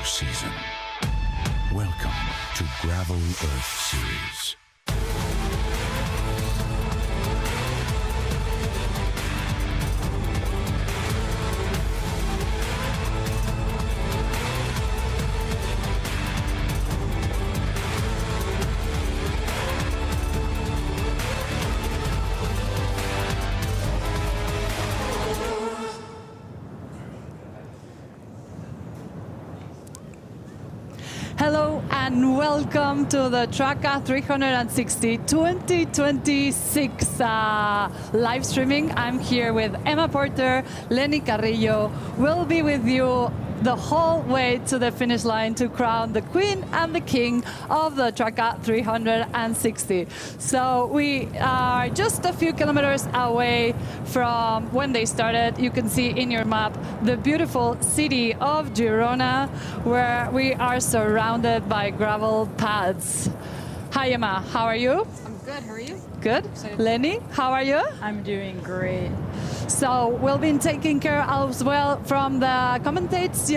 season. Welcome to Gravel Earth Series. Hello and welcome to the Traka 360 2026 live streaming. I'm here with Emma Porter, Lenny Carrillo. We'll be with you the whole way to the finish line to crown the queen and the king of the Traka 360. So we are just a few kilometers away from when they started. You can see in your map the beautiful city of Girona, where we are surrounded by gravel paths. Hi Emma, how are you? I'm good, how are you? Good. Excited. Lenny, how are you? I'm doing great. So we'll be taking care as well from the commentates,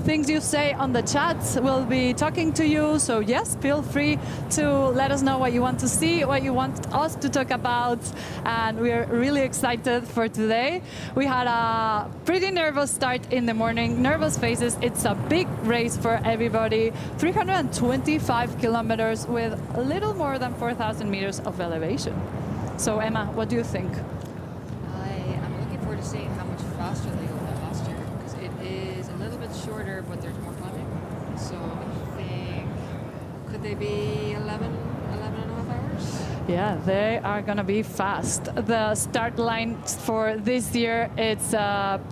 things you say on the chat. We'll be talking to you. So yes, feel free to let us know what you want to see, what you want us to talk about. And we're really excited for today. We had a pretty nervous start in the morning, nervous faces. It's a big race for everybody. 325 kilometers with a little more than 4,000 meters of elevation. So Emma, what do you think? I'm looking forward to seeing how much faster they go than last year, because it is a little bit shorter, but there's more climbing. So I think, could they be 11 and a half hours? Yeah, they are going to be fast. The start line for this year, it's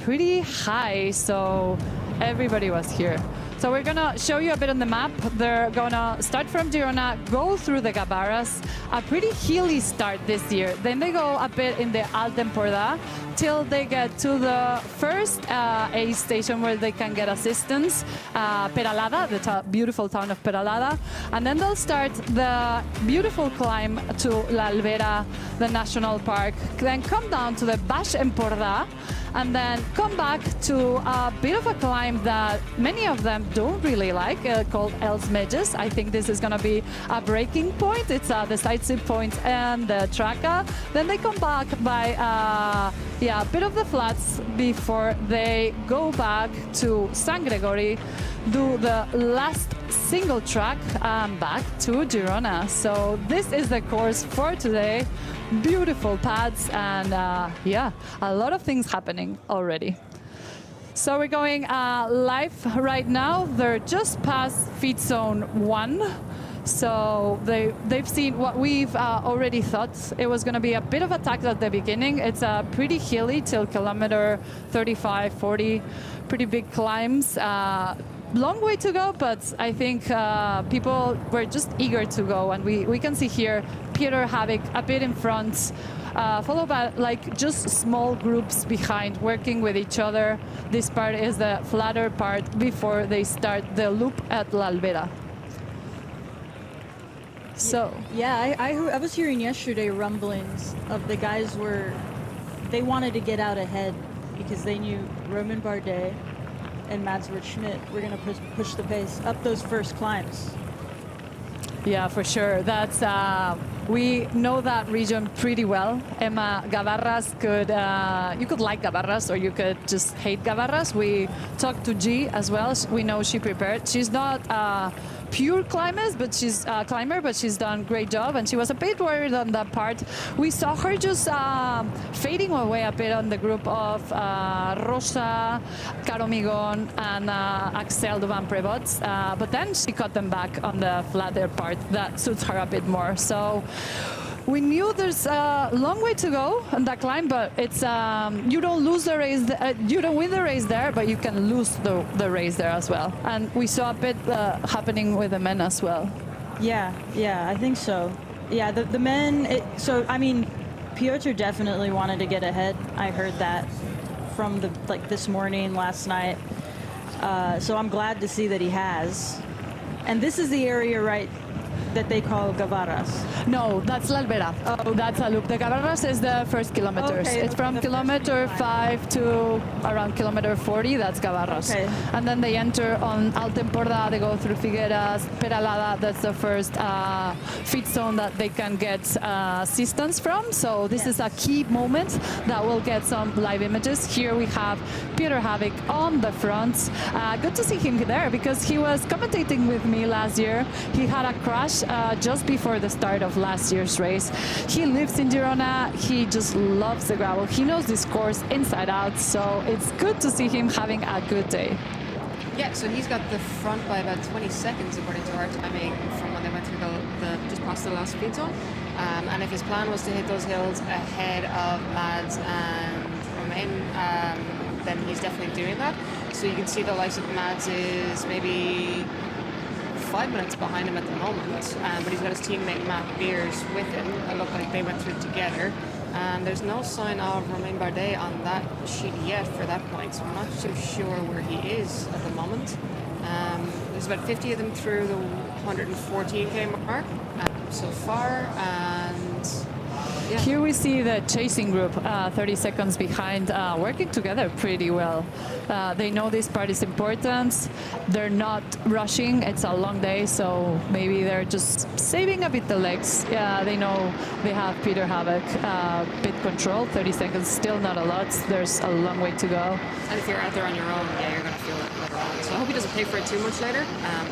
pretty high, so everybody was here. So we're going to show you a bit on the map. They're going to start from Girona, go through the Gabarras, a pretty hilly start this year. Then they go a bit in the Alta Empordà till they get to the first aid station where they can get assistance, Peralada, the beautiful town of Peralada. And then they'll start the beautiful climb to La Vera, the national park, then come down to the Baix Empordà, and then come back to a bit of a climb that many of them don't really like, called Els Metges. I think this is going to be a breaking point. It's the side-sit point and the Traka. Then they come back by a bit of the flats before they go back to San Gregory, do the last single track back to Girona. So this is the course for today. Beautiful paths and a lot of things happening already. So we're going live right now. They're just past feed zone 1. So they've seen what we've already thought. It was going to be a bit of attack at the beginning. It's pretty hilly till kilometer 35, 40, pretty big climbs. Long way to go, but I think people were just eager to go. And we can see here Peter Havik a bit in front, followed by like just small groups behind, working with each other. This part is the flatter part before they start the loop at La Albera. So yeah, I was hearing yesterday rumblings of the guys they wanted to get out ahead because they knew Roman Bardet and Mads Schmidt were going to push the pace up those first climbs. Yeah, for sure. That's we know that region pretty well. Emma, Gabarras you could like Gabarras or you could just hate Gabarras. We talked to G as well. We know she prepared. She's not pure climber, but she's done a great job, and she was a bit worried on that part. We saw her just fading away a bit on the group of Rosa, Caro Migon, and Axel de Van Prevot, but then she cut them back on the flatter part that suits her a bit more. So we knew there's a long way to go on that climb, but it's you don't lose the race, you don't win the race there, but you can lose the race there as well. And we saw a bit happening with the men as well. Yeah, I think so. Yeah, the men. So I mean, Piotr definitely wanted to get ahead. I heard that from this morning, last night. So I'm glad to see that he has. And this is the area right that they call Gavarras? No, that's La Vera. Oh, that's a loop. The Gavarras is the first kilometers. Okay, It's from the kilometer first 5 to around kilometer 40. That's Gavarras. Okay. And then they enter on Altemporda. They go through Figueras, Peralada. That's the first feed zone that they can get assistance from. So this is a key moment that will get some live images. Here we have Peter Havik on the front. Good to see him there because he was commentating with me last year. He had a crash just before the start of last year's race. He lives in Girona. He just loves the gravel. He knows this course inside out. So it's good to see him having a good day. Yeah, so he's got the front by about 20 seconds according to our timing from when they went through the just past the last speed zone. And if his plan was to hit those hills ahead of Mads and Romain, then he's definitely doing that. So you can see the likes of Mads is maybe 5 minutes behind him at the moment, but he's got his teammate Matt Beers with him. It looked like they went through together. And there's no sign of Romain Bardet on that sheet yet for that point, so I'm not too sure where he is at the moment. There's about 50 of them through the 114k mark so far, and yeah. Here we see the chasing group 30 seconds behind, working together pretty well. They know this part is important. They're not rushing. It's a long day, so maybe they're just saving a bit the legs. Yeah, they know they have Peter Havik bit control. 30 seconds, still not a lot. There's a long way to go. And if you're out there on your own, yeah, you're going to feel it later on. So I hope he doesn't pay for it too much later.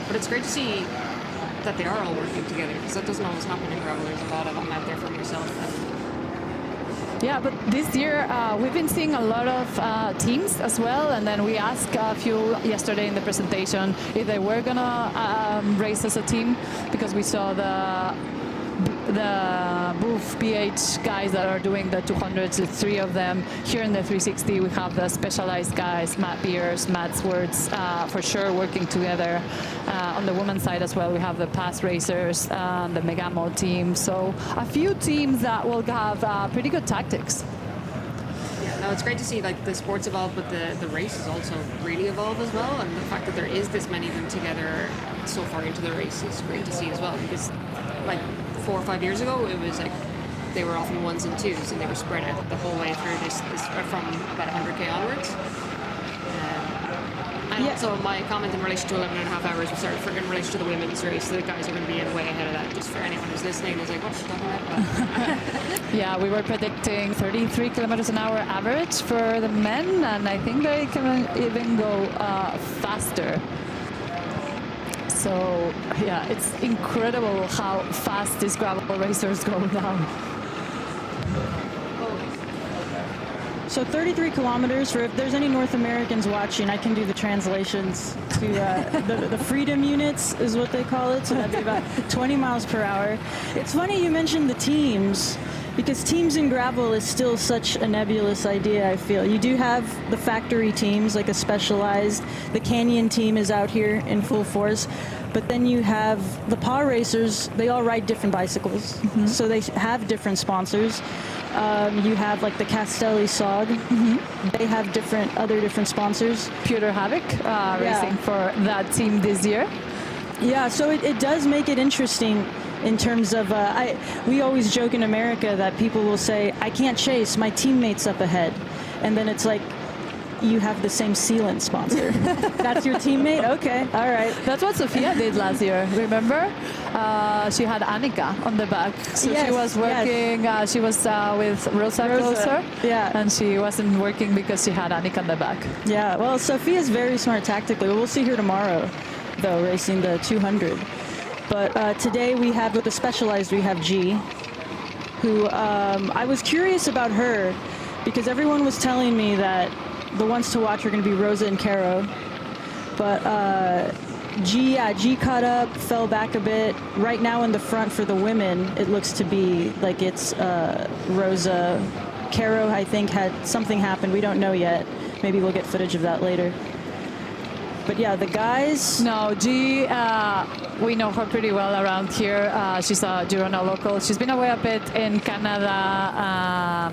But it's great to see that they are all working together, because that doesn't always happen in gravel. There's a lot of them out there for myself. Yeah, but this year we've been seeing a lot of teams as well, and then we asked a few yesterday in the presentation if they were gonna race as a team, because we saw the Boof BH guys that are doing the 200s, the 3 of them. Here in the 360 we have the specialized guys, Matt Beers, Matt Swartz, for sure working together. On the women's side as well, we have the Pass Racers, the Megamo team. So a few teams that will have pretty good tactics. Yeah, no, it's great to see like the sports evolve, but the races also really evolve as well. And the fact that there is this many of them together so far into the race is great to see as well. Because like 4 or 5 years ago, it was like they were often 1s and 2s, and they were spread out the whole way through this from about 100k onwards. And Yeah. also my comment in relation to 11.5 hours was sort of in relation to the women's race. The guys are going to be way ahead of that. Just for anyone who's listening, is like, what's she talking about? Yeah, we were predicting 33 kilometers an hour average for the men, and I think they can even go faster. So yeah, it's incredible how fast these gravel racers go now. So 33 kilometers, for if there's any North Americans watching, I can do the translations to the freedom units is what they call it. So that'd be about 20 miles per hour. It's funny you mentioned the teams, because teams in gravel is still such a nebulous idea, I feel. You do have the factory teams, like a specialized, the Canyon team is out here in full force, but then you have the PA racers, they all ride different bicycles, so they have different sponsors. You have like the Castelli SOG, they have other different sponsors. Peter Havik racing for that team this year. Yeah, so it does make it interesting in terms of, we always joke in America that people will say, I can't chase, my teammate's up ahead. And then it's like, you have the same sealant sponsor. That's your teammate? Okay, all right. That's what Sofia did last year, remember? She had Annika on the back. So Yes, she was working, she was with Rosa closer. Yeah. And she wasn't working because she had Annika on the back. Yeah, well, Sofia's very smart tactically. We'll see her tomorrow, though, racing the 200. But today we have, with the specialized, we have G, who I was curious about her because everyone was telling me that the ones to watch are going to be Rosa and Caro. But G caught up, fell back a bit. Right now in the front for the women, it looks to be like it's Rosa. Caro, I think, had something happen. We don't know yet. Maybe we'll get footage of that later. But yeah, the guys... No, G, we know her pretty well around here. She's a Girona local. She's been away a bit in Canada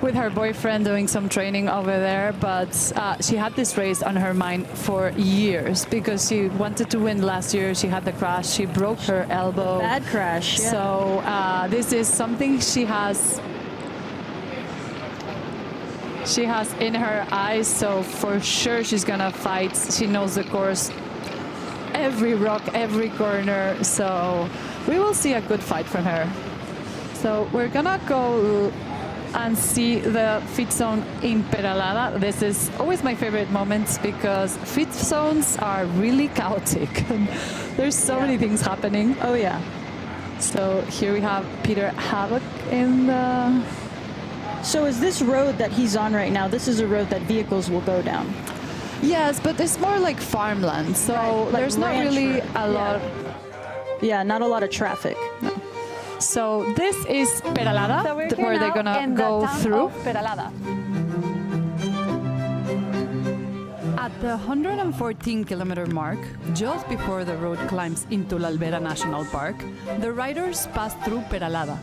with her boyfriend doing some training over there, but she had this race on her mind for years because she wanted to win last year. She had the crash. She broke her elbow. Bad crash. Yeah. So this is something she has in her eyes, so for sure she's gonna fight. She knows the course, every rock, every corner, so we will see a good fight from her. So we're gonna go and see the fit zone in Peralada. This is always my favorite moments because fit zones are really chaotic. There's so many things happening. Oh yeah. So here we have Peter Havoc in the... So is this road that he's on right now, this is a road that vehicles will go down? Yes, but it's more like farmland, so Right, like there's not ranch really road. a lot. Yeah, not a lot of traffic. So this is Peralada, So we're here where they're now gonna in go the town through. of Peralada. At the 114-kilometer mark, just before the road climbs into La Albera National Park, the riders pass through Peralada.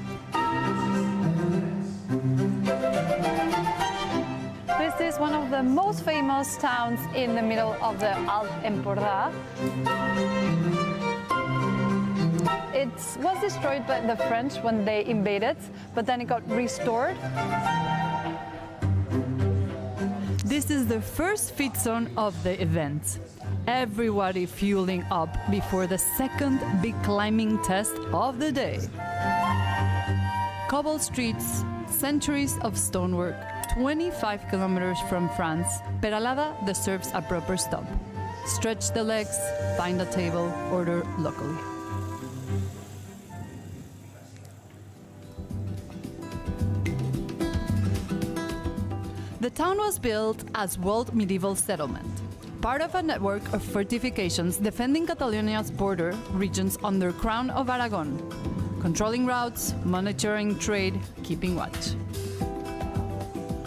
This is one of the most famous towns in the middle of the Alt Empordà. It was destroyed by the French when they invaded, but then it got restored. This is the first fit zone of the event. Everybody fueling up before the second big climbing test of the day. Cobbled streets, centuries of stonework, 25 kilometers from France, Peralada deserves a proper stop. Stretch the legs, find a table, order locally. The town was built as walled medieval settlement, part of a network of fortifications defending Catalonia's border regions under Crown of Aragon, controlling routes, monitoring trade, keeping watch.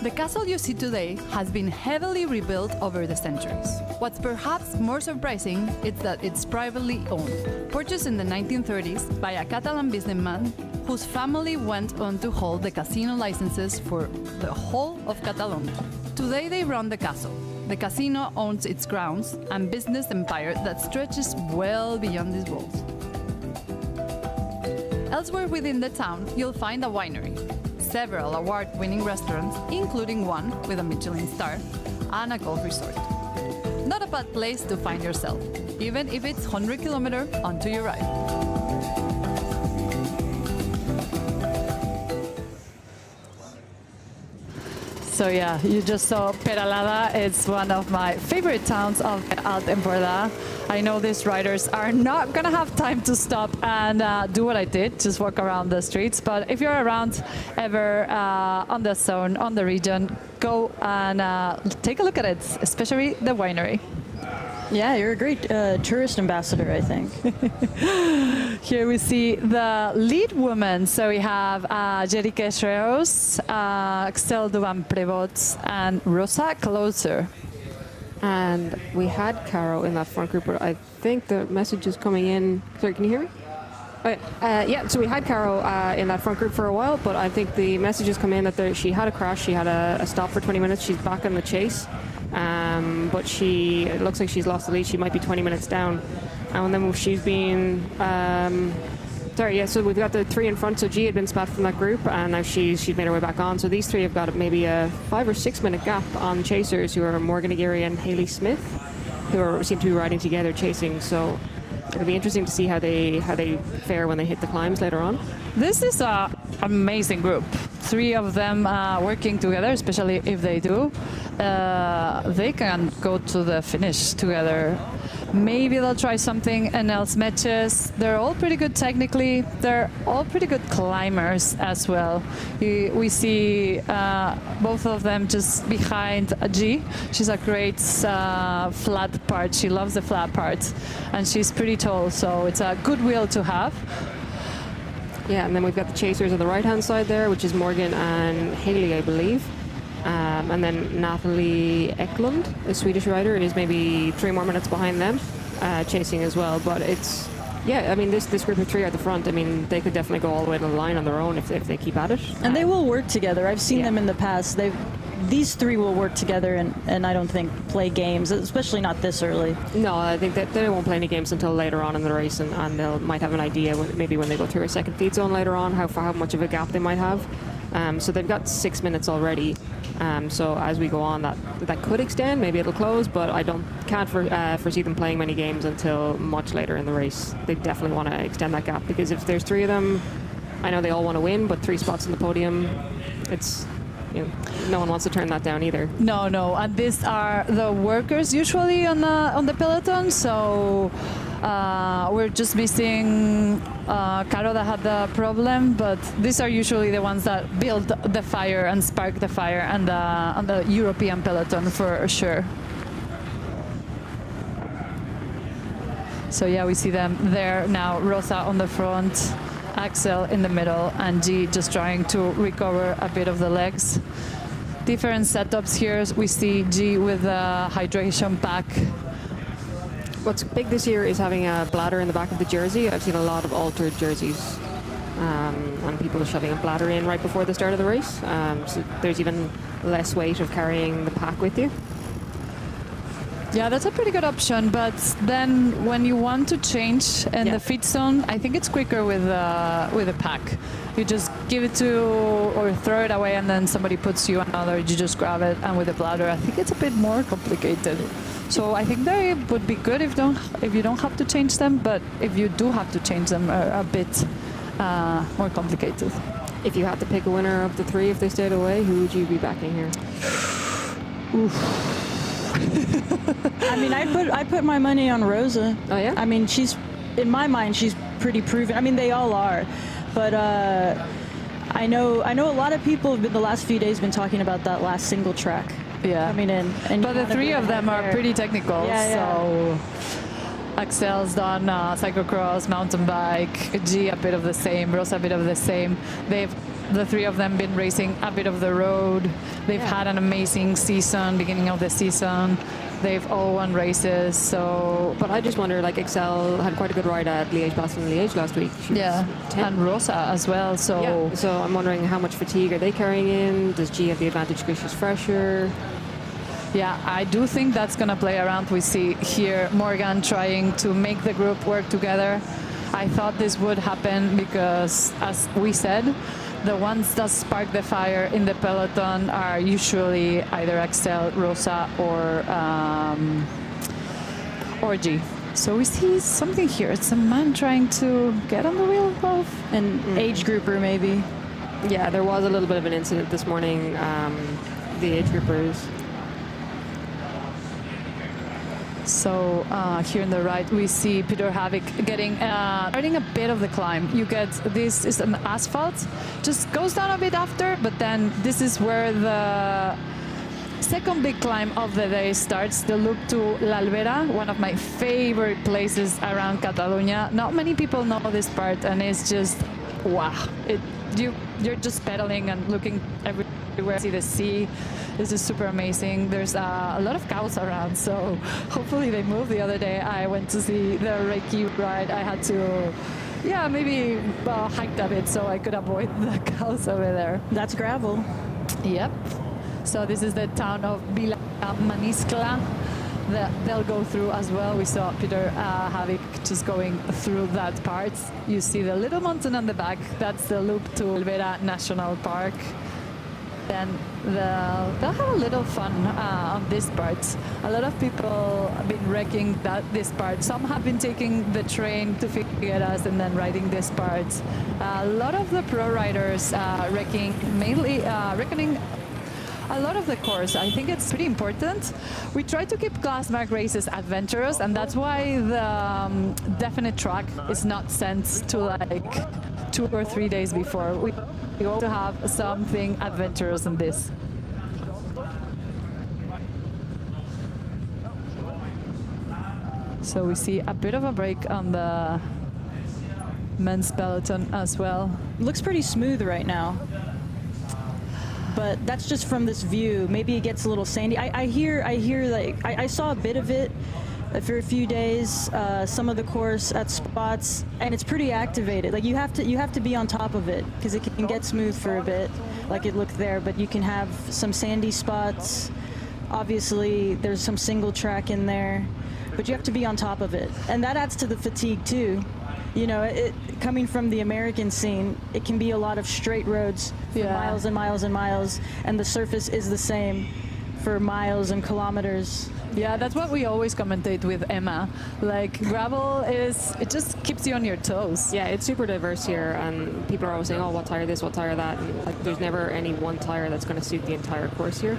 The castle you see today has been heavily rebuilt over the centuries. What's perhaps more surprising is that it's privately owned, purchased in the 1930s by a Catalan businessman whose family went on to hold the casino licenses for the whole of Catalonia. Today they run the castle. The casino owns its grounds and business empire that stretches well beyond these walls. Elsewhere within the town, you'll find a winery, several award-winning restaurants, including one with a Michelin star, and a golf resort. Not a bad place to find yourself, even if it's 100 kilometers onto your ride. So yeah, you just saw Peralada. It's one of my favorite towns of Alt Empordà. I know these riders are not gonna have time to stop and do what I did, just walk around the streets. But if you're around ever on the zone, on the region, go and take a look at it, especially the winery. Yeah, you're a great tourist ambassador, I think. Here we see the lead woman. So we have Jerike Schreos, Axel Duban-Prevot, and Rosa Closer. And we had Caro in that front group, but I think the message is coming in. Sorry, can you hear me? Yeah, so we had Caro in that front group for a while, but I think the message has come in that she had a crash. She had a stop for 20 minutes. She's back in the chase. But it looks like she's lost the lead. She might be 20 minutes down. And then she's been... so we've got the three in front. So G had been spat from that group, and now she's made her way back on. So these three have got maybe a 5 or 6 minute gap on chasers, who are Morgan Aguirre and Hayley Smith, who seem to be riding together chasing. So it'll be interesting to see how they fare when they hit the climbs later on. This is an amazing group. 3 of them working together, especially if they do. They can go to the finish together. Maybe they'll try something else matches. They're all pretty good technically. They're all pretty good climbers as well. We see both of them just behind G. She's a great flat part. She loves the flat part, and she's pretty tall, so it's a good wheel to have. Yeah, and then we've got the chasers on the right-hand side there, which is Morgan and Haley, I believe. And then Natalie Eklund, a Swedish rider, is maybe 3 more minutes behind them, chasing as well. But it's Yeah, I mean, this group of 3 at the front, I mean, they could definitely go all the way to the line on their own if they keep at it. And they will work together. I've seen Yeah. them in the past. These 3 will work together and I don't think play games, especially not this early. No, I think that they won't play any games until later on in the race, and they might have an idea maybe when they go through a second feed zone later on how much of a gap they might have. So they've got 6 minutes already. So as we go on, that could extend. Maybe it'll close, but I can't foresee them playing many games until much later in the race. They definitely want to extend that gap, because if there's 3 of them, I know they all want to win, but 3 spots on the podium, it's, you know, no one wants to turn that down either. No, and these are the workers usually on the peloton. So we're just missing Caro that had the problem, but these are usually the ones that build the fire and spark the fire on the European peloton for sure. So yeah, we see them there now. Rosa on the front, Axel in the middle, and G just trying to recover a bit of the legs. Different setups here. We see G with a hydration pack. What's big this year is having a bladder in the back of the jersey. I've seen a lot of altered jerseys, and people shoving a bladder in right before the start of the race. So there's even less weight of carrying the pack with you. Yeah, that's a pretty good option, but then when you want to change in the feed zone, I think it's quicker with a pack. You just give it to or throw it away, and then somebody puts you another. You just grab it, and with a bladder, I think it's a bit more complicated. So I think they would be good if you don't have to change them, but if you do have to change them, are a bit more complicated. If you had to pick a winner of the 3 if they stayed away, who would you be backing here? I mean, I put my money on Rosa. Oh yeah? I mean, in my mind, she's pretty proven. I mean, they all are, but I know a lot of people have been the last few days been talking about that last single track. Yeah, coming in, and but the 3 of them are pretty technical. Yeah. So Axel's done cyclocross, mountain bike, G a bit of the same, Rosa a bit of the same. The 3 of them been racing a bit of the road. They've had an amazing season, beginning of the season. They've all won races, so... But I just wonder, like, Excel had quite a good ride at Liège-Bastogne-Liège last week. She was 10. And Rosa as well, so... Yeah. So I'm wondering how much fatigue are they carrying in? Does G have the advantage because she's fresher? Yeah, I do think that's going to play around. We see here Morgan trying to make the group work together. I thought this would happen because, as we said, the ones that spark the fire in the peloton are usually either Axel, Rosa, or G. So we see something here. It's a man trying to get on the wheel of an age grouper, maybe. Yeah, there was a little bit of an incident this morning. The age groupers. So here on the right, we see Peter Havik starting a bit of the climb. You get, this is an asphalt, just goes down a bit after, but then this is where the second big climb of the day starts, the loop to l'Albera, one of my favorite places around Catalonia. Not many people know this part, and it's just, wow. You're just pedaling and looking everywhere, see the sea. This is super amazing. There's a lot of cows around, so hopefully they move. The other day I went to see the Reiki ride. I had to, maybe hike a bit so I could avoid the cows over there. That's gravel. Yep. So this is the town of Vila Maniscla that they'll go through as well. We saw Peter Havik just going through that part. You see the little mountain on the back. That's the loop to Alvera National Park. Then they'll have a little fun on this part. A lot of people have been wrecking this part. Some have been taking the train to Figueras and then riding this part. A lot of the pro riders wrecking, mainly reckoning a lot of the course. I think it's pretty important. We try to keep Glassmark races adventurous, and that's why the definite track is not sent to like 2 or 3 days before. We hope to have something adventurous in this. So we see a bit of a break on the men's peloton as well. Looks pretty smooth right now. But that's just from this view. Maybe it gets a little sandy. I hear like I saw a bit of it for a few days, some of the course at spots, and it's pretty activated. Like you have to be on top of it because it can get smooth for a bit, like it looked there. But you can have some sandy spots. Obviously, there's some single track in there, but you have to be on top of it, and that adds to the fatigue too. You know, coming from the American scene, it can be a lot of straight roads for miles and miles and miles, and the surface is the same for miles and kilometers. Yeah, that's what we always commentate with Emma. Like, gravel it just keeps you on your toes. Yeah, it's super diverse here, and people are always saying, oh, what tire this, what tire that, and like, there's never any one tire that's going to suit the entire course here.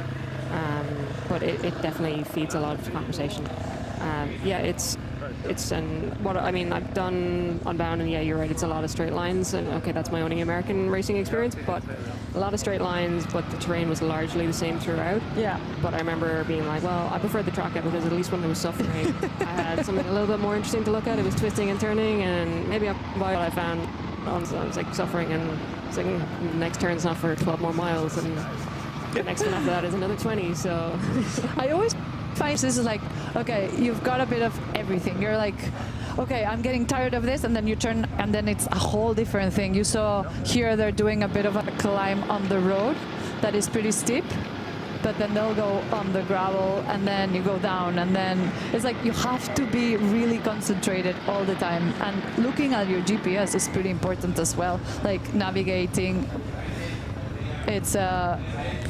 But it definitely feeds a lot of conversation. Yeah, it's what I mean, I've done Unbound, and yeah, you're right, it's a lot of straight lines, and okay, that's my only American racing experience, but a lot of straight lines, but the terrain was largely the same throughout. Yeah. But I remember being like, well, I preferred the Traka because at least when there was suffering, I had something a little bit more interesting to look at. It was twisting and turning, and maybe what I found, I was like suffering, and it's like, the next turn's not for 12 more miles, and the next one after that is another 20, so. I always find this is like, okay, you've got a bit of everything. You're like, okay, I'm getting tired of this, and then you turn, and then it's a whole different thing. You saw here they're doing a bit of a climb on the road that is pretty steep, but then they'll go on the gravel, and then you go down, and then it's like you have to be really concentrated all the time. And looking at your GPS is pretty important as well, like navigating. It's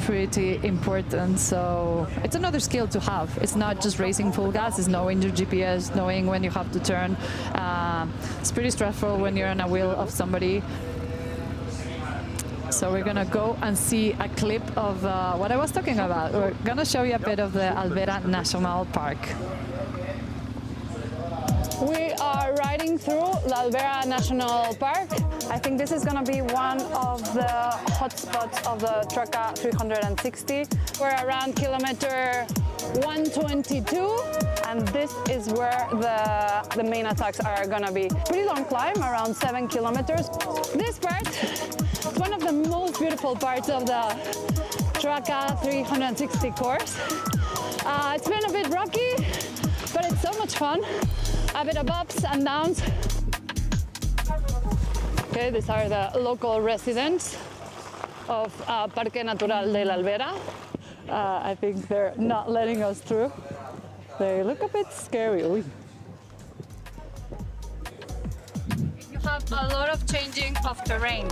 pretty important, so it's another skill to have. It's not just racing full gas, it's knowing your GPS, knowing when you have to turn. It's pretty stressful when you're on a wheel of somebody. So we're gonna go and see a clip of what I was talking about. We're gonna show you a bit of the Alvera National Park. We are riding through the Alvera National Park. I think this is going to be one of the hotspots of the Traka 360. We're around kilometer 122, and this is where the main attacks are going to be. Pretty long climb, around 7 kilometers. This part is one of the most beautiful parts of the Traka 360 course. It's been a bit rocky, but it's so much fun. A bit of ups and downs. Okay, these are the local residents of Parque Natural de la Alvera. I think they're not letting us through. They look a bit scary. Ooh. You have a lot of changing of terrain.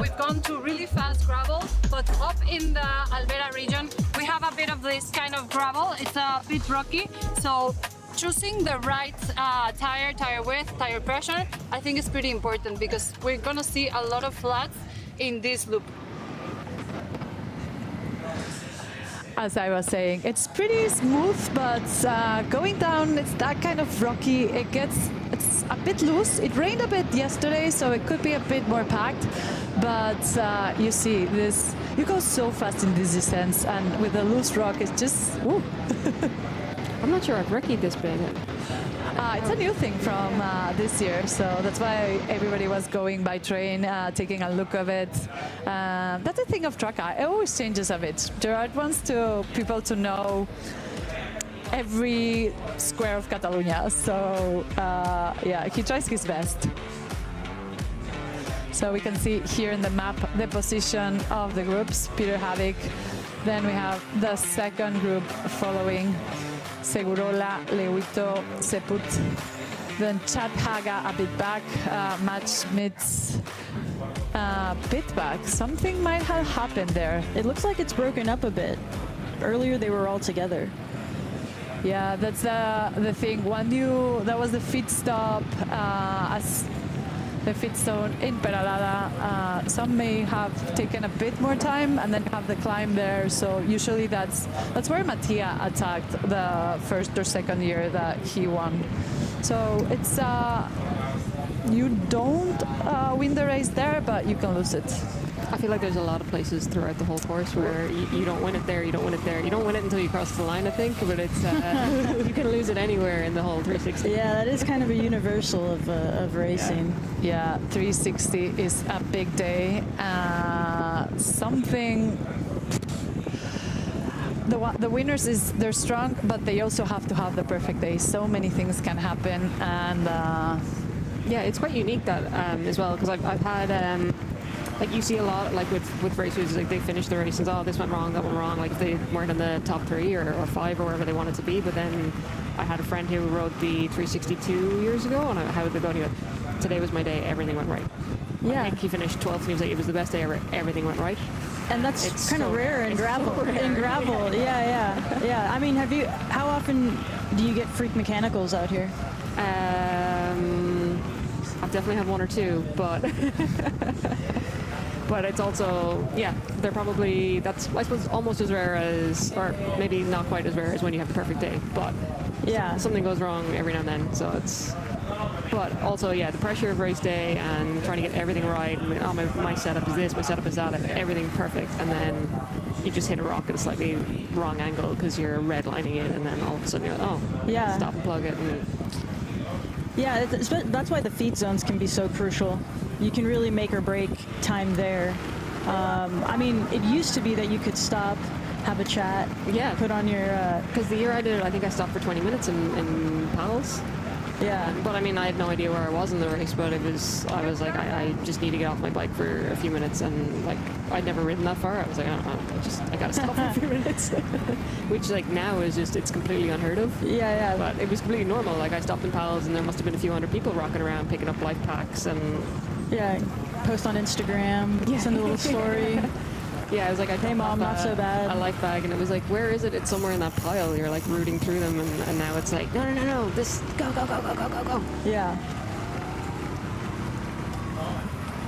We've gone to really fast gravel, but up in the Alvera region, we have a bit of this kind of gravel. It's a bit rocky, so choosing the right tire width, tire pressure, I think is pretty important because we're gonna see a lot of flats in this loop. As I was saying, it's pretty smooth, but going down, it's that kind of rocky. It's a bit loose. It rained a bit yesterday, so it could be a bit more packed. But you see, you go so fast in these descents, and with the loose rock, it's just, woo. I'm not sure I've recce'd this bit. It's a new thing from this year, so that's why everybody was going by train, taking a look of it. That's the thing of Traka. It always changes a bit. Gerard wants people to know every square of Catalonia, so yeah, he tries his best. So we can see here in the map the position of the groups. Peter Havoc. Then we have the second group following. Segurola, Lewito, Seput, then Chad Haga a bit back, Matt Schmitz bit back. Something might have happened there. It looks like it's broken up a bit. Earlier they were all together. Yeah, that's the thing. That was the pit stop as the pit zone in Peralada. Some may have taken a bit more time, and then have the climb there. So usually that's where Mattia attacked the first or second year that he won. So it's you don't win the race there, but you can lose it. I feel like there's a lot of places throughout the whole course where you don't win it there, you don't win it there. You don't win it until you cross the line, I think, but it's you can lose it anywhere in the whole 360. Yeah, that is kind of a universal of racing. Yeah, 360 is a big day. the winners is they're strong, but they also have to have the perfect day. So many things can happen, and Yeah, it's quite unique that as well, because I've had like you see a lot like with racers, like they finish the race and oh, this went wrong, that went wrong, like if they weren't in the top 3 or 5 or wherever they wanted to be. But then I had a friend who rode the 362 years ago, and how would they go? Today was my day, everything went right. Yeah. I think he finished 12th, and he was like, it was the best day ever, everything went right. And that's It's kind of so- rare in it's so gravel. rare. In gravel, yeah. I mean, how often do you get freak mechanicals out here? I've definitely had 1 or 2, but but it's also, yeah, they're probably, that's, I suppose, almost as rare as, or maybe not quite as rare as when you have the perfect day, but Yeah. something goes wrong every now and then, so it's, but also, yeah, the pressure of race day and trying to get everything right, and oh, my setup is this, my setup is that, everything perfect, and then you just hit a rock at a slightly wrong angle because you're redlining it, and then all of a sudden you're like, oh, Yeah. stop and plug it, and Yeah, that's why the feed zones can be so crucial. You can really make or break time there. I mean, it used to be that you could stop, have a chat, Yeah. put on your, because the year I did it, I think I stopped for 20 minutes in paddles. yeah. But I mean, I had no idea where I was in the race, but I was like, I just need to get off my bike for a few minutes, and like, I'd never ridden that far. I was like, I gotta stop for a few minutes. Which like now is just, it's completely unheard of. Yeah. But it was completely normal. Like I stopped in paddles and there must have been a few hundred people rocking around picking up life packs and Yeah, post on Instagram, send a little story. yeah, I was like, Hey, Mom, not so bad. a life bag, and it was like, where is it? It's somewhere in that pile. You're like rooting through them, and now it's like, no, this, go. Yeah.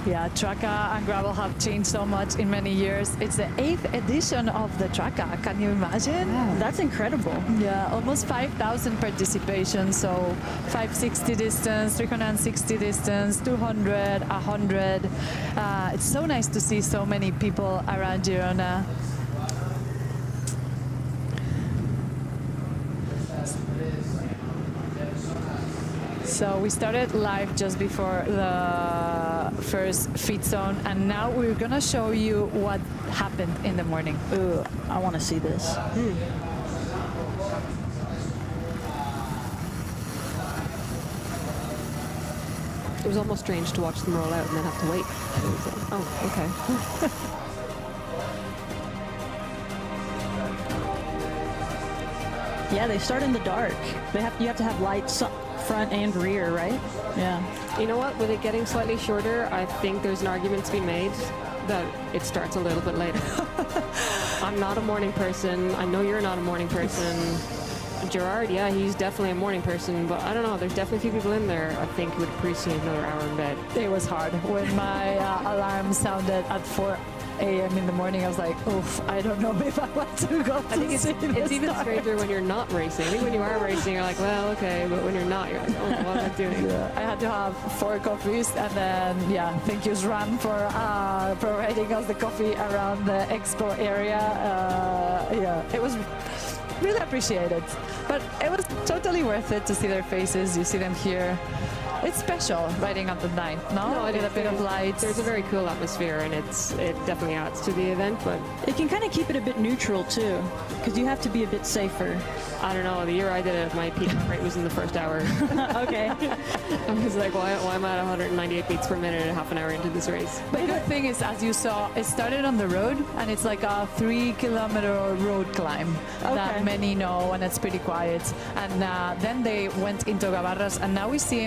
Yeah, Traka and gravel have changed so much in many years. It's the 8th edition of the Traka. Can you imagine? That's incredible. Yeah, almost 5,000 participation. So 560 distance, 360 distance, 200, 100. It's so nice to see so many people around Girona. So we started live just before the first feed zone, and now we're gonna show you what happened in the morning. Ooh, I want to see this. It was almost strange to watch them roll out and then have to wait. It was like, oh, okay. Yeah, they start in the dark. You have to have lights front and rear, right? Yeah. You know what? With it getting slightly shorter, I think there's an argument to be made that it starts a little bit later. I'm not a morning person. I know you're not a morning person. Gerard, yeah, he's definitely a morning person, but I don't know. There's definitely a few people in there I think would appreciate another hour in bed. It was hard. When my alarm sounded at 4 a.m. in the morning, I was like, oof, I don't know if I want to go. I think it's even stranger when you're not racing. I think when you are racing, you're like, well, okay, but when you're not, you're like, oh, what am I doing? I had to have 4 coffees, and then, yeah, thank you, Ram, for providing us the coffee around the expo area. Yeah, it was really appreciated. But it was totally worth it to see their faces. You see them here. It's special riding on the night, no? With a bit of lights. There's a very cool atmosphere, and it definitely adds to the event, but It can kind of keep it a bit neutral too, because you have to be a bit safer. I don't know. The year I did it, my peak rate was in the first hour. Okay. I was like, why am I at 198 beats per minute and half an hour into this race? But the thing is, as you saw, it started on the road, and it's like a 3-kilometer road climb that many know, and it's pretty quiet. And then they went into Gavarras, and now we see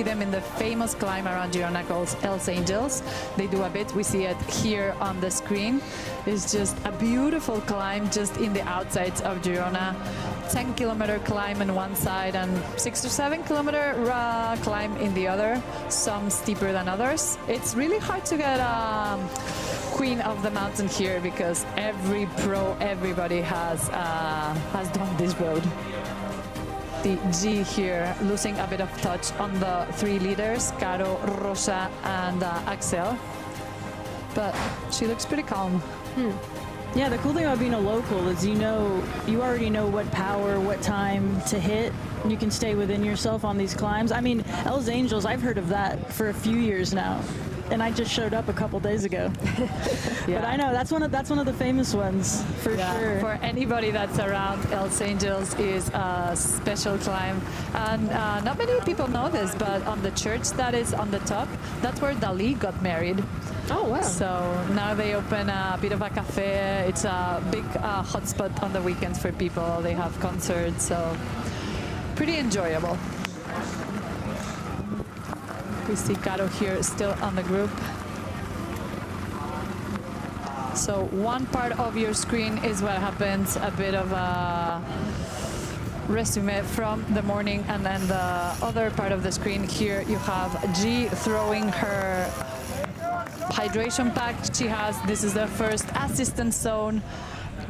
them in the famous climb around Girona called Els Angels. They do a bit. We see it here on the screen. It's just a beautiful climb just in the outsides of Girona. 10-kilometer climb on one side and 6 or 7-kilometer climb in the other, some steeper than others. It's really hard to get queen of the mountain here because everybody has done this road. The G here losing a bit of touch on the 3 leaders, Caro, Rosa and Axel, but she looks pretty calm. Yeah, the cool thing about being a local is you already know what power, what time to hit. You can stay within yourself on these climbs. I mean, Els Angels, I've heard of that for a few years now. and I just showed up a couple days ago. Yeah. But I know that's one of the famous ones for sure. For anybody that's around, Els Angels is a special climb. And not many people know this, but on the church that is on the top, that's where Dali got married. Oh, wow. So now they open a bit of a cafe. It's a big hotspot on the weekends for people. They have concerts, so pretty enjoyable. We see Caro here still on the group. So one part of your screen is what happens, a bit of a resume from the morning, and then the other part of the screen here you have G throwing her hydration pack. This is the first assistance zone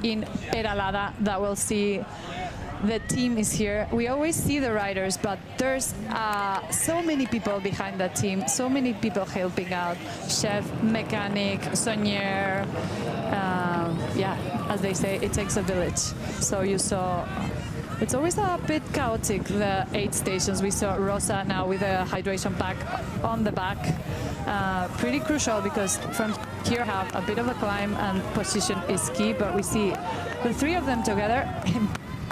in Peralada that we'll see. The team is here. We always see the riders, but there's so many people behind the team, so many people helping out. Chef, mechanic, soigneur. Yeah, as they say, it takes a village. So you saw, it's always a bit chaotic, the 8 stations. We saw Rosa now with a hydration pack on the back. Pretty crucial because from here have a bit of a climb and position is key, but we see the 3 of them together.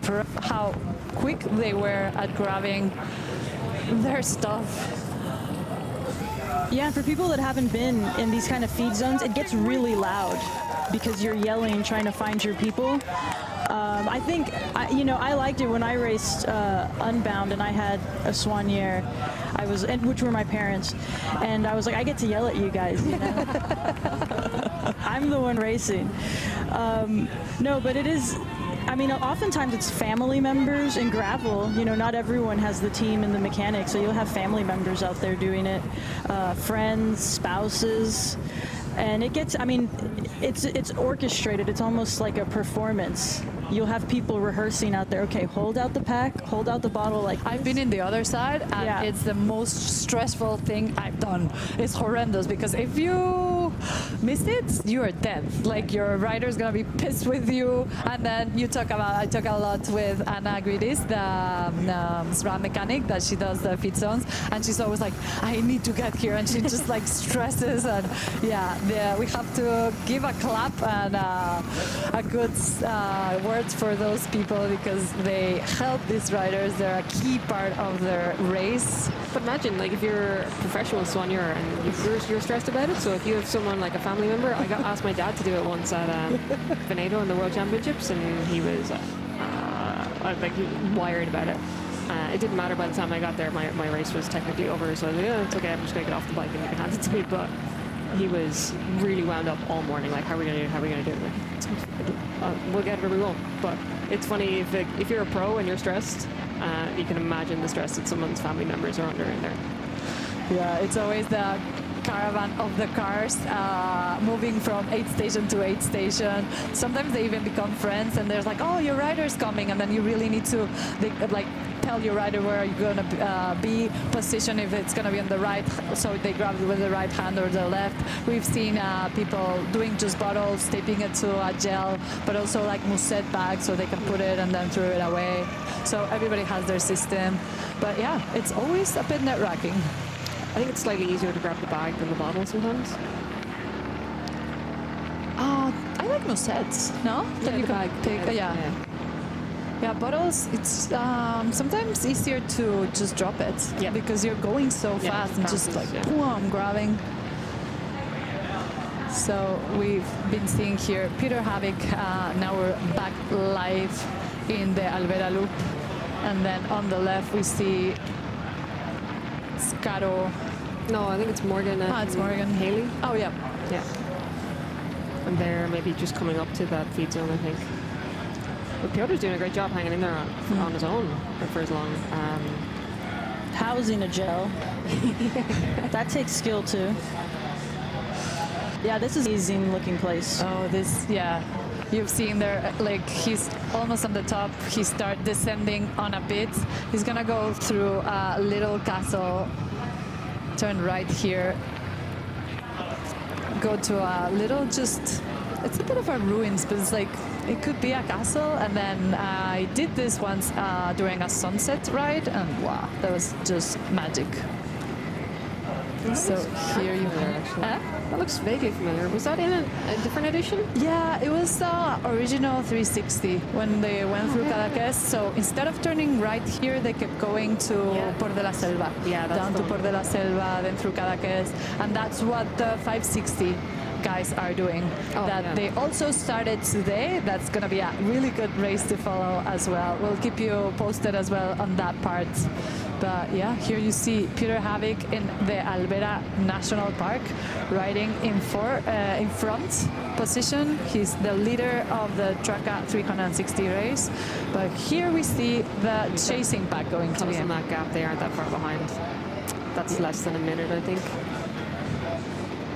For how quick they were at grabbing their stuff. Yeah, for people that haven't been in these kind of feed zones, it gets really loud because you're yelling, trying to find your people. I think, I liked it when I raced Unbound and I had a soigneur, which were my parents, and I was like, I get to yell at you guys, you know? I'm the one racing. No, but it is, oftentimes it's family members in gravel. Not everyone has the team and the mechanics, so you'll have family members out there doing it, friends, spouses, and it gets, it's orchestrated. It's almost like a performance. You'll have people rehearsing out there. Okay, hold out the pack, hold out the bottle like this. I've been in the other side, and Yeah. it's the most stressful thing I've done. It's horrendous because if you miss it, you are dead. Like your rider's gonna be pissed with you. And then I talk a lot with Anna Gridis, the SRAM mechanic that she does the feed zones, and she's always like, I need to get here, and she just like stresses. And we have to give a clap and a good words for those people because they help these riders. They're a key part of their race. But imagine, like, if you're a professional soigneur and you're stressed about it, so if you have someone like a family member, I asked my dad to do it once at Veneto in the World Championships, and he was wired about it. It didn't matter by the time I got there. My race was technically over, so I was like, yeah, it's okay, I'm just going to get off the bike and you can hand it to me. But he was really wound up all morning, like, how are we going to do it? How are we going to do it? Like, we'll get where we will. But it's funny, if you're a pro and you're stressed, you can imagine the stress that someone's family members are under in there. Yeah, it's always the caravan of the cars moving from 8 station to 8 station. Sometimes they even become friends, and there's like, oh, your rider's coming, and then you really need to tell your rider where you're going to be, position if it's going to be on the right, so they grab it with the right hand or the left. We've seen people doing just bottles, taping it to a gel, but also like musette bags so they can put it and then throw it away. So everybody has their system. But yeah, it's always a bit net-racking. I think it's slightly easier to grab the bag than the bottle sometimes. I like musettes, no? Yeah, That you the can bag. take, yeah, bottles, it's sometimes easier to just drop it because you're going so fast and just like, boom, grabbing. So we've been seeing here Peter Havik. Now we're back live in the Alvera Loop. And then on the left we see Scaro. No, I think it's Morgan and It's Morgan. Haley. Oh, yeah. Yeah. And they're maybe just coming up to that feed zone, I think. But Piotr's doing a great job hanging in there on his own for as long. Housing a gel. That takes skill too. Yeah, this is an amazing looking place. Oh, yeah. You've seen there, like, he's almost on the top. He starts descending on a bit. He's going to go through a little castle, turn right here, go to a little it's a bit of a ruins, but it's like, it could be a castle. And then I did this once during a sunset ride, and wow, that was just magic. So here you Familiar, have. actually. That looks vaguely familiar. Was that in a different edition? Yeah, it was original 360 when they went through Cadaqués. So instead of turning right here, they kept going to Port de la Selva. Yeah, that's down the to one. Port de la Selva, then through Cadaqués. And that's what the 560 guys are doing. They also started today. That's going to be a really good race to follow as well. We'll keep you posted as well on that part. But yeah, here you see Peter Havik in the Albera National Park, riding in front position. He's the leader of the Traka 360 race. But here we see the chasing pack going to Close him. in that gap, they aren't that far behind. That's less than a minute, I think.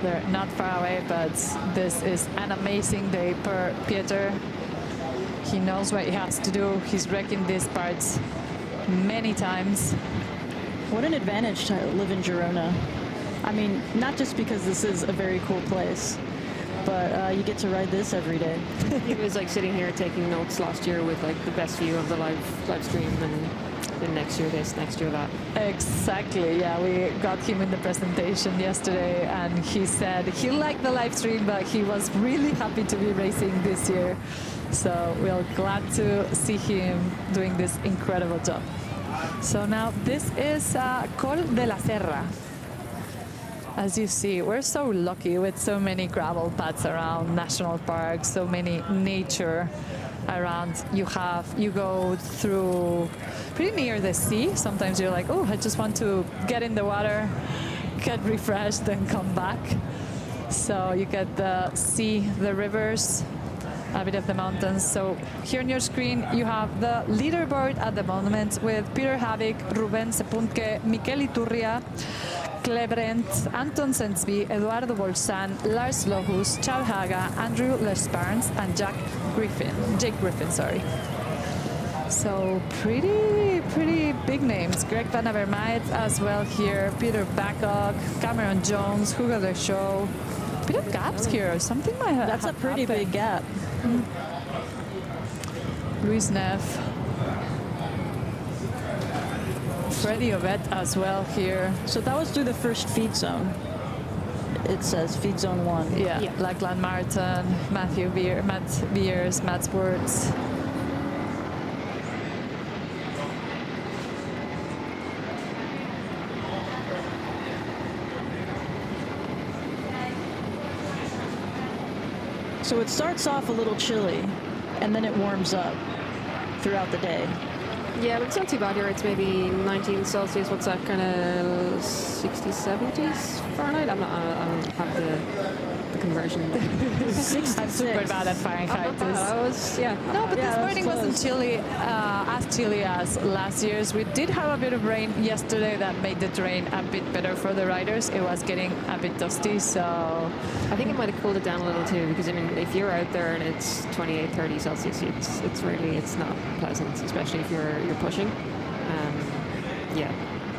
They're not far away, but this is an amazing day for Peter. He knows what he has to do. He's wrecking these parts many times. What an advantage to live in Girona. I mean, not just because this is a very cool place, but you get to ride this every day. He was like sitting here taking notes last year with like the best view of the live stream, and then next year this, next year that. Exactly, yeah, we got him in the presentation yesterday and he said he liked the live stream, but he was really happy to be racing this year. So we're glad to see him doing this incredible job. So now this is Col de la Serra. As you see, we're so lucky with so many gravel paths around national parks, so many nature around. You go through pretty near the sea. Sometimes you're like, oh, I just want to get in the water, get refreshed, and come back. So you get the sea, the rivers, a bit of the mountains. So here on your screen you have the leaderboard at the moment with Peter Havik, Ruben Sepuntke, Mikel Iturria, Klebrent, Anton Sensby, Eduardo Bolsan, Lars Lohus, Chad Haga, Andrew Lesparns, and Jake Griffin, sorry. So pretty big names. Greg Van Avermaet as well here, Peter Backock, Cameron Jones, Hugo de Show. Bit of gaps here. Something might have That's a pretty big gap. Luis Neff. Freddy Ovet as well here. So that was through the first feed zone. It says feed zone 1. Yeah. Lachlan Martin, Matt Beers, Matt Sports. So it starts off a little chilly, and then it warms up throughout the day. Yeah, but it's not too bad here. It's maybe 19 Celsius. What's that, kind of 60s, 70s Fahrenheit? I don't have the conversion. I'm super bad at Fahrenheit. No, but this morning wasn't chilly, as chilly as last year's. We did have a bit of rain yesterday that made the terrain a bit better for the riders. It was getting a bit dusty, so I think it might have cooled it down a little too, because I mean, if you're out there and it's 28, 30 Celsius, it's not pleasant, especially if you're pushing.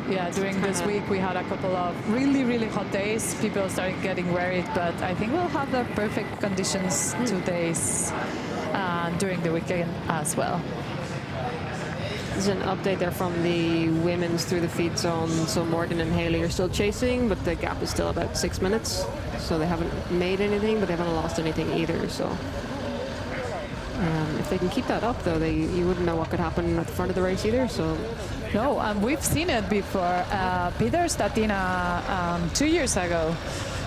Yeah, during this week we had a couple of really hot days. People started getting worried, but I think we'll have the perfect conditions 2 days during the weekend as well. There's an update there from the women's through the feed zone. So Morgan and Haley are still chasing, but the gap is still about 6 minutes. So they haven't made anything, but they haven't lost anything either. So if they can keep that up, though, you wouldn't know what could happen at the front of the race either. So. No, we've seen it before. Peter Statina 2 years ago,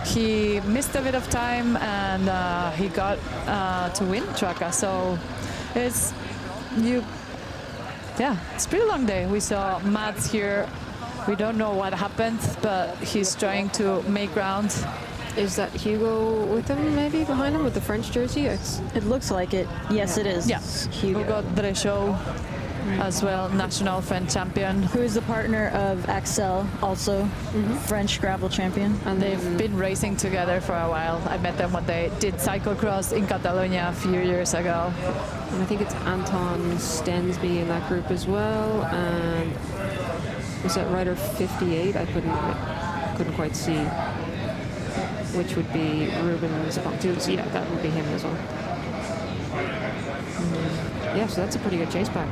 he missed a bit of time and he got to win Traka. So it's a pretty long day. We saw Matt here. We don't know what happened, but he's trying to make ground. Is that Hugo with him, maybe behind him with the French jersey? It looks like it. Yes, it is. Yeah, Hugo Dreshow as well, national French champion. Who is the partner of Axel, also French gravel champion. And they've been racing together for a while. I met them when they did cyclocross in Catalonia a few years ago. And I think it's Anton Stensby in that group as well. And was that rider 58? I couldn't quite see. Which would be Ruben Zapontu. So yeah, that would be him as well. Yeah, so that's a pretty good chase pack.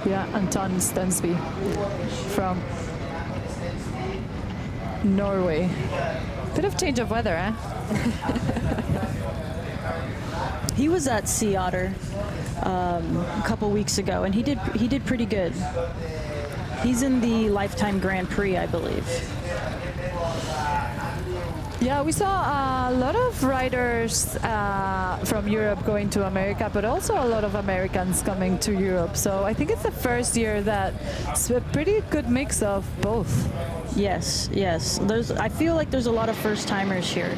Yeah, Anton Stensby from Norway. Bit of change of weather, eh? He was at Sea Otter a couple weeks ago, and he did pretty good. He's in the Lifetime Grand Prix, I believe. Yeah, we saw a lot of riders from Europe going to America, but also a lot of Americans coming to Europe. So I think it's the first year that it's a pretty good mix of both. Yes. I feel like there's a lot of first-timers here,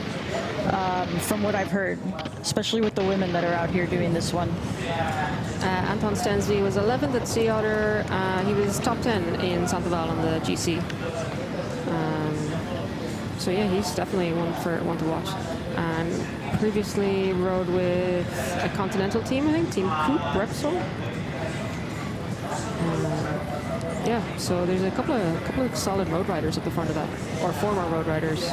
from what I've heard, especially with the women that are out here doing this one. Anton Stensby was 11th at Sea Otter. He was top 10 in Sandoval on the GC. So yeah, he's definitely one to watch. And previously rode with a Continental team, I think, Team Coop Repsol. Yeah, so there's a couple of solid road riders at the front of that, or former road riders.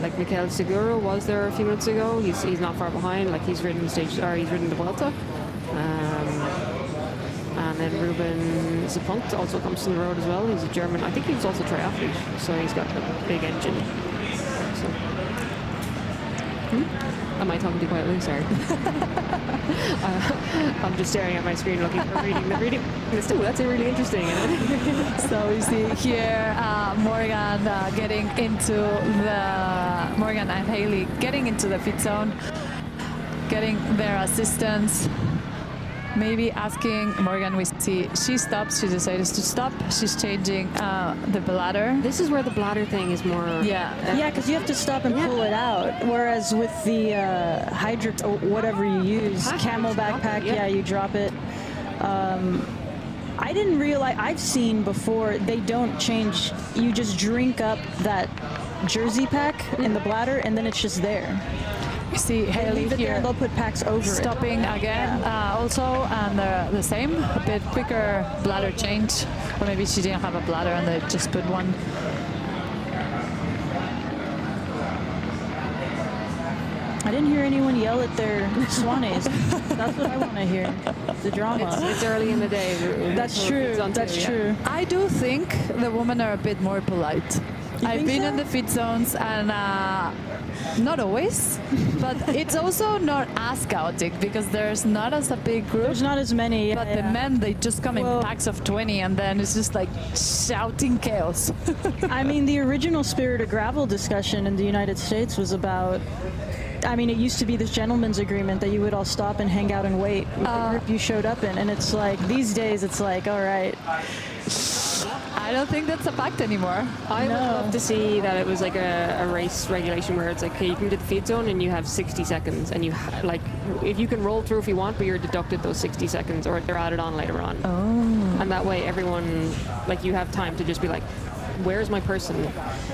Like Mikel Seguro was there a few minutes ago. He's not far behind. Like he's ridden the Vuelta. And then Ruben Zapunt also comes to the road as well. He's a German. I think he's also triathlete, so he's got a big engine. So. Am I talking too quietly? Sorry. I'm just staring at my screen looking for reading this. Ooh, that's really interesting. So we see here Morgan Morgan and Haley getting into the fit zone, getting their assistance. Maybe asking Morgan, we see she stops, she decides to stop, she's changing the bladder. This is where the bladder thing is more... Yeah, because you have to stop and pull it out, whereas with the Hydro, or whatever you use, Camel backpack, you drop it. I didn't realize, I've seen before, they don't change, you just drink up that jersey pack in the bladder, and then it's just there. You see Haley here, and they'll put packs over stopping again also, and the same, a bit quicker bladder change, or maybe she didn't have a bladder and they just put one. I didn't hear anyone yell at their Swannies. That's what I want to hear, the drama. It's early in the day. That's true, that's true. I do think the women are a bit more polite. I've been in the fit zones and not always, but it's also not as chaotic because there's not as a big group. There's not as many. But the men, they just come in packs of 20 and then it's just like shouting chaos. I mean, the original Spirit of Gravel discussion in the United States was about, I mean, it used to be this gentleman's agreement that you would all stop and hang out and wait with the group you showed up in. And it's like, these days, it's like, all right. I don't think that's a fact anymore. I would love to see that it was like a race regulation where it's like, okay, you can do the feed zone and you have 60 seconds, and you like, if you can roll through if you want, but you're deducted those 60 seconds, or they're added on later on. Oh. And that way, everyone, like, you have time to just be like, where's my person?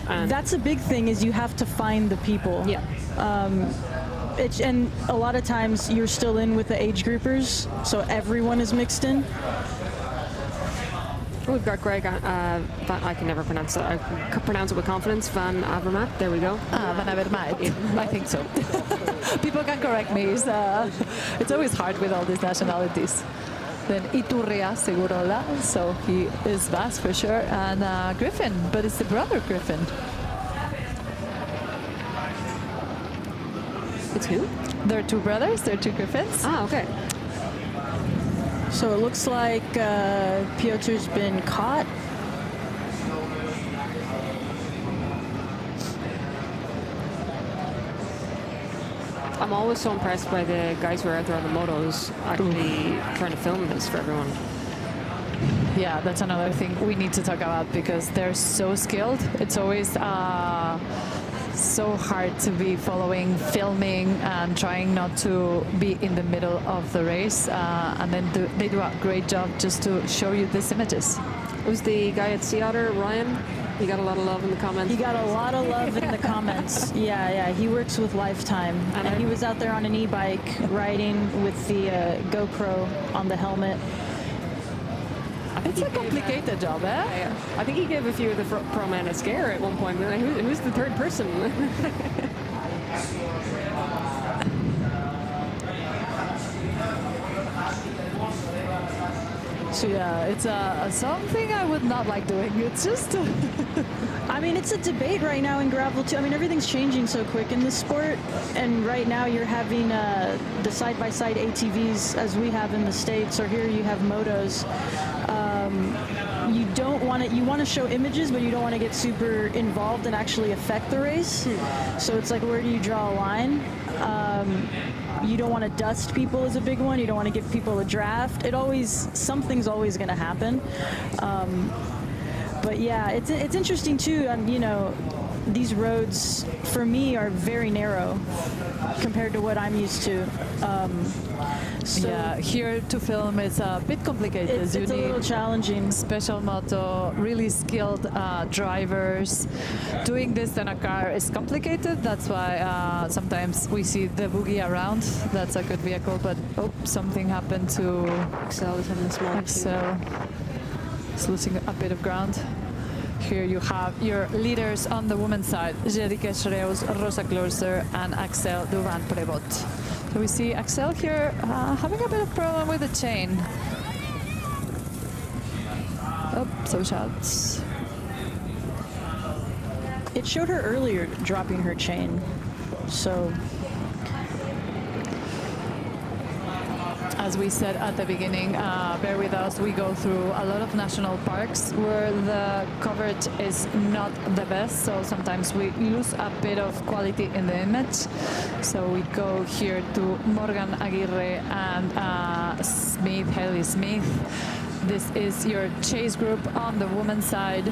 And that's a big thing, is you have to find the people. Yeah. And a lot of times you're still in with the age groupers, so everyone is mixed in. We've got Greg, I can never pronounce that. I can pronounce it with confidence. Van Avermaet, there we go. Van Avermaet, I think so. People can correct me. It's always hard with all these nationalities. Then Iturria Segurola, so he is Basque for sure. And Griffin, but it's the brother Griffin. It's who? They're two brothers, they're two Griffins. Ah, okay. So it looks like Piotr's been caught. I'm always so impressed by the guys who are out there on the motos actually trying to film this for everyone. Yeah, that's another thing we need to talk about because they're so skilled. It's always so hard to be following, filming, and trying not to be in the middle of the race. And then they do a great job just to show you these images. It was the guy at Sea Otter, Ryan. He got a lot of love in the comments. He got a lot of love in the comments. Yeah. He works with Lifetime. And he was out there on an e-bike riding with the GoPro on the helmet. It's a complicated job, eh? Yeah. I think he gave a few of the pro men a scare at one point. Like, who's the third person? So Yeah, it's something I would not like doing. It's just. I mean, it's a debate right now in gravel too. I mean, everything's changing so quick in this sport, and right now you're having the side-by-side ATVs as we have in the States, or here you have motos. You don't want to. You want to show images, but you don't want to get super involved and actually affect the race. So it's like, where do you draw a line? You don't want to dust people is a big one. You don't want to give people a draft. Something's always going to happen. But yeah, it's interesting too. You know, these roads for me are very narrow compared to what I'm used to. So yeah, here to film it's a bit complicated. It's a little challenging. Special moto, really skilled drivers. Doing this in a car is complicated. That's why sometimes we see the boogie around. That's a good vehicle, but something happened to Axel is having a small Axel. He's losing a bit of ground. Here you have your leaders on the women's side, Jerike Schreus, Rosa Klooster, and Axel Duvan-Prevot. So we see Axel here having a bit of problem with the chain. So shots. It showed her earlier dropping her chain, so. As we said at the beginning, bear with us, we go through a lot of national parks where the coverage is not the best, so sometimes we lose a bit of quality in the image. So we go here to Morgan Aguirre and Haley Smith. This is your chase group on the women's side.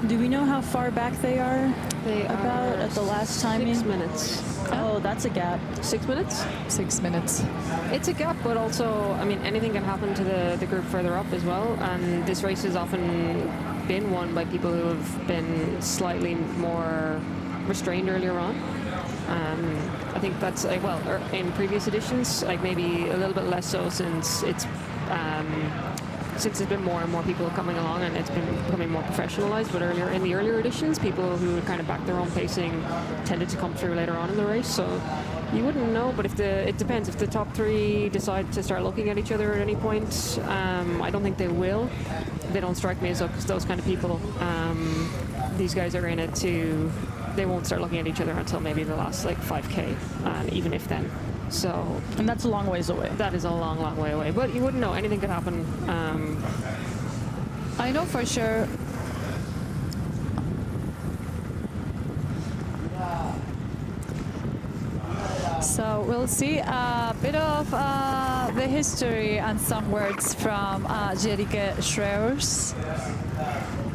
Do we know how far back they are? They about are at the last timing? 6 minutes. Oh, that's a gap. 6 minutes? 6 minutes. It's a gap, but also, I mean, anything can happen to the group further up as well. And this race has often been won by people who have been slightly more restrained earlier on. I think that's, in previous editions, like maybe a little bit less so since there's been more and more people coming along and it's been becoming more professionalized. But in the earlier editions, people who would kind of back their own pacing tended to come through later on in the race. So you wouldn't know, but it depends. If the top three decide to start looking at each other at any point, I don't think they will. They don't strike me as those kind of people. These guys are in it to. They won't start looking at each other until maybe the last 5K, even if then. So, and that's a long ways away. That is a long, long way away. But you wouldn't know. Anything could happen. I know for sure. So we'll see a bit of the history and some words from Jerike Schreus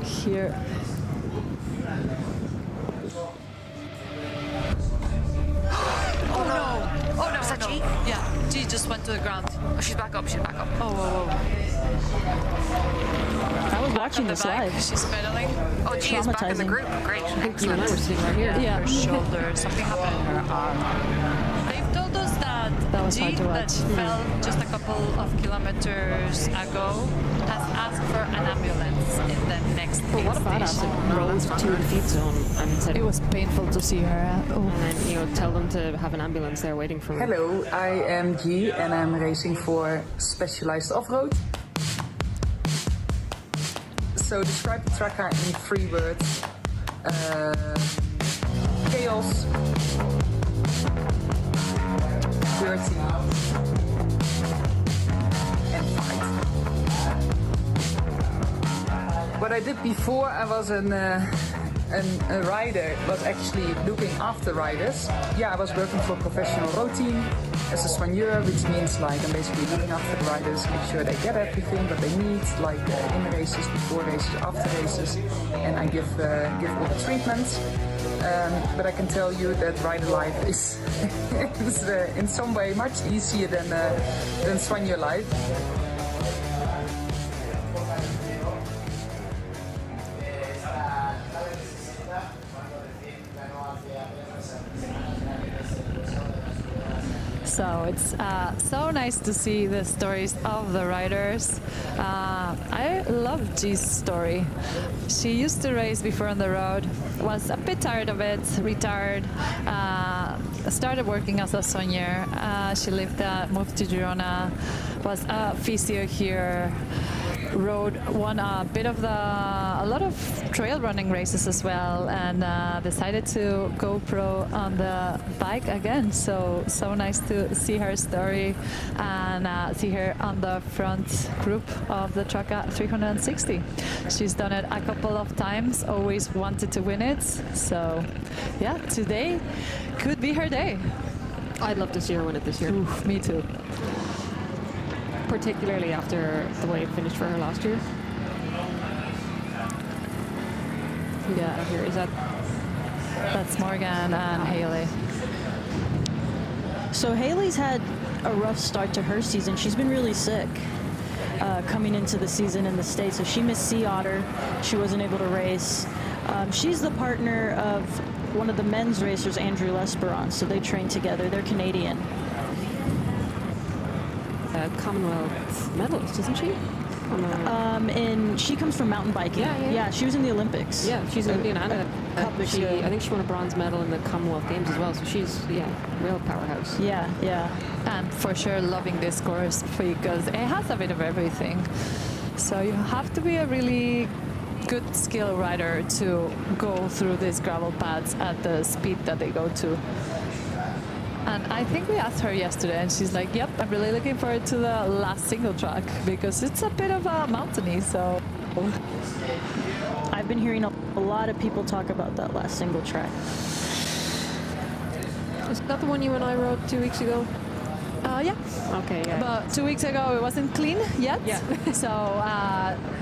here. G? Yeah, G just went to the ground. Oh, she's back up. Oh, whoa. I was watching this live. She's pedaling. Oh, G is back in the group. Great. Excellent. We're sitting right here. Yeah. Her shoulder, something happened in her arm. They've told us that was G, hard to that watch. fell just a couple of kilometers ago, has asked for an ambulance in the next Well, what about us? Rode to the feed zone and said, It was painful to see her. and then tell them to have an ambulance there waiting for me. Hello, I am G and I'm racing for Specialized Off-Road. So describe the Traka in 3 words. Chaos, dirty, and fight. What I did before I was a rider, was actually looking after riders. Yeah, I was working for a professional road team as a soigneur, which means I'm basically looking after the riders, make sure they get everything that they need, in races, before races, after races, and I give all the treatments. But I can tell you that rider life is, in some way much easier than soigneur life. So it's so nice to see the stories of the riders. I love G's story. She used to race before on the road, was a bit tired of it, retired, started working as a soigneur. She moved to Girona, was a physio here, won a lot of trail running races as well, and decided to go pro on the bike again. So nice to see her story and see her on the front group of the Traka 360. She's done it a couple of times, always wanted to win it. So yeah, today could be her day. I'd love to see her win it this year. Oof, me too. Particularly after the way it finished for her last year. Yeah, Here is that's Morgan and Haley. So Haley's had a rough start to her season. She's been really sick coming into the season in the States. So she missed Sea Otter. She wasn't able to race. She's the partner of one of the men's racers, Andrew Lesperon. So they train together. They're Canadian. Commonwealth medalist, isn't she? And she comes from mountain biking. Yeah. She was in the Olympics. Yeah, she's an Indian. I think she won a bronze medal in the Commonwealth Games as well. So she's real powerhouse. Yeah. And for sure loving this course because it has a bit of everything. So you have to be a really good skill rider to go through these gravel paths at the speed that they go to. And I think we asked her yesterday, and she's like, yep, I'm really looking forward to the last single track because it's a bit of a mountainy, so. I've been hearing a lot of people talk about that last single track. Is that the one you and I rode 2 weeks ago? Yeah. Okay, yeah. But 2 weeks ago, it wasn't clean yet. Yeah. So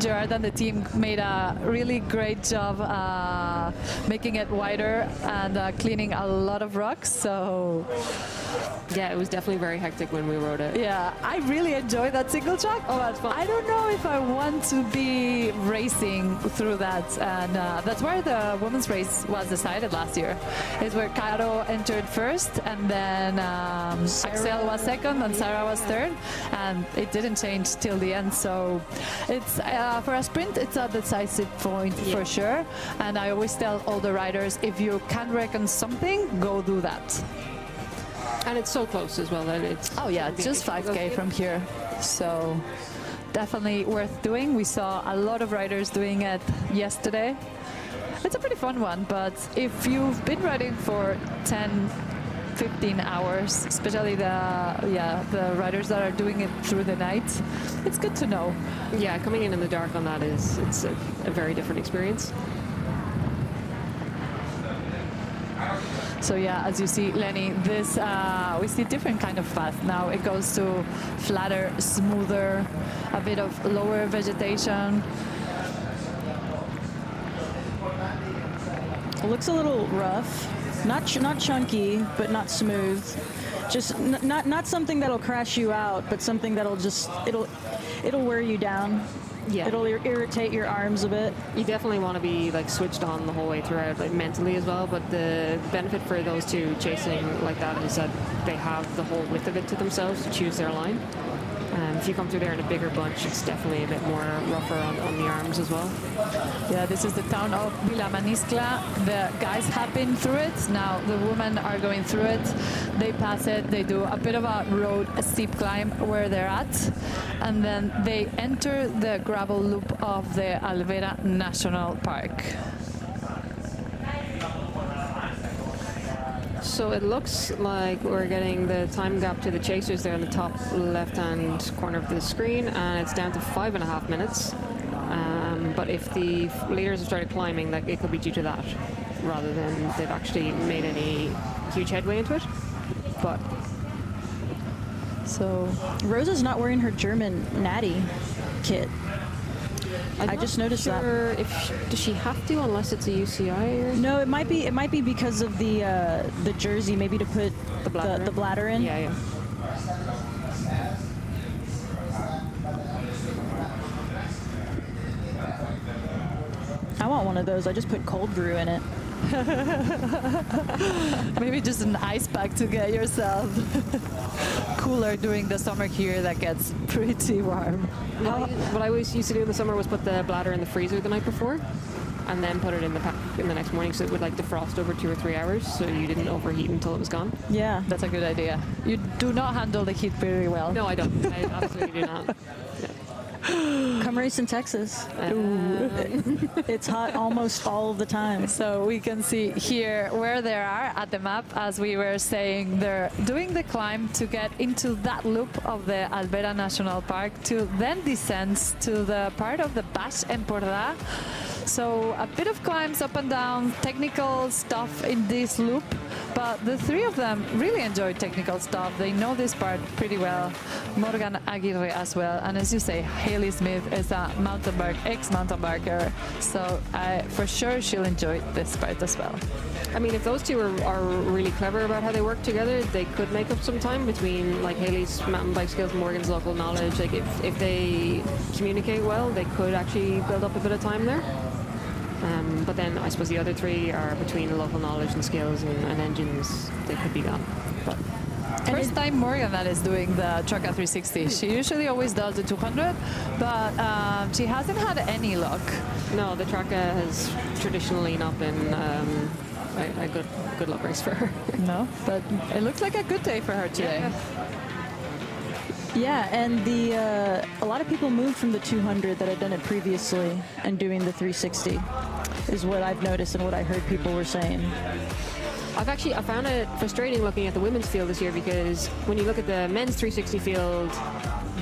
Gerard and the team made a really great job making it wider and cleaning a lot of rocks. So Yeah, it was definitely very hectic when we rode it. yeah, I really enjoyed that single track. Oh, that's fun. I don't know if I want to be racing through that, and that's where the women's race was decided last year. It's where Caro entered first, and then Axel was second, and Sarah was third, and it didn't change till the end. So it's for a sprint, it's a decisive point for sure. And I always tell all the riders, if you can reckon something, go do that. And it's so close as well that it's... Oh yeah, it's just 5K from here. So definitely worth doing. We saw a lot of riders doing it yesterday. It's a pretty fun one, but if you've been riding for 10, 15 hours, especially the riders that are doing it through the night, it's good to know. Yeah, coming in the dark on that it's a very different experience. So yeah, as you see, Lenny, this we see different kind of path now. It goes to flatter, smoother, a bit of lower vegetation. It looks a little rough, not chunky, but not smooth. Just not something that'll crash you out, but something that'll just it'll wear you down. Yeah. It'll irritate your arms a bit. You definitely want to be like switched on the whole way throughout, like mentally as well. But the benefit for those two chasing like that is that they have the whole width of it to themselves to choose their line. If you come through there in a bigger bunch, it's definitely a bit more rougher on the arms as well. Yeah, this is the town of Vilamaniscla. The guys have been through it. Now the women are going through it. They pass it. They do a bit of a road, a steep climb where they're at. And then they enter the gravel loop of the Vera National Park. So it looks like we're getting the time gap to the chasers there in the top left-hand corner of the screen, and it's down to 5.5 minutes. But if the leaders have started climbing, like, it could be due to that, rather than they've actually made any huge headway into it. But so Rosa's not wearing her German natty kit. I just noticed that. Does she have to, unless it's a UCI? Or No, it might be because of the jersey, maybe to put the bladder in. Yeah. I want one of those. I just put cold brew in it. maybe just an ice pack to get yourself cooler during the summer here that gets pretty warm. What I always used to do in the summer was put the bladder in the freezer the night before. and then put it in the pack in the next morning, so it would like defrost over 2 or 3 hours, so you didn't overheat until it was gone. Yeah. That's a good idea. You do not handle the heat very well. No, I don't. I absolutely do not. Come race in Texas. It's hot almost all the time. So we can see here where they are at the map. As we were saying, they're doing the climb to get into that loop of the Vera National Park to then descend to the part of the Baix Empordà. So a bit of climbs up and down, technical stuff in this loop, but the three of them really enjoy technical stuff. They know this part pretty well. Morgan Aguirre as well, and as you say, Hayley Smith is a ex-mountain biker, so for sure she'll enjoy this part as well. I mean, if those two are really clever about how they work together, they could make up some time between like Hayley's mountain bike skills and Morgan's local knowledge. Like if they communicate well, they could actually build up a bit of time there. But then I suppose the other three are between the local knowledge and skills and engines, they could be gone. But first time Morgan that is doing the Traka 360. She usually always does the 200, but she hasn't had any luck. no, the Traka has traditionally not been a good luck race for her. No, but it looks like a good day for her today. Yeah, and a lot of people moved from the 200 that had done it previously and doing the 360 is what I've noticed and what I heard people were saying. I found it frustrating looking at the women's field this year, because when you look at the men's 360 field,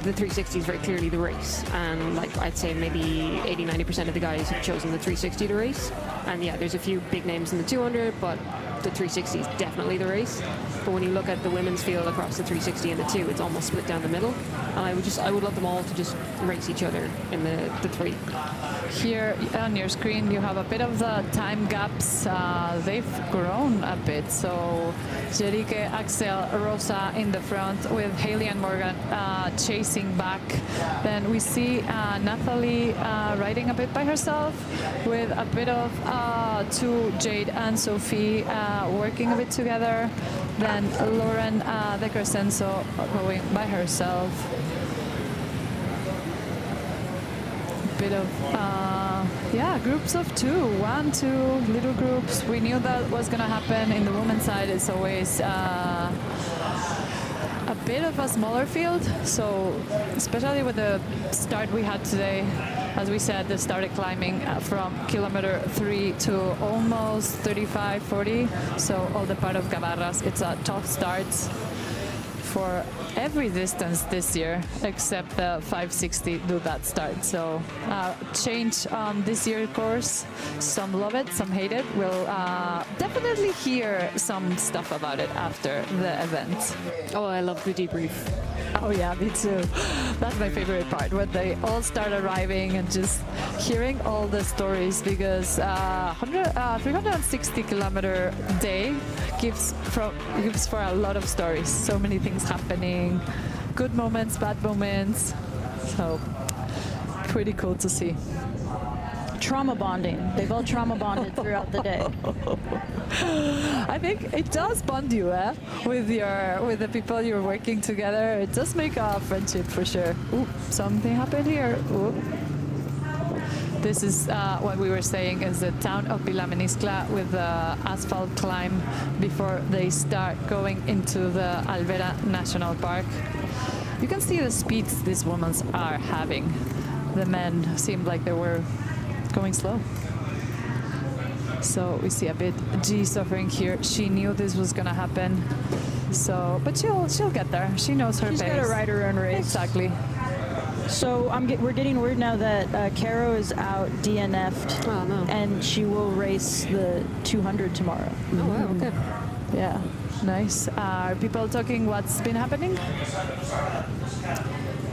the 360 is very clearly the race, and like I'd say maybe 80-90% of the guys have chosen the 360 to race, and yeah, there's a few big names in the 200, but the 360 is definitely the race. But when you look at the women's field across the 360 and the 2, it's almost split down the middle, and I would love them all to just race each other in the 3. Here on your screen you have a bit of the time gaps. They've grown a bit, so Jerique, Axel, Rosa in the front with Hayley and Morgan chasing back. Then we see Nathalie riding a bit by herself with a bit of Jade and Sophie working a bit together. Then Lauren De Crescenzo going by herself. Bit of groups of 2, 1, 2 little groups. We knew that was gonna happen. In the women's side it's always a bit of a smaller field, so especially with the start we had today, as we said, they started climbing from kilometer 3 to almost 35-40, so all the part of Gavarras. It's a tough start for every distance this year, except the 560 do that start. So change on this year's course. Some love it, some hate it. We'll definitely hear some stuff about it after the event. Oh, I love the debrief. Oh yeah, me too. That's my favorite part, when they all start arriving and just hearing all the stories, because 360 kilometer day gives for a lot of stories. So many things happening, good moments, bad moments. So pretty cool to see. Trauma bonding. They've all trauma bonded throughout the day. I think it does bond you with the people you're working together. It does make a friendship for sure. Ooh, something happened here. Ooh. This is what we were saying is the town of Vilameniscla with the asphalt climb before they start going into the Vera National Park. You can see the speeds these women are having. The men seemed like they were going slow. So we see a bit G suffering here. She knew this was gonna happen. So, but she'll get there. She knows her pace. She's got to ride her own race. Exactly. So we're getting word now that Caro is out DNF'd, Oh, no. and she will race the 200 tomorrow. Oh, wow, okay. Yeah, nice. Are people talking what's been happening?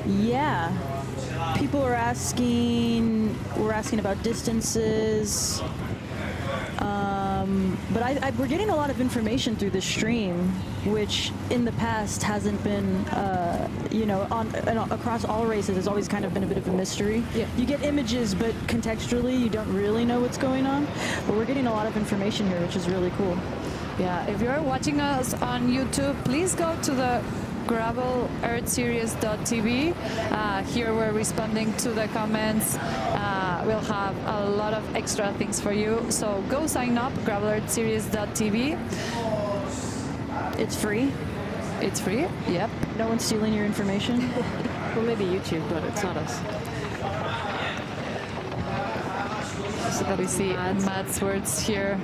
Yeah. People are asking, we're asking about distances. But we're getting a lot of information through the stream, which in the past hasn't been, across all races has always kind of been a bit of a mystery. Yeah. You get images, but contextually you don't really know what's going on. But we're getting a lot of information here, which is really cool. Yeah, if you're watching us on YouTube, please go to the gravelearthseries.tv. Here we're responding to the comments. we'll have a lot of extra things for you. So go sign up, gravelearthseries.tv. It's free. It's free. Yep. No one's stealing your information. Well, maybe YouTube, but it's not us. So we see Matt's words here.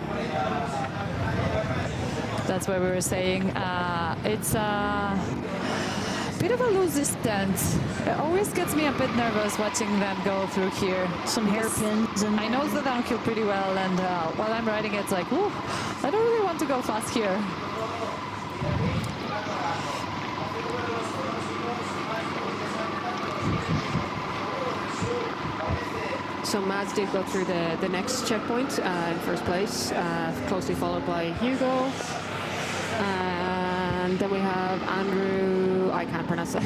That's what we were saying. It's a bit of a loose distance. It always gets me a bit nervous watching them go through here. Some hairpins. And I know the downhill pretty well, and while I'm riding, it's like, ooh, I don't really want to go fast here. So Mads did go through the next checkpoint in first place, closely followed by Hugo. And then we have Andrew. I can't pronounce that.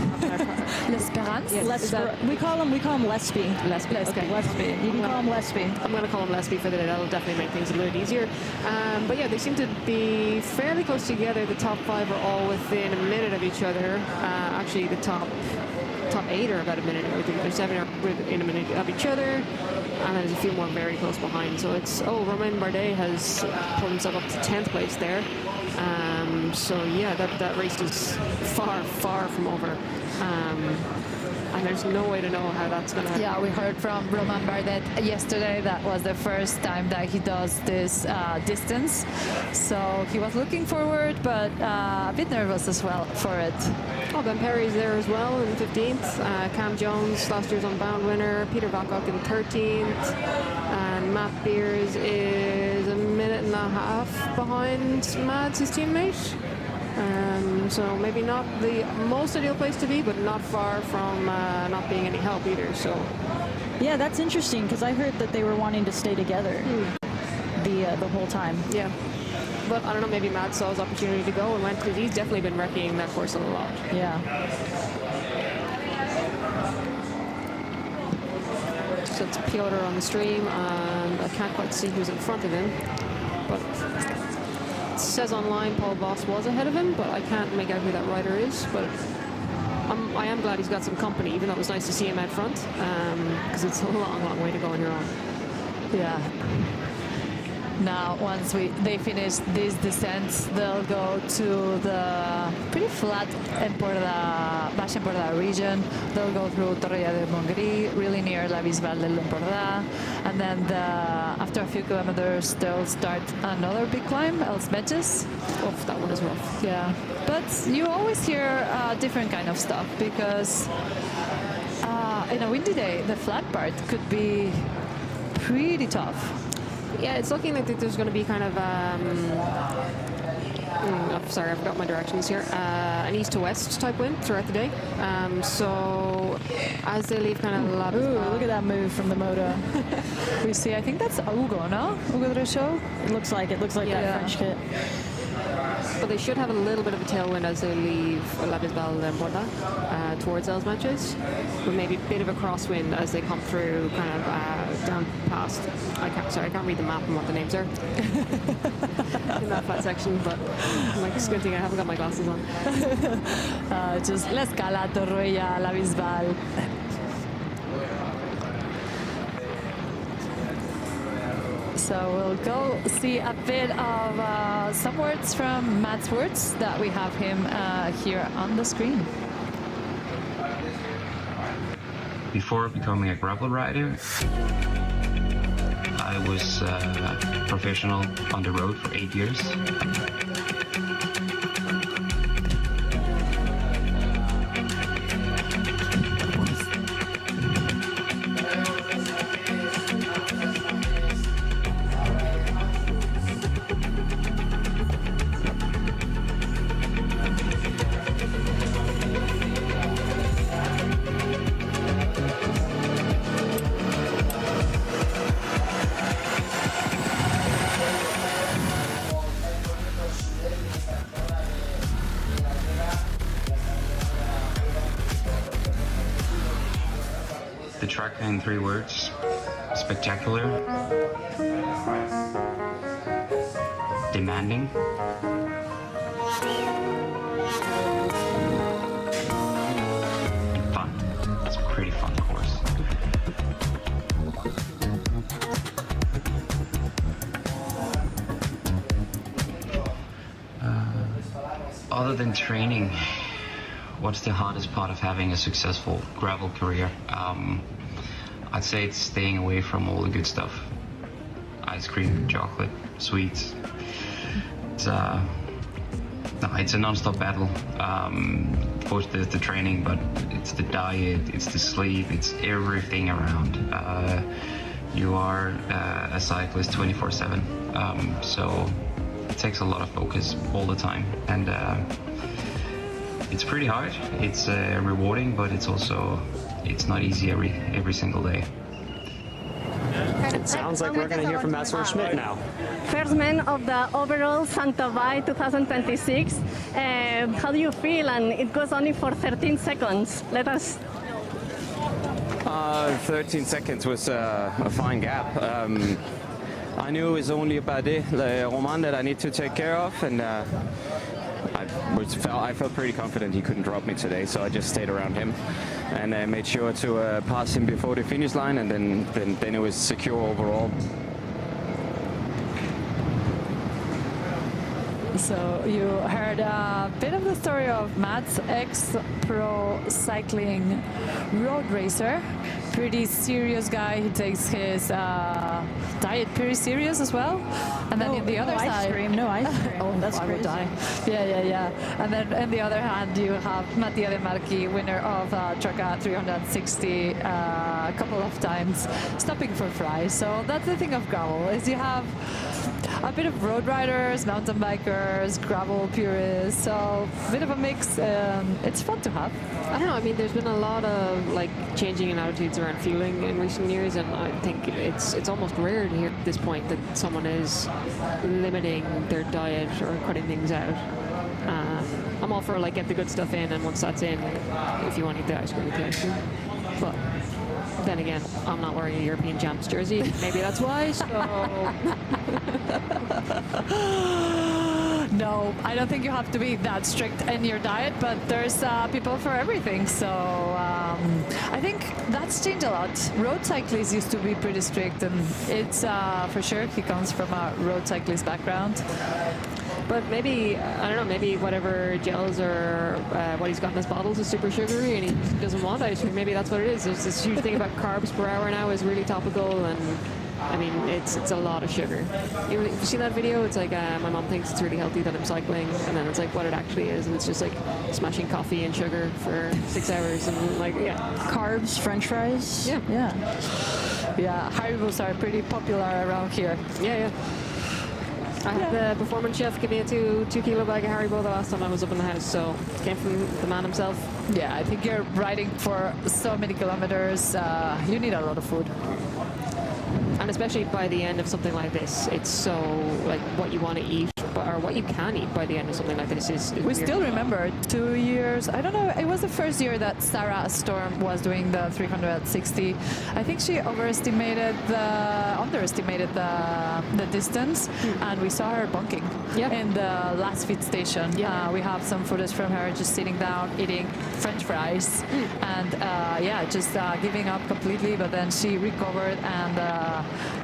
L'Espérance? Yes, we call him Lesby. Lesby. Okay. Lesby. You can call him Lesby. I'm going to call him Lesby for the day. That'll definitely make things a little easier. But yeah, they seem to be fairly close together. The top 5 are all within a minute of each other. Actually, the top 8 are about a minute. The 7 are within a minute of each other. And then there's a few more very close behind. So it's, Romain Bardet has pulled himself up to 10th place there. So yeah, that race is far, far from over. And there's no way to know how that's going to... Yeah, we heard from Romain Bardet yesterday that was the first time that he does this distance. So he was looking forward, but a bit nervous as well for it. Oh, Ben Perry's there as well in 15th. Cam Jones, last year's Unbound winner. Peter Vacock in 13th. And Matt Beers is a minute and a half behind Mads, his teammate. So maybe not the most ideal place to be, but not far from not being any help either. So Yeah, that's interesting because I heard that they were wanting to stay together the whole time. yeah. But I don't know, maybe Matt saw his opportunity to go and went, because he's definitely been wrecking that course a lot. Yeah. So it's Piotr on the stream, and I can't quite see who's in front of him. But it says online Paul Voss was ahead of him, but I can't make out who that rider is. But I am glad he's got some company, even though it was nice to see him out front, because it's a long, long way to go on your own. Yeah. Now, once they finish these descents, they'll go to the pretty flat Baix Empordà region. They'll go through Torrella de Montgrí, really near La Bisbal de l'Empordà. And then after a few kilometers, they'll start another big climb, Els Metges. Oh, that one is rough. Yeah. But you always hear different kind of stuff, because in a windy day, the flat part could be pretty tough. Yeah, it's looking like there's going to be kind of, sorry, I forgot my directions here, an east to west type wind throughout the day. So as they leave kind of La Ooh, look at that move from the moto. We see, I think that's Hugo, no? Hugo Drechot? It looks like Yeah. that French kit. But they should have a little bit of a tailwind as they leave La Bisbal de l'Empordà towards Els Metges, with maybe a bit of a crosswind as they come through kind of down past. I can't read the map and what the names are in that flat section, but I'm like squinting. I haven't got my glasses on. Just La Scala, Torroella, La Bisbal. So we'll go see a bit of some words from Matt's words that we have him here on the screen. Before becoming a gravel rider, I was professional on the road for 8 years. The Traka in 3 words: spectacular, demanding, and fun. It's a pretty fun course. Other than training, what's the hardest part of having a successful gravel career? I'd say it's staying away from all the good stuff. Ice cream, chocolate, sweets. It's a non-stop battle. Of course, there's the training, but it's the diet, it's the sleep, it's everything around. You are a cyclist 24/7, so it takes a lot of focus all the time, and it's pretty hard. It's rewarding, but it's not easy every single day. It sounds like we're going to hear from Mats Schmidt now. First man of the overall Santa Vai 2026. How do you feel? And it goes only for 13 seconds. Let us. 13 seconds was a fine gap. I knew it was only a Bardet, Roman, that I need to take care of, and I felt pretty confident he couldn't drop me today, so I just stayed around him and made sure to pass him before the finish line, and then it was secure overall. So you heard a bit of the story of Mats, ex-pro cycling road racer. Pretty serious guy. He takes his diet pretty serious as well. And then on the other side, ice cream, no ice cream. oh, That's I crazy. would die. Yeah. And then on the other hand, you have Mattia De Marchi, winner of Traka 360 a couple of times, stopping for fries. So that's the thing of gravel, is you have a bit of road riders, mountain bikers, gravel purists, so a bit of a mix. It's fun to have. I don't know. I mean, there's been a lot of like changing in attitudes around fueling in recent years, and I think it's almost rare to hear at this point that someone is limiting their diet or cutting things out. I'm all for like get the good stuff in, and once that's in, if you want to eat the ice cream, eat the ice cream. But then again, I'm not wearing a European Champs jersey. Maybe that's why. So. No, I don't think you have to be that strict in your diet, but there's people for everything. So I think that's changed a lot. Road cyclists used to be pretty strict, and it's for sure he comes from a road cyclist background. But maybe, I don't know, maybe whatever gels or what he's got in his bottles is super sugary and he doesn't want ice cream. Maybe that's what it is. There's this huge thing about carbs per hour now is really topical, and I mean, it's a lot of sugar. You seen that video? It's like my mom thinks it's really healthy that I'm cycling, and then it's like what it actually is, and it's just like smashing coffee and sugar for 6 hours, and like, yeah. Carbs, French fries. Yeah, Haribos are pretty popular around here. Yeah. I had the performance chef give me a two kilo bag of Haribo the last time I was up in the house, so it came from the man himself. Yeah, I think you're riding for so many kilometers. You need a lot of food. And especially by the end of something like this, it's so like what you want to eat, or what you can eat by the end of something like this is We weird. still remember 2 years. I don't know. It was the first year that Sarah Storm was doing the 360. I think she underestimated the distance, and we saw her bunking in the last feed station. We have some footage from her just sitting down eating French fries, and just giving up completely. But then she recovered and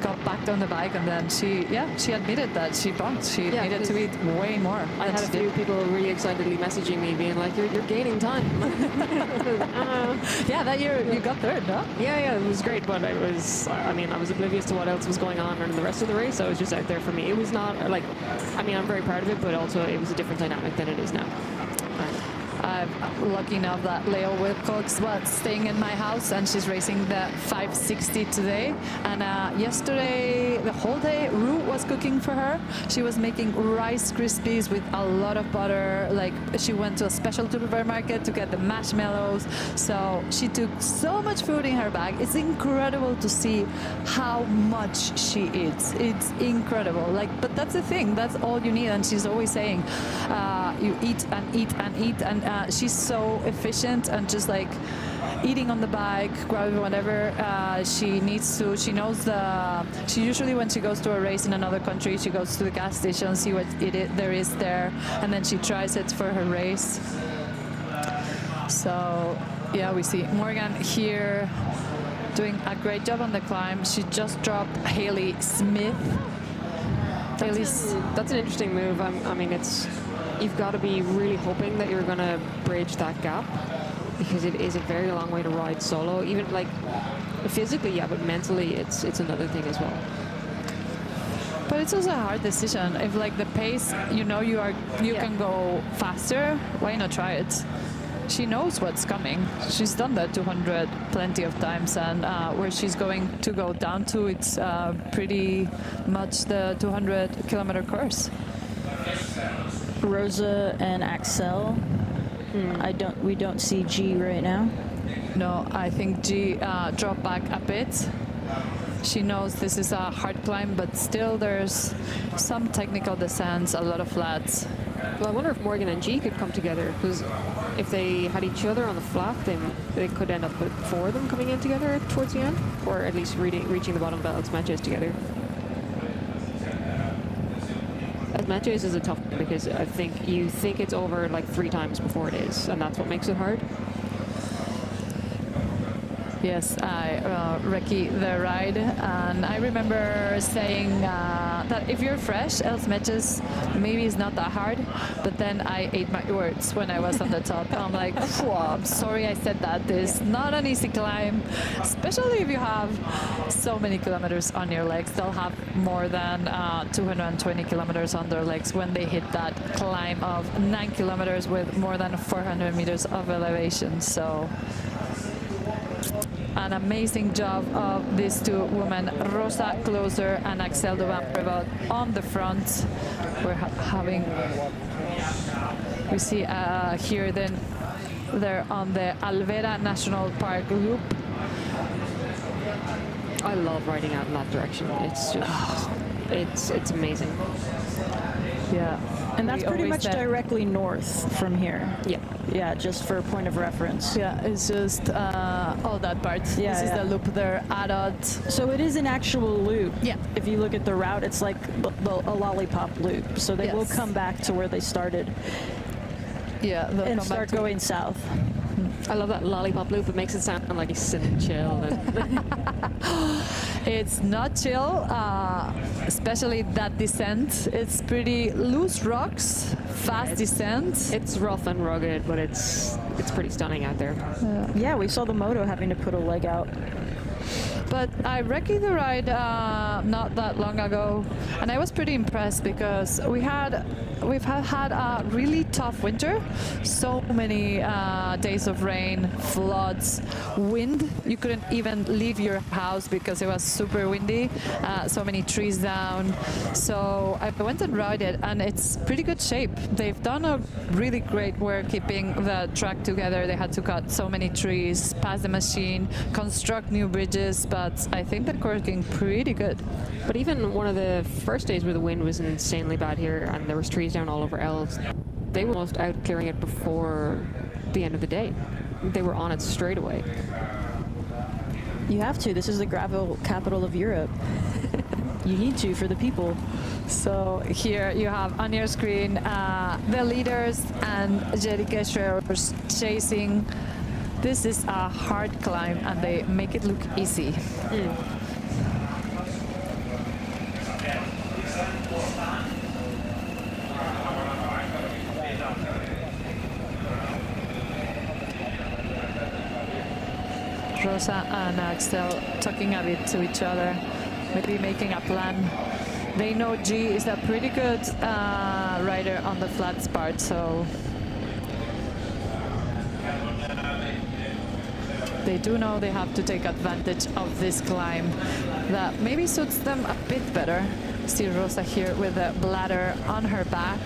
got back on the bike, and then she admitted that she bunked. She needed to eat way more. I had a few people really excitedly messaging me, being like, "You're gaining time." That year you got third, no? Yeah, it was great, but I was oblivious to what else was going on in the rest of the race. I was just out there for me. It was not like, I'm very proud of it, but also it was a different dynamic than it is now. I'm lucky enough that Leo Wilcox was staying in my house, and she's racing the 560 today. And yesterday, the whole day, Rue was cooking for her. She was making Rice Krispies with a lot of butter. Like, she went to a special supermarket to get the marshmallows. So she took so much food in her bag. It's incredible to see how much she eats. It's incredible. But that's the thing. That's all you need. And she's always saying, you eat and eat and eat. And she's so efficient and just like eating on the bike, grabbing whatever she needs to. She knows she usually, when she goes to a race in another country, she goes to the gas station, see what there is there, and then she tries it for her race. So we see Morgan here doing a great job on the climb. She just dropped Haley Smith. That's an interesting move. you've got to be really hoping that you're going to bridge that gap, because it is a very long way to ride solo. Even like physically, yeah, but mentally, it's another thing as well. But it's also a hard decision. If like the pace, you know, you can go faster, why not try it? She knows what's coming. She's done that 200 plenty of times, and where she's going to go down to, it's pretty much the 200-kilometer course. Rosa and Axel. We don't see G right now. No, I think G dropped back a bit. She knows this is a hard climb, but still there's some technical descents, a lot of flats. Well, I wonder if Morgan and G could come together, because if they had each other on the flat, then they could end up with 4 of them coming in together towards the end, or at least reaching the bottom belts matches together. As matches is a tough one, because I think you think it's over like 3 times before it is, and that's what makes it hard. Yes, I recce the ride, and I remember saying that if you're fresh, else matches maybe it's not that hard, but then I ate my words when I was on the top. I'm like, I'm sorry I said that. This is not an easy climb, especially if you have so many kilometers on your legs. They'll have more than 220 kilometers on their legs when they hit that climb of 9 kilometers with more than 400 meters of elevation. So an amazing job of these 2 women, Rosa Closer and Axel de Van Prevot on the front. We see here then they're on the Alvera National Park loop. I love riding out in that direction. It's just, it's amazing. Yeah. And that's pretty much directly north from here. Yeah. Yeah, just for a point of reference. Yeah, it's just all that part. Yeah, this is the loop there, Adot. So it is an actual loop. Yeah. If you look at the route, it's like a lollipop loop. So they will come back to where they started. Yeah, and start going south. I love that lollipop loop. It makes it sound like you sit and chill. It's not chill, especially that descent. It's pretty loose rocks, fast descent. It's rough and rugged, but it's pretty stunning out there. Yeah, we saw the moto having to put a leg out. But I recce the ride not that long ago, and I was pretty impressed because we've had a really tough winter. So many days of rain, floods, wind. You couldn't even leave your house because it was super windy. So many trees down. So I went and rode it, and it's pretty good shape. They've done a really great work keeping the track together. They had to cut so many trees, pass the machine, construct new bridges, but I think the course is getting pretty good. But even one of the first days where the wind was insanely bad here and there was trees down all over Els, they were almost out clearing it before the end of the day. They were on it straight away. You have to. This is the gravel capital of Europe. You need to for the people. So here you have on your screen the leaders and Jerike Schreers chasing. This is a hard climb and they make it look easy. Rosa and Axel talking a bit to each other, maybe making a plan. They know G is a pretty good rider on the flats part, so they do know they have to take advantage of this climb that maybe suits them a bit better. See Rosa here with the bladder on her back.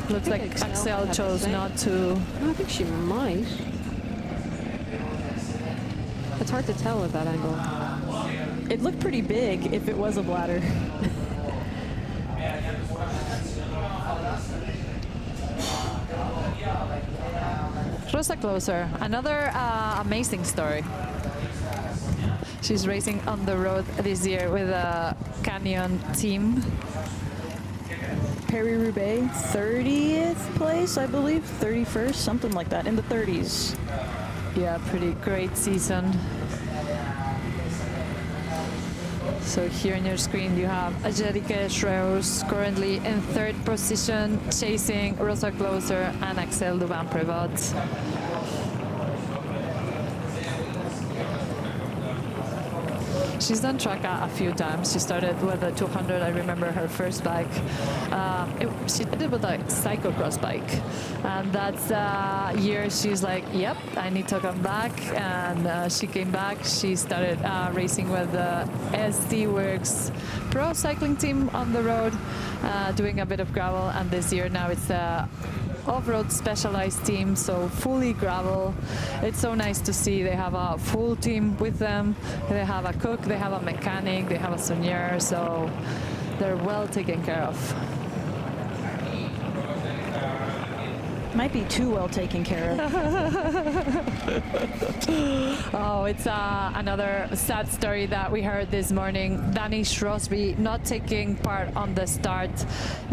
Looks like Axel chose not to. I think she might. It's hard to tell at that angle. It looked pretty big if it was a bladder. Rosa Closer, another amazing story. She's racing on the road this year with a Canyon team. Paris-Roubaix, 30th place, I believe, 31st, something like that, in the 30s. Yeah, pretty great season. So here on your screen you have Angelique Schreus currently in third position, chasing Rosa Closer and Axel Dubin-Prevot. She's done Traka a few times. She started with a 200. I remember her first bike. She did it with a cyclocross bike. And that's the year she's like, yep, I need to come back. And she came back. She started racing with the SD Works Pro cycling team on the road, doing a bit of gravel. And this year now it's a off-road specialized team, so fully gravel. It's so nice to see they have a full team with them. They have a cook, they have a mechanic, they have a soigneur, so they're well taken care of. Might be too well taken care of. Oh, it's another sad story that we heard this morning. Dani Shrosby not taking part on the start.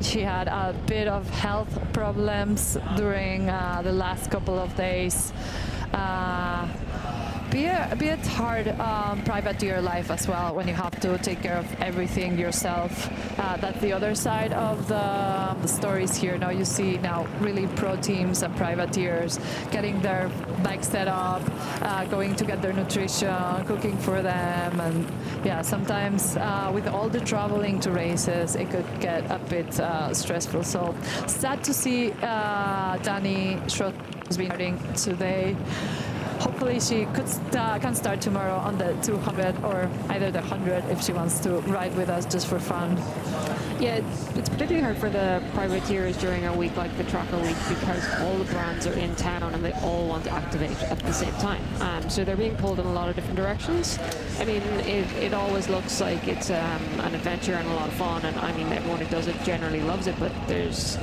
She had a bit of health problems during the last couple of days. Be a bit hard privateer life as well when you have to take care of everything yourself. That's the other side of the stories here. Now you see now really pro teams and privateers getting their bike set up, going to get their nutrition, cooking for them, and yeah, sometimes with all the traveling to races, it could get a bit stressful. So sad to see Dani Shrosby starting today. Hopefully she can start tomorrow on the 200 or either the 100 if she wants to ride with us just for fun. Yeah, it's particularly hard for the privateers during a week like the Traka week because all the brands are in town and they all want to activate at the same time. So they're being pulled in a lot of different directions. I mean, it always looks like it's an adventure and a lot of fun, and I mean, everyone who does it generally loves it, but there's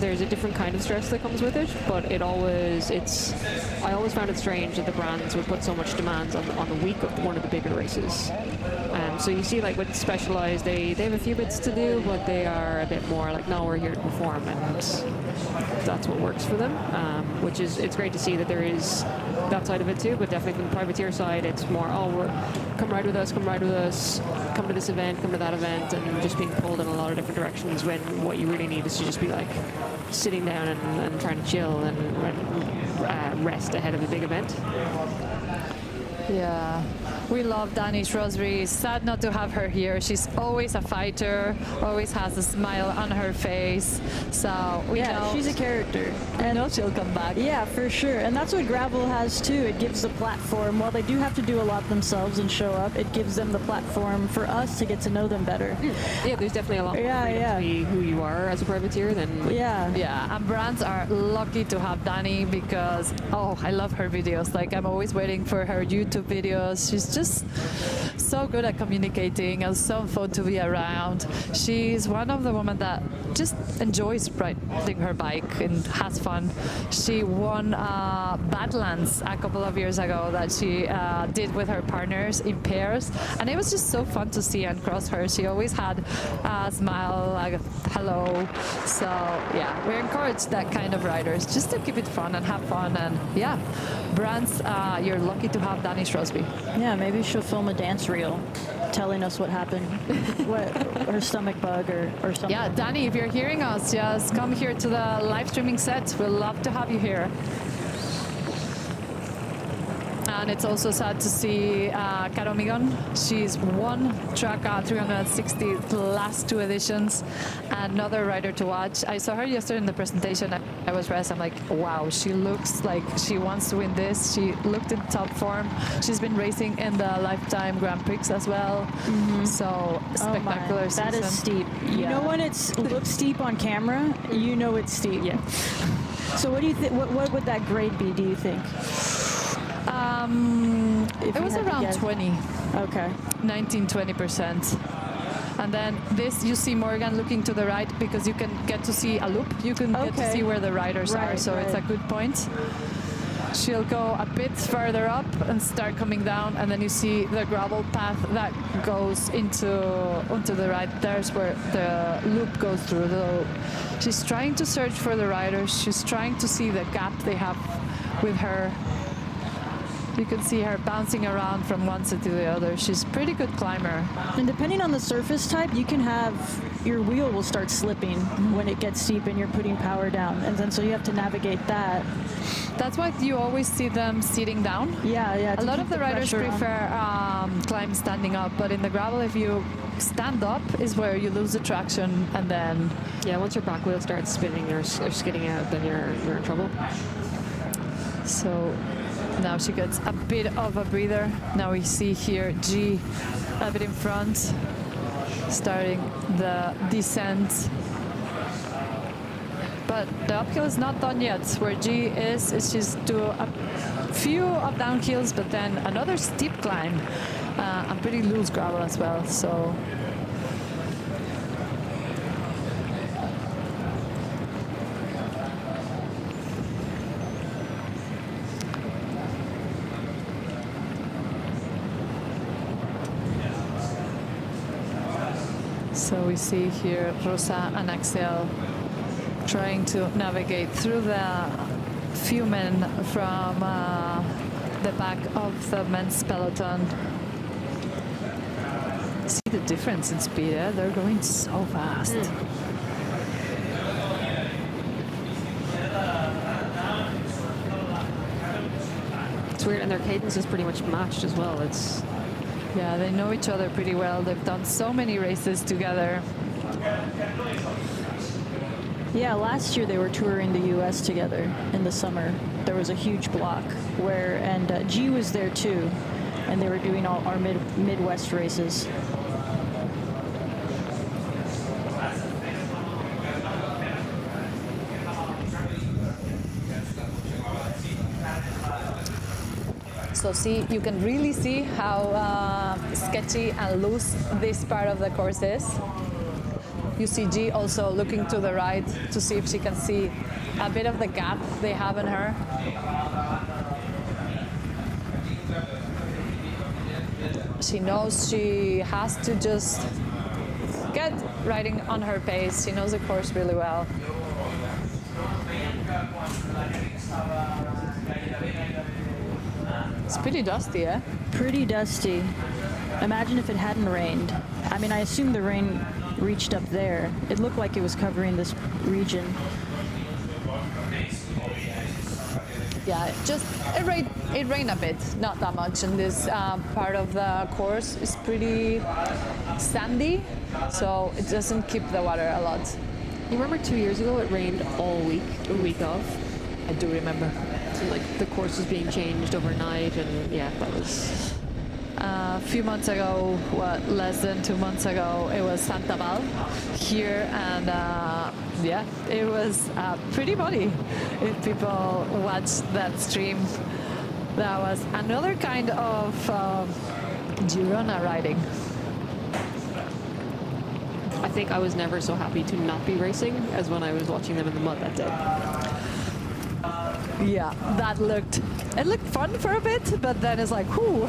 a different kind of stress that comes with it, but I always found it strange that the brands would put so much demands on the week of one of the bigger races. So you see, like with Specialized, they have a few bits to do, but they are a bit more like, no, we're here to perform, and that's what works for them, which is, it's great to see that there is that side of it too, but definitely from the privateer side, it's more, come ride with us, come to this event, come to that event, and just being pulled in a lot of different directions when what you really need is to just be like sitting down and trying to chill and rest ahead of a big event. Yeah, we love Dani Shrosby. Sad not to have her here. She's always a fighter, always has a smile on her face. So we know she's a character. I know she'll come back. Yeah, for sure. And that's what gravel has too. It gives the platform. While they do have to do a lot themselves and show up, it gives them the platform for us to get to know them better. Yeah, there's definitely a lot more freedom to be who you are as a privateer than... Yeah, and brands are lucky to have Dani because, I love her videos. Like, I'm always waiting for her YouTube videos. She's just so good at communicating and so fun to be around. She's one of the women that just enjoys riding her bike and has fun. She won Badlands a couple of years ago that she did with her partners in pairs, and it was just so fun to see and cross her. She always had a smile, like a hello. So yeah, we encourage that kind of riders just to keep it fun and have fun. And yeah, brands, you're lucky to have Dani Shrosby. Yeah, maybe she'll film a dance reel telling us what happened, what her stomach bug or something. Yeah, Dani, if you're hearing us, just come here to the live streaming set. We'll love to have you here. And it's also sad to see Caro Migon. She's won Traka 360 the last two editions. Another rider to watch. I saw her yesterday in the presentation. I was rest. I'm like, wow, she looks like she wants to win this. She looked in top form. She's been racing in the Lifetime Grand Prix as well. So spectacular season. That is steep. You know when it looks steep on camera, you know it's steep. Yeah. So what do you think? What would that grade be, do you think? It was around 20. Okay. 19-20%. And then this, you see Morgan looking to the right because you can get to see a loop. You can get to see where the riders are, so it's a good point. She'll go a bit further up and start coming down, and then you see the gravel path that goes onto the right. There's where the loop goes through. She's trying to search for the riders. She's trying to see the gap they have with her. You can see her bouncing around from one side to the other. She's a pretty good climber. And depending on the surface type, you can have your wheel will start slipping when it gets steep and you're putting power down. And then so you have to navigate that. That's why you always see them sitting down. Yeah. A lot of the riders prefer climb standing up, but in the gravel, if you stand up is where you lose the traction, and then once your back wheel starts spinning or skidding out, then you're in trouble. So now she gets a bit of a breather. Now we see here G a bit in front, starting the descent. But the uphill is not done yet. Where G is she's do a few of downhills, but then another steep climb and pretty loose gravel as well. So we see here Rosa and Axel trying to navigate through the few men from the back of the men's peloton. See the difference in speed, eh? They're going so fast. It's weird, and their cadence is pretty much matched as well. Yeah, they know each other pretty well. They've done so many races together. Yeah, last year they were touring the U.S. together in the summer. There was a huge block and G was there too, and they were doing all our Midwest races. So you can really see how sketchy and loose this part of the course is. You see G also looking to the right to see if she can see a bit of the gap they have in her. She knows she has to just get riding on her pace. She knows the course really well. It's pretty dusty, eh? Pretty dusty. Imagine if it hadn't rained. I mean, I assume the rain reached up there. It looked like it was covering this region. Yeah, it rained a bit, not that much. And this part of the course is pretty sandy, so it doesn't keep the water a lot. You remember 2 years ago it rained all week, a week of? I do remember. Like the course was being changed overnight, and yeah, that was a few months ago, less than 2 months ago, it was Santa Val here, and yeah, it was pretty muddy. If people watched that stream, that was another kind of Girona riding. I think I was never so happy to not be racing as when I was watching them in the mud that day. Yeah, it looked fun for a bit, but then it's like, whoo,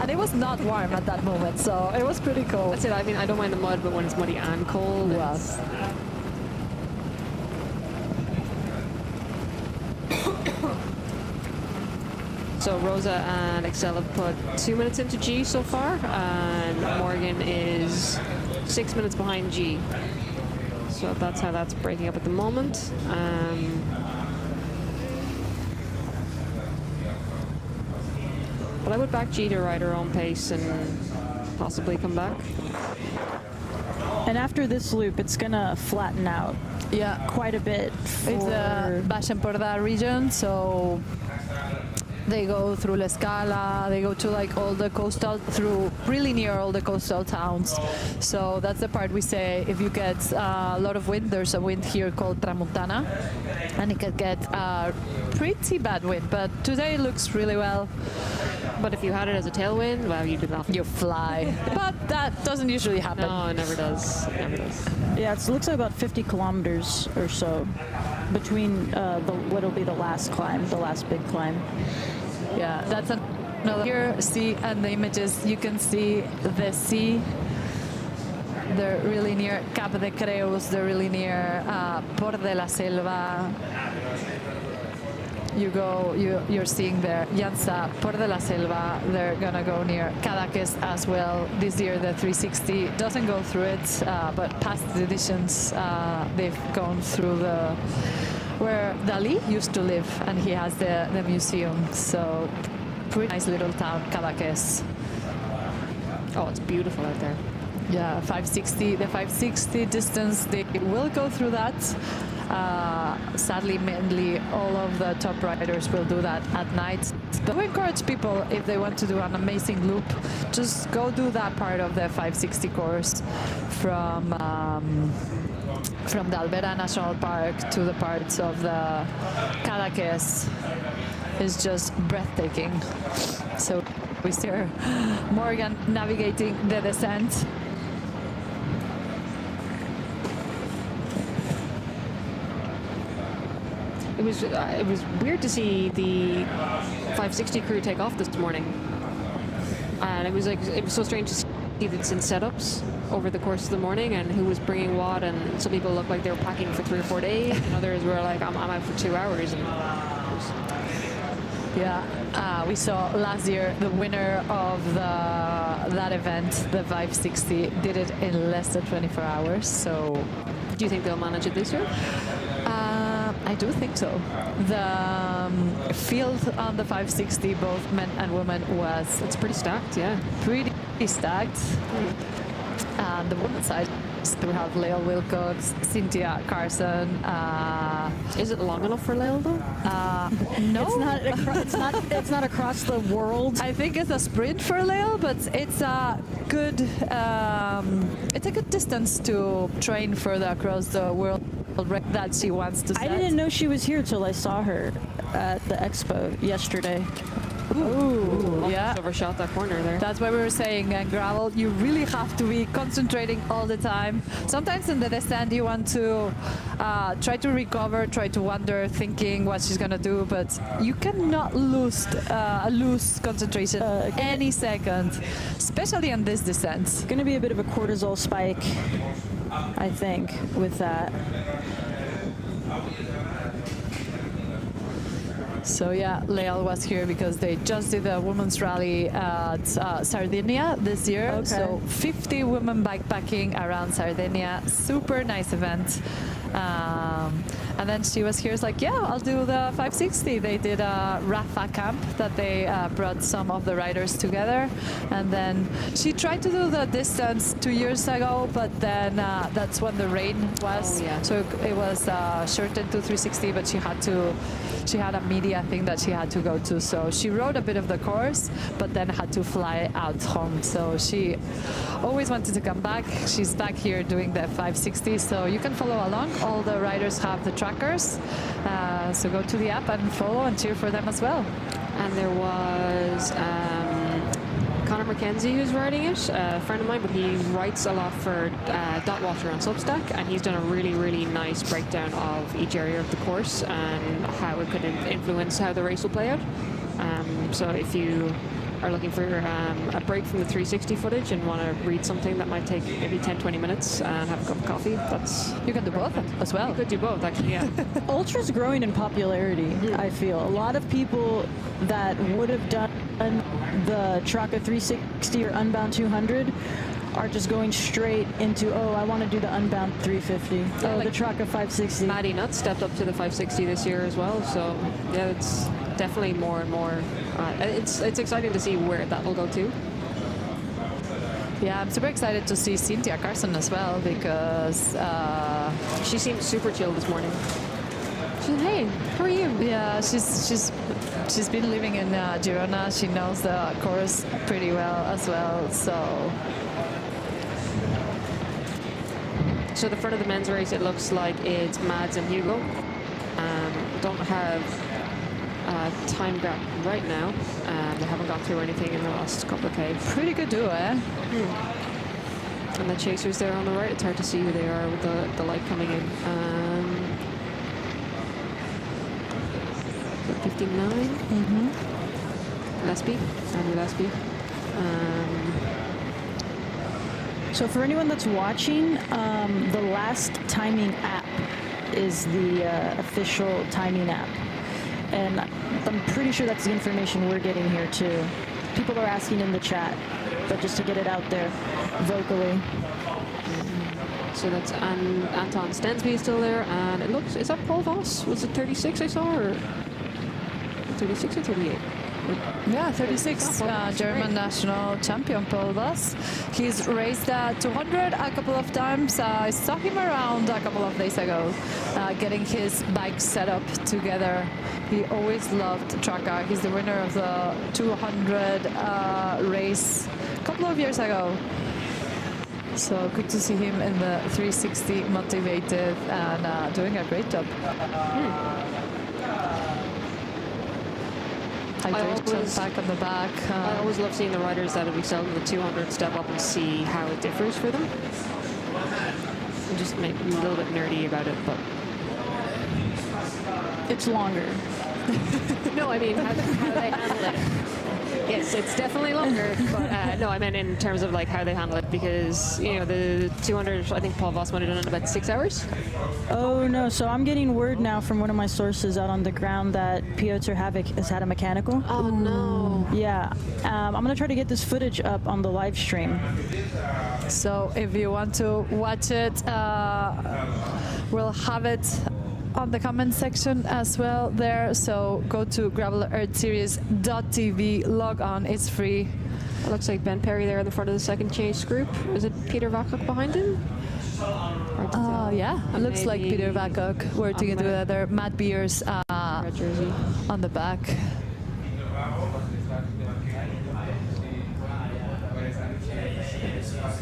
and it was not warm at that moment, so it was pretty cold. That's it. I mean, I don't mind the mud, but when it's muddy and cold, yes. So Rosa and Excel have put 2 minutes into G so far, and Morgan is 6 minutes behind G. So that's how that's breaking up at the moment. But I would back G to ride her own pace and possibly come back. And after this loop, it's gonna flatten out. Yeah, quite a bit. It's the Baix Empordà region, so they go through La Scala, they go to like all the coastal, really near all the coastal towns. So that's the part we say if you get a lot of wind, there's a wind here called Tramontana, and it can get a pretty bad wind, but today it looks really well. But if you had it as a tailwind, well, you'd be laughing. You fly. But that doesn't usually happen. No, it never does. It never does. Yeah, it looks like about 50 kilometers or so between what'll be the last climb, the last big climb. Yeah, that's another. Here, see, and the images, you can see the sea. They're really near Cap de Creus. They're really near Port de la Selva. you're seeing there Llança, Port de la Selva. They're gonna go near Cadaqués as well. This year the 360 doesn't go through it, but past editions they've gone through where Dalí used to live, and he has the museum. So pretty nice little town, Cadaqués. Oh, it's beautiful out there. Yeah, 560. The 560 distance, they will go through that. Sadly, mainly all of the top riders will do that at night. But we encourage people, if they want to do an amazing loop, just go do that part of the 560 course from the Alberta National Park to the parts of the Cadaqués. Is just breathtaking. So we see Morgan navigating the descent. It was weird to see the 560 crew take off this morning, and it was so strange to see it's in setups over the course of the morning and who was bringing what. And some people looked like they were packing for 3 or 4 days, and others were like, I'm out for 2 hours. And yeah, we saw last year the winner of that event, the 560, did it in less than 24 hours. So, do you think they'll manage it this year? I do think so. The field on the 560, both men and women, it's pretty stacked. Yeah, pretty stacked. And the women's side, we have Lael Wilcox, Cynthia Carson. Is it long enough for Lael though? No, it's not across the world. I think it's a sprint for Lael, but it's a good distance to train further across the world that she wants to set. I didn't know she was here till I saw her at the expo yesterday. Ooh, yeah. Overshot that corner there. That's why we were saying, gravel, you really have to be concentrating all the time. Sometimes in the descent you want to try to recover, try to wonder, thinking what she's gonna do, but you cannot lose concentration any second, especially on this descent. It's gonna be a bit of a cortisol spike, I think, with that. So yeah, Lael was here because they just did a women's rally at Sardinia this year. Okay. So 50 women bikepacking around Sardinia. Super nice event. And then she was here, it's like, yeah, I'll do the 560. They did a Rafa camp that they brought some of the riders together. And then she tried to do the distance 2 years ago, but then that's when the rain was. Oh, yeah. So it was shortened to 360, but she had a media thing that she had to go to. So she rode a bit of the course, but then had to fly out home. So she always wanted to come back. She's back here doing the 560. So you can follow along. All the riders have the trackers. So go to the app and follow and cheer for them as well. And there was Connor McKenzie who's riding it, a friend of mine, but he writes a lot for Dotwater on Substack, and he's done a really, really nice breakdown of each area of the course and how it could influence how the race will play out. So if you are looking for a break from the 360 footage and want to read something that might take maybe 10-20 minutes and have a cup of coffee, you can do both as well. You could do both, actually, yeah. Ultra's growing in popularity, I feel. A lot of people that would have done the Traka 360 or Unbound 200 are just going straight into, I want to do the Unbound 350. Yeah, the Traka 560. Maddie Nutt stepped up to the 560 this year as well, so yeah, it's definitely more and more. It's exciting to see where that will go to. Yeah, I'm super excited to see Cynthia Carson as well, because she seemed super chill this morning. She said, "Hey, how are you?" Yeah, she's been living in Girona. She knows the course pretty well as well. So the front of the men's race, it looks like it's Mads and Hugo. Don't have time gap right now. They haven't gone through anything in the last couple of K. Pretty good duo, eh? And the chasers there on the right, it's hard to see who they are with the light coming in. 59. Lesby, Andrew Lesby. So for anyone that's watching, the last timing app is the official timing app. and I'm pretty sure that's the information we're getting here too. People are asking in the chat, but just to get it out there vocally. So that's Anton Stensby is still there, and it looks, is that Paul Voss? Was it 36 I saw, or 36 or 38? Yeah, 36, German national champion Paul Voss. He's raced 200 a couple of times. I saw him around a couple of days ago, getting his bike set up together. He always loved Traka. He's the winner of the 200 race a couple of years ago. So good to see him in the 360, motivated and doing a great job. Hydration pack on the back. I always love seeing the riders that have excelled in the 200 step up and see how it differs for them. I'm just maybe a little bit nerdy about it, but it's longer. No, I mean how they handle it. Yes, it's definitely longer, but no, I meant in terms of like how they handle it, because you know the 200, I think Paul Voss went in about 6 hours. Oh no, so I'm getting word now from one of my sources out on the ground that Piotr Havik has had a mechanical. Oh no. Yeah, I'm gonna try to get this footage up on the live stream. So if you want to watch it, we'll have it on the comment section as well there. So go to gravelerseries.tv, log on, it's free. It looks like Ben Perry there in the front of the second chase group. Is it Peter Vakok behind him? Yeah, it looks like Peter Vakok working together. Matt Beers red jersey on the back.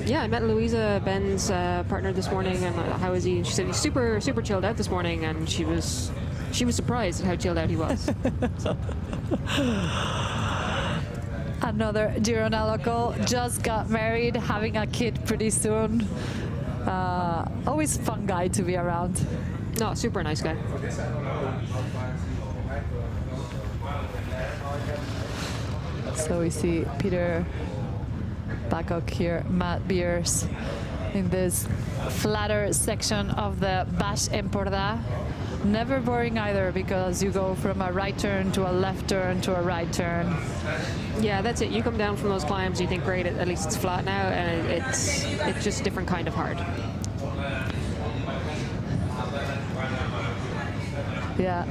Yeah, I met Louisa, Ben's partner, this morning, and how is he? She said he's super chilled out this morning, and she was surprised at how chilled out he was. Another Girona local just got married, having a kid pretty soon. Always fun guy to be around. No, super nice guy. So we see Peter Vakok here, Matt Beers in this flatter section of the Baix Empordà. Never boring either, because you go from a right turn to a left turn to a right turn. Yeah, that's it. You come down from those climbs, you think, great, at least it's flat now, and it's just a different kind of hard. Yeah,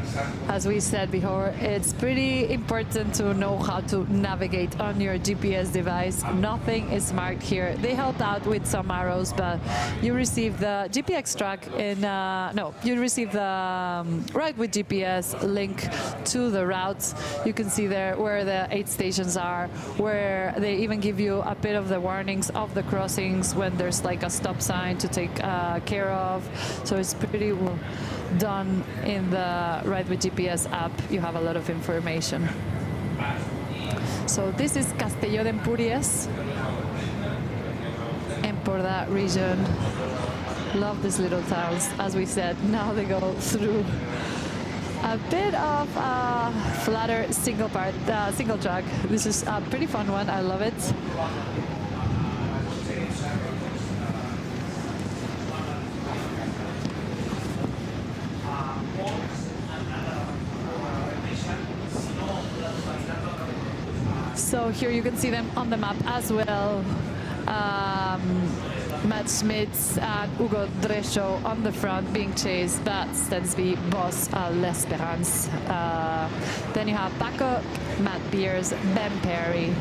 as we said before, it's pretty important to know how to navigate on your GPS device. Nothing is marked here. They helped out with some arrows, but you receive the GPX track in, you receive the Ride with GPS link to the routes. You can see there where the 8 stations are, where they even give you a bit of the warnings of the crossings when there's like a stop sign to take care of. So it's pretty well done in the Ride with GPS app. You have a lot of information. So this is Castelló d'Empúries, Empordà region. Love these little towns. As we said, now they go through a bit of a flatter single track. This is a pretty fun one. I love it. So here you can see them on the map as well. Matt Schmitz and Hugo Drescho on the front being chased, but Stensby, Boss, L'Espérance. Then you have Paco, Matt Beers, Ben Perry.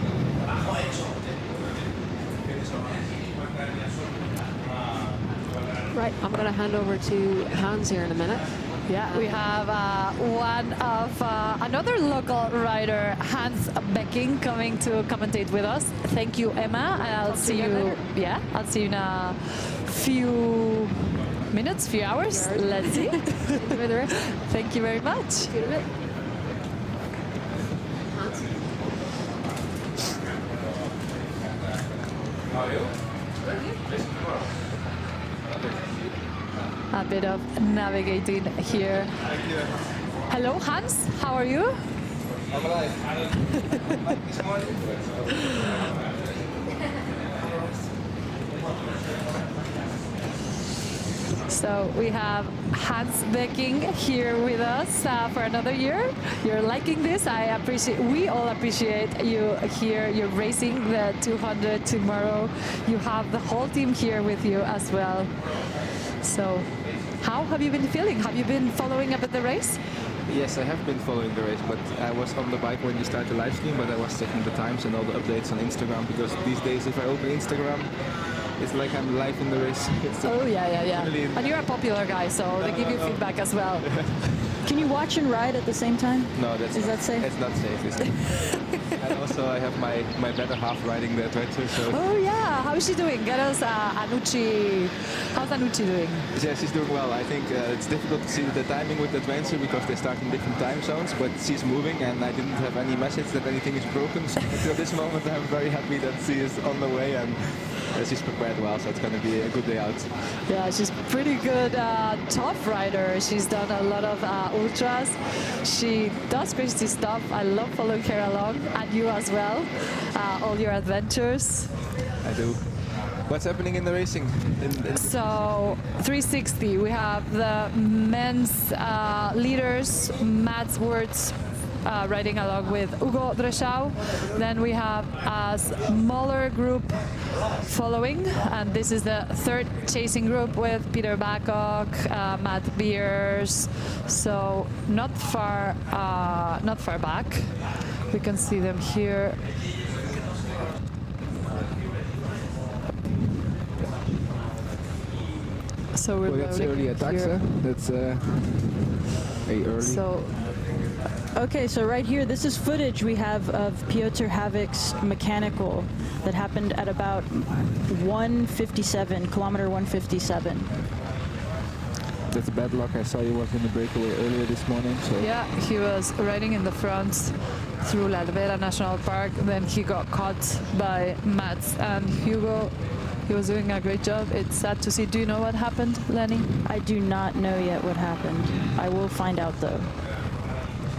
Right, I'm going to hand over to Hans here in a minute. Yeah, we have one of another local rider, Hans Becking, coming to commentate with us. Thank you, Emma, and I'll see you. Yeah, I'll see you in a few minutes, few hours. Let's see. Enjoy the rest. Thank you very much. See you in a bit. How are you? A bit of navigating here. Hello, Hans. How are you? I'm alive. So we have Hans Becking here with us for another year. You're liking this. We all appreciate you here. You're racing the 200 tomorrow. You have the whole team here with you as well. So how have you been feeling? Have you been following up at the race? Yes, I have been following the race, but I was on the bike when you started the live stream, but I was checking the times and all the updates on Instagram, because these days if I open Instagram, it's like I'm live in the race. Yeah. Really, and you're a popular guy, so they give you feedback as well. Can you watch and ride at the same time? No, is that safe? It's not safe. And also I have my better half riding the adventure. So. Oh yeah, how is she doing? Get us Anucci. How's Anucci doing? Yeah, she's doing well. I think it's difficult to see the timing with the adventure because they start in different time zones, but she's moving and I didn't have any message that anything is broken. So until this moment I'm very happy that she is on the way and she's prepared well, so it's going to be a good day out. Yeah, she's pretty good tough rider. She's done a lot of ultras. She does crazy stuff. I love following her along, and you as well. All your adventures. I do. What's happening in the racing? So 360, we have the men's leaders, Mads Wirtz, riding along with Hugo Dreschau. Then we have a smaller group following, and this is the third chasing group with Peter Babcock, Matt Beers. So not far back. We can see them here. So we're that's early attacks, huh? That's very early. So. Okay, so right here, this is footage we have of Piotr Havic's mechanical that happened at about 1:57, kilometer 1:57. That's bad luck. I saw he was in the breakaway earlier this morning. So. Yeah, he was riding in the front through La Vera National Park. Then he got caught by Mats and Hugo. He was doing a great job. It's sad to see. Do you know what happened, Lenny? I do not know yet what happened. I will find out though.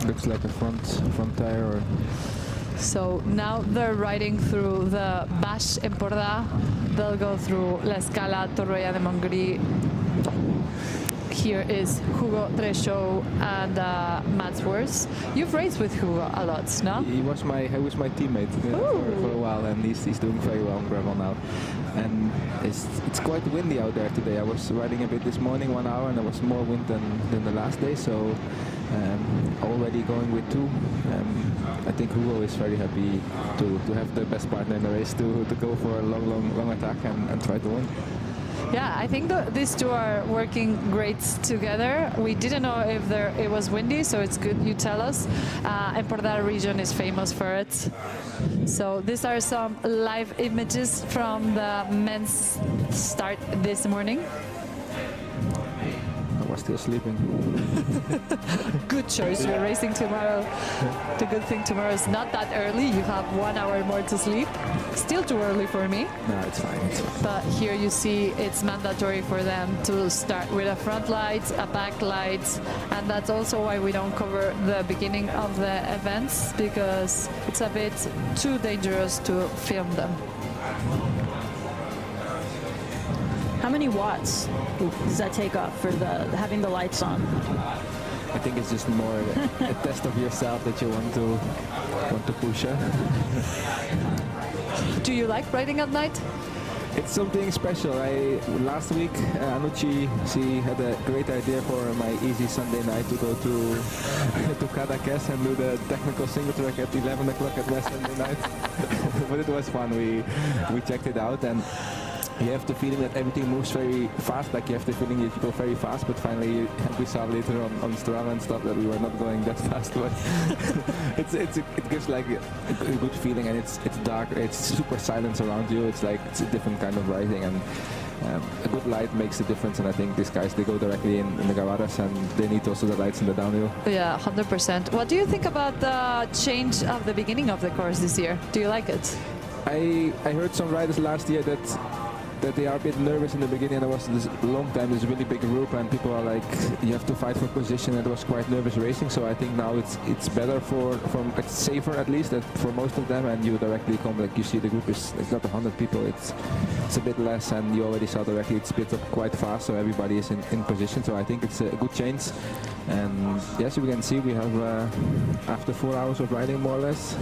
Looks like a front tire. Or so now they're riding through the Baix Empordà. They'll go through La Scala, Torroella de Montgrí. Here is Hugo Dreschau and Mads Wirtz. You've raced with Hugo a lot, no? He was my teammate for a while, and he's doing very well on gravel now. And it's quite windy out there today. I was riding a bit this morning, 1 hour, and there was more wind than the last day. So already going with two. I think Hugo is very happy to have the best partner in the race to go for a long attack and try to win. Yeah, I think these two are working great together. We didn't know if it was windy, so it's good you tell us. Empordà region is famous for it. So these are some live images from the men's start this morning. I was still sleeping. Good choice. You're racing tomorrow. The good thing tomorrow is not that early. You have 1 hour more to sleep. Still too early for me. No, it's fine. But here you see it's mandatory for them to start with a front light, a back light, and that's also why we don't cover the beginning of the events, because it's a bit too dangerous to film them. How many watts does that take off for having the lights on? I think it's just more a test of yourself that you want to push. Do you like riding at night? It's something special. Last week, Anucci, she had a great idea for my easy Sunday night to go to Cadaqués and do the technical single track at 11 o'clock at my Sunday night. But it was fun. We checked it out, and you have the feeling that everything moves very fast, like you have the feeling that you go very fast, but finally we saw later on Strava and stuff that we were not going that fast, but it gives like a good feeling, and it's dark, it's super silence around you, it's a different kind of riding, and a good light makes a difference, and I think these guys, they go directly in the garadas, and they need also the lights in the downhill. Yeah, 100%. What do you think about the change of the beginning of the course this year? Do you like it? I heard some riders last year that that they are a bit nervous in the beginning. There was this long time, this really big group, and people are like, you have to fight for position, and it was quite nervous racing. So I think now it's better it's safer at least for most of them, and you directly come, like you see the group it's not 100 people, it's a bit less, and you already saw directly it splits up quite fast, so everybody is in position. So I think it's a good change. And yes, we can see we have after 4 hours of riding more or less,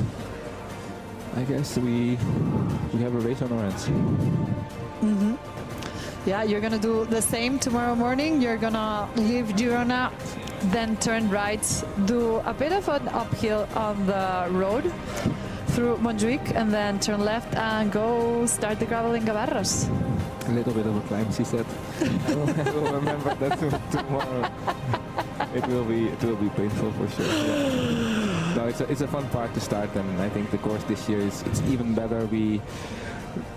I guess we have a race on our hands. Yeah, you're gonna do the same tomorrow morning. You're gonna leave Girona, then turn right, do a bit of an uphill on the road through Montjuic, and then turn left and go start the gravel in Gavarras. A little bit of a climb, she said. I will remember that tomorrow. It will be painful for sure. Yeah. No, it's a fun part to start, and I think the course this year it's even better.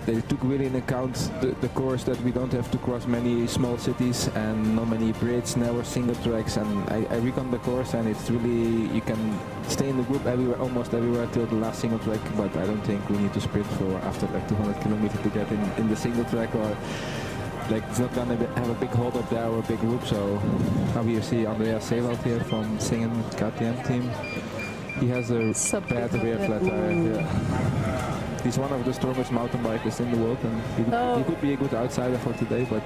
They took really in account the course that we don't have to cross many small cities and not many bridges, never single tracks, and I recon the course, and it's really, you can stay in the group everywhere, almost everywhere till the last single track, but I don't think we need to sprint for after like 200 kilometers to get in the single track, or like it's not gonna have a big hold up there or a big group. So how you see Andreas Seewald here from Singen KTM team, he has a bad rear flat tire. Yeah. He's one of the strongest mountain bikers in the world, and he could be a good outsider for today, but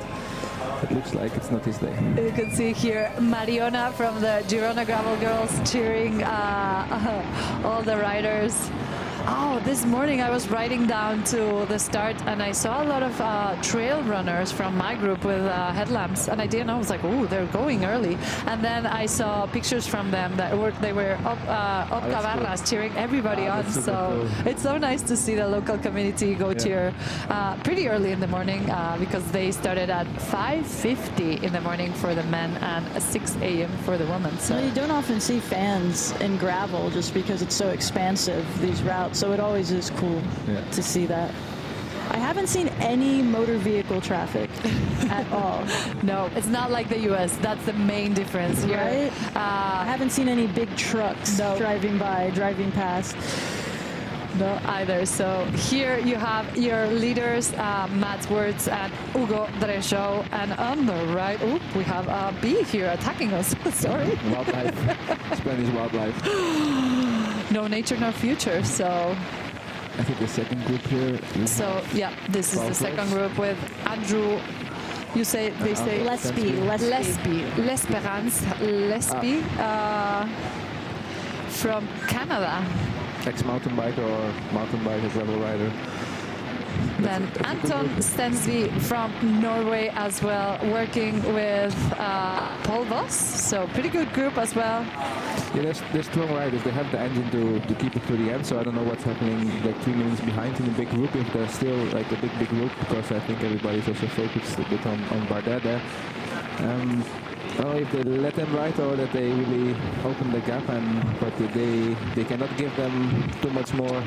it looks like it's not his day. You can see here Mariona from the Girona Gravel Girls cheering all the riders. Oh, this morning I was riding down to the start and I saw a lot of trail runners from my group with headlamps, and I didn't know. I was like, oh, they're going early. And then I saw pictures from them that they were up Gavarras cool. cheering everybody on. So cool. It's so nice to see the local community go cheer pretty early in the morning because they started at 5:50 in the morning for the men and 6 a.m. for the women. So you don't often see fans in gravel just because it's so expansive, these routes. So it always is cool to see that. I haven't seen any motor vehicle traffic at all. No, it's not like the US. That's the main difference here. Right? I haven't seen any big trucks driving past. No, either. So here you have your leaders, Mats Wirtz and Hugo Dreschow, and on the right, we have a bee here attacking us. Sorry. Wildlife. Spanish wildlife. No nature, no future. So I think the second group here. So yeah, this is the second group with Andrew. You say they say L'Espérance from Canada. Ex-mountain biker or mountain biker gravel rider. Then Anton Stensby from Norway as well, working with Paul Voss, so pretty good group as well. Yeah, they're strong riders. They have the engine to keep it to the end, so I don't know what's happening like 3 minutes behind in the big group, if they're still like a big group, because I think everybody's also focused a bit on Bardet there. I don't know if they let them ride or that they really open the gap, but they cannot give them too much more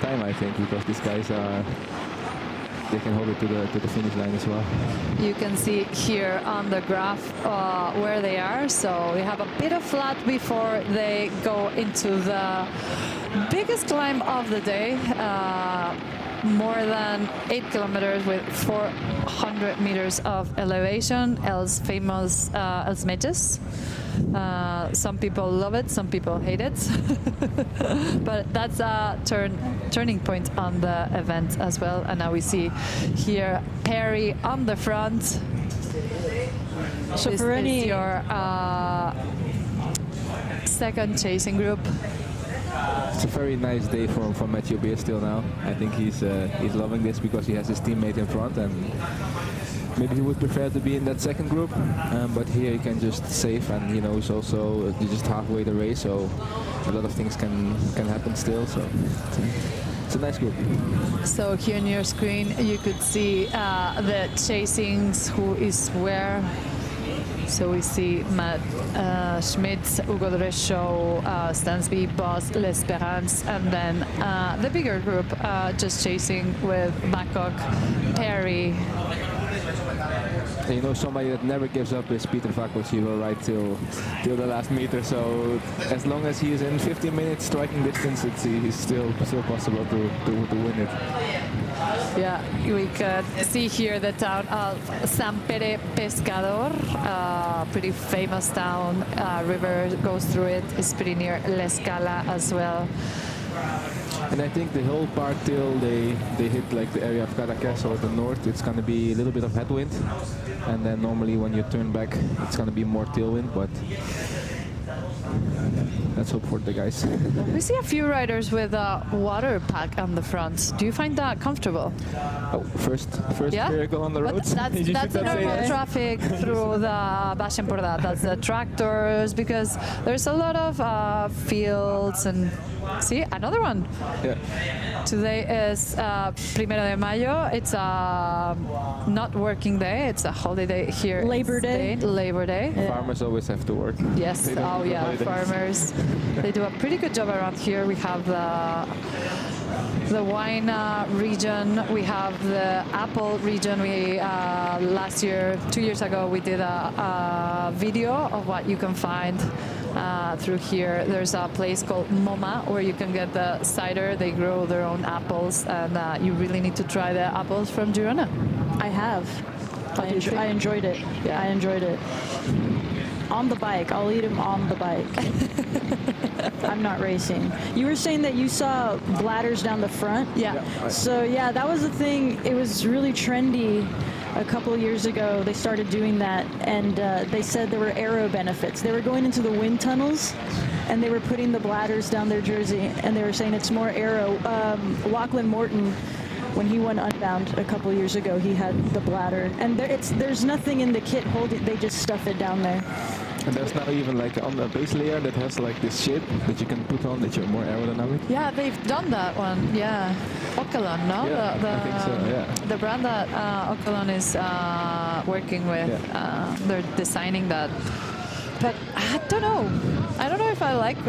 time, I think, because these guys they can hold it to the finish line as well. You can see here on the graph where they are. So we have a bit of flat before they go into the biggest climb of the day. More than 8 kilometers with 400 meters of elevation, Els famous Els Metges. Some people love it, some people hate it. But that's a turning point on the event as well. And now we see here Perry on the front. So this is your second chasing group. It's a very nice day for Mathieu Beer still now. I think he's loving this because he has his teammate in front, and maybe he would prefer to be in that second group, but here he can just save, and he's also just halfway the race, so a lot of things can happen still. So it's a nice group. So here on your screen you could see the chasings, who is where. So we see Matt Schmidt, Hugo Dreschow, Stansby, Boss, L'Espérance, and then the bigger group just chasing with Babcock, Perry. Somebody that never gives up is Peter Vakos. He will ride till the last meter. So as long as he is in 15 minutes striking distance, it's still possible to win it. Yeah, we could see here the town of San Pere Pescador, pretty famous town. River goes through it. It's pretty near La Escala as well. And I think the whole part till they hit like the area of Caracas or the north, it's going to be a little bit of headwind. And then normally when you turn back, it's going to be more tailwind, but let's hope for the guys. We see a few riders with a water pack on the front. Do you find that comfortable? Oh, first Yeah? vehicle on the road. That's the normal traffic through the Baix Empordà. That's the tractors, because there's a lot of fields and... See, another one. Yeah. Today is Primero de Mayo. It's a not working day. It's a holiday here. Labor in Day. Spain. Labor Day. Farmers always have to work. Yes. They don't Oh do yeah, holidays. farmers. They do a pretty good job around here. We have the wine region. We have the apple region. We last year, 2 years ago, we did a video of what you can find through here. There's a place called MoMA where you can get the cider. They grow their own apples, and you really need to try the apples from Girona. I have. I enjoyed it. Yeah. I enjoyed it. On the bike. I'll eat them on the bike. I'm not racing. You were saying that you saw bladders down the front? Yeah. So, yeah, that was the thing. It was really trendy. A couple of years ago, they started doing that, and they said there were aero benefits. They were going into the wind tunnels, and they were putting the bladders down their jersey, and they were saying it's more aero. Lachlan Morton, when he won Unbound a couple of years ago, he had the bladder, and there's nothing in the kit holding. They just stuff it down there. And there's now even like on the base layer that has like this shape that you can put on that you're more aerodynamic. Yeah, they've done that one. Yeah, Ocalon, no? Yeah, I think so, yeah. The brand that Ocalon is working with, they're designing that. But I don't know. I don't know if I like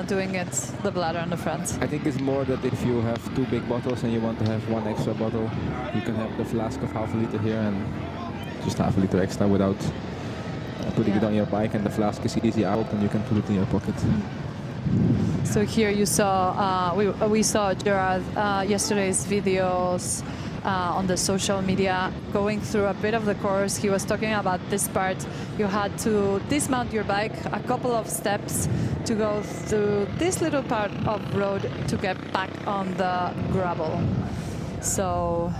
doing it, the bladder on the front. I think it's more that if you have 2 big bottles and you want to have 1 extra bottle, you can have the flask of half a liter here and just half a liter extra without putting it on your bike, and the flask is easy out and you can put it in your pocket. So here you saw, we saw Gerard yesterday's videos on the social media going through a bit of the course. He was talking about this part. You had to dismount your bike a couple of steps to go through this little part of road to get back on the gravel. So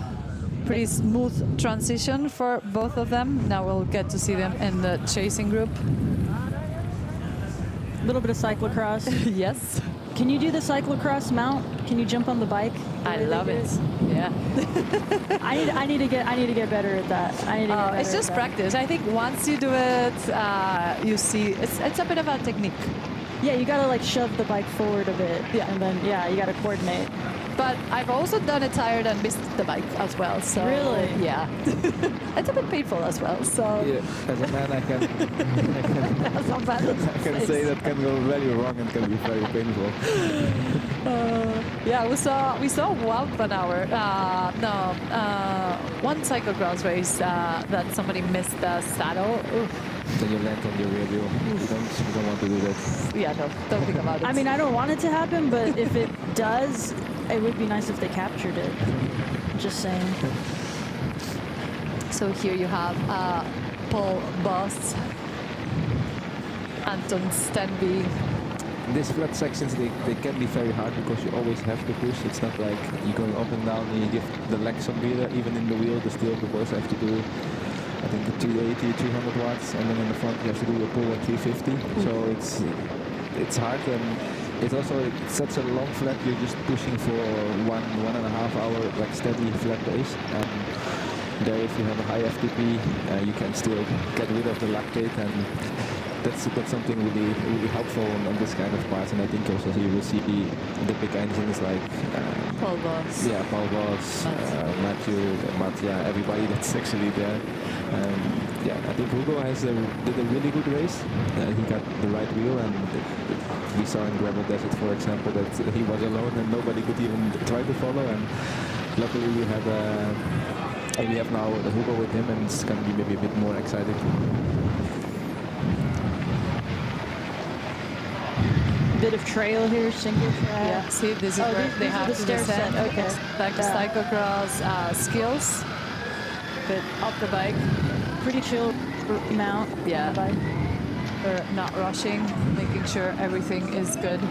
pretty smooth transition for both of them. Now we'll get to see them in the chasing group. A little bit of cyclocross. Yes. Can you do the cyclocross mount? Can you jump on the bike? I love it. Yeah. I need to get better at that. It's just practice. I think once you do it, you see it's a bit of a technique. Yeah, you gotta like shove the bike forward a bit. Yeah. And then you gotta coordinate. But I've also done it tired and missed the bike as well. So really, yeah, it's a bit painful as well. So yeah, as a man, I can say that can go very wrong and can be very painful. Yeah, we saw 1 hour. One cyclocross race that somebody missed the saddle. Oof. Then you land on your rear wheel. You don't want to do that. Yeah, no, don't think about it. I mean, I don't want it to happen, but if it does, it would be nice if they captured it. Just saying. So here you have Paul Boss, Anton Stenby. These flat sections, they can be very hard because you always have to push. It's not like you're going up and down and you give the legs some breather. Even in the wheel, the still the boys have to do, I think, the 280, 300 watts, and then in the front you have to do a pull at 350. So it's hard, and it's also such a long flat. You're just pushing for 1.5 hour like steady flat pace. And there, if you have a high FTP, you can still get rid of the lactate, and that's something really helpful on this kind of parts. And I think also you will see the big engines like Paul Boss. Yeah, Paul Boss, Mattia, everybody that's actually there. Yeah, I think Hugo did a really good race. He got the right wheel, and we saw in Gravel Desert, for example, that he was alone and nobody could even try to follow. And luckily we have now the Hugo with him, and it's going to be maybe a bit more exciting. bit of trail here, single track. Yeah, see, this is where these they are have the to stair descend. set. Okay. Like cyclocross skills, but off the bike. Pretty chill mount. Yeah. On the bike. They're not rushing, making sure everything is good.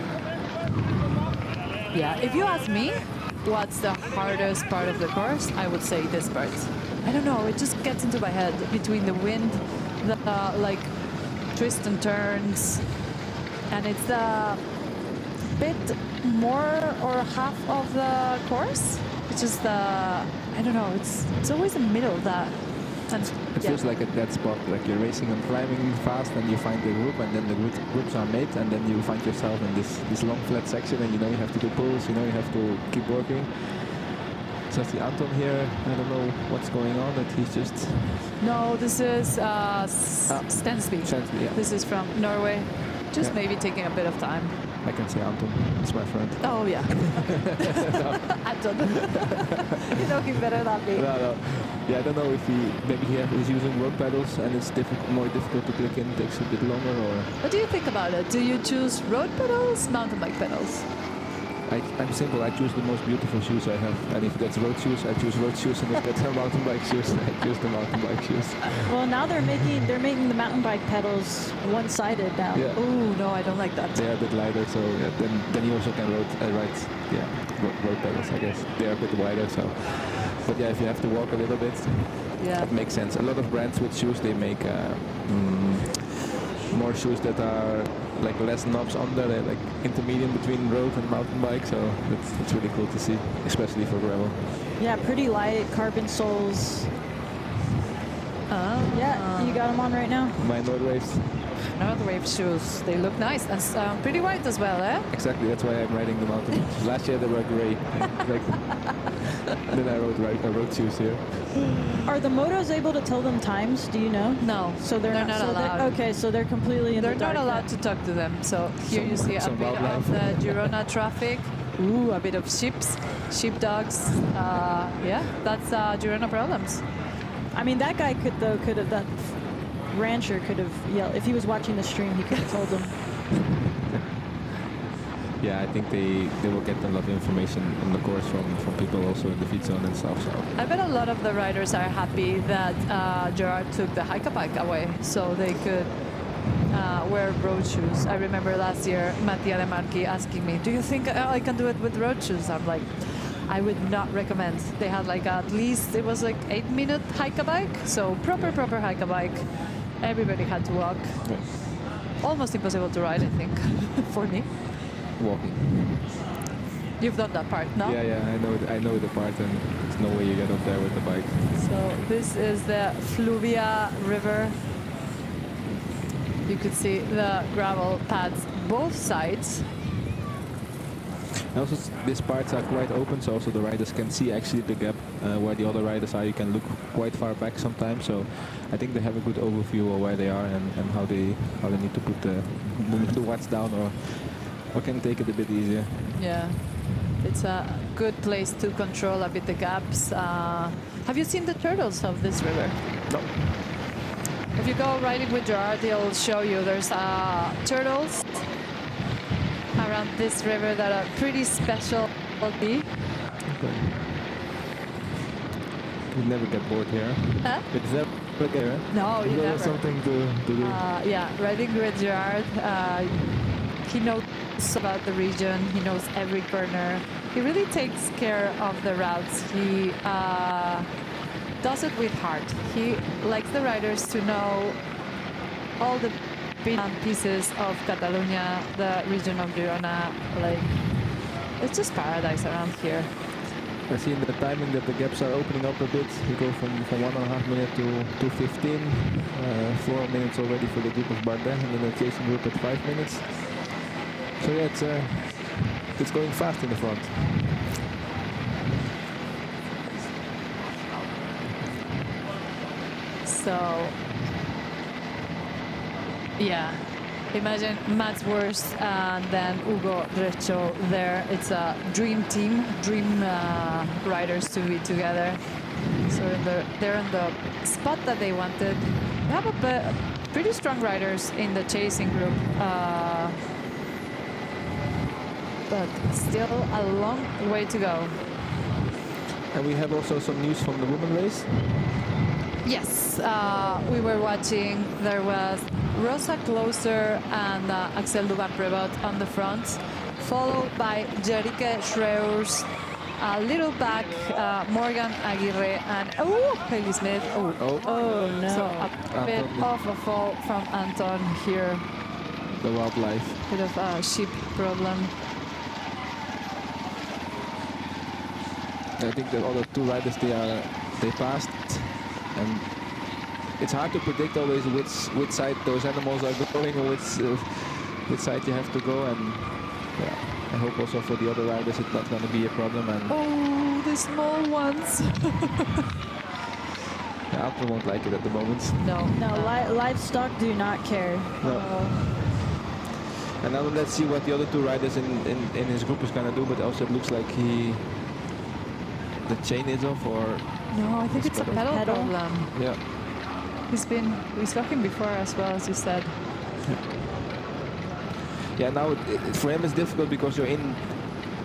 Yeah, if you ask me, what's the hardest part of the course, I would say this part. I don't know, it just gets into my head between the wind, the like twists and turns, and it's the bit more or half of the course. It's just the, I don't know, it's always the middle that. And it feels like at that spot, like you're racing and climbing fast, and you find the group, and then the groups are made, and then you find yourself in this long flat section, and you know you have to do pulls, you know you have to keep working. So I see Anton here, I don't know what's going on, that he's just... No, this is Stensby. Stensby, yeah. This is from Norway. Just maybe taking a bit of time. I can say Anton, it's my friend. Oh, yeah. Anton. You know him better than me. No. Yeah, I don't know if he's using road pedals and it's more difficult to click in, takes a bit longer, or... What do you think about it? Do you choose road pedals, mountain bike pedals? I'm simple, I choose the most beautiful shoes I have. And if that's road shoes, I choose road shoes, and if that's mountain bike shoes, I choose the mountain bike shoes. Well, now they're making the mountain bike pedals one-sided now. Yeah. Oh, no, I don't like that. They are a bit lighter, so yeah, then you also can ride road pedals, I guess. They are a bit wider, so... But yeah, if you have to walk a little bit, it makes sense. A lot of brands with shoes, they make more shoes that are like less knobs on there, they're like intermediate between road and mountain bike, so it's really cool to see, especially for gravel. Yeah, pretty light carbon soles. Yeah, you got them on right now? My Nordwaves. Nordwave shoes, they look nice and pretty white as well, eh? Exactly, that's why I'm riding the mountain. Last year they were grey. Then I rode shoes here. Are the motos able to tell them times? Do you know? No. So they're not allowed. Okay, so they're completely in the dark. They're not allowed to talk to them. So here you see a bit of the Girona traffic. Ooh, a bit of sheepdogs. Yeah, that's Girona problems. I mean, that guy that rancher could have yelled. If he was watching the stream, he could have told them. Yeah, I think they will get a lot of information on the course from people also in the feed zone and stuff. So I bet a lot of the riders are happy that Gerard took the hike-a-bike away, so they could wear road shoes. I remember last year Mattia De Marchi asking me, "Do you think I can do it with road shoes?" I'm like, I would not recommend. They had like at least, it was like 8-minute hike-a-bike, so proper hike-a-bike. Everybody had to walk. Yeah. Almost impossible to ride, I think, for me. Walking. You've done that part, no? Yeah, I know the part, and there's no way you get up there with the bike. So this is the Fluvia River. You could see the gravel pads both sides. And also, these parts are quite open, so also the riders can see actually the gap where the other riders are. You can look quite far back sometimes, so I think they have a good overview of where they are and how they need to put the watts down or can take it a bit easier. Yeah, it's a good place to control a bit the gaps. Have you seen the turtles of this river? No. If you go riding with Gerard, he'll show you there's turtles around this river that are pretty special. Okay. You never get bored here. Huh? It's never get here. No, you never. Something to do. Yeah, riding with Gerard, he knows about the region. He knows every corner. He really takes care of the routes. He does it with heart. He likes the riders to know all the bits and pieces of Catalonia, the region of Girona. Like, it's just paradise around here. I see in the timing that the gaps are opening up a bit. We go from 1.5 minutes to 2:15. 4 minutes already for the group of Bardet, and then the chasing group at 5 minutes. So yeah, it's going fast in the front. So, yeah, imagine Mats Wurst and then Hugo Recho there. It's a dream team, dream riders to be together. So they're in the spot that they wanted. They have pretty strong riders in the chasing group. but still a long way to go. And we have also some news from the women race. Yes, we were watching. There was Rosa Closer and Axel Duban-Prevot on the front, followed by Jerike Schreers, a little back, Morgan Aguirre, and Hailey Smith. Oh no. So a bit of a fall from Anton here. The wildlife. Bit of a sheep problem. I think the other two riders, they passed, and it's hard to predict always which side those animals are going or which side you have to go. And yeah, I hope also for the other riders it's not going to be a problem. And oh, the small ones. the Alpha won't like it at the moment. No, livestock do not care. No. And now let's see what the other two riders in his group is going to do. But also it looks like the chain is off, or no, I think it's a pedal problem. Yeah. We saw him before as well, as you said. Yeah, now for him it's difficult because you're in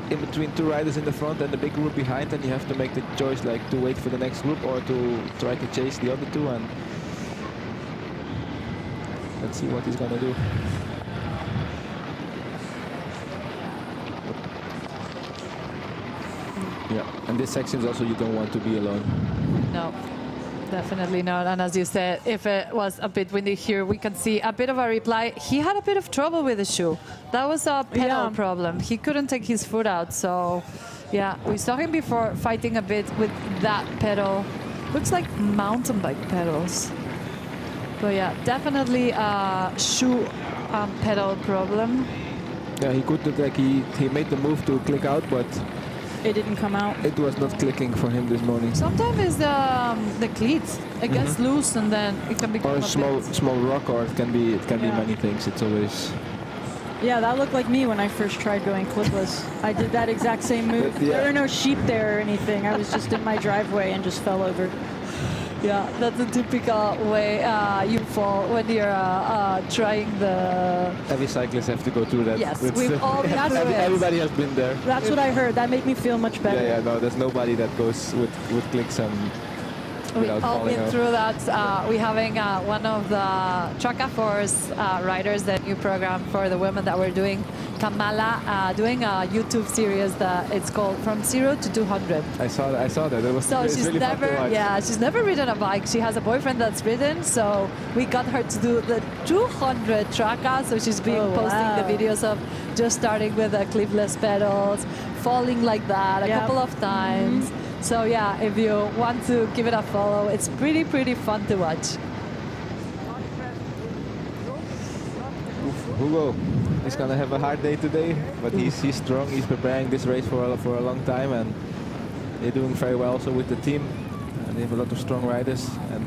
between two riders in the front and the big group behind, and you have to make the choice like to wait for the next group or to try to chase the other two. And let's see what he's gonna do. Yeah, and this section is also you don't want to be alone. No, definitely not. And as you said, if it was a bit windy here, we can see a bit of a reply. He had a bit of trouble with the shoe. That was a pedal problem. He couldn't take his foot out. So, yeah, we saw him before fighting a bit with that pedal. Looks like mountain bike pedals. But yeah, definitely a shoe pedal problem. Yeah, he could like he made the move to click out, but it didn't come out. It was not clicking for him this morning. Sometimes it's the cleat. It gets loose and then it can become or a small rock, or it can be many things. It's always. Yeah, that looked like me when I first tried going clipless. I did that exact same move. Yeah. There were no sheep there or anything. I was just in my driveway and just fell over. Yeah, that's a typical way you fall when you're trying the... Every cyclist have to go through that. Yes, we've all been through it. Everybody has been there. That's what I heard. That made me feel much better. Yeah, no, there's nobody that goes with clicks and without We've all falling been out. through that. We're having one of the Traka Force riders, the new program for the women that we're doing, Kamala, doing a YouTube series that it's called From 0 to 200. I saw that. It was So she's really fun to watch. she's never ridden a bike. She has a boyfriend that's ridden, so we got her to do the 200 Traka. So she's been posting the videos of just starting with the clipless pedals, falling like that a couple of times. So yeah, if you want to give it a follow, it's pretty fun to watch. Hugo, he's gonna have a hard day today, but he's strong. He's preparing this race for a long time, and they're doing very well also with the team. And they have a lot of strong riders, and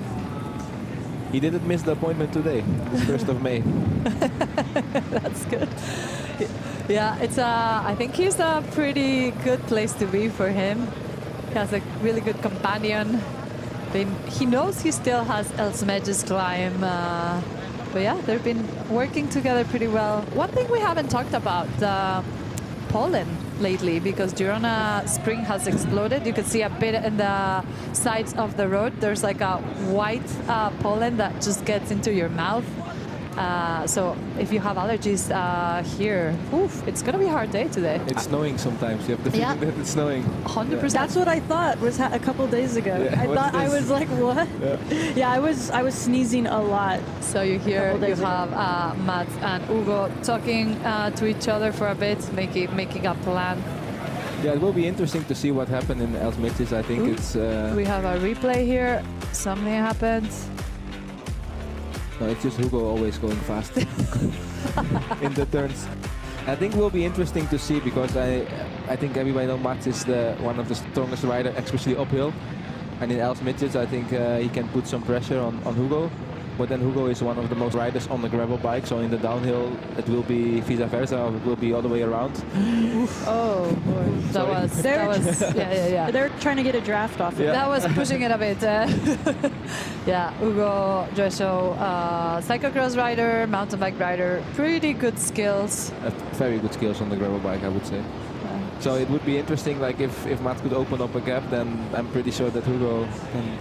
he didn't miss the appointment today, the 1st of May. That's good. Yeah, it's I think he's a pretty good place to be for him. He has a really good companion. He knows he still has Elsmedge's climb. But yeah, they've been working together pretty well. One thing we haven't talked about, pollen lately, because Girona spring has exploded. You can see a bit in the sides of the road. There's like a white pollen that just gets into your mouth. So if you have allergies here, it's going to be a hard day today. It's snowing sometimes. You have the feeling that it's snowing. 100%. That's what I thought was a couple days ago. Yeah, I thought I was like, what? Yeah, I was sneezing a lot. So you have Matt and Hugo talking to each other for a bit, making a plan. Yeah, it will be interesting to see what happened in Elsmedge's. I think it's. We have a replay here. Something happened. No, it's just Hugo always going fast in the turns. I think it will be interesting to see, because I think everybody knows Mats is one of the strongest riders, especially uphill. And in Elsmedge's, I think he can put some pressure on Hugo. But then Hugo is one of the most riders on the gravel bike, so in the downhill it will be vice versa, it will be all the way around. Oh boy, that was yeah. They're trying to get a draft off. Yeah. That was pushing it a bit. Yeah, Hugo Dresho, cyclocross rider, mountain bike rider, pretty good skills. Very good skills on the gravel bike, I would say. So it would be interesting, like if Matt could open up a gap, then I'm pretty sure that Hugo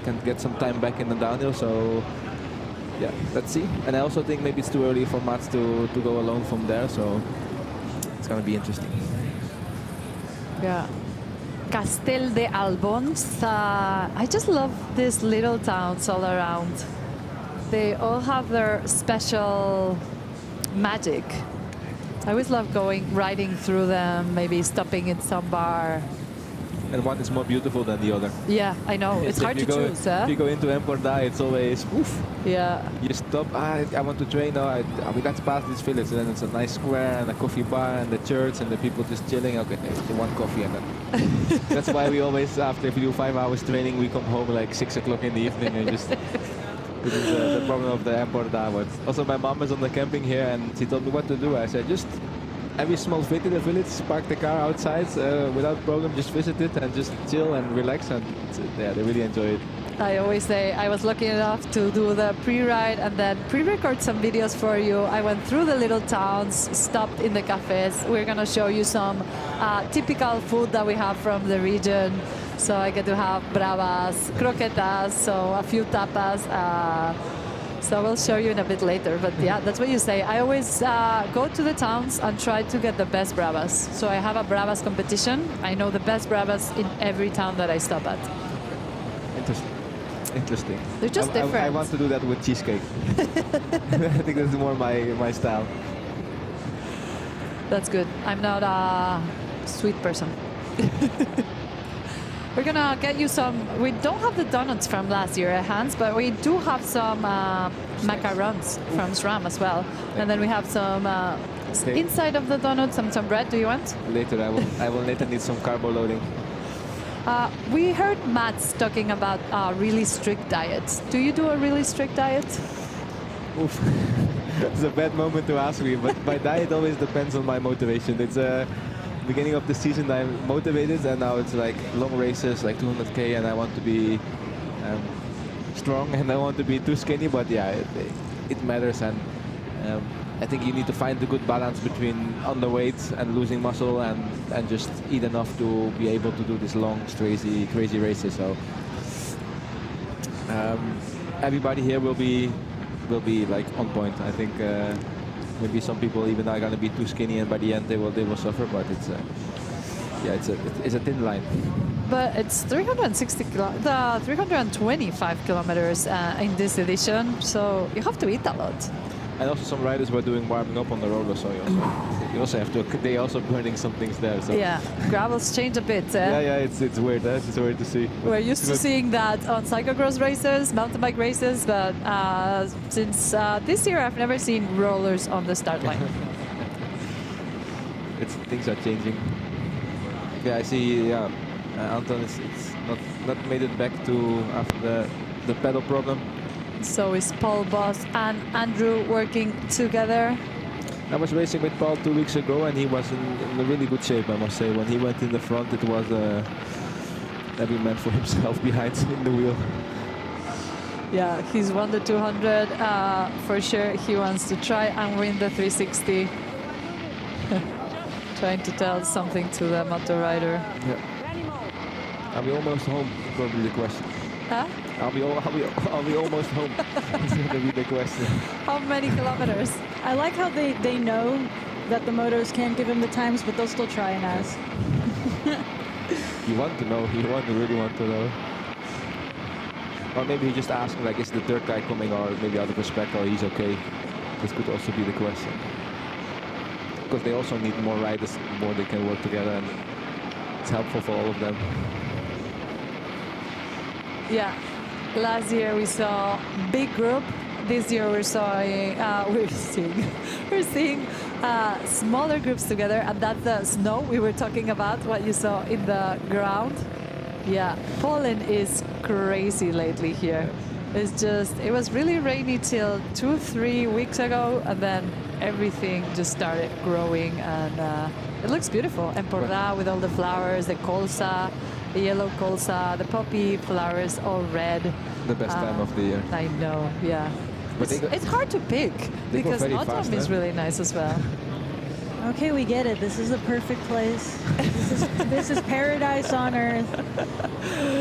can get some time back in the downhill. So yeah, let's see. And I also think maybe it's too early for Matt to go alone from there. So it's gonna be interesting. Yeah. Castel de Albons. I just love these little towns all around. They all have their special magic. I always love riding through them, maybe stopping in some bar. And one is more beautiful than the other. Yeah, I know. It's hard to choose. If you go into Emporda, it's always, oof. Yeah. You stop, I want to train, we got past this village, and then it's a nice square and a coffee bar and the church and the people just chilling. Okay, one coffee and then. That's why we always, after if we do 5 hours training, we come home like 6 o'clock in the evening and just... This is the problem of the Emporda. But also my mom is on the camping here and she told me what to do. I said, just every small fit in the village, park the car outside without problem, just visit it and just chill and relax. And yeah, they really enjoy it. I always say I was lucky enough to do the pre-ride and then pre-record some videos for you. I went through the little towns, stopped in the cafes. We're going to show you some typical food that we have from the region. So I get to have bravas, croquetas, so a few tapas. So we'll show you in a bit later. But yeah, that's what you say. I always go to the towns and try to get the best bravas. So I have a bravas competition. I know the best bravas in every town that I stop at. Interesting. They're just different. I want to do that with cheesecake. I think that's more my style. That's good. I'm not a sweet person. We're gonna get you some. We don't have the donuts from last year at Hans, but we do have some macarons from SRAM as well. And then we have some inside of the donuts, some bread. Do you want? Later, I will later need some carbo loading. We heard Mats talking about really strict diets. Do you do a really strict diet? Oof. It's a bad moment to ask me, but my diet always depends on my motivation. It's beginning of the season I'm motivated, and now it's like long races, like 200k, and I want to be strong, and I want to be too skinny. But yeah, it matters, and I think you need to find the good balance between underweight and losing muscle, and just eat enough to be able to do these long, crazy races. So everybody here will be like on point. I think maybe some people even are going to be too skinny, and by the end they will suffer. But it's it's a thin line. But it's 325 kilometers in this edition, so you have to eat a lot. And also some riders were doing warming up on the roller, so you also have to. They also burning some things there. So. Yeah, gravels change a bit. Yeah, it's weird. It's weird to see. We're used to seeing that on cyclocross races, mountain bike races, but since this year I've never seen rollers on the start line. Things are changing. Yeah, I see. Yeah, Anton it's not made it back to after the pedal problem. So is Paul Boss and Andrew working together? I was racing with Paul 2 weeks ago, and he was in a really good shape, I must say. When he went in the front, it was every man for himself behind in the wheel. Yeah, he's won the 200 for sure. He wants to try and win the 360. Trying to tell something to the motor rider. Yeah. Are we almost home? Probably the question. Huh? Are we almost home? That's going to be the question. How many kilometers? I like how they know that the motos can't give him the times, but they'll still try and ask. You want to know. You really want to know. Or maybe he just asking, like, is the third guy coming, or maybe out of respect, or he's okay. This could also be the question. Because they also need more riders, more they can work together, and it's helpful for all of them. Yeah, last year we saw big group. This year we're seeing smaller groups together, and that's the snow we were talking about. What you saw in the ground. Yeah, Poland is crazy lately here. it was really rainy till 2-3 weeks ago, and then everything just started growing, and it looks beautiful. Empordà with all the flowers, the colza, the yellow colza, the poppy flowers, all red. The best time of the year. I know, yeah. But It's hard to pick because autumn is really nice as well. Okay, we get it. This is a perfect place. This is paradise on earth.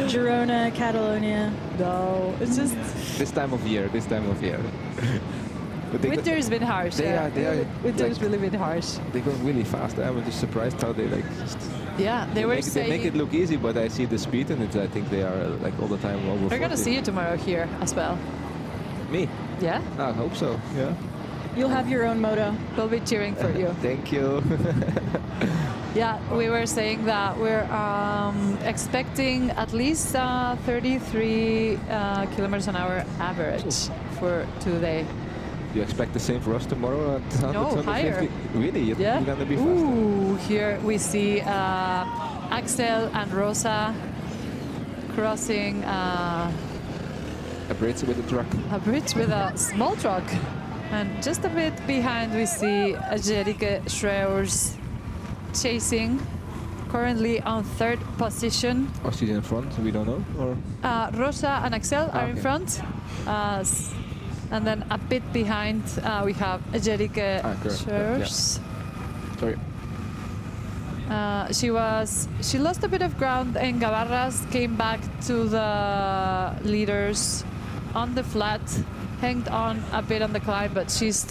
Girona, Catalonia. No, it's just This time of year. But winter's been harsh. They are Winter's really been harsh. They go really fast. I was just surprised how they just. Yeah, they make it look easy, but I see the speed, and I think they are like all the time over. We're gonna 40. see you tomorrow here as well. Me? Yeah. I hope so. Yeah. You'll have your own moto. We'll be cheering for you. Thank you. Yeah, we were saying that we're expecting at least 33 kilometers an hour average for today. You expect the same for us tomorrow at 100, No, 150? higher. Really? Yeah. You're gonna be faster? Ooh, here we see Axel and Rosa crossing A bridge with a truck. a bridge with a small truck. And just a bit behind we see Jerike Schreers chasing, currently on 3rd position. Or she's in front, we don't know? Or Rosa and Axel are in okay. front. And then a bit behind we have Jerike correct. Schreers. Sorry. She lost a bit of ground in Gavarras, came back to the leaders on the flat, hanged on a bit on the climb, but she's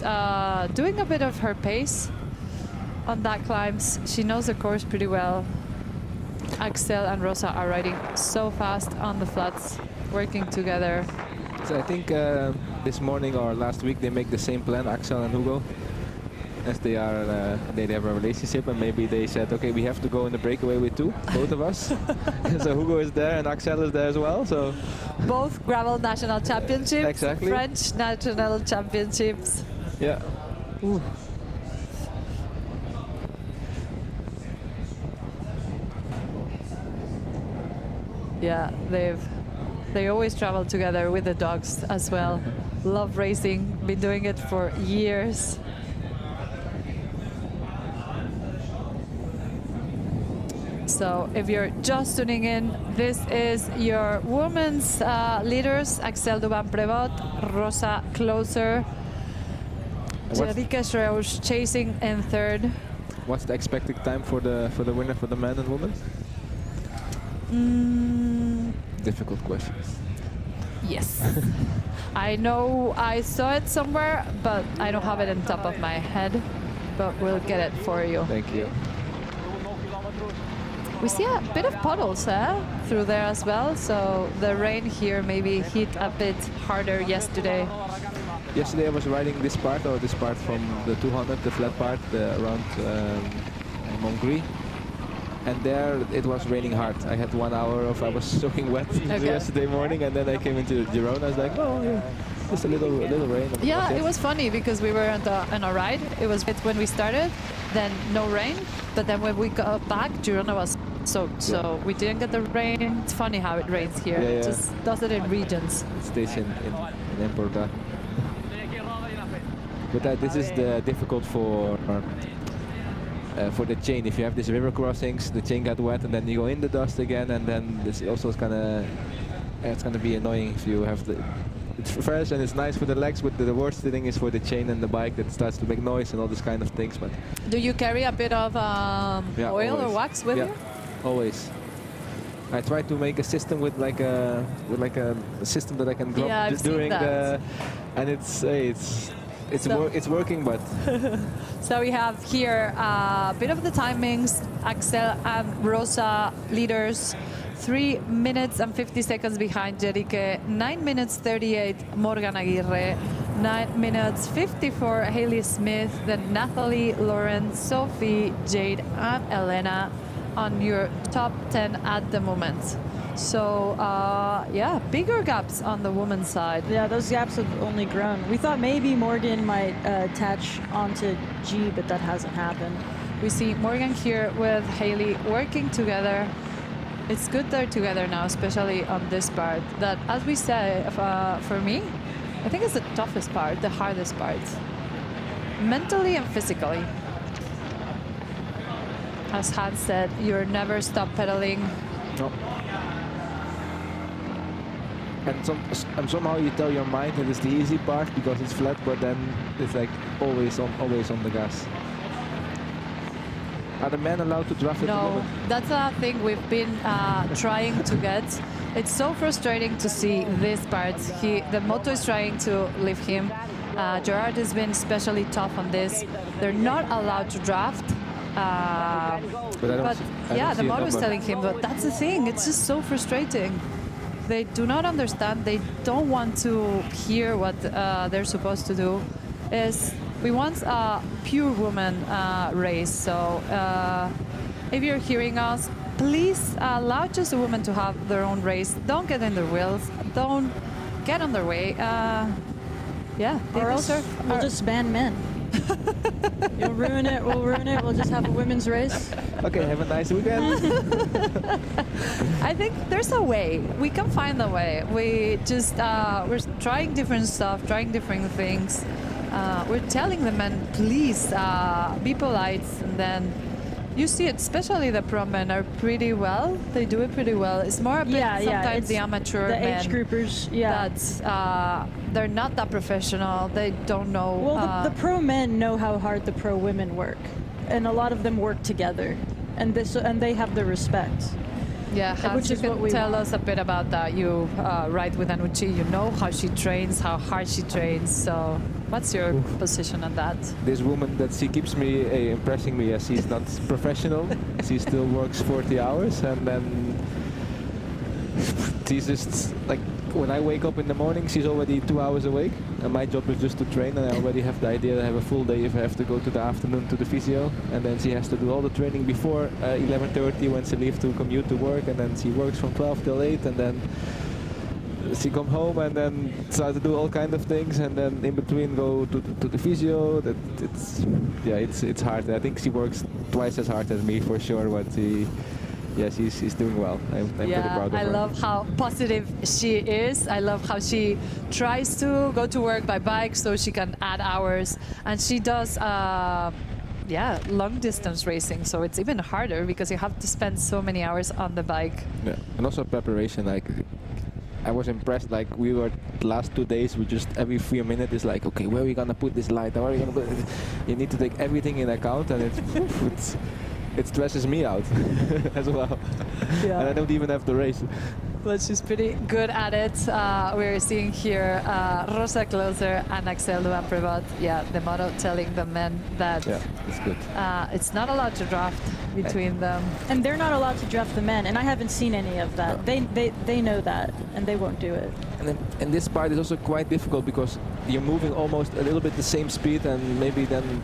doing a bit of her pace on that climbs. She knows the course pretty well. Axel and Rosa are riding so fast on the flats, working together. So I think this morning or last week they make the same plan, Axel and Hugo, as they have a relationship, and maybe they said, okay, we have to go in the breakaway with both of us. So Hugo is there and Axel is there as well. So both gravel national championships, Exactly. French national championships. yeah. Ooh. Yeah, they always travel together with the dogs as well. Love racing, been doing it for years. So if you're just tuning in, this is your women's leaders, Axel Duban-Prevot, Rosa Closer, Jerike Schreers chasing in 3rd. What's the expected time for the winner for the men and women? Difficult question. Yes. I know I saw it somewhere, but I don't have it on top of my head. But we'll get it for you. Thank you. We see a bit of puddles through there as well. So the rain here maybe hit a bit harder yesterday. Yesterday I was riding this part from the 200, the flat part around Montgrí. And there it was raining hard. I had 1 hour I was soaking wet yesterday morning, and then I came into Girona. I was like, oh yeah, just a little rain. Yeah, it was funny because we were on a ride. It was when we started, then no rain. But then when we got back, Girona was soaked, so we didn't get the rain. It's funny how it rains here. Yeah, yeah. It just does it in regions. It stays in Empordà. But this is the difficult for the chain. If you have these river crossings, the chain got wet, and then you go in the dust again, and then this also is it's gonna be annoying if you have it's fresh and it's nice for the legs, but the worst thing is for the chain and the bike that starts to make noise and all these kind of things. But do you carry a bit of oil or wax with you? Always. I try to make a system with like a system that I can drop during the, and it's working, but so we have here a bit of the timings. Axel and Rosa leaders, 3 minutes and 50 seconds behind Jerike, 9 minutes 38 Morgan Aguirre, 9 minutes 54 Hayley Smith, then Nathalie, Lauren, Sophie, Jade, and Elena on your top 10 at the moment. So yeah, bigger gaps on the women's side. Yeah, those gaps have only grown. We thought maybe Morgan might attach onto G, but that hasn't happened. We see Morgan here with Hayley working together. it's good they're together now, especially on this part. That, as we say, for me, I think it's the toughest part, the hardest part, mentally and physically. As Hans said, you're never stop pedaling. No. And somehow you tell your mind that it's the easy part because it's flat, but then it's like always on the gas. Are the men allowed to draft at the No, moment? that's a thing we've been trying to get. It's so frustrating to see this part. The moto is trying to leave him. Gerard has been especially tough on this. They're not allowed to draft. But yeah, the moto is telling him, but that's the thing. It's just so frustrating. They do not understand. They don't want to hear what they're supposed to do. We want a pure woman race. So if you're hearing us, please allow just a woman to have their own race. Don't get in their wheels. Don't get on their way. Yeah, or else we'll just ban men. You'll ruin it. We'll ruin it. We'll just have a women's race. Okay, have a nice weekend. I think there's a way. We can find a way. We just we're trying different stuff, trying different things. We're telling the men, please be polite, and then you see it. Especially the pro men are pretty well. They do it pretty well. It's more a bit sometimes the amateur the men age groupers. Yeah, that they're not that professional. They don't know. Well, the pro men know how hard the pro women work, and a lot of them work together, and they have the respect. Yeah, Hans, you can tell us a bit about that. You ride with Anucci. You know how she trains, how hard she trains. So, what's your position on that? This woman that she keeps me impressing me as she's not professional. She still works 40 hours, and then she's just like, when I wake up in the morning, she's already 2 hours awake, and my job is just to train, and I already have the idea that I have a full day if I have to go to the afternoon to the physio, and then she has to do all the training before 11:30 when she leaves to commute to work, and then she works from 12 till 8, and then she come home and then start to do all kind of things, and then in between go to the physio. It's hard. I think she works twice as hard as me for sure, but she's doing well. I'm pretty proud of her. I love how positive she is. I love how she tries to go to work by bike so she can add hours, and she does long distance racing, so it's even harder because you have to spend so many hours on the bike. Yeah, and also preparation. Like, I was impressed. Like, we were the last 2 days, we just every few minutes is like, okay, where are we gonna put this light? Where are we gonna put it? You need to take everything in account, and it stresses me out as well. Yeah. And I don't even have to race. But she's pretty good at it. We're seeing here Rosa Closer and Axel Duan-Prevot. Yeah, the motto telling the men that it's good. It's not allowed to draft between them. And they're not allowed to draft the men, and I haven't seen any of that. No. They know that, and they won't do it. And this part is also quite difficult because you're moving almost a little bit the same speed, and maybe then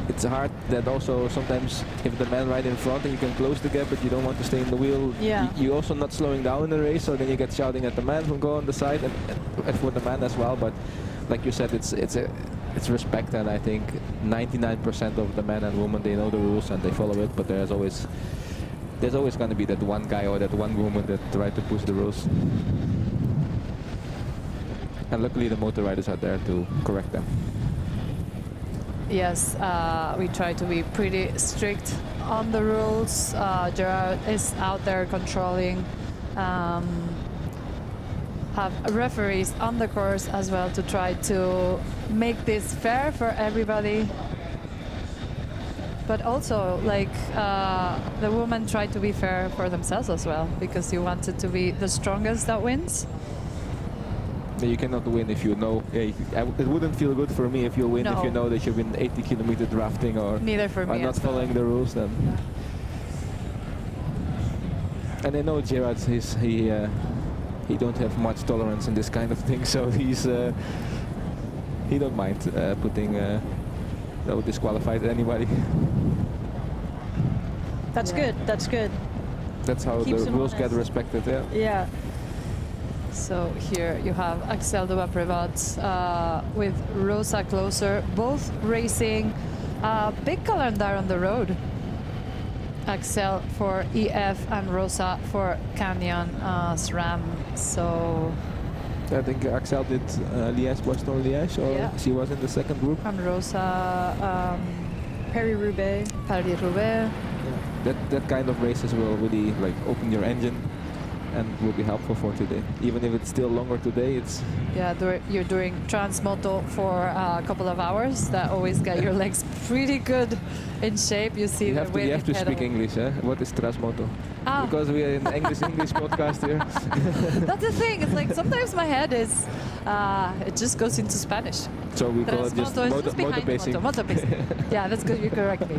it's hard that also sometimes if the man right in front and you can close the gap, but you don't want to stay in the wheel, you're also not slowing down in the race, so then you get shouting at the man from go on the side and for the man as well. But like you said, it's respect, and I think 99% of the men and women, they know the rules and they follow it, but there's always going to be that one guy or that one woman that try to push the rules. And luckily the motor riders are there to correct them. Yes, we try to be pretty strict on the rules. Gerard is out there controlling. Have referees on the course as well to try to make this fair for everybody. But also, like, the women try to be fair for themselves as well, because you want it to be the strongest that wins. You cannot win if you know. It wouldn't feel good for me if you win if you know that you win 80-kilometer drafting or neither for me not following the rules. Then. And I know Gerard, he don't have much tolerance in this kind of thing, so he don't mind putting disqualified anybody. That's good. That's good. That's how the rules get respected. Yeah. So here you have Axel Duan-Prevot with Rosa Closer, both racing big calendar on the road. Axel for EF and Rosa for Canyon SRAM. So I think Axel did Liège, Boston Liège, or Yeah. she was in the second group. and Rosa Paris-Roubaix. Paris-Roubaix. That kind of races will really like open your engine and will be helpful for today. Even if it's still longer today, it's Yeah, you're doing Transmoto for a couple of hours. That always get your legs pretty good in shape. You see you the have way to, you they have to pedal. speak English. What is Transmoto? Ah. Because we are in English podcast here. That's the thing. It's like sometimes my head is, it just goes into Spanish. So we call it just Transmoto is just behind the motor moto basing. Yeah, that's good. You correct me.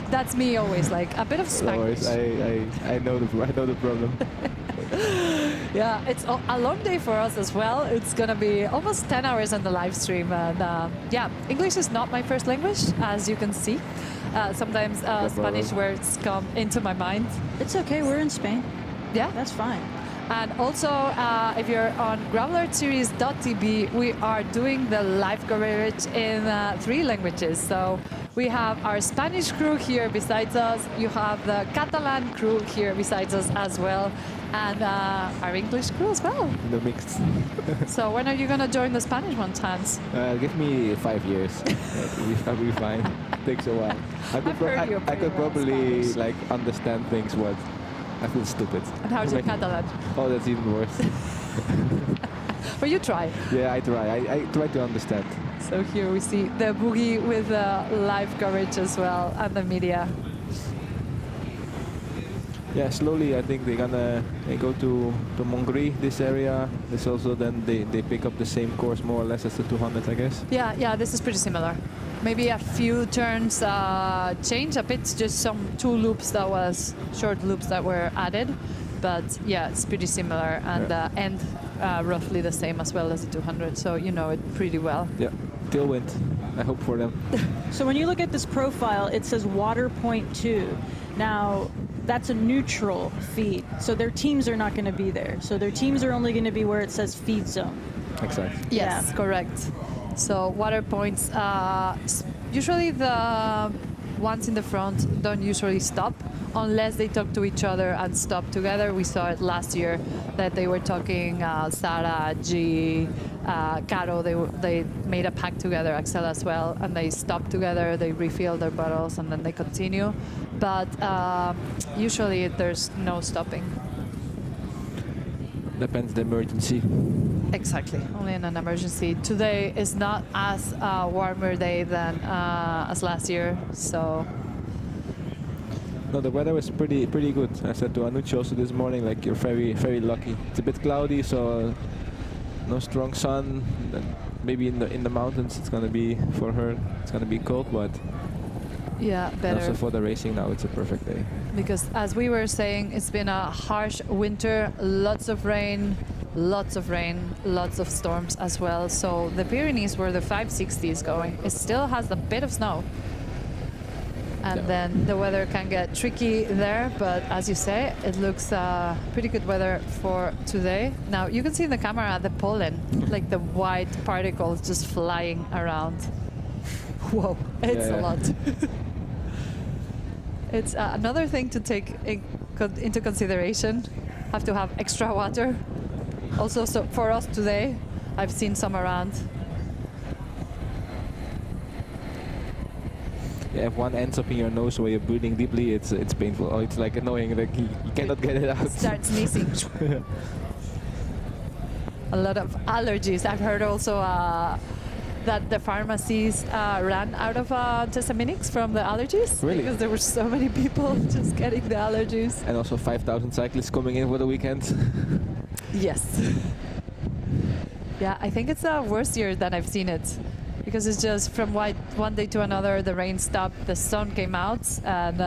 That's me always, like a bit of No worries, Spanish. I know the problem. Yeah, it's a long day for us as well. It's gonna be almost 10 hours on the live stream, and yeah, English is not my first language, as you can see. Sometimes Spanish words come into my mind. It's okay. We're in Spain. Yeah, That's fine. and also if you're on gravelerseries.tv, we are doing the live coverage in 3 languages. So we have our Spanish crew here besides us. You have the Catalan crew here besides us as well, and our English crew as well. The mixed. So when are you gonna join the Spanish one, Hans? Give me 5 years. I'll be fine. Takes a while. I've heard you're I pretty could well probably Spanish. like understand things, but I feel stupid. And how's your Catalan? Oh, that's even worse. But you try. Yeah, I try. I try to understand. So here we see the boogie with live coverage as well, and the media. Yeah, slowly I think they go to Montgrí, this area. This also then they pick up the same course more or less as the 200, I guess. Yeah, this is pretty similar. Maybe a few turns change a bit, just some 2 loops that was short loops that were added. But yeah, it's pretty similar, and Yeah. end roughly the same as well as the 200. So you know it pretty well. Yeah, tailwind. I hope for them. So when you look at this profile, it says water point 2. Now, that's a neutral feed. So their teams are not going to be there. So their teams are only going to be where it says feed zone. Exactly. Yes, Yeah. correct. So water points, usually the ones in the front don't usually stop unless they talk to each other and stop together. We saw it last year that they were talking, Sarah, G, Caro, they made a pack together, Axel as well, and they stop together, they refill their bottles, and then they continue. But usually there's no stopping. Depends the emergency. Exactly, only in an emergency. Today is not as warmer day than as last year, so No, the weather was pretty good. I said to Anucci also this morning, like you're very lucky. It's a bit cloudy, so no strong sun. And maybe in the mountains it's gonna be for her. It's gonna be cold, but yeah, better. also for the racing now it's a perfect day. Because as we were saying, it's been a harsh winter, lots of rain, lots of storms as well. So the Pyrenees where the 560 is going, it still has a bit of snow. And then the weather can get tricky there, but as you say, it looks pretty good weather for today. Now you can see in the camera the pollen, like the white particles just flying around. Whoa, it's a lot. It's another thing to take into consideration. Have to have extra water. Also, so for us today, I've seen some around. Yeah, if one ends up in your nose where you're breathing deeply, it's painful. Oh, it's like annoying, like you cannot get it out. Start sneezing. A lot of allergies. I've heard also that the pharmacies ran out of antihistaminics from the allergies. Really? Because there were so many people just getting the allergies. And also 5,000 cyclists coming in for the weekend. Yes. Yeah, I think it's a worse year than I've seen it. Because it's just from one day to another, the rain stopped, the sun came out, and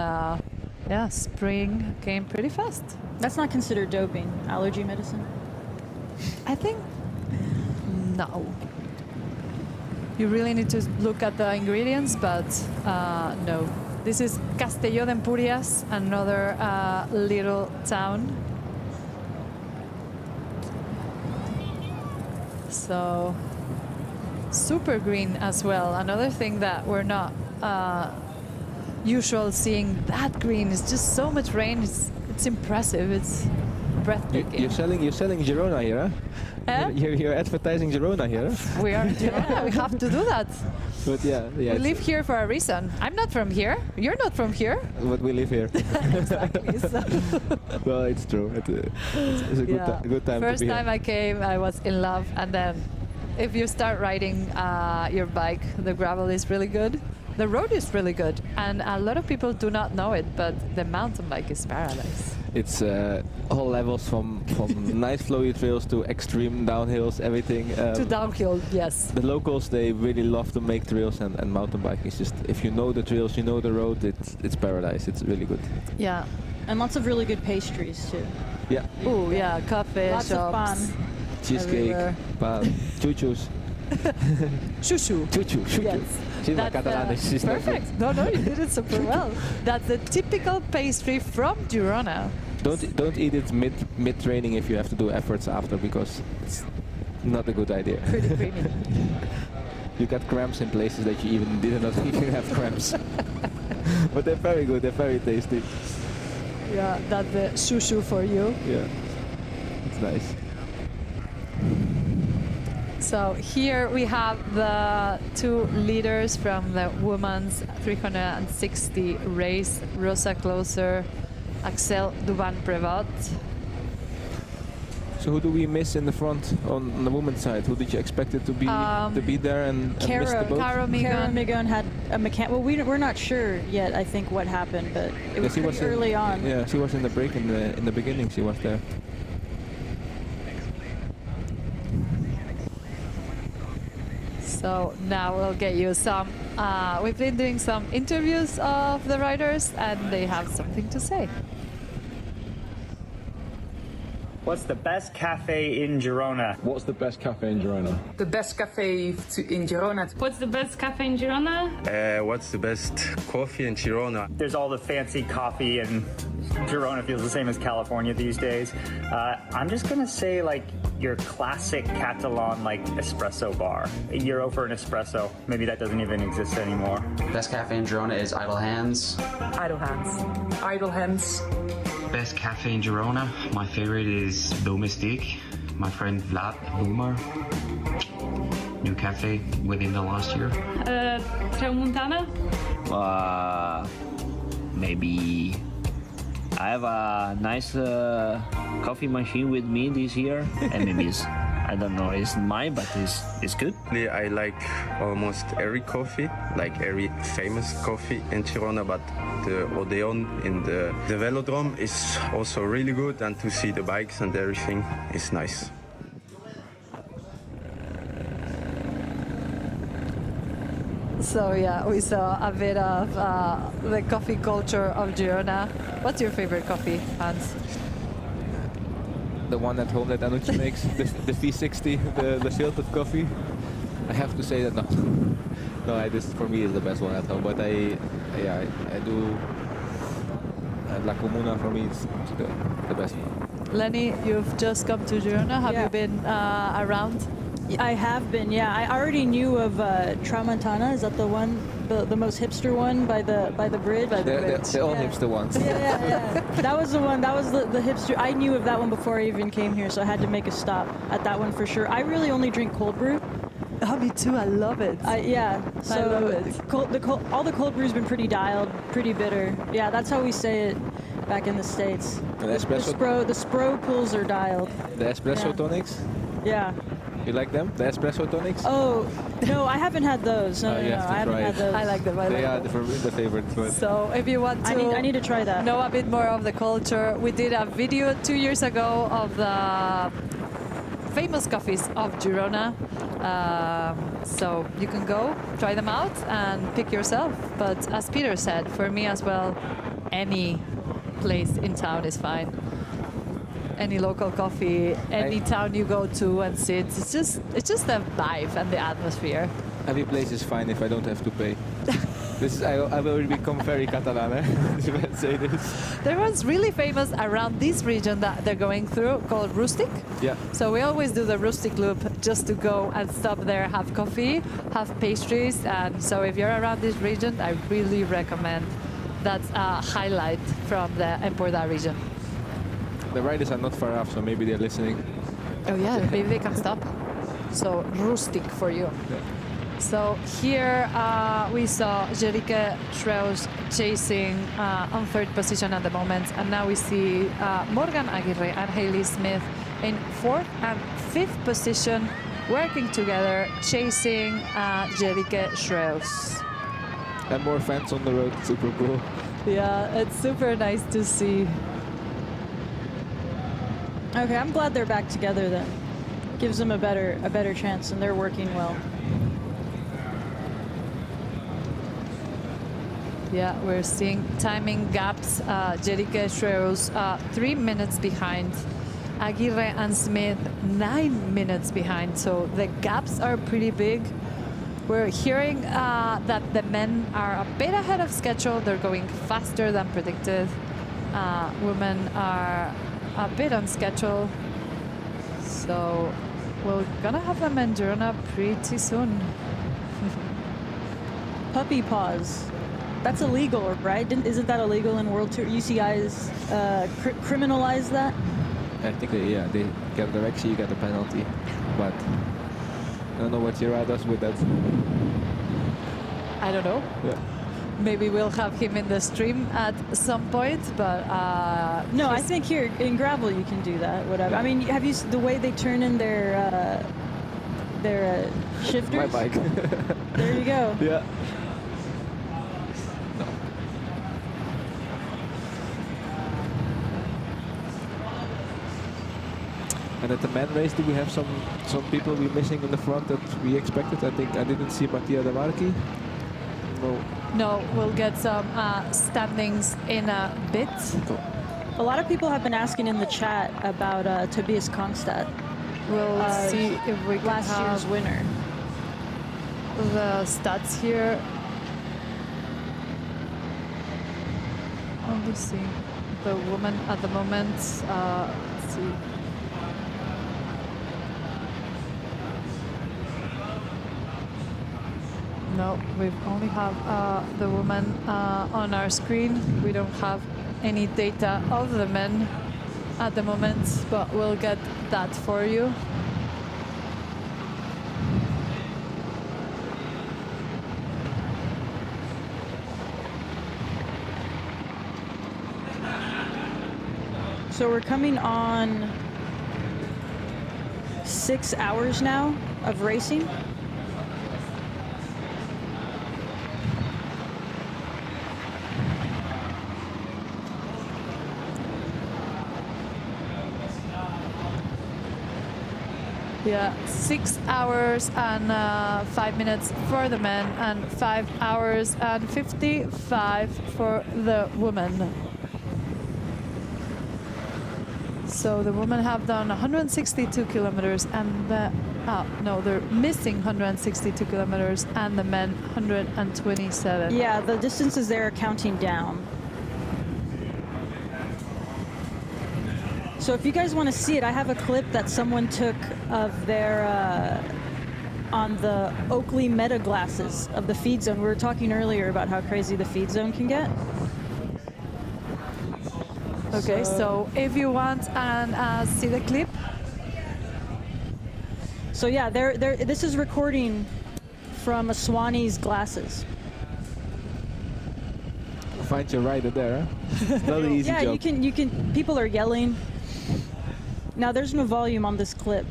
yeah, spring came pretty fast. That's not considered doping, allergy medicine? I think no. You really need to look at the ingredients, but no. This is Castelló de Empúries, another little town. So super green as well. Another thing that we're not usual seeing that green. It's just so much rain. It's impressive. It's breathtaking. You're selling Girona here, huh? Eh? You're advertising Girona here. Huh? We are in Girona. We have to do that. But yeah. We live here for a reason. I'm not from here. You're not from here. But we live here. Exactly. So. Well, it's true. It's a good time First to be time here. I came, I was in love, and then if you start riding your bike, the gravel is really good. The road is really good, and a lot of people do not know it, but the mountain bike is paradise. It's all levels from nice flowy trails to extreme downhills, everything. To downhill, yes. The locals, they really love to make trails, and mountain biking is just, if you know the trails, you know the road, it's paradise. It's really good. Yeah. And lots of really good pastries too. Yeah. Oh yeah, coffee Lots shops. of pan. Cheesecake, Everywhere. pan, choo-choos. Chouchou. Choo-choo, choo-choo. Yes. See, my Catalan is not perfect. good. No, you did it super well. That's the typical pastry from Girona. Don't eat it mid training if you have to do efforts after, because it's not a good idea. Pretty creamy. You got cramps in places that you did not even have cramps. But they're very good. They're very tasty. Yeah, that's the chouchou for you. Yeah, it's nice. So here we have the two leaders from the women's 360 race, Rosa Closer, Axel Duban-Prevot. So who do we miss in the front on the women's side? Who did you expect it to be there and miss the boat? Cara Migon had a mechanic. Well, we're not sure yet. I think what happened, but it was pretty early on. Yeah, she was in the break in the beginning. She was there. So now we'll get you some. We've been doing some interviews of the riders, and they have something to say. What's the best cafe in Girona? What's the best cafe in Girona? The best cafe in Girona. What's the best cafe in Girona? What's the best coffee in Girona? There's all the fancy coffee, and Girona feels the same as California these days. I'm just gonna say, like, your classic Catalan, like, espresso bar. €1 for an espresso. Maybe that doesn't even exist anymore. Best cafe in Girona is Idle Hands. Idle Hands. Idle Hands. Best cafe in Girona, my favorite is Domestic. My friend Vlad Boomer. New cafe within the last year. Tramontana? Maybe I have a nice coffee machine with me this year, and maybe I don't know, it's mine, but it's good. I like almost every coffee, like every famous coffee in Girona, but the Odeon in the Velodrome is also really good, and to see the bikes and everything is nice. So yeah, we saw a bit of the coffee culture of Girona. What's your favorite coffee, Hans? The one at home that Anucci makes, the V60, the filtered coffee. I have to say that no, this for me is the best one at home. But I do. La Comuna for me is the best one. Lenny, you've just come to Girona. Have you been around? I have been, yeah. I already knew of Tramontana. Is that the one, the most hipster one by the bridge? The all hipster ones. Yeah. That was the one. That was the hipster. I knew of that one before I even came here, so I had to make a stop at that one for sure. I really only drink cold brew. Oh, me too. I love it. So I love it. All the cold brew's been pretty dialed, pretty bitter. Yeah, that's how we say it back in the States. The espresso. The Spro pools are dialed. The espresso tonics. Yeah. You like them? The espresso tonics? Oh, no, I haven't had those. No, you have to I haven't try had it. those. I like them. They are the favorites. But So if you want to I need to try that. know a bit more of the culture, we did a video 2 years ago of the famous coffees of Girona. So you can go, try them out and pick yourself. But as Peter said, for me as well, any place in town is fine. Any local coffee, any town you go to and sit, it's just the vibe and the atmosphere. Every place is fine if I don't have to pay. I will become very Catalan if I say this. There was really famous around this region that they're going through called Rustic. Yeah. So we always do the Rustic loop just to go and stop there, have coffee, have pastries. And so if you're around this region, I really recommend that's a highlight from the Empordà region. The riders are not far off, so maybe they're listening. Oh yeah, maybe they can stop. So rustic for you. Yeah. So here we saw Gerike Treus chasing on third position at the moment, and now we see Morgan Aguirre and Hayley Smith in fourth and fifth position, working together, chasing Gerike Treus. And more fans on the road, super cool. Yeah, it's super nice to see. Okay, I'm glad they're back together then. Gives them a better chance, and they're working well. Yeah, we're seeing timing gaps. Gerike Treus 3 minutes behind. Aguirre and Smith 9 minutes behind. So the gaps are pretty big. We're hearing that the men are a bit ahead of schedule. They're going faster than predicted. Women are a bit on schedule. So we're gonna have them in Girona pretty soon. Puppy paws. That's illegal, right? Isn't that illegal in World Tour? UCI's criminalize that? I think they get a direction, you get a penalty. But I don't know what Gerard does with that. I don't know. Yeah. Maybe we'll have him in the stream at some point, but no, I think here in gravel you can do that. Whatever. I mean, have you the way they turn in their shifters? My bike. There you go. Yeah. And at the men race, do we have some people we're missing in the front that we expected? I think I didn't see Mattia De Marchi. No. No, we'll get some standings in a bit. A lot of people have been asking in the chat about Tobias Kongstad. We'll see if we can last year's winner. The stats here. Let me see. The woman at the moment. Let's see. No, we only have the woman on our screen. We don't have any data of the men at the moment, but we'll get that for you. So we're coming on 6 hours now of racing. Yeah, 6 hours and 5 minutes for the men and 5 hours and 55 for the women. So the women have done 162 kilometers and they're missing 162 kilometers and the men 127. Yeah, the distances there are counting down. So if you guys want to see it, I have a clip that someone took of their on the Oakley Meta glasses of the feed zone. We were talking earlier about how crazy the feed zone can get. Okay, so if you want and see the clip. So yeah, this is recording from a Swanee's glasses. Find your rider there. Huh? Not an easy yeah, job. you can. People are yelling. Now there's no volume on this clip.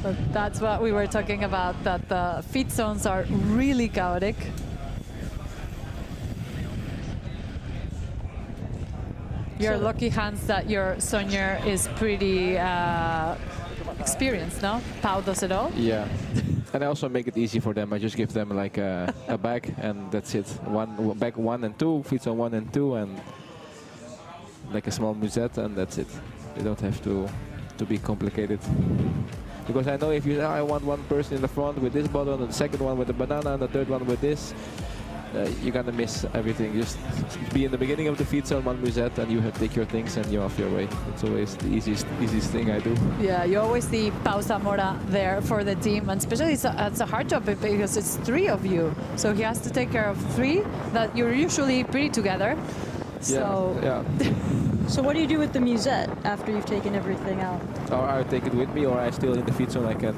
But that's what we were talking about, that the feed zones are really chaotic. You're lucky, Hans, that your Sonyer is pretty experienced, no? Pau does it all? Yeah. And I also make it easy for them. I just give them like a bag and that's it. Bag 1 and 2, feeds on 1 and 2, and like a small musette, and that's it. They don't have to be complicated. Because I know if you say, I want one person in the front with this bottle, and the second one with the banana, and the third one with this, you're gonna miss everything. Just be in the beginning of the feed zone, one musette, and you have take your things and you're off your way. It's always the easiest thing I do. Yeah, you always see Pau Zamora there for the team, and especially it's a hard job because it's 3 of you. So he has to take care of 3 that you're usually pretty together. So yeah. So what do you do with the musette after you've taken everything out? Or I take it with me, or I still in the feed zone I can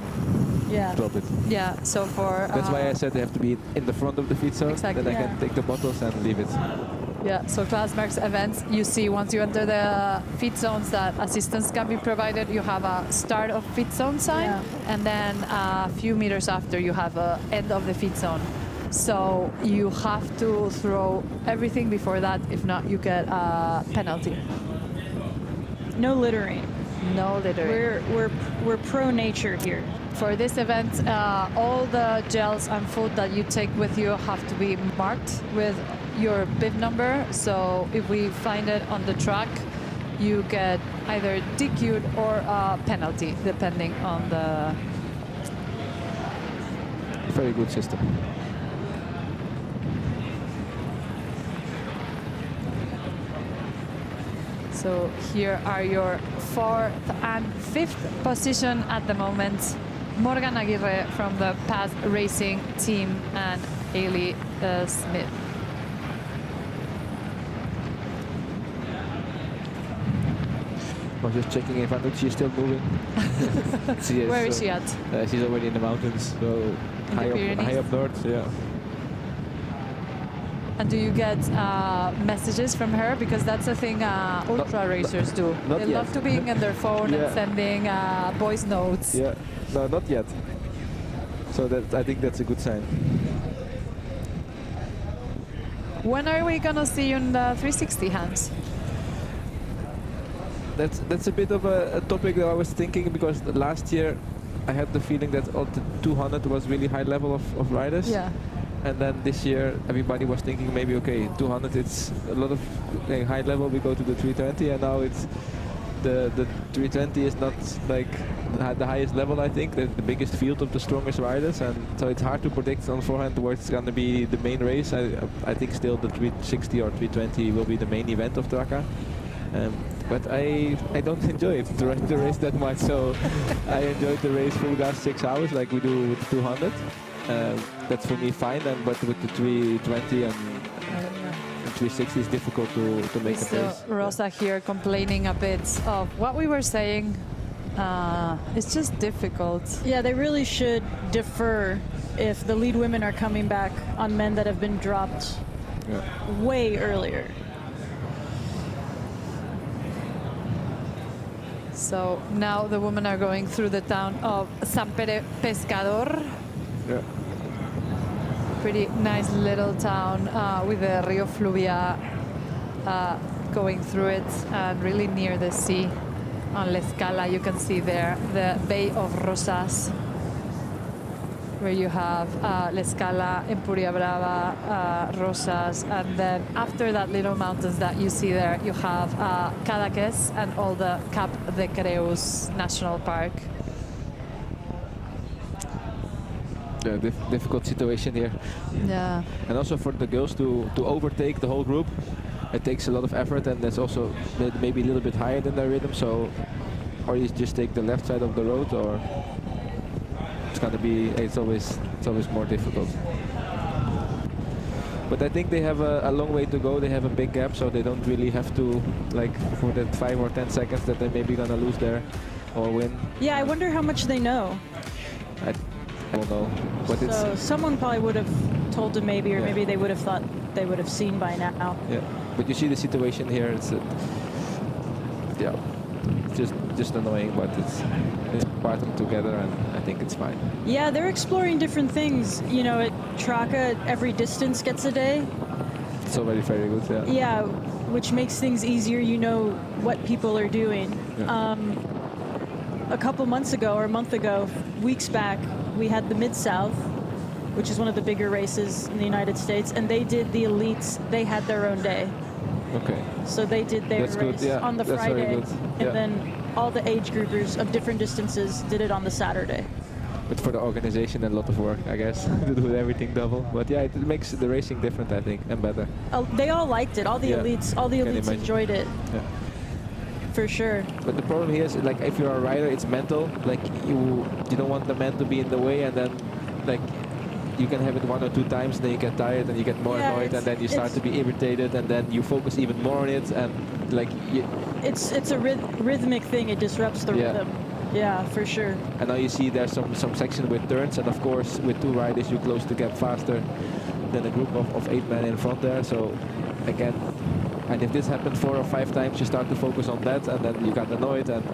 drop it. Yeah, so for... That's why I said they have to be in the front of the feed zone, exactly, then I can take the bottles and leave it. Yeah, so Klaasmerk's events, you see once you enter the feed zones that assistance can be provided. You have a start of feed zone sign, and then a few meters after you have a end of the feed zone. So you have to throw everything before that. If not, you get a penalty. No littering. No littering. We're pro nature here. For this event, all the gels and food that you take with you have to be marked with your bib number. So if we find it on the track, you get either DQ'd or a penalty, depending on the... Very good system. So here are your 4th and 5th position at the moment. Morgan Aguirre from the Paz Racing team and Ailey Smith. I was just checking if Anucci is still moving. Where is she at? She's already in the mountains, so high up north, yeah. And do you get messages from her? Because that's a thing ultra racers do. They love to be in their phone and sending voice notes. Yeah, no, not yet. So I think that's a good sign. When are we gonna see you in the 360, Hans? That's a bit of a topic that I was thinking, because last year I had the feeling that all the 200 was really high level of riders. Yeah. And then this year everybody was thinking maybe, okay, 200 it's a lot of high level, we go to the 320, and now it's the 320 is not like the highest level, I think, the biggest field of the strongest riders, and so it's hard to predict on forehand where it's going to be the main race. I think still the 360 or 320 will be the main event of Traka. But I don't enjoy it, the race that much, so I enjoyed the race full gas 6 hours like we do with 200. That's for me fine, but with the 320 and 360 is difficult to make a race. Rosa here complaining a bit of what we were saying. It's just difficult. Yeah, they really should defer if the lead women are coming back on men that have been dropped way earlier. So now the women are going through the town of San Pere Pescador. Yeah. Pretty nice little town with the Rio Fluvia going through it, and really near the sea. On La Scala you can see there the Bay of Rosas, where you have La Scala, Empuria Brava, Rosas, and then after that little mountains that you see there, you have Cadaqués and all the Cap de Creus National Park. Yeah, difficult situation here. Yeah. And also for the girls to overtake the whole group, it takes a lot of effort, and that's also maybe a little bit higher than their rhythm. So, or you just take the left side of the road, or it's gonna be it's always more difficult. But I think they have a long way to go. They have a big gap, so they don't really have to, like, for that 5 or 10 seconds that they maybe gonna lose there or win. Yeah, I wonder how much they know. I don't know, but so someone probably would have told them maybe, or maybe they would have thought they would have seen by now. Yeah, but you see the situation here. It's just annoying, but it's part of it together, and I think it's fine. Yeah, they're exploring different things. You know, at Traka, every distance gets a day. It's already very good. Yeah. Yeah, which makes things easier. You know what people are doing. Yeah. A couple months ago, or a month ago, weeks back, we had the Mid-South, which is one of the bigger races in the United States, and they did the elites. They had their own day. Okay. So they did their race on the Friday, and then all the age groupers of different distances did it on the Saturday. But for the organization, a lot of work, I guess, to do everything double. But yeah, it makes the racing different, I think, and better. They all liked it. All the elites enjoyed it. Yeah. For sure. But the problem here is, like, if you're a rider, it's mental. Like, you don't want the man to be in the way, and then, like, you can have it 1 or 2 times, then you get tired and you get more annoyed, and then you start to be irritated, and then you focus even more on it, and like it's a rhythmic thing. It disrupts the rhythm. Yeah, for sure. And now you see there's some section with turns, and of course with 2 riders you close the gap faster than a group of 8 men in front there. So again, and if this happened 4 or 5 times, you start to focus on that, and then you got annoyed, and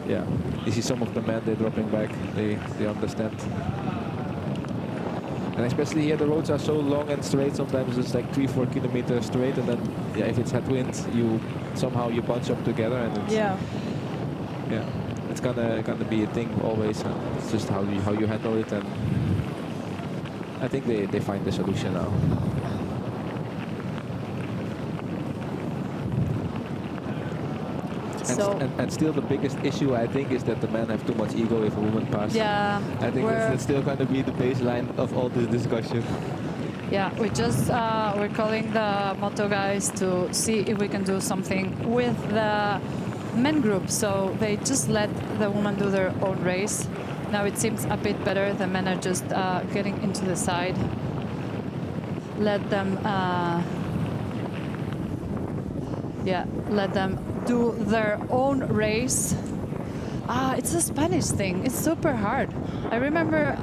yeah, you see some of the men, they're dropping back. They understand. And especially here, the roads are so long and straight. Sometimes it's like 3-4 kilometers straight, and then yeah, if it's headwind, you somehow bunch up together, and it's, yeah, it's gonna be a thing always. And it's just how you handle it, and I think they find the solution now. And still the biggest issue, I think, is that the men have too much ego if a woman passes. Yeah. I think that's still going to be the baseline of all this discussion. Yeah, we're calling the moto guys to see if we can do something with the men group. So they just let the women do their own race. Now it seems a bit better. The men are just getting into the side. Let them do their own race. It's a Spanish thing. It's super hard. I remember.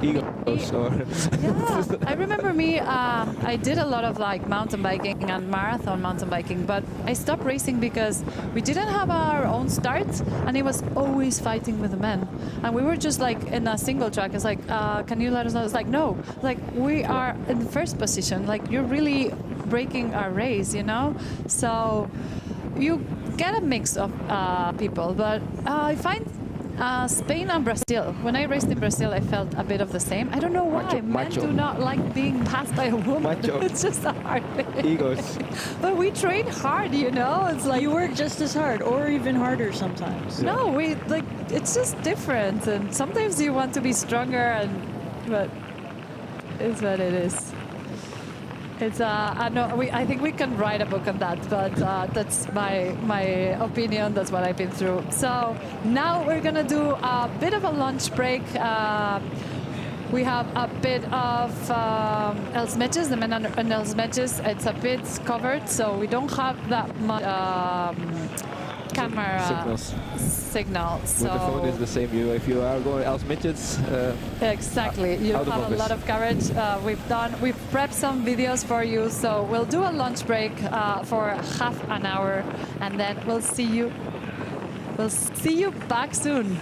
I remember me. I did a lot of like mountain biking and marathon mountain biking, but I stopped racing because we didn't have our own start, and it was always fighting with the men. And we were just like in a single track. It's like, can you let us know? It's like, no, like we are in the first position. Like you're really breaking our race, you know. So you get a mix of people, but I find Spain and Brazil. When I raced in Brazil, I felt a bit of the same. I don't know why. Men do not like being passed by a woman. It's just a hard thing. Egos. But we train hard, you know. It's like you work just as hard, or even harder sometimes. No, we like it's just different, and sometimes you want to be stronger, but it's what it is. It's I think we can write a book on that, but that's my opinion. That's what I've been through. So now we're gonna do a bit of a lunch break. We have a bit of Els Metges, the men and Els Metges. It's a bit covered, so we don't have that much camera signal. So with the phone is the same view. If you are going Els Metges, exactly, you have a lot of coverage. We've prepped some videos for you, so we'll do a lunch break for half an hour, and then we'll see you back soon.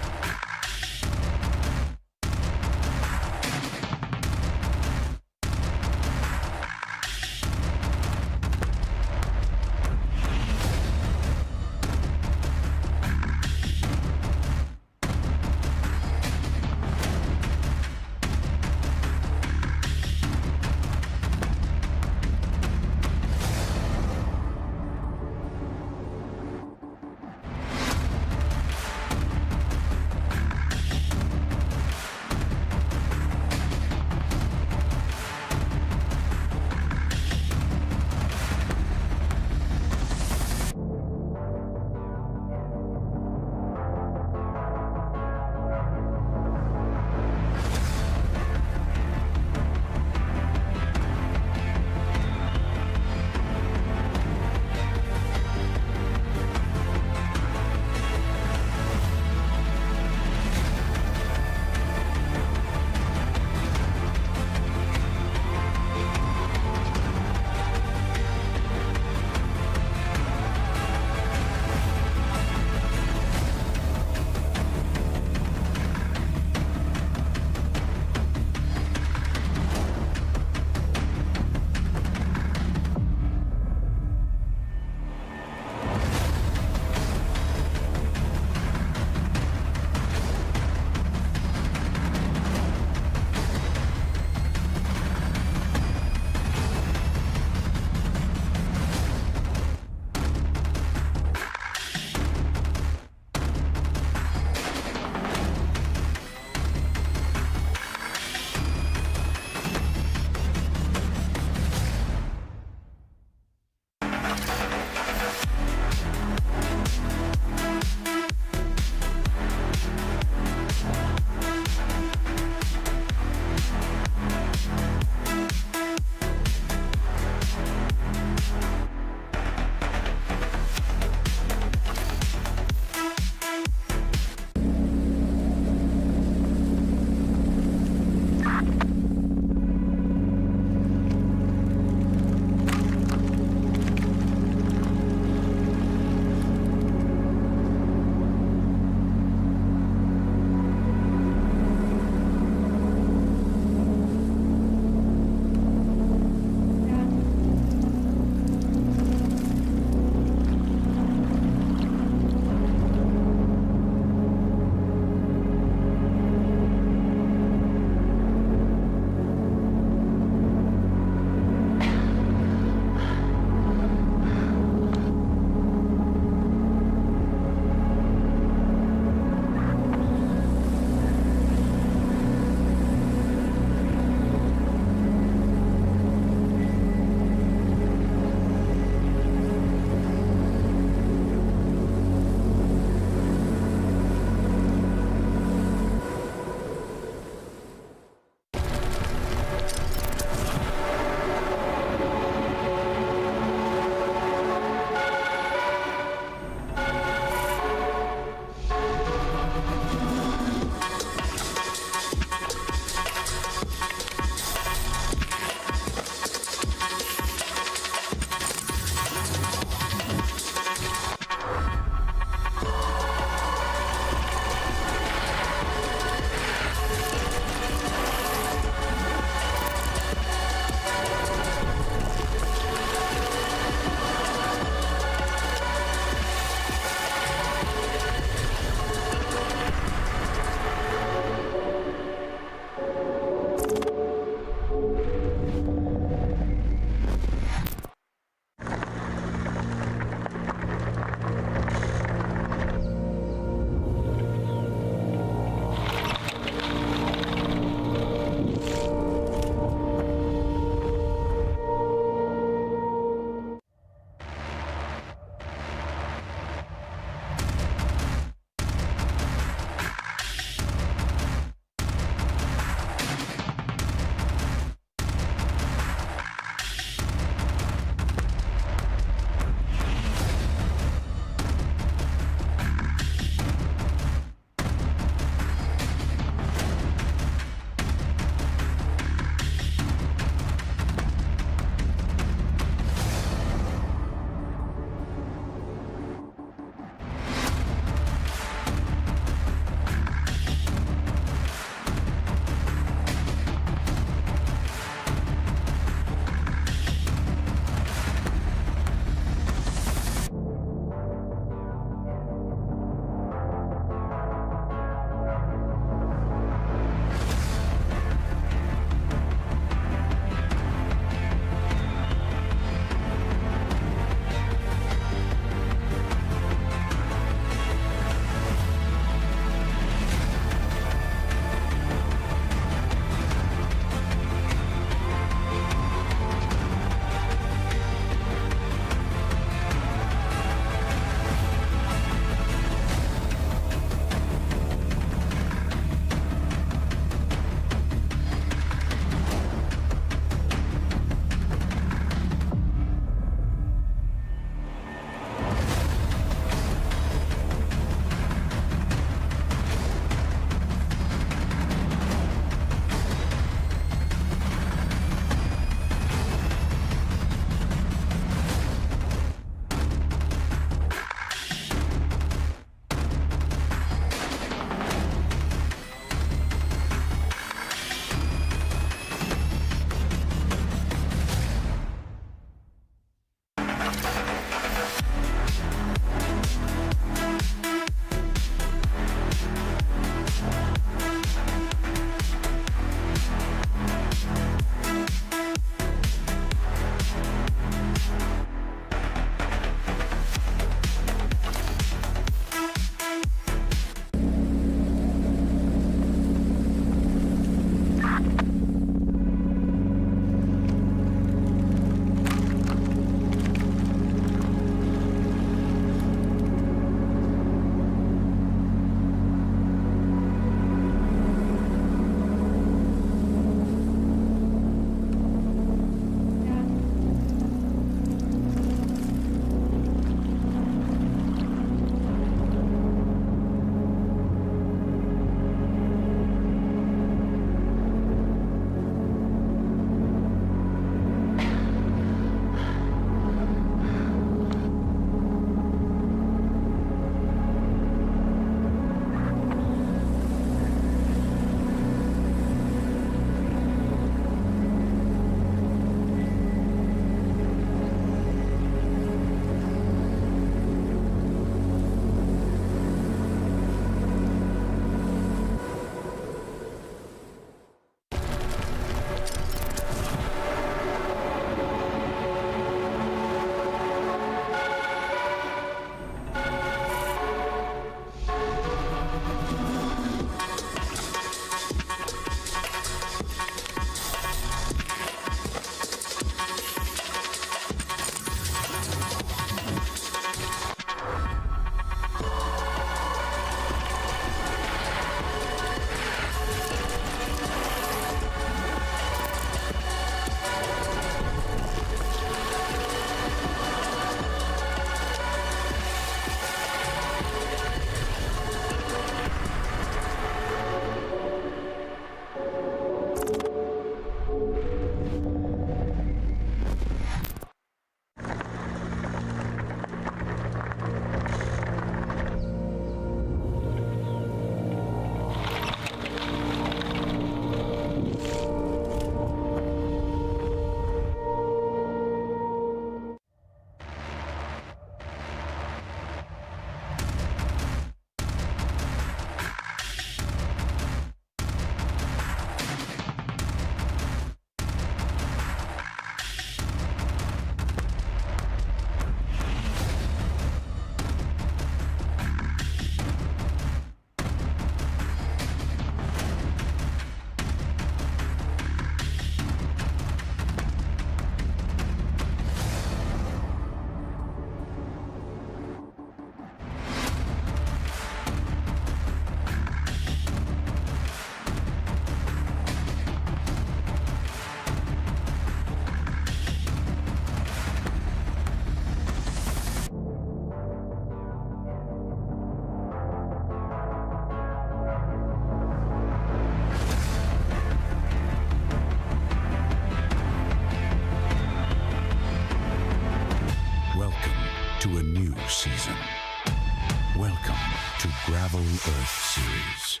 Earth Series.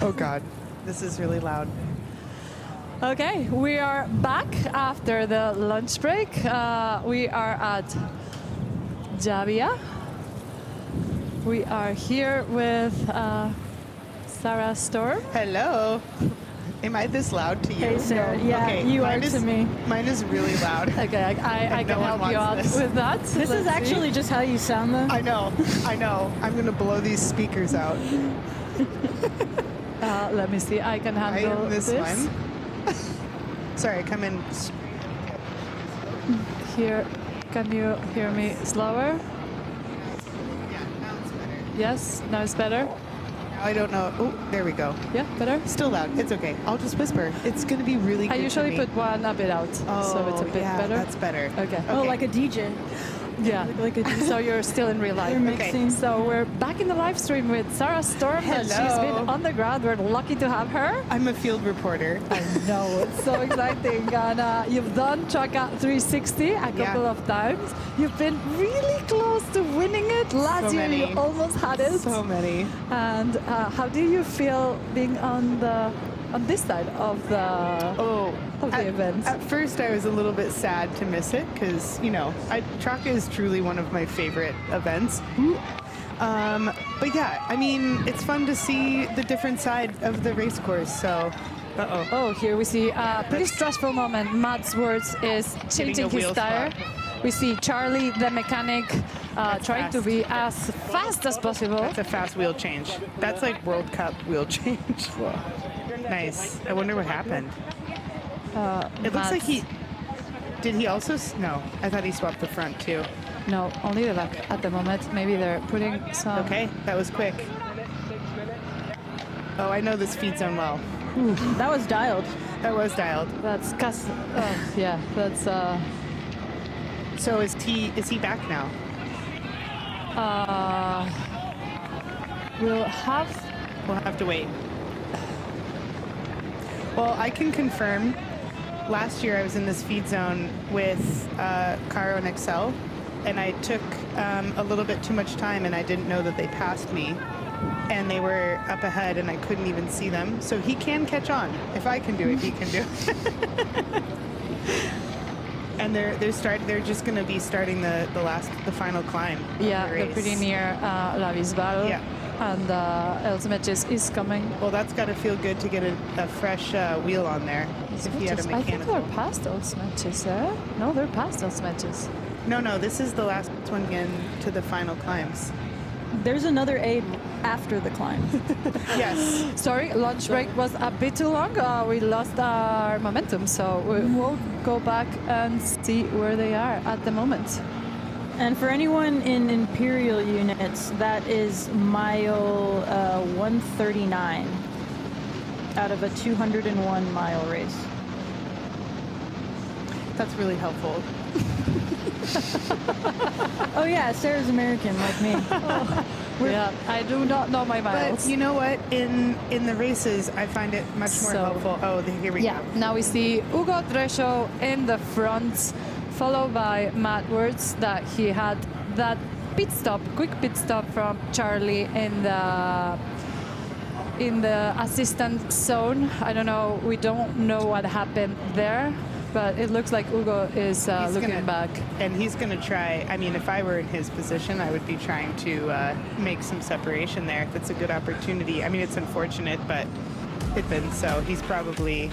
Oh God, this is really loud. Okay, we are back after the lunch break. We are at Javia. We are here with Sarah Storm. Hello. Am I this loud to you? Hey, Sarah. Yeah, okay, you are mine is, to me. Mine is really loud. Okay, I can help you out with that. This is actually just how you sound, though. I know. I'm going to blow these speakers out. Let me see. I can handle this one. Sorry, come in. Here, can you hear me slower? Yes, now it's better. I don't know. Oh, there we go. Yeah, better? Still loud. It's okay. I'll just whisper. It's going to be really good. I usually put one a bit out, so it's a bit better. That's better. Okay. Oh, like a DJ. Yeah. Like a DJ. So you're still in real life. You're mixing. Okay. So we're back in the live stream with Sarah Storm. Hello. And she's been on the ground. We're lucky to have her. I'm a field reporter. I know. It's so exciting. And you've done Traka 360 a couple of times. You've been really close to winning it. Last year you almost had it. So many. And how do you feel being on this side of the event? At first, I was a little bit sad to miss it because, Traka is truly one of my favorite events. But yeah, I mean, it's fun to see the different side of the race course. So, Oh, here we see a pretty stressful moment. Mads Wirtz is changing his tire. We see Charlie, the mechanic, trying to be as fast as possible. That's a fast wheel change. That's like World Cup wheel change. Nice. I wonder what happened. It looks like did he also? No, I thought he swapped the front too. No, only the back at the moment. Maybe they're putting some. Okay, that was quick. Oh, I know this feed zone well. Ooh, that was dialed. That was dialed. That's yeah. That's. So is he back now? We'll have to wait. Well, I can confirm. Last year I was in this feed zone with Caro and Excel, and I took a little bit too much time, and I didn't know that they passed me, and they were up ahead, and I couldn't even see them. So he can catch on. If I can do it, he can do it. And they're just going to be starting the final climb. Yeah, they're pretty near La Bisbal. Yeah. And Elsmetjes is coming. Well, that's got to feel good to get a fresh wheel on there. If he had a I think mechanical. they're past Elsmetjes, eh? No, they're past Elsmetjes. No, this is the last one into the final climbs. There's another aid after the climb. Yes. Sorry, lunch break was a bit too long. We lost our momentum, so we'll go back and see where they are at the moment. And for anyone in Imperial units, that is mile 139 out of a 201-mile race. That's really helpful. Oh yeah, Sarah's American like me. Yeah, I do not know my miles. But you know what? In the races, I find it much more helpful. Oh, here we go. Now we see Hugo Dresho in the front, followed by Matt Wirtz, that he had that quick pit stop from Charlie in the assistant zone. I don't know, we don't know what happened there, but it looks like Hugo is looking back. And he's going to try, I mean, if I were in his position, I would be trying to make some separation there. If it's a good opportunity. I mean, it's unfortunate, but it's been so. He's probably,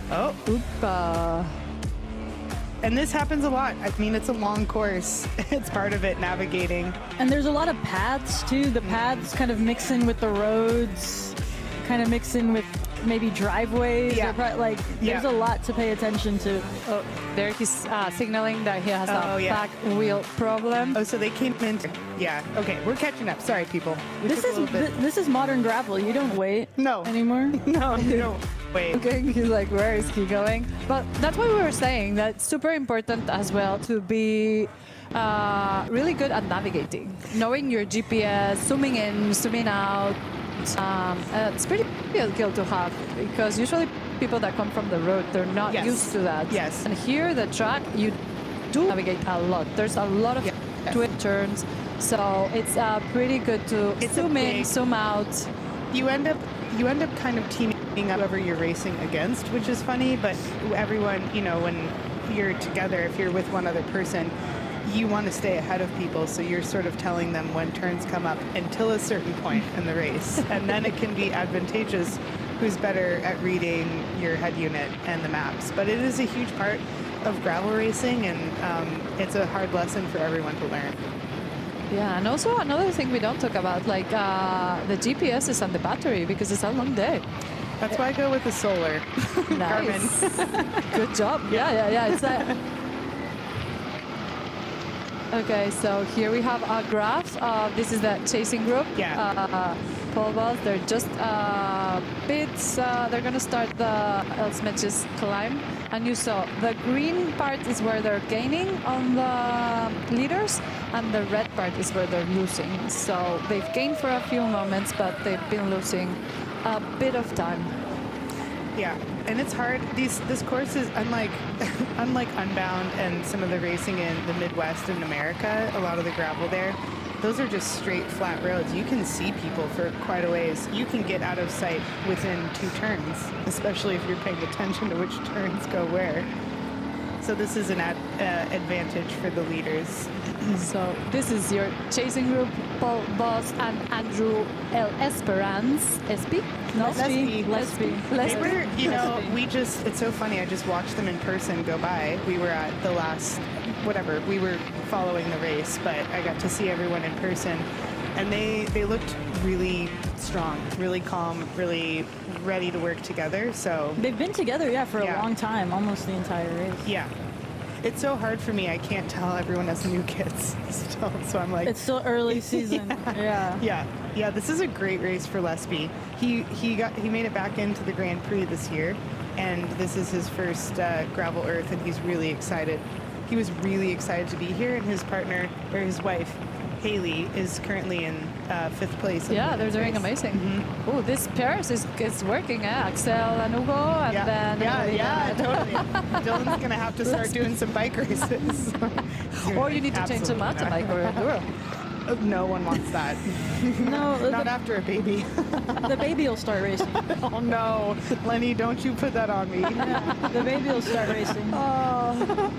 Oopa. And this happens a lot. I mean, it's a long course. It's part of it, navigating. And there's a lot of paths, too. The paths kind of mix in with the roads, kind of mix in with maybe driveways. Yeah. There's a lot to pay attention to. Oh, there he's signaling that he has a back wheel problem. Oh, so they came in. Yeah, okay, we're catching up. Sorry, people. This is modern gravel. You don't wait anymore. No, you don't wait. Okay, he's like, where is he going? But that's why we were saying that it's super important as well to be really good at navigating, knowing your GPS, zooming in, zooming out. It's pretty good skill to have, because usually people that come from the road, they're not used to that. Yes. And here, the track, you do navigate a lot. There's a lot of twist turns. So it's pretty good to zoom in, zoom out. You end up kind of teaming up whoever you're racing against, which is funny, but everyone, when you're together, if you're with one other person, you want to stay ahead of people, so you're sort of telling them when turns come up until a certain point in the race. And then it can be advantageous who's better at reading your head unit and the maps. But it is a huge part of gravel racing, and it's a hard lesson for everyone to learn. Yeah, and also another thing we don't talk about, like the GPS is on the battery because it's a long day. That's why I go with the solar. Nice. Good job. Yeah. It's okay, so here we have a graph. This is the chasing group. Yeah. Pole vaults, they're just bits. They're going to start the Elsmetjes climb. And you saw the green part is where they're gaining on the leaders, and the red part is where they're losing. So they've gained for a few moments, but they've been losing a bit of time. Yeah, and it's hard. This course is unlike Unbound and some of the racing in the Midwest and America, a lot of the gravel there. Those are just straight flat roads. You can see people for quite a ways. You can get out of sight within 2 turns, especially if you're paying attention to which turns go where. So this is an advantage for the leaders. So this is your chasing group, Paul Boss and Andrew L. Esperance. Lesby? They were, it's so funny. I just watched them in person go by. We were at the last, we were following the race, but I got to see everyone in person. And they looked really strong, really calm, really ready to work together. So they've been together, for a long time, almost the entire race. Yeah. It's so hard for me. I can't tell everyone has new kids still, so I'm like... It's still early season. Yeah, this is a great race for Lesby. He made it back into the Grand Prix this year, and this is his first Gravel Earth, and he's really excited. He was really excited to be here, and his partner, or his wife, Haley, is currently in 5th place. Yeah, they're doing amazing. Mm-hmm. Oh, this pairs is working, Axel and Hugo, and then... Totally. Dylan's going to have to start doing some bike races. Or you need to change to mountain bike or enduro. No one wants that. No. Not after a baby. The baby will start racing. Oh, no. Lenny, don't you put that on me. Yeah, the baby will start racing. Oh.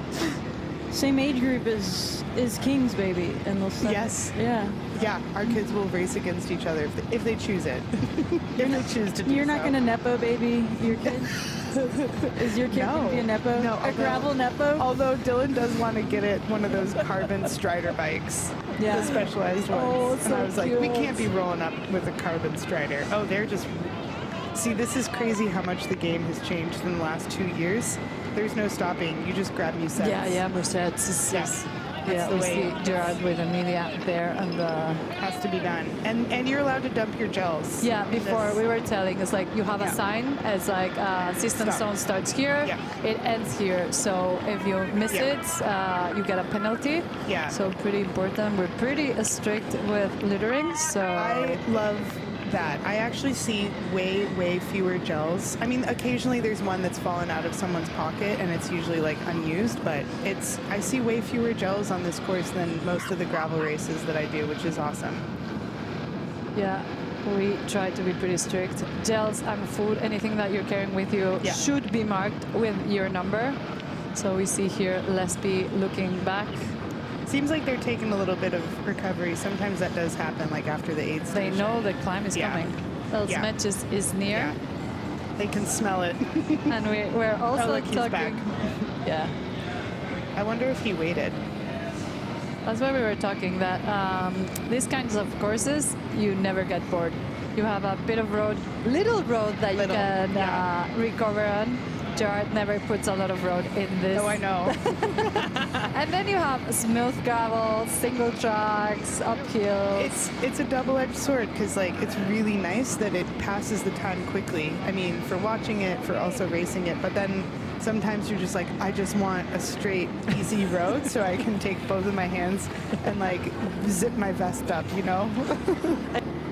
Same age group as King's baby, and they'll start. Yes. Yeah, our kids will race against each other if they choose it. You're not going to Nepo baby your kid? Is your kid going to be a Nepo? No. A gravel Nepo? Although Dylan does want to get it one of those carbon Strider bikes. Yeah. The specialized ones. Oh, and I was like, cute. we can't be rolling up with a carbon Strider. Oh, they're just... See, this is crazy how much the game has changed in the last 2 years. There's no stopping. You just grab new sets. Yeah, Musets. Yes. Yeah, we see Gerard with Amelia there, and has to be done. And you're allowed to dump your gels. Yeah, before we were telling, it's like you have a sign. It's like system zone starts here, it ends here. So if you miss it, you get a penalty. Yeah. So pretty important. We're pretty strict with littering. So I love that. I actually see way fewer gels. I mean, occasionally there's one that's fallen out of someone's pocket and it's usually like unused, but I see way fewer gels on this course than most of the gravel races that I do, which is awesome. Yeah, we try to be pretty strict. Gels and food, anything that you're carrying with you should be marked with your number. So we see here Lesby looking back. Seems like they're taking a little bit of recovery. Sometimes that does happen, like after the aid station. They know the climb is coming. Elsmetjes is near. Yeah. They can smell it. And we're also look, he's talking. back. Yeah. I wonder if he waited. That's why we were talking that these kinds of courses, you never get bored. You have a bit of little road that you can recover on. Gerard never puts a lot of road in this. Oh, I know. And then you have smooth gravel, single tracks, uphill. It's a double-edged sword because it's really nice that it passes the time quickly. I mean, for watching it, for also racing it, but then sometimes you're just like, I just want a straight, easy road so I can take both of my hands and zip my vest up,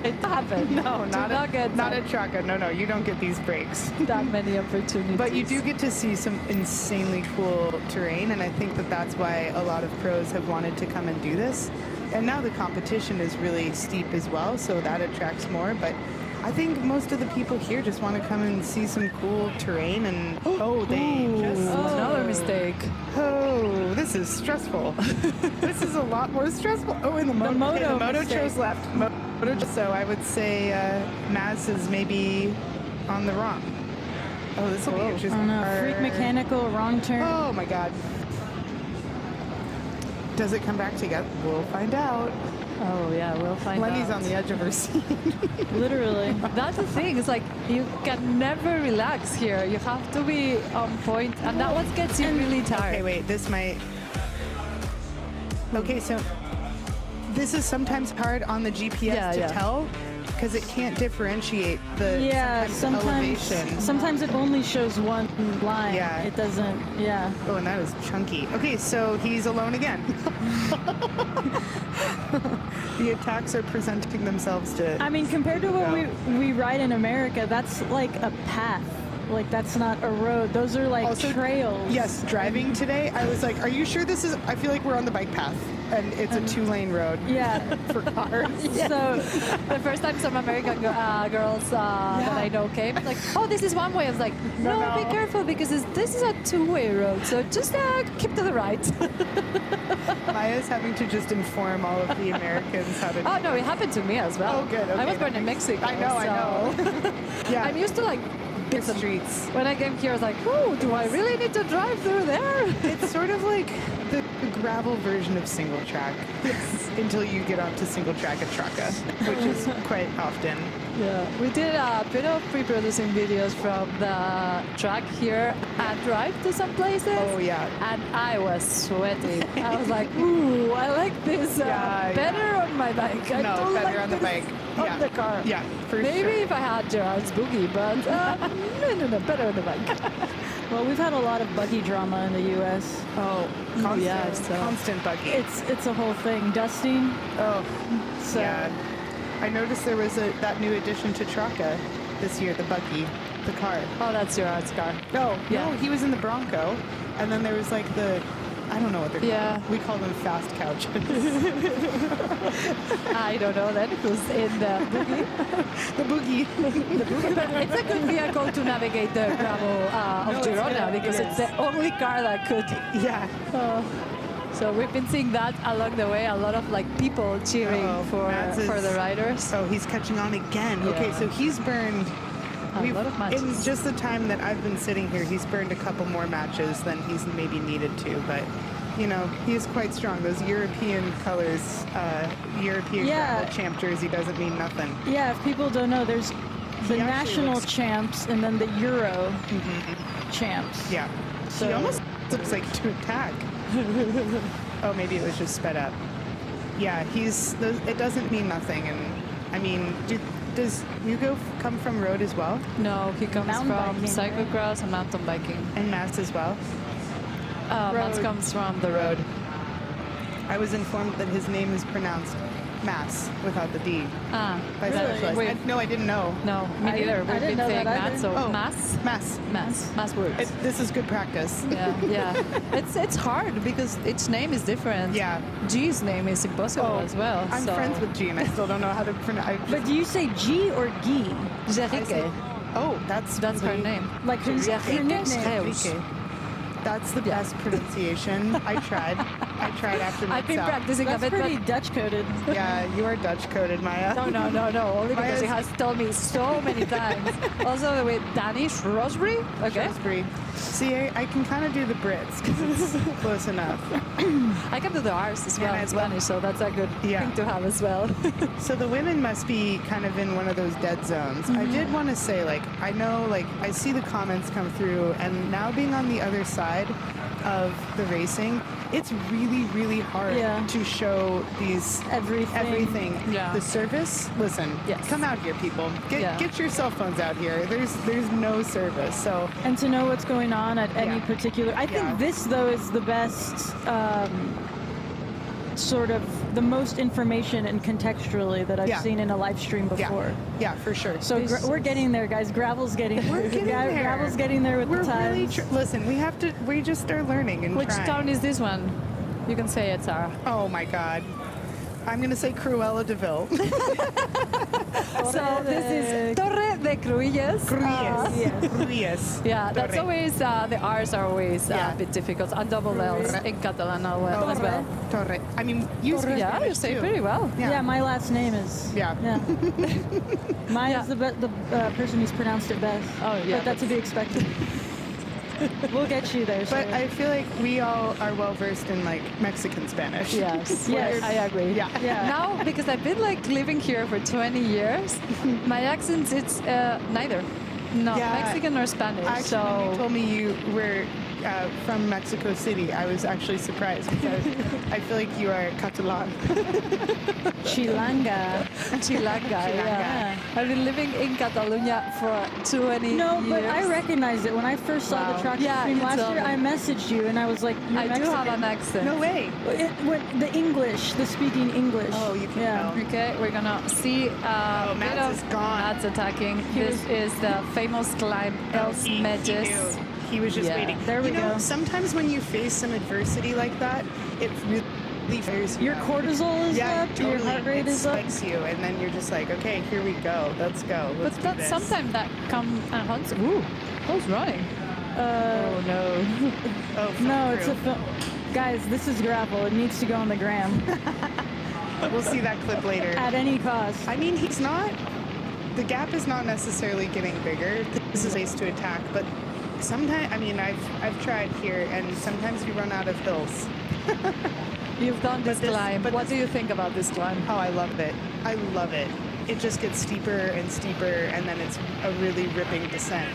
it happen. No, not at Traka. No, you don't get these breaks. That many opportunities. But you do get to see some insanely cool terrain, and I think that that's why a lot of pros have wanted to come and do this. And now the competition is really steep as well, so that attracts more. But I think most of the people here just want to come and see some cool terrain, and another mistake. Oh, this is stressful. This is a lot more stressful. Oh, and the moto chose left. So I would say Maz is maybe on the wrong. Oh, this will be interesting. Oh no, freak mechanical, wrong turn. Oh my god. Does it come back together? We'll find out. Oh yeah, we'll find out. Lenny's on the edge of her seat. Literally. That's the thing. It's like you can never relax here. You have to be on point, and that what gets you really tired. Okay, wait. This might. Okay, so this is sometimes hard on the GPS to tell because it can't differentiate the elevation. Sometimes it only shows one line. Yeah. It doesn't. Yeah. Oh, and that is chunky. Okay, so he's alone again. The attacks are presenting themselves to. I mean, compared to what we ride in America, that's like a path. Like, that's not a road. Those are like also, trails. Yes, driving today, I was like, are you sure this is... I feel like we're on the bike path, and it's a 2-lane road. Yeah. For cars. Yeah. So the first time some American girls that I know came, like, oh, this is one way. I was like, no, be careful, because this is a 2-way road, so just keep to the right. Maya's having to just inform all of the Americans how to... Oh, no, it happened to me as well. Oh, good. Okay, I was born in Mexico. I know. Yeah. I'm used to, like, the streets. When I came here, I was like, oh, do I really need to drive through there? It's sort of like the gravel version of single track. Yes. Until you get onto single track at Traka, which is quite often. Yeah. We did a bit of pre-producing videos from the track here and drive to some places. Oh, yeah. And I was sweating. I was like, ooh, I like this better on my bike. I don't better like on the bike. On the car. Yeah, for Maybe sure. if I had Gerard's boogie, but no, better on the bike. Well, we've had a lot of buggy drama in the U.S. Oh, constant buggy. It's a whole thing. Dusting. Oh, so. Yeah. I noticed there was that new addition to Traka this year, the buggy, the car. Oh, that's Gerard's car. No, he was in the Bronco, and then there was like I don't know what they're called. We call them fast couches. I don't know then who's in the boogie. The boogie. The boogie. But it's a good vehicle to navigate the gravel of Girona because it's the only car that could. Yeah. So we've been seeing that along the way, a lot of like people cheering for the riders. Oh, he's catching on again. Yeah. Okay, so he's burned a lot of matches. In just the time that I've been sitting here, he's burned a couple more matches than he's maybe needed to, but you know, he is quite strong. Those European colors, European gravel champ jersey doesn't mean nothing. Yeah, if people don't know, there's the national champs and then the Euro champs. Yeah. So he almost looks like to attack. Oh, maybe it was just sped up. Yeah, it doesn't mean nothing. And I mean, does Hugo come from road as well? No, he comes from cyclocross and mountain biking. And Mats as well? Mats comes from the road. I was informed that his name is pronounced Mass without the D. By specialists. No, I didn't know. No, me neither. We've been saying that, so Mass works. This is good practice. Yeah. It's hard because each name is different. Yeah. G's name is impossible as well. I'm friends with G and I still don't know how to pronounce. But do you say G or Guy? Gerike. Oh, that's her name. Like her nickname. That's the best pronunciation. I tried after I've been practicing a bit. That's pretty Dutch-coded. Yeah, you are Dutch-coded, Maya. No. Only because he has told me so many times. Also with Danish, Rosbury. Okay. Rosbury. See, I can kind of do the Brits because it's close enough. I can do the R's as well in Spanish, so that's a good thing to have as well. So the women must be kind of in one of those dead zones. I did want to say, I know, I see the comments come through, and now being on the other side of the racing, it's really, really hard to show these everything. Yeah. The service. Listen, come out here, people. Get your cell phones out here. There's no service. So and to know what's going on at any particular. I think this though is the best sort of the most information and contextually that I've Yeah. seen in a live stream before. Yeah, for sure. So we're getting there, guys. Gravel's getting there. We're getting there. Gravel's getting there with We're the really times. listen. We just are learning and Which trying. town is this one? You can say it, Sarah. Oh my God. I'm gonna say Cruella de Vil. So this is Torre de Cruillas. Cruillas. Yeah, that's Torre. always, the R's are always Yeah. a bit difficult. And double L's in Catalan as well. Torre. I mean, you speak Yeah, you Spanish say too. pretty well. Yeah, my last name is. Yeah. Mine is the person who's pronounced it best. Oh, yeah, But that's to be expected. We'll get you there. But Sarah. I feel like we all are well versed in like Mexican Spanish. Yes, Yes. I agree. Yeah. Now, because I've been like living here for 20 years, my accent it's neither. No, Yeah. Mexican or Spanish. Actually, when you so told me you were from Mexico City, I was actually surprised because I feel like you are Catalan. Chilanga. Chilanga, yeah. I've been living in Catalonia for 20 years. No, but I recognized it when I first saw Wow. the Traka Yeah, stream you last told year. me. I messaged you and I was like, "You're I do Mexican." have an accent. No way. The English, the speaking English. Oh, you can tell. Okay, we're gonna see a bit Mads of is gone. Mads attacking. This is the famous climb Els He Meges. knew. He was just Yeah. waiting. There we you know, go. sometimes when you face some adversity like that, it really fires you Your up. cortisol is Yeah, up, totally. your heart rate it is up. spikes you, and then you're just like, okay, here we go. Let's go. But Let's do that's this. sometimes that come and haunts. Ooh, who's running? Oh no. Oh, No, film it's a crew. film. Guys, this is gravel. It needs to go on the gram We'll see that clip later. at any cost. I mean, he's not. The gap is not necessarily getting bigger. This is a place to attack, but sometimes, I mean, I've tried here, and sometimes you run out of hills. You've done this But this- climb. but What this- do you think about this climb? Oh, I love it. I love it. It just gets steeper and steeper, and then it's a really ripping descent.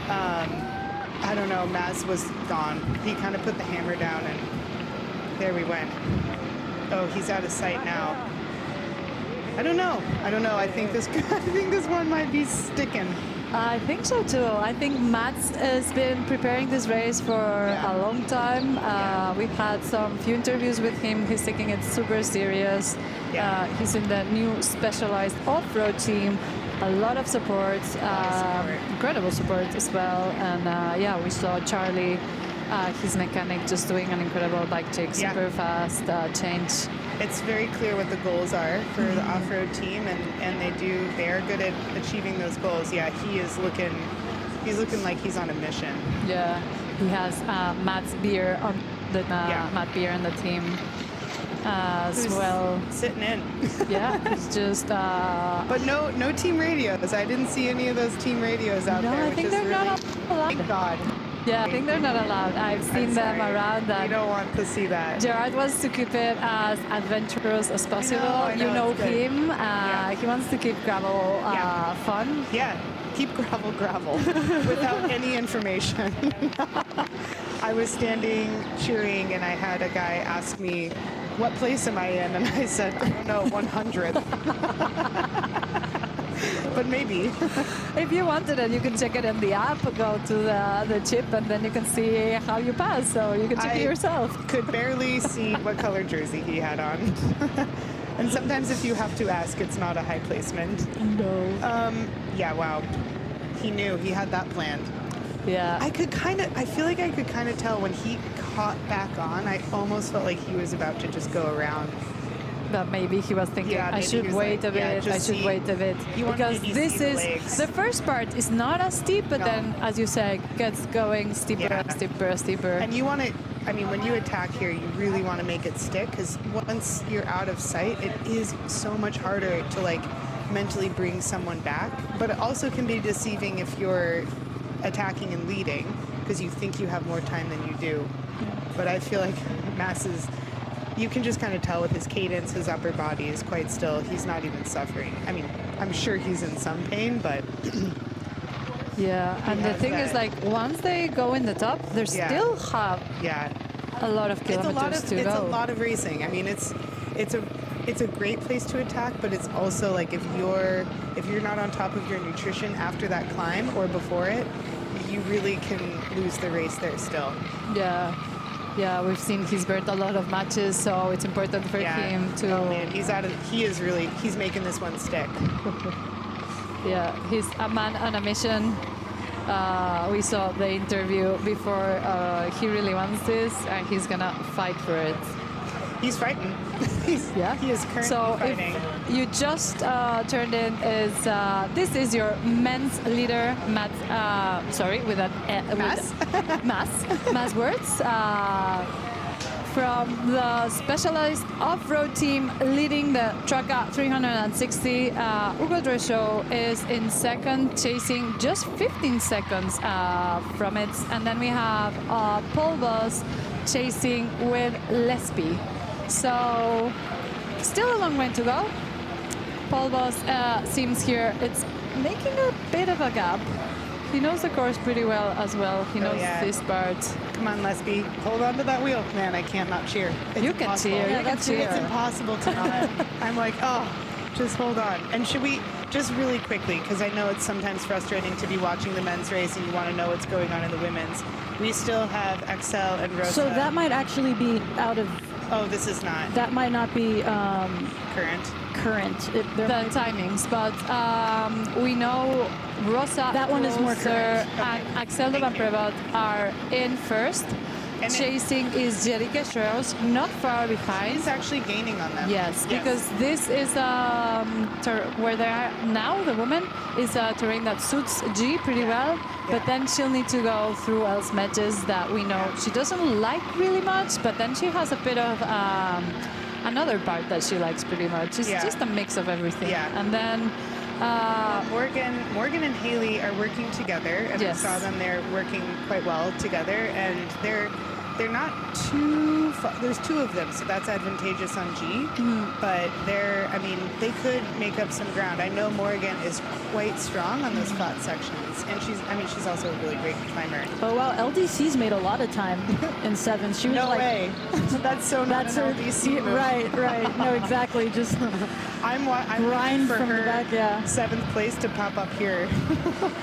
I don't know. Maz was gone. He kind of put the hammer down, and there we went. Oh, he's out of sight now. I don't know. I think this one might be sticking. I think so too. I think Mats has been preparing this race for a long time. We've had some few interviews with him. He's taking it super serious. He's in the new specialized off-road team. A lot of support, incredible support as well. And yeah, we saw Charlie, his mechanic, just doing an incredible bike check, super fast change. It's very clear what the goals are for the off-road team, and they are good at achieving those goals. Yeah, he's looking like he's on a mission. Yeah, he has Matt's beer on the Matt Beer on the team as Who's well. Sitting in. Yeah, it's just. But no team radios. I didn't see any of those team radios out No, there. I which think is they're really, not allowed. Thank God. Yeah, I think they're not allowed. I've seen them around. You don't want to see that. Gerard wants to keep it as adventurous as possible. I know, you know it's good. him. He wants to keep gravel fun. Yeah, keep gravel without any information. I was standing cheering, and I had a guy ask me, "What place am I in?" And I said, "I don't know, 100." But maybe. If you wanted it, you can check it in the app, go to the chip, and then you can see how you pass. So you can check it yourself. Could barely see what color jersey he had on. And sometimes if you have to ask, it's not a high placement. No. Yeah, wow. He knew. He had that planned. Yeah. I feel like I could kind of tell when he caught back on, I almost felt like he was about to just go around. But maybe he was thinking, Yeah, I maybe he should was wait like, a yeah, bit, I just should see- wait a bit. He wanted Because to this see the is, legs. the first part is not as steep, but No. then, as you say, gets going steeper and steeper and steeper. And you want to, I mean, when you attack here, you really want to make it stick, because once you're out of sight, it is so much harder to like mentally bring someone back. But it also can be deceiving if you're attacking and leading, because you think you have more time than you do. But I feel like Mass's, you can just kind of tell with his cadence, his upper body is quite still. He's not even suffering. I mean, I'm sure he's in some pain, but yeah, and the has thing is, that- like, once they go in the top, they still have a lot of kilometers to it's go. a lot of racing. I mean, it's a great place to attack, but it's also like if you're not on top of your nutrition after that climb or before it, you really can lose the race there still. Yeah. Yeah, we've seen he's burnt a lot of matches, so it's important for him to. Oh man, he's making this one stick. Yeah, he's a man on a mission. We saw the interview before. He really wants this, and he's gonna fight for it. He's fighting. He is currently fighting. If you just turned in, this is your men's leader, Matt. Sorry, with an Mass words. From the specialized off-road team leading the Traka 360, Hugo Dresho is in second, chasing just 15 seconds from it. And then we have Paul Boss chasing with Lesby. So still a long way to go. Paul Boss seems here. It's making a bit of a gap. He knows the course pretty well as well. He knows this part. Come on, Lesby. Hold on to that wheel. Man, I can't not cheer. It's you can impossible. cheer. Yeah, you can cheer. It's impossible to not. I'm like, oh, just hold on. And should we, just really quickly, because I know it's sometimes frustrating to be watching the men's race and you want to know what's going on in the women's. We still have Excel and Rosa. So that might actually be out of... Oh, this is not. That might not be... current. The timings, but we know Rosa, that one is more current. And Axel de Van Prevot are in first. And chasing is Jerike Schreus, not far behind. He's actually gaining on them. Yes, because this is where they are now, the woman, is a terrain that suits G pretty well, but then she'll need to go through else matches that we know she doesn't like really much, but then she has a bit of another part that she likes pretty much. It's just a mix of everything. Yeah. And then Morgan and Haley are working together, and I saw them. They're working quite well together, and they're not too far. There's two of them, so that's advantageous on G. But they could make up some ground. I know Morgan is quite strong on those flat sections, and she's also a really great climber. Oh wow, LDC's made a lot of time in sevens. She was no like, way. That's so not an LDC move. Right. No, exactly. Just I'm grind for from her the back. Yeah. 7th place to pop up here.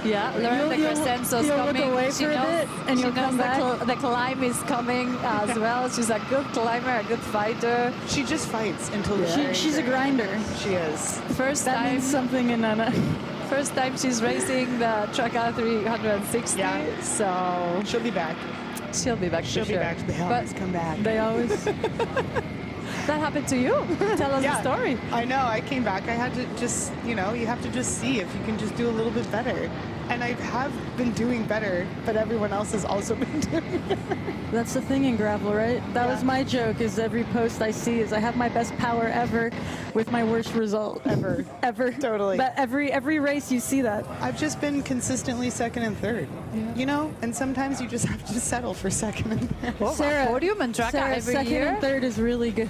Learn the crescenzo's coming. Look away for a bit, and you'll come back. The climb is coming as well. She's a good climber, a good fighter. She just fights until she's a grinder. She is. That means something in Anna. First time she's racing the Traka 360. Yeah. So she'll be back. She'll be back. She'll be back. They always come back. They always. That happened to you. Tell us the story. I know. I came back. I had to just, you have to just see if you can just do a little bit better. And I have been doing better, but everyone else has also been doing better. That's the thing in gravel, right? That was my joke, is every post I see is I have my best power ever with my worst result. Ever. Totally. But every race you see that. I've just been consistently second and third, and sometimes you just have to settle for second and third. Well, Sarah, podium and Traka every second year. and third is really good.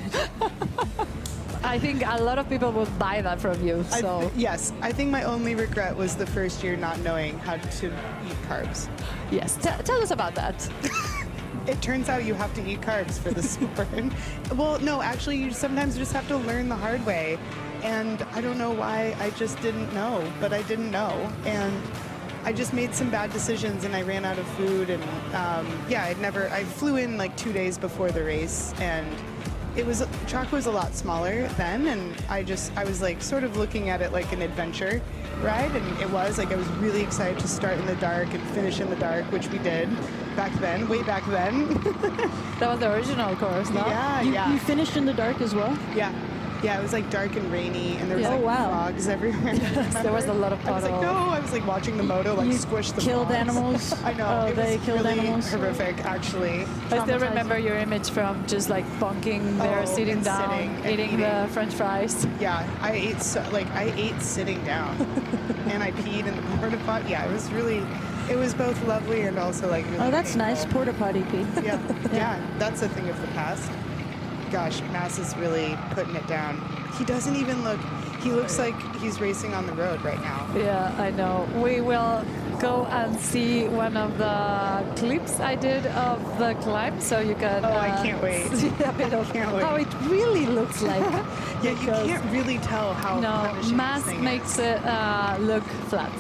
I think a lot of people would buy that from you. So yes, I think my only regret was the first year not knowing how to eat carbs. Yes, tell us about that. It turns out you have to eat carbs for the sport. Well, no, actually, you sometimes just have to learn the hard way. And I don't know why I just didn't know, but I didn't know. And I just made some bad decisions and I ran out of food. And I flew in like 2 days before the race, and Traka was a lot smaller then, and I was like sort of looking at it like an adventure ride, and it was like I was really excited to start in the dark and finish in the dark, which we did way back then. That was the original course, no? Yeah, You finished in the dark as well? Yeah, it was like dark and rainy, and there was frogs everywhere. There was a lot of puddles. I was like watching the moto squish the killed frogs. Animals. I know. They killed really animals. Horrific, actually. I still remember your image from just like bunking there, sitting down, eating the French fries. Yeah, I ate sitting down, and I peed in the porta potty. Yeah, it was both lovely and also like really that's painful. nice, porta potty pee. Yeah, that's a thing of the past. Gosh, Mass is really putting it down. He doesn't even he looks like he's racing on the road right now. Yeah, I know. We will go and see one of the clips I did of the climb, so you can I can't wait. See a bit of how it really looks like. You can't really tell how punishing Mass this thing makes it look flat.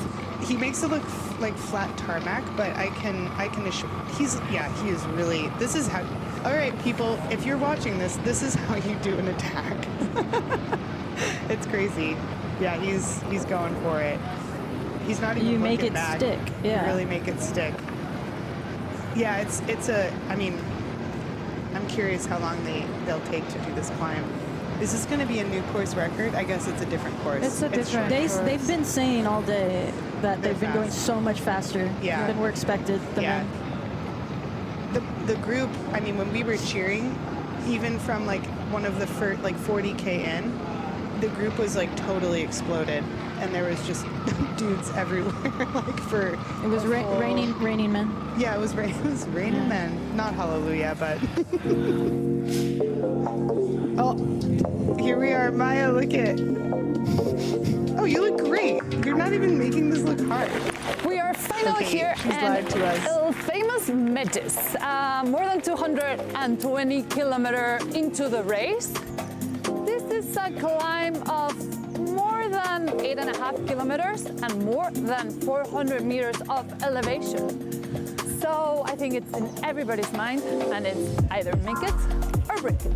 He makes it look like flat tarmac, but I can assure he is really. This is how All right, people, if you're watching this, this is how you do an attack. It's crazy. Yeah, he's going for it. He's not even You make looking it back. stick, yeah. You really make it stick. Yeah, I mean, I'm curious how long they'll take to do this climb. Is this going to be a new course record? I guess it's a different course. It's a different course. They've been saying all day that they've been going so much faster than we're expected. The group, I mean, when we were cheering, even from like one of the first, like 40K in, the group was like totally exploded. And there was just dudes everywhere, like for... It was raining men. Yeah, it was raining men. Not hallelujah, but... Oh, here we are, Maya, look at... Oh, you look great. You're not even making this look hard. We are finally here and El famous Metis, more than 220 kilometers into the race. This is a climb of more than 8.5 kilometers and more than 400 meters of elevation. So I think it's in everybody's mind, and it's either make it or break it.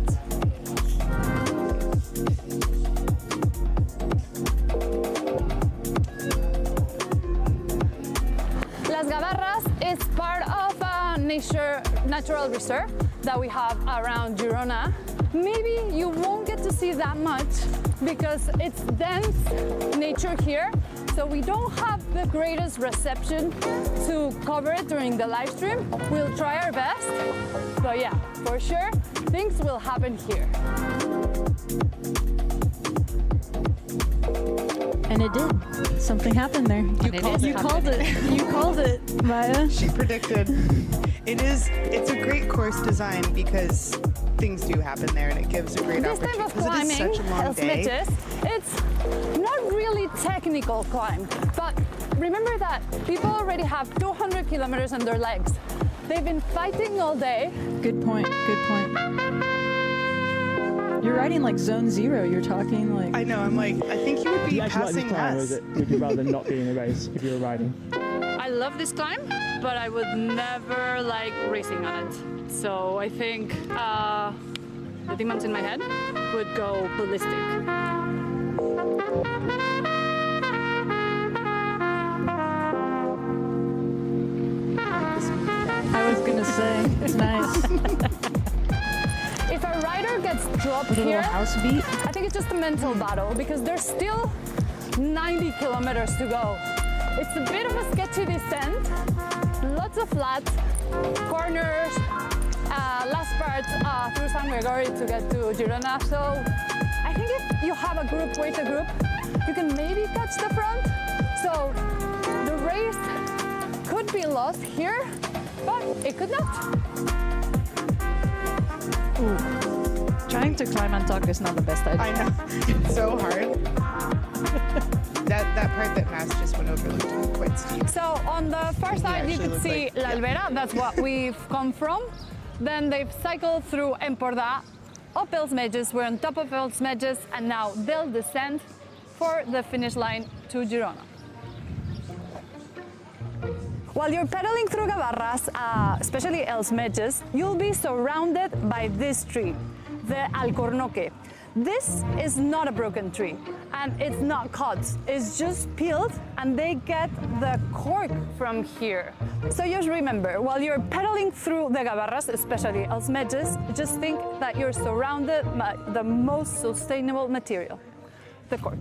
Las Gavarras is part of a natural reserve that we have around Girona. Maybe you won't get to see that much because it's dense nature here, so we don't have the greatest reception to cover it during the live stream. We'll try our best, but yeah, for sure, things will happen here. And it did. Something happened there. You called it, Maya. She predicted. It's a great course design because things do happen there, and it gives a great opportunity. This type of climbing, it's not really technical climb, but remember that people already have 200 kilometers on their legs. They've been fighting all day. Good point. You're riding like zone zero. You're talking like... I know, I'm like, I think you would be passing us. Would you rather not be in a race if you were riding? I love this climb, but I would never like racing on it. So I think the demons in my head would go ballistic. I was gonna say, it's nice. If a rider gets dropped here, house beat. I think it's just a mental battle because there's still 90 kilometers to go. It's a bit of a sketchy descent, lots of flats, corners, last part through San Gregory to get to Girona. So I think if you have a group with a group, you can maybe catch the front. So the race could be lost here, but it could not. Ooh. Trying to climb on talk is not the best idea. I know, it's so hard. that part that Mass just went over looked quite steep. So on the far side, you could see La Vera. That's what we've come from. Then they've cycled through Empordà, up Els Metges. We're on top of Els Metges, and now they'll descend for the finish line to Girona. While you're pedaling through Gavarras, especially Els Metges, you'll be surrounded by this tree, the Alcornoque. This is not a broken tree, and it's not cut. It's just peeled, and they get the cork from here. So just remember, while you're pedaling through the Gavarras, especially Els Metges, just think that you're surrounded by the most sustainable material, the cork.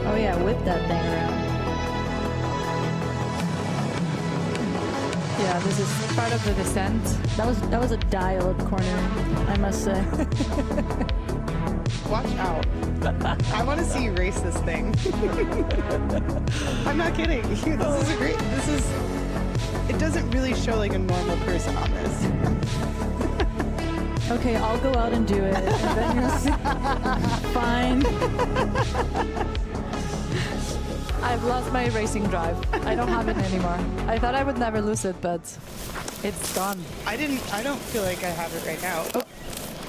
Oh yeah, whip that thing around. Yeah, this is part of the descent. That was a dialed corner, I must say. Watch out. I want to see you race this thing. I'm not kidding. This is a great, it doesn't really show like a normal person on this. Okay, I'll go out and do it. And then you'll see. Fine. I've lost my racing drive. I don't have it anymore. I thought I would never lose it, but it's gone. I don't feel like I have it right now.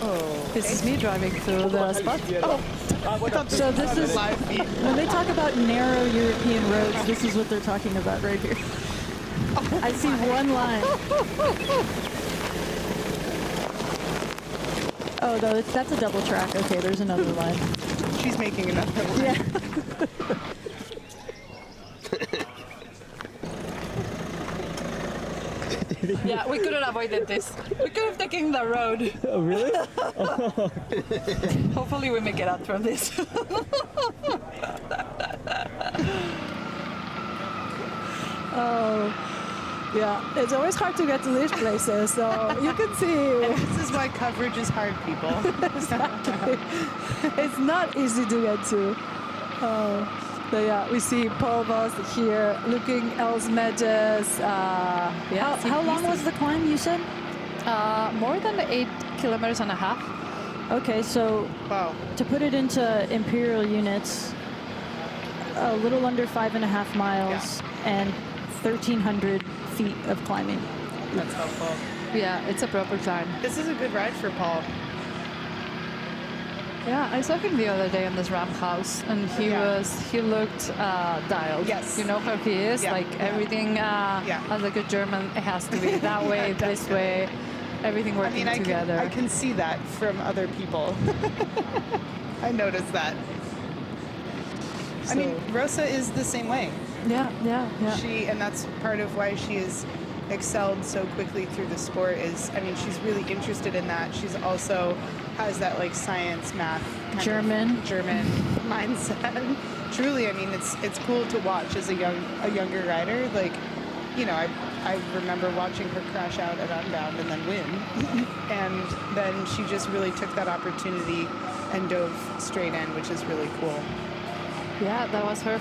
Oh. This is me driving through the spot. Oh. So this is, when they talk about narrow European roads, this is what they're talking about right here. I see one line. Oh, no, that's a double track. Okay, there's another line. She's making another one. Yeah. Yeah, we couldn't avoid this. We could have taken the road. Oh, really? Hopefully we make it out from this. Oh, yeah. It's always hard to get to these places, so you can see. And this is why coverage is hard, people. Exactly. It's not easy to get to. So yeah, we see Paul Voss here looking Els Medges. How long was the climb, you said? More than 8 kilometers and a half. Okay, so to put it into imperial units, a little under 5.5 miles and 1,300 feet of climbing. That's helpful. Yeah, it's a proper climb. This is a good ride for Paul. Yeah, I saw him the other day in this ramp house, and he looked dialed. Yes. You know how he is? Yeah. Like everything, as a good German, it has to be that way, this way, everything working together. I can see that from other people. I noticed that. So. I mean, Rosa is the same way. Yeah. And that's part of why she has excelled so quickly through the sport is, I mean, she's really interested in that. She's also has that like science, math, German mindset. Truly, I mean, it's cool to watch as a younger rider. Like, you know, I remember watching her crash out at Unbound and then win. And then she just really took that opportunity and dove straight in, which is really cool. Yeah, that was her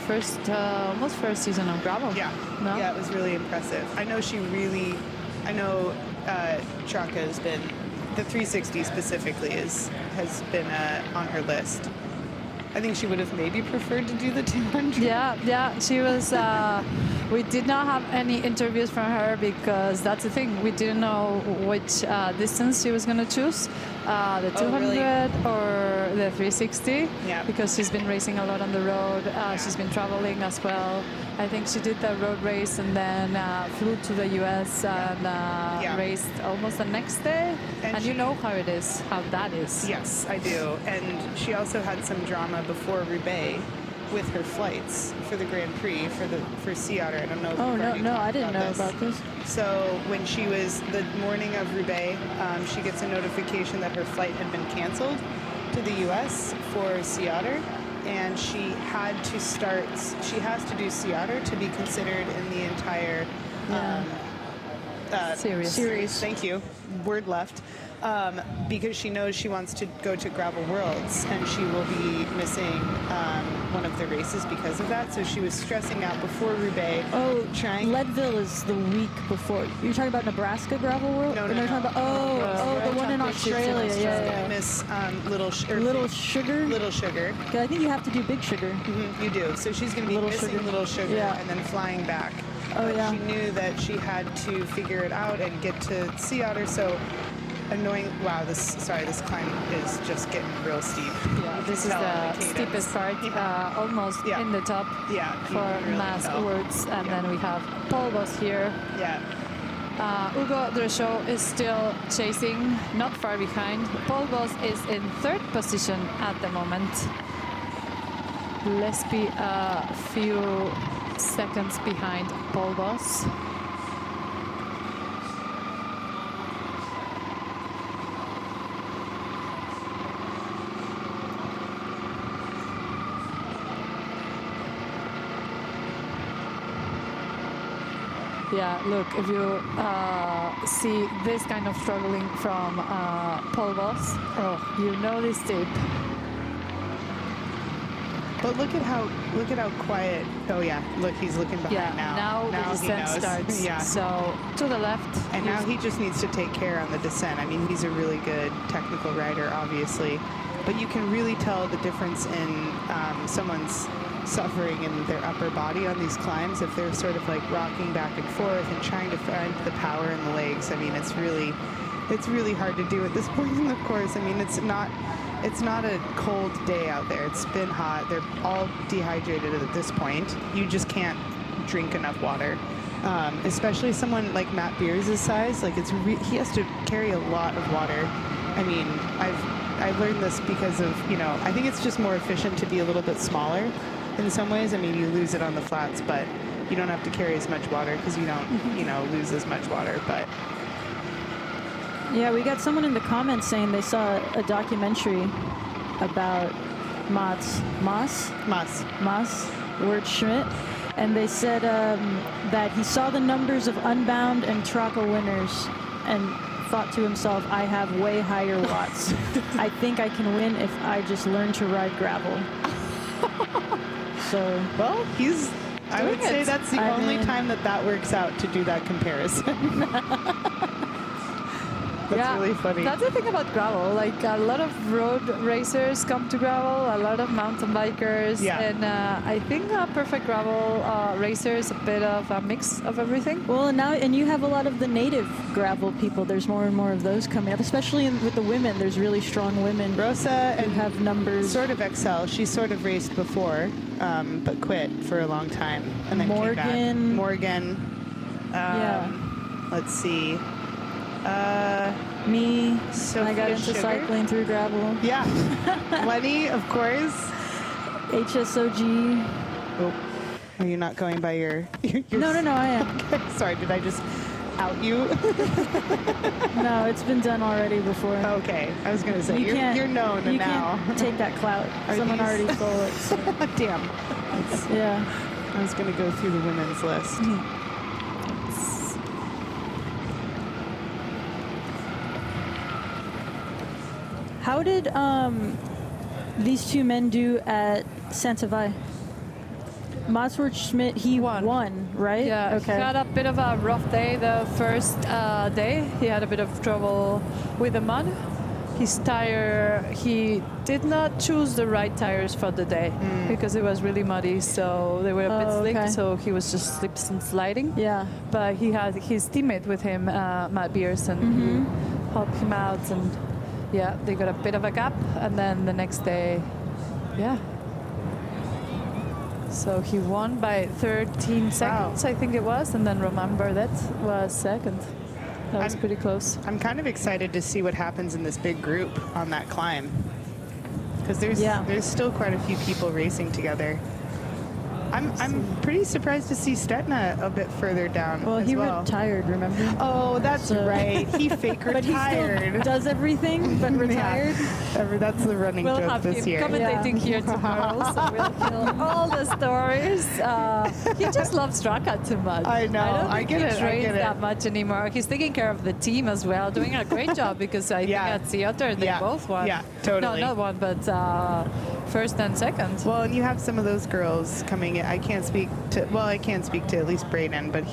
almost first season on gravel. Yeah, no? Yeah, it was really impressive. I know Traka has been, the 360 specifically has been on her list. I think she would have maybe preferred to do the 200. Yeah, she was, we did not have any interviews from her because that's the thing, we didn't know which distance she was going to choose, the 200 or the 360, because she's been racing a lot on the road, she's been traveling as well. I think she did the road race and then flew to the US and raced almost the next day. And you know how that is. Yes, I do. And she also had some drama before Roubaix with her flights for the Grand Prix for Sea Otter. I don't know if Oh, no, I didn't know about this. So when she was, the morning of Roubaix, she gets a notification that her flight had been canceled to the US for Sea Otter. And she has to do Sea Otter to be considered in the entire series. Thank you. Word left. Because she knows she wants to go to Gravel Worlds and she will be missing one of the races because of that. So she was stressing out before Roubaix. Oh, Leadville is the week before. You're talking about Nebraska Gravel World? No. The one in Australia. Yeah. Miss Little Sugar. Little Sugar. I think you have to do Big Sugar. Mm-hmm, you do. So she's going to be missing Little Sugar and then flying back. Oh, yeah. She knew that she had to figure it out and get to Sea Otter. So annoying. Wow, this climb is just getting real steep. Yeah, this is the steepest part, almost in the top for really Mass Words. And then we have Paul Voss here. Yeah. Hugo Drechot is still chasing, not far behind. Paul Voss is in 3rd position at the moment. Let's be a few seconds behind Paul Voss. Yeah, look, if you see this kind of struggling from Paul Voss, you know this tip. But look at how quiet. Oh yeah, look, he's looking behind now. Now the descent starts. Yeah. So to the left. And now he just needs to take care on the descent. I mean, he's a really good technical rider, obviously. but you can really tell the difference in someone's suffering in their upper body on these climbs if they're sort of like rocking back and forth and trying to find the power in the legs. I mean, it's really hard to do at this point in the course. I mean, it's not a cold day out there. It's been hot. They're all dehydrated at this point. You just can't drink enough water. Especially someone like Matt Beers' size, like he has to carry a lot of water. I mean, I've learned this because of, I think it's just more efficient to be a little bit smaller in some ways. I mean, you lose it on the flats, but you don't have to carry as much water because you don't, lose as much water. But yeah, we got someone in the comments saying they saw a documentary about Mats Schmidt, and they said that he saw the numbers of Unbound and Traka winners and thought to himself, I have way higher watts. I think I can win if I just learn to ride gravel. So, well, I would say that's the only time that works out to do that comparison. That's really funny. That's the thing about gravel. Like a lot of road racers come to gravel, a lot of mountain bikers, and I think a perfect gravel racer is a bit of a mix of everything. Well, and you have a lot of the native gravel people. There's more and more of those coming up, especially with the women. There's really strong women. Rosa who have numbers. Sort of excel. She sort of raced before, but quit for a long time, and then came back. Morgan. Let's see. Me. Sophia I got into Sugar. cycling through gravel. Yeah. Lenny, of course. HSOG. Oh, are you not going by your No, I am. Okay. Sorry, did I just out you? No, it's been done already before. Okay, I was going to say, you're known you now. Can't take that clout. Someone already stole it. So. Damn. Yeah. I was going to go through the women's list. How did these two men do at Santa Vi? Mats Schmidt, he won, right? Yeah, okay. He had a bit of a rough day the first day. He had a bit of trouble with the mud. His tire, he did not choose the right tires for the day because it was really muddy, so they were a bit slick, so he was just slips and sliding. Yeah. But he had his teammate with him, Matt Beers, and he helped him out, and yeah, they got a bit of a gap, and then the next day, so he won by 13 seconds, I think it was, and then Roman Bardet was second. That was pretty close. I'm kind of excited to see what happens in this big group on that climb, because there's still quite a few people racing together. I'm pretty surprised to see Stetna a bit further down. Well, he retired, remember? Oh, that's right. He fake retired. But he still does everything, but retired. That's the running we'll joke have this him year. commentating here tomorrow, so we'll hear all the stories. He just loves Traka too much. I know. I don't think he trains that much anymore. He's taking care of the team as well, doing a great job because I think at Seattle they both won. Yeah, totally. No, not one, but first and second. Well, and you have some of those girls coming in. I can speak to at least Braden, but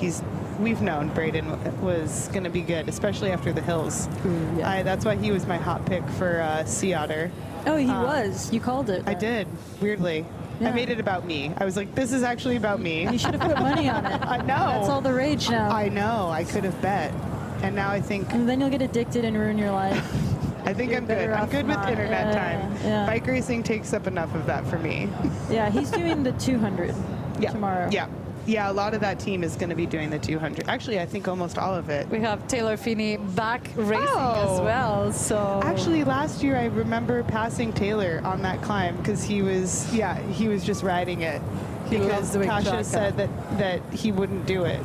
we've known Braden was going to be good, especially after the hills. That's why he was my hot pick for Sea Otter. Oh, he was. You called it. I did, weirdly. Yeah. I made it about me. I was like, this is actually about me. You should have put money on it. I know. That's all the rage now. I know. I could have bet. And now I think... And then you'll get addicted and ruin your life. I think I'm good. I'm good with internet time. Yeah. Bike racing takes up enough of that for me. Yeah, he's doing the 200 tomorrow. Yeah, a lot of that team is going to be doing the 200. Actually, I think almost all of it. We have Taylor Finney back racing as well. So actually, last year I remember passing Taylor on that climb because he was just riding it because Kasia said that he wouldn't do it.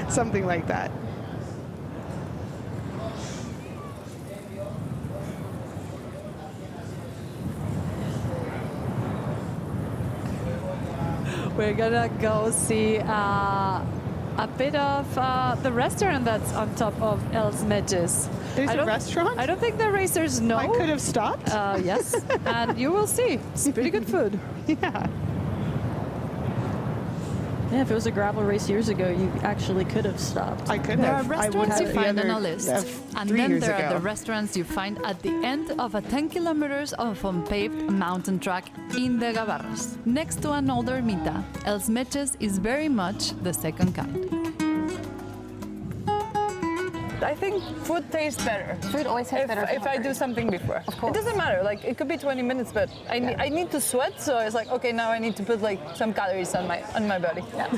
Something like that. We're gonna go see a bit of the restaurant that's on top of Els Medges. There's a restaurant? I don't think the racers know. I could have stopped. Yes, and you will see. It's pretty good food. Yeah. Yeah, if it was a gravel race years ago, you actually could have stopped. I could There have. are I would restaurants have you the find on other a list, and 3 then years there are ago. the restaurants you find at the end of a 10 kilometers of unpaved mountain track in the Gavarras. Next to an old ermita, Els Meches is very much the second kind. I think food tastes better. Food always tastes better. If I do something before. Of course. It doesn't matter. Like it could be 20 minutes, but I need to sweat. So it's like, okay, now I need to put like some calories on my body. Yeah.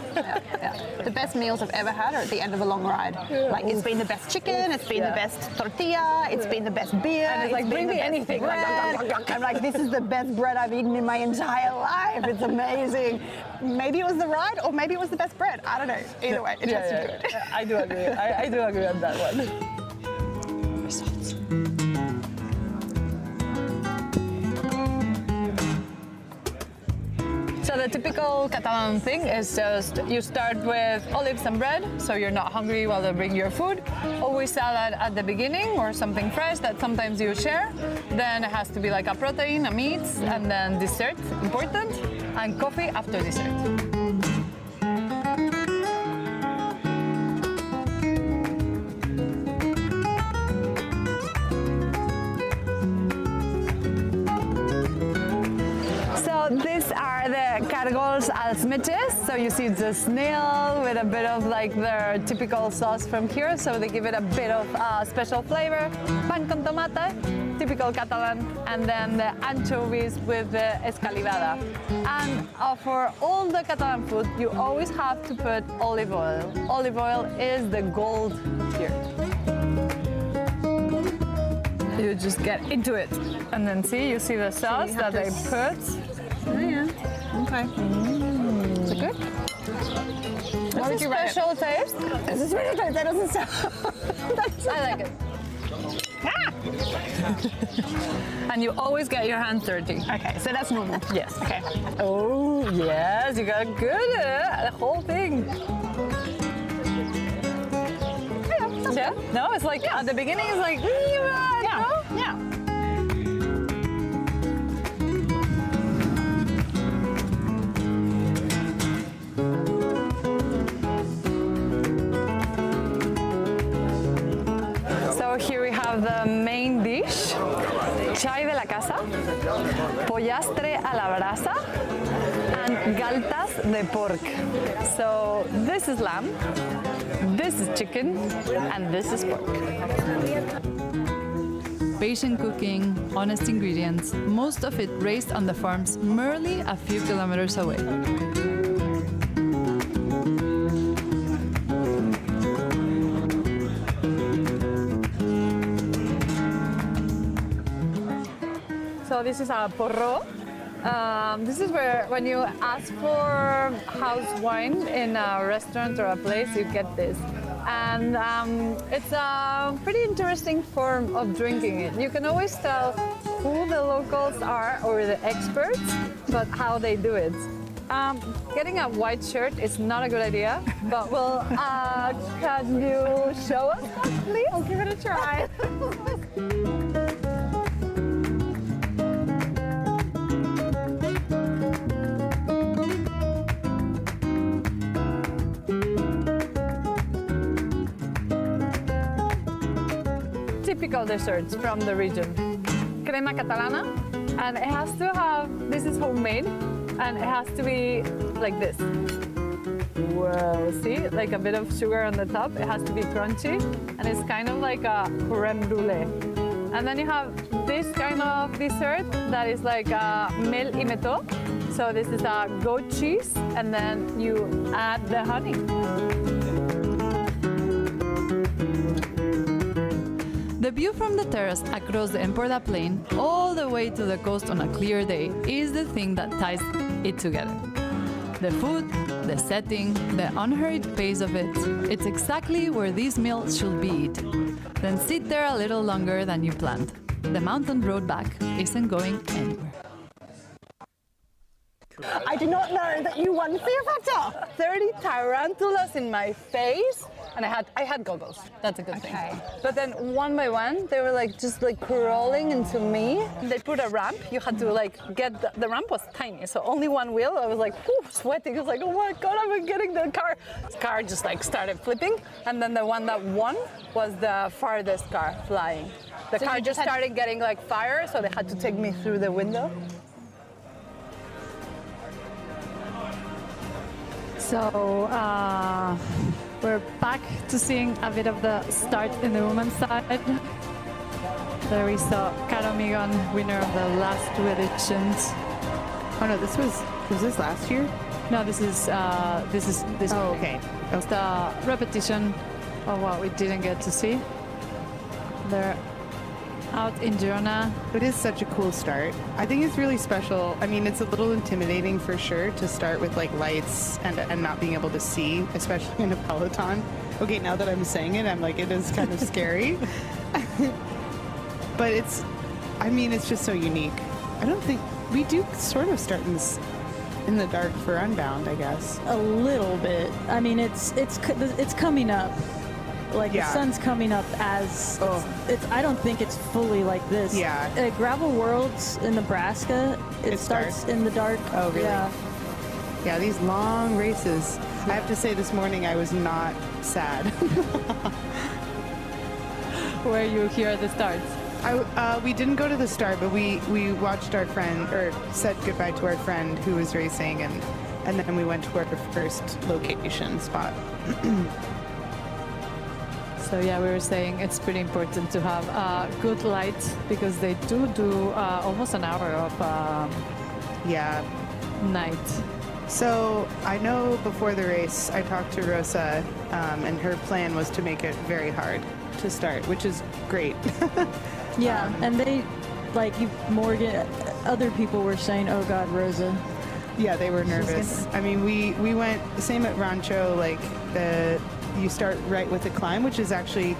The best meals I've ever had are at the end of a long ride. Like it's been the best chicken, it's been the best tortilla, it's been the best beer. And it's like, bring me anything. Bread. I'm like, this is the best bread I've eaten in my entire life. It's amazing. Maybe it was the ride, or maybe it was the best bread. I don't know. Either way, it tasted good. I do agree. I do agree on that one. Results. So the typical Catalan thing is just you start with olives and bread, so you're not hungry while they bring your food. Always salad at the beginning or something fresh that sometimes you share. Then it has to be like a protein, a meat, and then dessert, important, and coffee after dessert. These are the cargols als meches. So you see the snail with a bit of like their typical sauce from here. So they give it a bit of special flavor. Pan con tomate, typical Catalan. And then the anchovies with the escalivada. And for all the Catalan food, you always have to put olive oil. Olive oil is the gold here. You just get into it. And then you see the sauce that they put. Oh yeah. Okay. Is it good? What would you rate it? Special taste. This is really good. That doesn't sound. I like it. And you always get your hands dirty. Okay, so that's normal. Yes. Okay. Oh yes, you got good. The whole thing. Yeah. No, it's like at the beginning. It's like yeah. So here we have the main dish, chai de la casa, pollastre a la brasa, and galtas de porc. So this is lamb, this is chicken, and this is pork. Patient cooking, honest ingredients, most of it raised on the farms merely a few kilometers away. So this is a porro. This is where when you ask for house wine in a restaurant or a place, you get this. And it's a pretty interesting form of drinking it. You can always tell who the locals are or the experts, but how they do it. Getting a white shirt is not a good idea, but can you show us that, please? I'll give it a try. Typical desserts from the region. Crema catalana, and it has to have, this is homemade, and it has to be like this. Whoa, see? Like a bit of sugar on the top. It has to be crunchy, and it's kind of like a creme brulee. And then you have this kind of dessert that is like a mel y meto. So this is a goat cheese, and then you add the honey. The view from the terrace across the Emporda Plain all the way to the coast on a clear day is the thing that ties it together. The food, the setting, the unhurried pace of it, it's exactly where these meals should be eaten. Then sit there a little longer than you planned. The mountain road back isn't going anywhere. I did not know that you won Fear Factor. 30 tarantulas in my face. And I had goggles. That's a good thing. But then one by one, they were like just like crawling into me. They put a ramp. You had to like get the ramp was tiny, so only one wheel. I was like sweating. I was like, oh my god, I'm getting the car. The car just like started flipping, and then the one that won was the farthest car flying. The car just started getting like fire, so they had to take me through the window. So we're back to seeing a bit of the start in the women's side. There we saw Caro Migon, winner of the last two editions. Oh no, was this last year? No, this is this. Oh, okay. It's the repetition of what we didn't get to see. They're out in Girona. It is such a cool start. I think it's really special. I mean, it's a little intimidating for sure to start with like lights and not being able to see, especially in a peloton. Okay, now that I'm saying it, I'm like, it is kind of scary. But it's just so unique. I don't think we do sort of start in the dark for Unbound, I guess. A little bit. I mean, it's coming up. Like the sun's coming up as it's. I don't think it's fully like this. Yeah. At Gravel Worlds in Nebraska, it starts dark. in the dark. Oh, really? Yeah. Yeah, these long races. I have to say, this morning I was not sad. Were you here at the start? We didn't go to the start, but we watched our friend, or said goodbye to our friend who was racing, and then we went to our first location spot. So yeah, we were saying it's pretty important to have good light because they do almost an hour of night. So I know before the race I talked to Rosa, and her plan was to make it very hard to start, which is great. Yeah, and they, like Morgan, other people were saying, "Oh God, Rosa." Yeah, they were nervous. I mean, we went the same at Rancho. Like you start right with a climb, which is actually,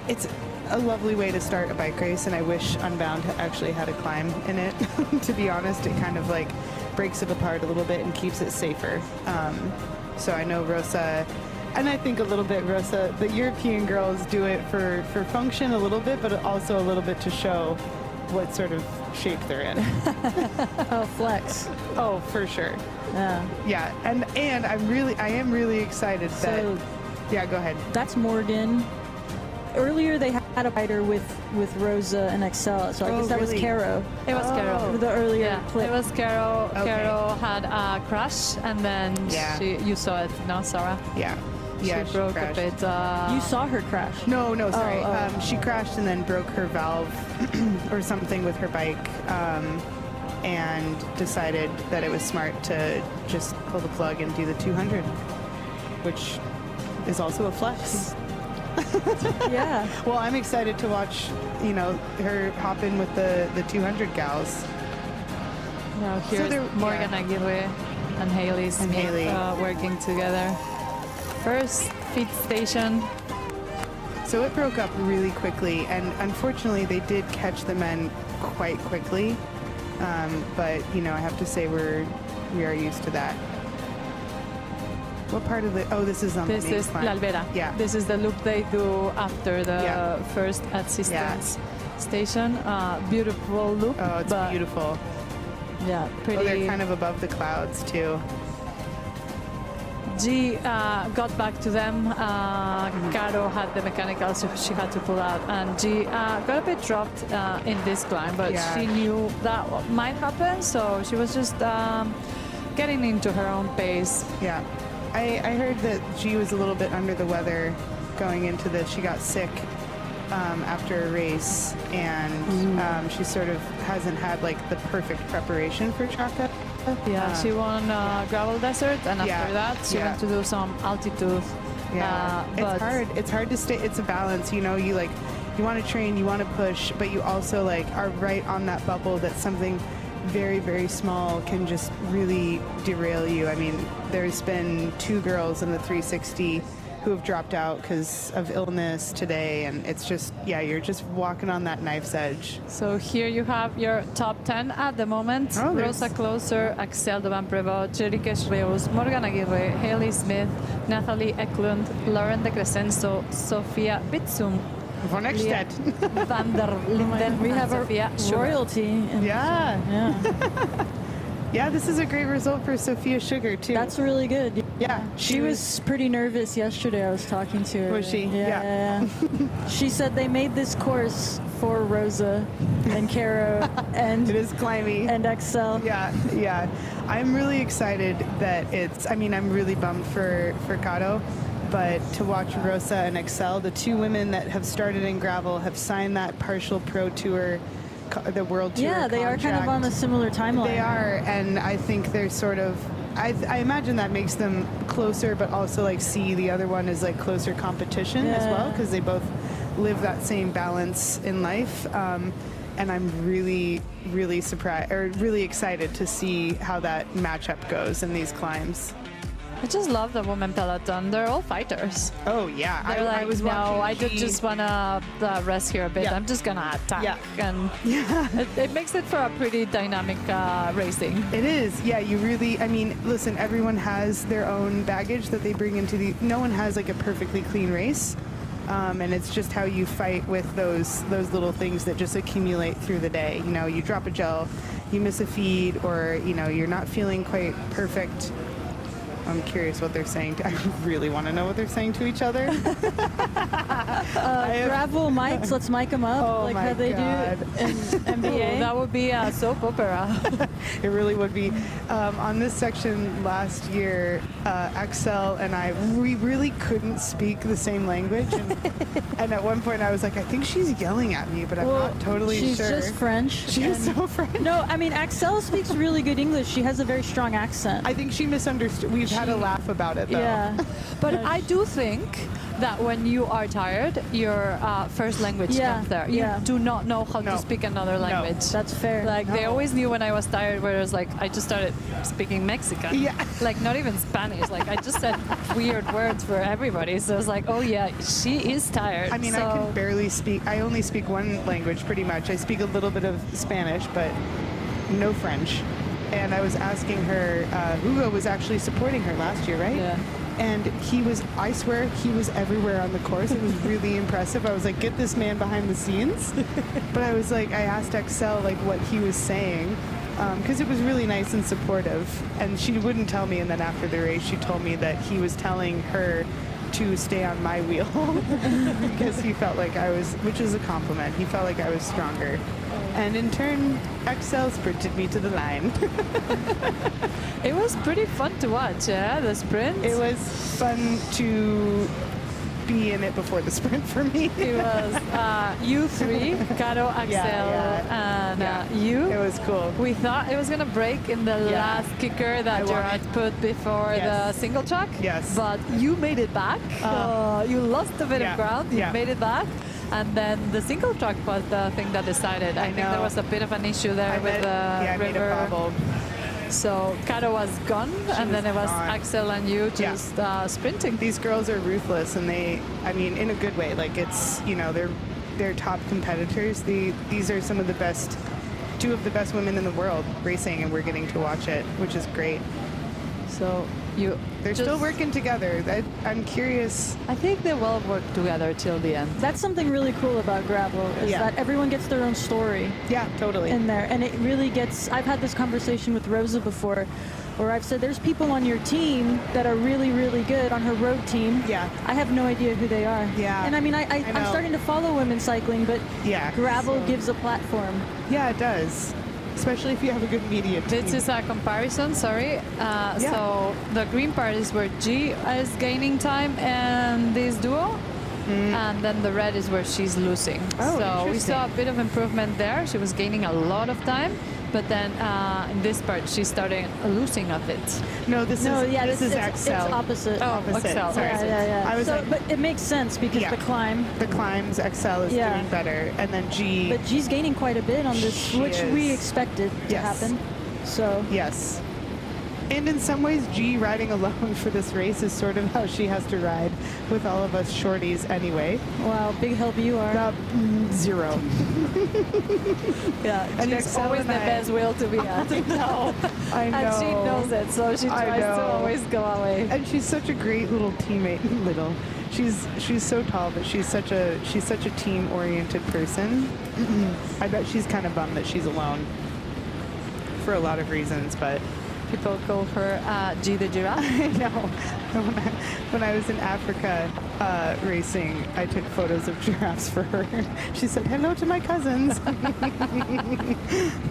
it's a lovely way to start a bike race, and I wish Unbound actually had a climb in it. To be honest, it kind of like breaks it apart a little bit and keeps it safer. So I know Rosa, and I think a little bit Rosa, the European girls do it for function a little bit, but also a little bit to show what sort of shape they're in. Oh, flex. Oh, for sure. Yeah. Yeah, and I am really excited that. Yeah, go ahead. That's Morgan. Earlier they had a rider with Rosa and Excel, so I guess that was Caro. It was Caro. The earlier clip. It was Caro. Okay. Caro had a crash, and then you saw it, no, Sarah? Yeah. She broke a bit. You saw her crash? No, sorry. She crashed and then broke her valve or something with her bike, and decided that it was smart to just pull the plug and do the 200, which is also a flex. Yeah. Well, I'm excited to watch, her hop in with the 200 gals. Now here's Morgan Aguirre and Haley Smith working together. First feed station. So it broke up really quickly, and unfortunately they did catch the men quite quickly. But I have to say we are used to that. What part of the? Oh, this is on this the main is climb. La Albera. Yeah. This is the loop they do after the first assistance station. Beautiful loop. Oh, it's beautiful. Yeah, pretty. Oh, they're kind of above the clouds too. G got back to them. Caro had the mechanical, so she had to pull out. And G got a bit dropped in this climb, but she knew that might happen, so she was just getting into her own pace. Yeah. I heard that G was a little bit under the weather going into this. She got sick after a race, and she sort of hasn't had like the perfect preparation for Traka. Yeah, she won Gravel Desert, and after that she went to do some altitude. Yeah, it's hard. It's hard to stay. It's a balance, you want to train, you want to push, but you also are right on that bubble that something very, very small can just really derail you. I mean, there's been 2 girls in the 360 who have dropped out because of illness today, and it's just, yeah, you're just walking on that knife's edge. So here you have your top 10 at the moment. Oh, Rosa Closer, Axel de Vanprevost, Jerike Schreus, Morgan Aguirre, Haley Smith, Nathalie Eklund, Lauren de Crescenzo, Sofia Bitsum, Von Ekstedt, Van der Linden, We have Sofia a Schubert. royalty. Yeah. Yeah, this is a great result for Sophia Sugar, too. That's really good. Yeah. She was pretty nervous yesterday. I was talking to her. Was she? Yeah. She said they made this course for Rosa and Caro and it is climby. And Axel. Yeah. I'm really excited that I'm really bummed for Caro, but to watch Rosa and Axel, the two women that have started in gravel, have signed that partial pro tour, the world tour. Yeah, they are kind of on a similar timeline. They are, and I think they're sort of, I imagine that makes them closer, but also like see the other one as like closer competition as well, because they both live that same balance in life. And I'm really, really surprised, or really excited to see how that matchup goes in these climbs. I just love the women peloton. They're all fighters. Oh yeah, They're like, I was no, watching. I just wanna rest here a bit. Yeah. I'm just gonna attack. Yeah. And it makes it for a pretty dynamic racing. It is, yeah. You really, listen. Everyone has their own baggage that they bring into the. No one has like a perfectly clean race, and it's just how you fight with those little things that just accumulate through the day. You know, you drop a gel, you miss a feed, or you're not feeling quite perfect. I'm curious what they're saying. I really want to know what they're saying to each other. Gravel mics, let's mic them up like how they do in NBA. That would be a soap opera. It really would be. On this section last year, Axel and we really couldn't speak the same language. And at one point I was like, I think she's yelling at me, but I'm not totally she's sure. She's just French. She is so French. No, Axel speaks really good English. She has a very strong accent. I think she misunderstood. We've had a laugh about it, though. Yeah. But I do think that when you are tired, your first language comes there. You do not know how to speak another language. That's fair. Like they always knew when I was tired, where it was like I just started speaking Mexican. Yeah. Like not even Spanish. Like I just said weird words for everybody. So it's like, oh yeah, she is tired. I can barely speak. I only speak one language pretty much. I speak a little bit of Spanish, but no French. And I was asking her, Hugo was actually supporting her last year, right? Yeah. And I swear, he was everywhere on the course. It was really impressive. I was like, get this man behind the scenes. But I was like, I asked Axel like what he was saying, because it was really nice and supportive. And she wouldn't tell me, and then after the race, she told me that he was telling her to stay on my wheel because he felt like I was, which is a compliment. He felt like I was stronger. And in turn, Axel sprinted me to the line. It was pretty fun to watch, the sprint. It was fun to be in it before the sprint for me. It was you three, Caro, Axel, and you. It was cool. We thought it was going to break in the last kicker that Gerard put before the single track. Yes. But you made it back. You lost a bit of ground. You made it back. And then the single track was the thing that decided. I think there was a bit of an issue there with the river. I made a bobble. So Caro was gone, and then it was Axel and you just sprinting. These girls are ruthless, and in a good way. Like it's, they're top competitors. These are some of the best, two of the best women in the world racing, and we're getting to watch it, which is great. So they're still working together. I'm curious. I think they will work together till the end. That's something really cool about gravel is that everyone gets their own story. Yeah, totally. In there, and it really gets. I've had this conversation with Rosa before, where I've said there's people on your team that are really, really good on her road team. Yeah. I have no idea who they are. Yeah. And I'm starting to follow women's cycling, but gravel gives a platform. Yeah, it does. Especially if you have a good media team. This is a comparison, sorry. So the green part is where G is gaining time and this duo. And then the red is where she's losing. So we saw a bit of improvement there. She was gaining a lot of time. But then in this part, she's starting losing a bit. No, this is Axel. It's opposite. Oh, opposite. Axel. Sorry. Yeah. I was but it makes sense because the climb. The climbs, Axel is doing better. And then G. But G's gaining quite a bit on this, which we expected to happen. So. Yes. And in some ways, G riding alone for this race is sort of how she has to ride with all of us shorties anyway. Wow, big help you are. Zero. Yeah, And she's Excel always and the I- best wheel to be at. I know. I know. And she knows it, so she I tries to know. always go away. And she's such a great little teammate. She's so tall, but she's such a team-oriented person. I bet she's kind of bummed that she's alone for a lot of reasons, but people call her G the giraffe. I know. When I was in Africa racing, I took photos of giraffes for her. She said hello to my cousins.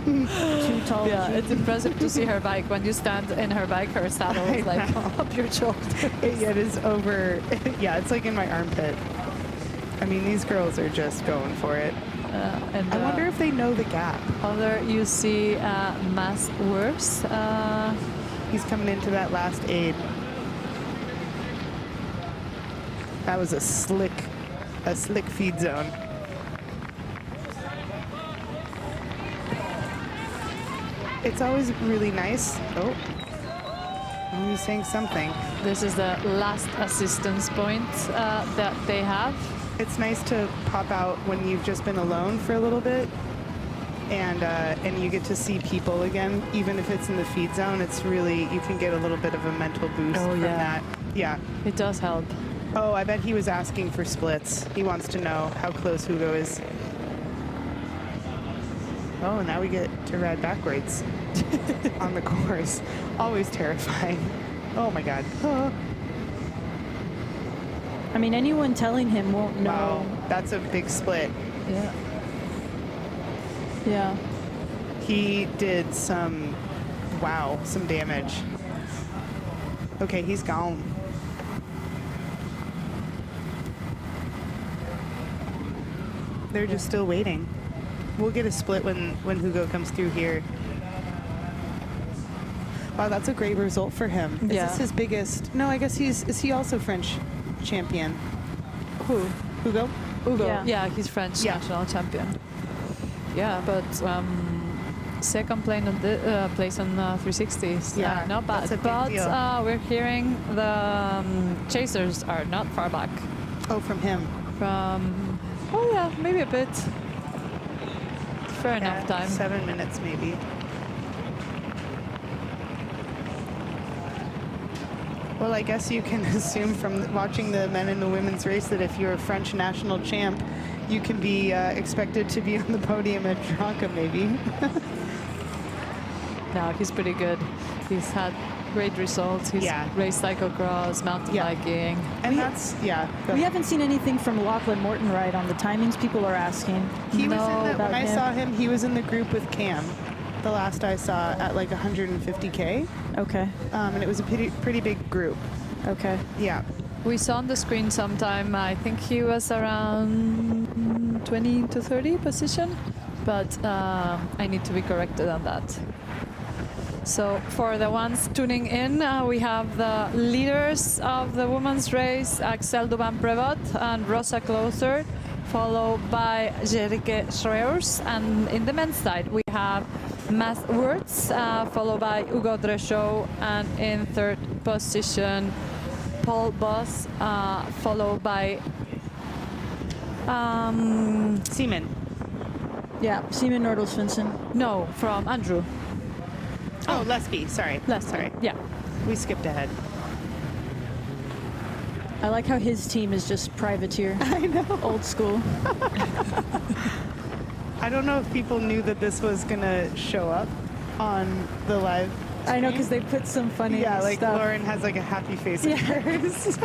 Too tall. Yeah, it's impressive to see her bike. When you stand in her bike, her saddle is like up your shoulder. It is over. Yeah, it's like in my armpit. I mean, these girls are just going for it. And I wonder if they know the gap. Other you see Mass Worse. He's coming into that last aid. That was a slick feed zone. It's always really nice. Oh, he's saying something. This is the last assistance point that they have. It's nice to pop out when you've just been alone for a little bit, and you get to see people again, even if it's in the feed zone. It's really, you can get a little bit of a mental boost from that. Yeah, it does help. Oh, I bet he was asking for splits. He wants to know how close Hugo is. Oh, now we get to ride backwards on the course. Always terrifying. Oh my God. Oh. I mean, anyone telling him won't know. Wow, that's a big split. Yeah. Yeah. He did some damage. Okay, he's gone. They're just still waiting. We'll get a split when Hugo comes through here. Wow, that's a great result for him. Is this his biggest? No, I guess is he also French champion? Who? Hugo? Hugo. Yeah, he's French national champion. Yeah, but second place on the 360s. Yeah, not bad. that's a big But deal. we're hearing the chasers are not far back. Oh, from him. Oh yeah, maybe a bit. Fair enough time. 7 minutes maybe. Well, I guess you can assume from watching the men and the women's race that if you're a French national champ, you can be expected to be on the podium at Traka, maybe. No, he's pretty good. He's had great results. He's raced cyclocross, mountain biking. And that's, We haven't seen anything from Lachlan Morton ride on the timings. People are asking. He was in when I saw him, he was in the group with Cam. The last I saw at like 150K. Okay. And it was a pretty big group. Okay. Yeah. We saw on the screen sometime, I think he was around 20 to 30 position, but I need to be corrected on that. So for the ones tuning in, we have the leaders of the women's race, Axel Duban-Prevot and Rosa Closer, followed by Jerike Schreers. And in the men's side, we have Matt Wirtz, followed by Hugo Dreschot, and in third position, Paul Boss, followed by Seaman. Yeah, Seaman Nordal-Svensson. No, from Andrew. Oh, Lesby, sorry. Sorry. Yeah. We skipped ahead. I like how his team is just privateer. I know. Old school. I don't know if people knew that this was going to show up on the live I know, stream. because they put some funny like stuff. Lauren has like a happy face of hers.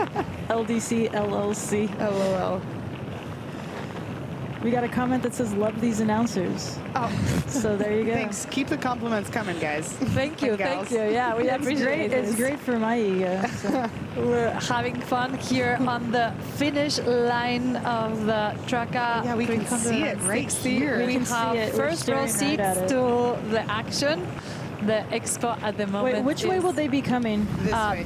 LDC, LLC. LOL. We got a comment that says, love these announcers. Oh. So there you go. Thanks. Keep the compliments coming, guys. Thank you, And gals. thank you. Yeah, we It's appreciate great. it. It's great for my ego. So. We're having fun here on the finish line of the Traka. Yeah, we can see it right 360. here. We We can see have it. We're first row staring seats right at it. to the action. The expo at the moment. Wait, which way is, will they be coming?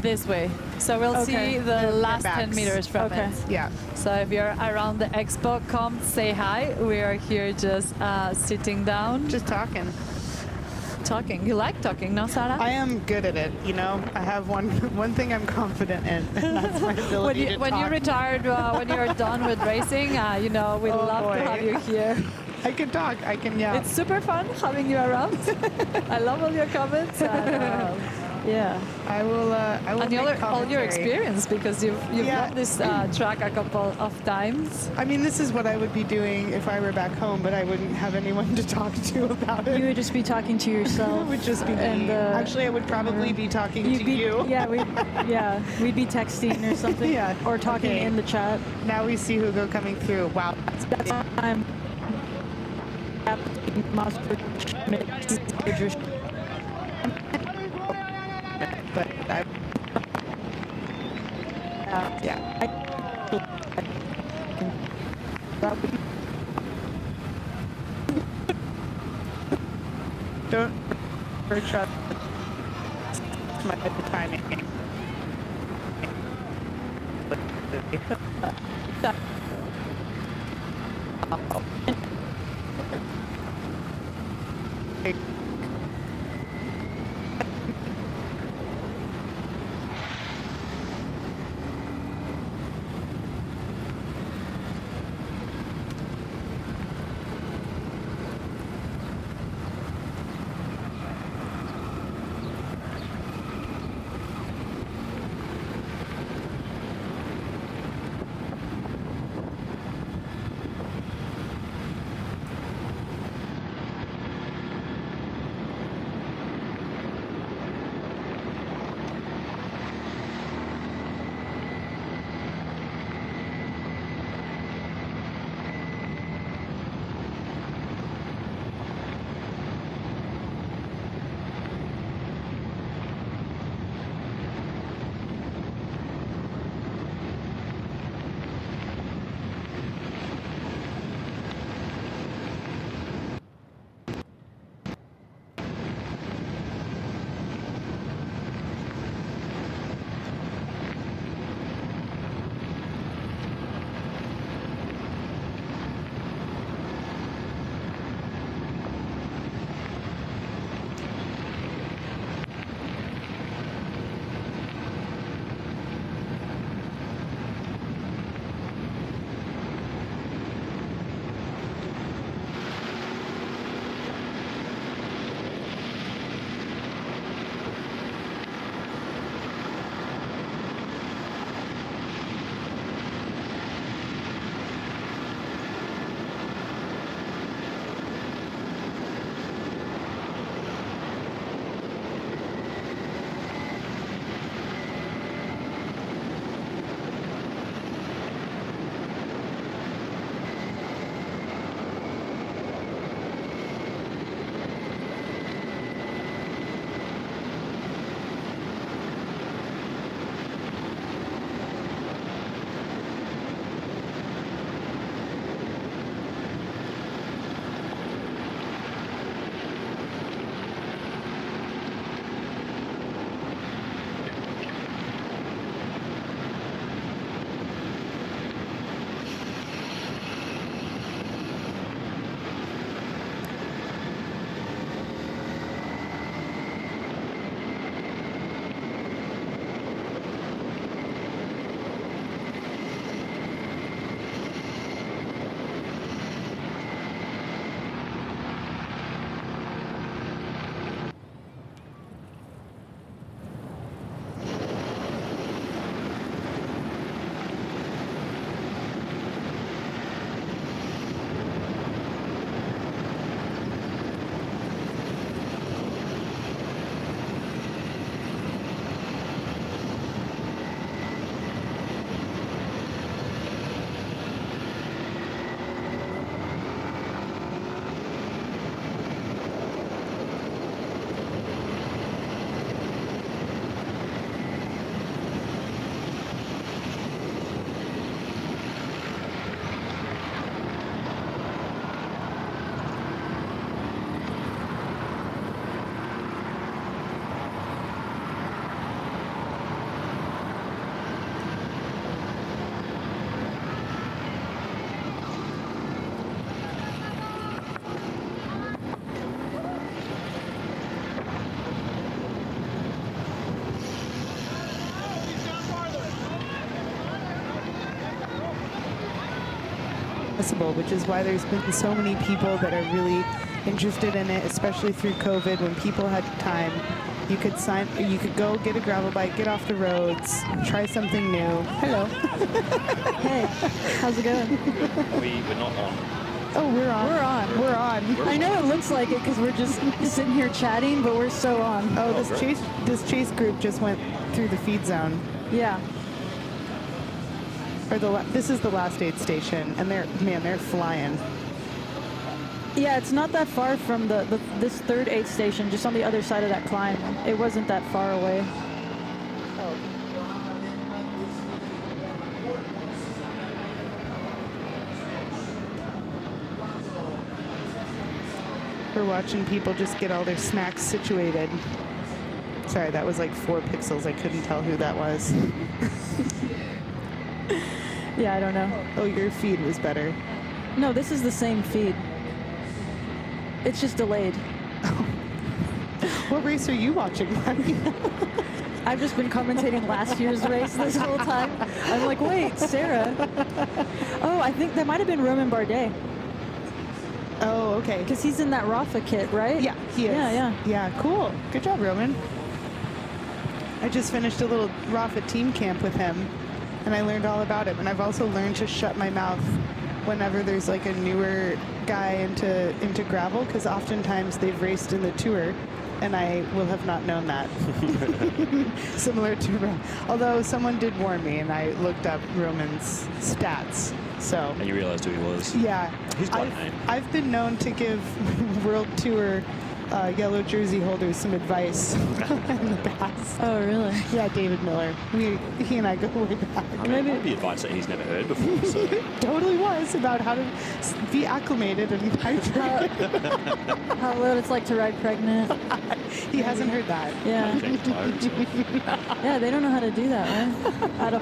This way. So we'll Okay. see the Their last backs. 10 meters from Okay. it. Yeah. So if you're around the expo, come say hi. We are here just sitting down. Just talking. talking. You like talking, no, Sarah? I am good at it. You know, I have one thing I'm confident in, and that's my ability to when talk. you retired, when you're done with racing, you know, we love to have you here. I can talk. I can yell. It's super fun having you around. I love all your comments. And, yeah, I will. And all your experience, because you've done this track a couple of times. I mean, this is what I would be doing if I were back home, but I wouldn't have anyone to talk to about it. You would just be talking to yourself. It would just be me. And, actually, I would probably be talking to you. Yeah, we'd be texting or something. Or talking in the chat. Now we see Hugo coming through. Wow, that's time. But I, don't trust my timing. accessible, which is why there's been so many people that are really interested in it, especially through COVID when people had time. You could go get a gravel bike, get off the roads, try something new. Hello. Hey, how's it going? We're not on. Oh, we're on. We're on. We're on. I know it looks like it because we're just sitting here chatting, but we're so on. Oh, this chase group just went through the feed zone. Yeah. This is the last aid station, and they're flying. Yeah, it's not that far from this third aid station, just on the other side of that climb. It wasn't that far away. We're watching people just get all their snacks situated. Sorry, that was like 4 pixels. I couldn't tell who that was. Yeah, I don't know. Oh, your feed was better. No, this is the same feed. It's just delayed. What race are you watching, honey? I've just been commentating last year's race this whole time. I'm like, wait, Sarah. Oh, I think that might have been Roman Bardet. Oh, okay. Because he's in that Rafa kit, right? Yeah, he is. Yeah, cool. Good job, Roman. I just finished a little Rafa team camp with him, and I learned all about it. And I've also learned to shut my mouth whenever there's like a newer guy into gravel, because oftentimes they've raced in the tour, and I will have not known that. Similar to, although someone did warn me, and I looked up Roman's stats. So. And you realized who he was. Yeah. He's quite a name. I've been known to give World Tour yellow jersey holders some advice in the past. Oh, really? Yeah, David Miller. He and I go way back. I mean, it might be advice that he's never heard before. So. Totally was about how to be acclimated and hydrated. How what it's like to ride pregnant. He hasn't heard that. Yeah. Yeah, they don't know how to do that, right? How to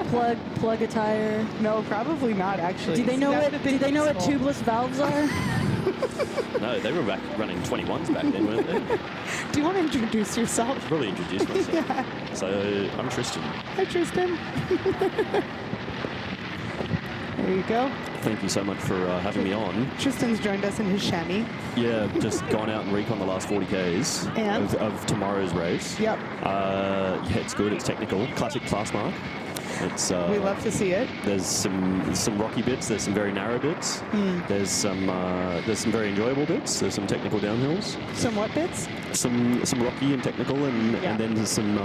plug a tire. No, probably not actually. Do they know what tubeless valves are? No, they were running 21s back then, weren't they? Do you want to introduce yourself? Really introduce myself. Yeah. So, I'm Tristan. Hi, Tristan. There you go. Thank you so much for having me on. Tristan's joined us in his chamois. Yeah, just gone out and recon the last 40 Ks of tomorrow's race. Yep. Yeah, it's good. It's technical. Classic class mark. It's, we love to see it. There's some rocky bits. There's some very narrow bits. There's some very enjoyable bits. There's some technical downhills. Some what bits? Some rocky and technical, and then there's some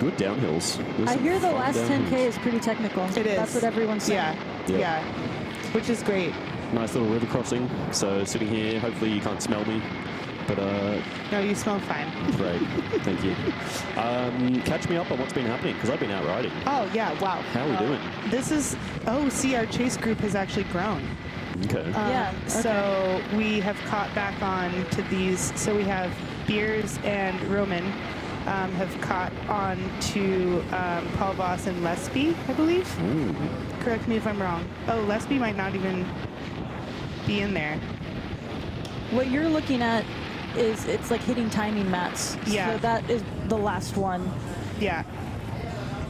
good downhills. I hear the last 10K is pretty technical. It is. That's what everyone's saying. Yeah. Which is great. Nice little river crossing. So sitting here, hopefully you can't smell me. But no, you smell fine. Great, thank you. Catch me up on what's been happening, because I've been out riding. Oh yeah, wow. How are we doing? This is see, our chase group has actually grown. Okay. So we have caught back on to these. So we have Beers and Roman have caught on to Paul Voss and Lesby, I believe. Ooh. Correct me if I'm wrong. Oh, Lesby might not even be in there. What you're looking at is it's like hitting timing mats. Yeah. So that is the last one. Yeah.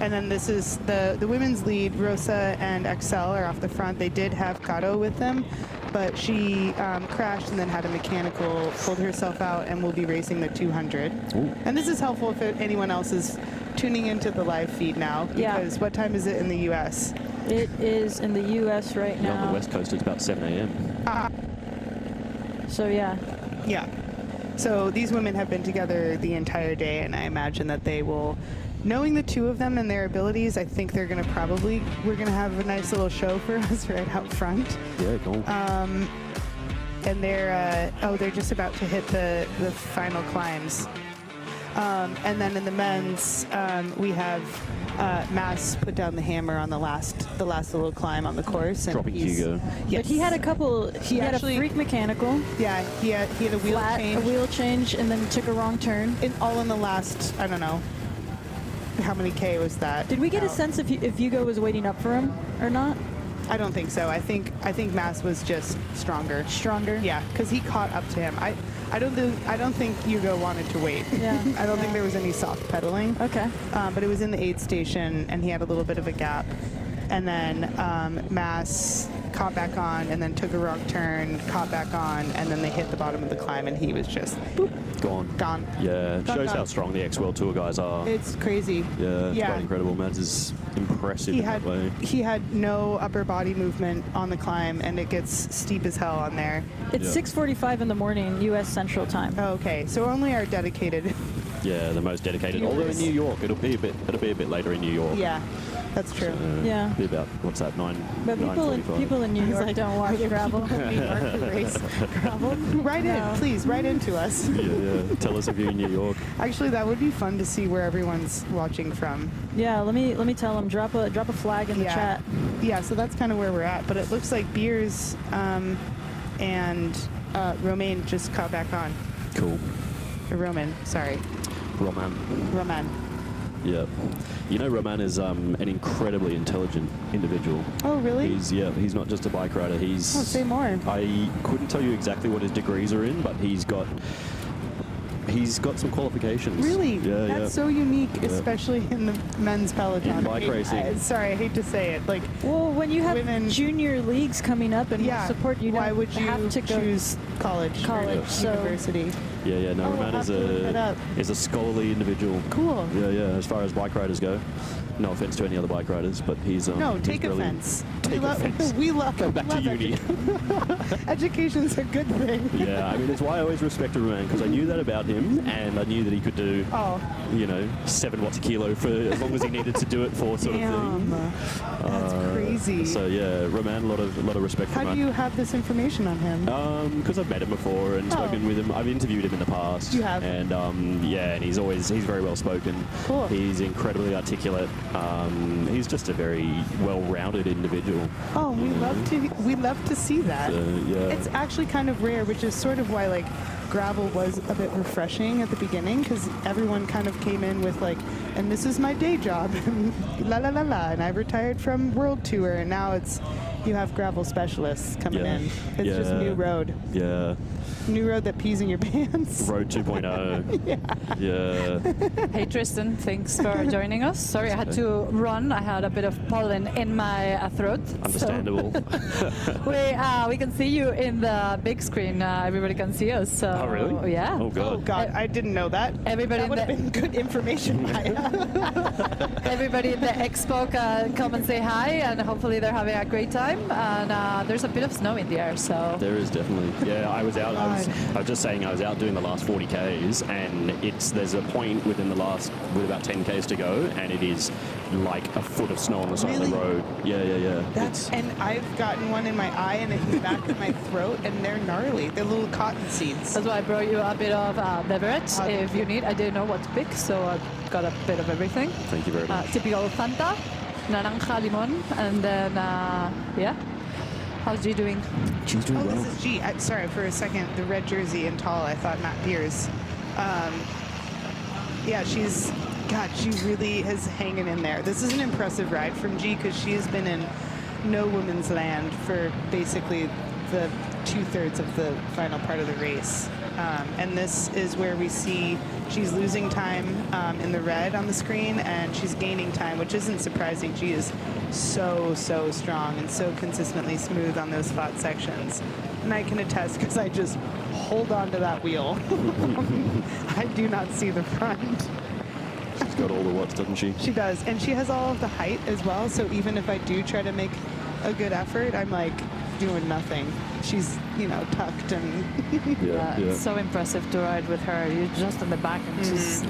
And then this is the women's lead. Rosa and Excel are off the front. They did have Kato with them, but she crashed and then had a mechanical, pulled herself out, and will be racing the 200. Ooh. And this is helpful if anyone else is tuning into the live feed now, because what time is it in the U.S.? It is in the U.S. right now. On the West Coast, it's about 7 a.m. So yeah. Yeah. So these women have been together the entire day, and I imagine that they will, knowing the two of them and their abilities, I think they're going to we're going to have a nice little show for us right out front. Yeah, cool. And they're just about to hit the final climbs. And then in the men's, we have Mass put down the hammer on the last little climb on the course. And dropping Hugo. Yes. But he had a couple. He had a freak mechanical. Yeah, he had a wheel change. A wheel change, and then took a wrong turn. All in the last, I don't know, how many K was that? Did we get a sense if Hugo was waiting up for him or not? I don't think so. I think Mass was just stronger. Stronger? Yeah, because he caught up to him. I don't think Hugo wanted to wait. Yeah. I don't think there was any soft pedaling. Okay. But it was in the aid station, and he had a little bit of a gap. And then Mass caught back on, and then took a wrong turn, caught back on, and then they hit the bottom of the climb, and he was just boop, Gone. Gone, Yeah, shows gone. how strong the ex-World Tour guys are. It's crazy. Yeah, it's Yeah. quite incredible. Mads is impressive He in had that way. he had no upper body movement on the climb, and it gets steep as hell on there. It's 6:45 in the morning, U.S. Central Time. Oh, okay, so only our dedicated. Yeah, the most dedicated. Although in New York, it'll be a bit later in New York. Yeah, that's true. Yeah. Be about what's that? But 9:45. people in New York don't watch gravel. Gravel. Write in, please. Write into us. Yeah. Tell us if you're in New York. Actually, that would be fun to see where everyone's watching from. Yeah, let me tell them. Drop a flag in the chat. Yeah, so that's kind of where we're at. But it looks like Beers and Romain just caught back on. Cool. Roman, sorry. Roman. Yeah. You know, Roman is an incredibly intelligent individual. Oh, really? He's not just a bike rider. He's. Oh, say more. I couldn't tell you exactly what his degrees are in, but he's got some qualifications. Really? Yeah, That's so unique, Yeah. especially in the men's peloton. In bike racing. Sorry, I hate to say it. Like, well, when you have women, junior leagues coming up and support, you why don't would you have to choose college? So University. Yeah. No, Roman I'll have to look that up. is a scholarly individual. Cool. Yeah. As far as bike riders go, no offense to any other bike riders, but he's No, he's take brilliant. offense. Take offense. We love. Go back to uni. Education's a good thing. Yeah, I mean, it's why I always respected Roman, because I knew that about him, and I knew that he could do, 7 watts a kilo for as long as he needed to do it for, sort of thing. That's crazy. So yeah, Roman, a lot of respect for How Roman. do you have this information on him? Because I've met him before and spoken with him. I've interviewed him in the past. You have? And and he's very well spoken. Cool. He's incredibly articulate. He's just a very well-rounded individual. Oh, we love to see that. Yeah. It's actually kind of rare, which is sort of why like gravel was a bit refreshing at the beginning, because everyone kind of came in with like, and this is my day job, la la la la, and I retired from World Tour, and now it's you have gravel specialists coming in. It's just new road. Yeah. New road that pees in your pants. Road 2.0. Yeah. Hey Tristan, thanks for joining us. Sorry, I had to run. I had a bit of pollen in my throat. Understandable. So we can see you in the big screen. Everybody can see us. So, Oh, really? Yeah. Oh, God. Oh, God, I didn't know that. Everybody That would have been good information. Everybody in the expo can come and say hi, and hopefully they're having a great time. And there's a bit of snow in the air, so. There is definitely. Yeah, I was out. I was just saying I was out doing the last 40 Ks, and there's a point with about 10 Ks to go, and it is like a foot of snow on the side of the road. Yeah. And I've gotten one in my eye and in the back of my throat, and they're gnarly. They're little cotton seeds. That's why I brought you a bit of beverage if you need. I didn't know what to pick, so I got a bit of everything. Thank you very much. Typical Fanta, naranja, limon, and then yeah. How's G doing? She's doing well. This is G. Sorry, for a second, the red jersey and tall, I thought Matt Beers. Yeah, she really is hanging in there. This is an impressive ride from G, because she has been in no woman's land for basically the 2/3 of the final part of the race. And this is where we see she's losing time in the red on the screen, and she's gaining time, which isn't surprising. She is so strong and so consistently smooth on those flat sections. And I can attest, because I just hold on to that wheel. I do not see the front. She's got all the watts, doesn't she? She does, and she has all of the height as well, so even if I do try to make a good effort, I'm like doing nothing. She's, tucked and... Yeah, it's so impressive to ride with her. You're just in the back and she's...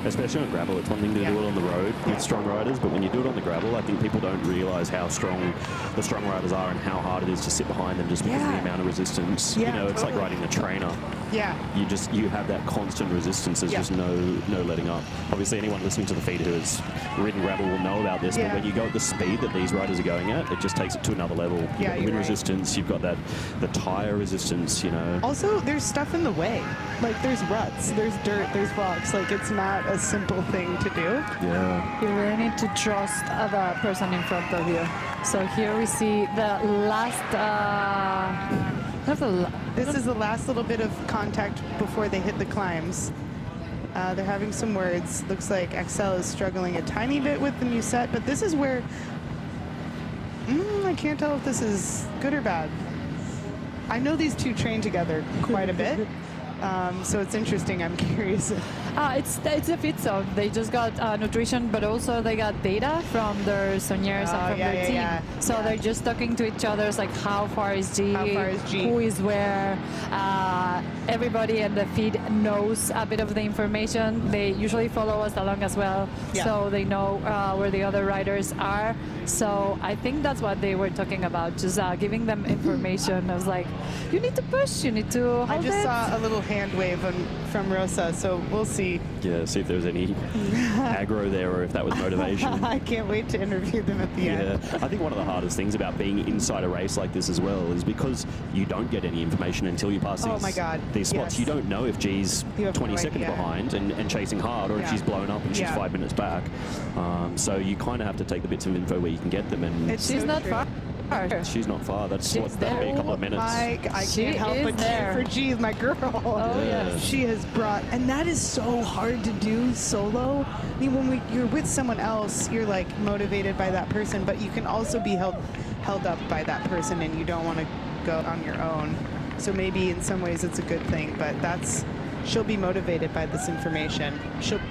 Especially on gravel, it's one thing to do it on the road with strong riders, but when you do it on the gravel, I think people don't realise how strong the strong riders are and how hard it is to sit behind them just because of the amount of resistance. Yeah, it's like riding a trainer. Yeah. You have that constant resistance. There's just no letting up. Obviously, anyone listening to the feed who has ridden gravel will know about this, but when you go at the speed that these riders are going at, it just takes it to another level. You've got the wind resistance, you've got the tyre resistance, Also, there's stuff in the way. Like, there's ruts, there's dirt, there's rocks. Like, it's not a simple thing to do. Yeah. You really need to trust the person in front of you. So here we see the last... This is the last little bit of contact before they hit the climbs. They're having some words. Looks like Axel is struggling a tiny bit with the new set, but this is where I can't tell if this is good or bad. I know these two train together quite a bit. So it's interesting. I'm curious. It's a fit zone. They just got nutrition, but also they got data from their soigneurs and from their team. So they're just talking to each other. It's like, how far is G? Who is where? Everybody in the feed knows a bit of the information. They usually follow us along as well, so they know where the other riders are. So I think that's what they were talking about, just giving them information. I was like, you need to push, you need to hold I just saw a little hand wave from Rosa, so we'll see. Yeah, see if there was any aggro there or if that was motivation. I can't wait to interview them at the end. I think one of the hardest things about being inside a race like this as well is because you don't get any information until you pass these spots. You don't know if G's 20 seconds behind and chasing hard, or if she's blown up and she's 5 minutes back. So you kind of have to take the bits of info where you can get them. And she's not far. She's not far. That's that'll be a couple of minutes. I can't help but cheer for G, my girl. Oh yes. She has brought, and that is so hard to do solo. I mean, when you're with someone else, you're like motivated by that person, but you can also be held up by that person, and you don't want to go on your own. So maybe in some ways it's a good thing, but she'll be motivated by this information. She'll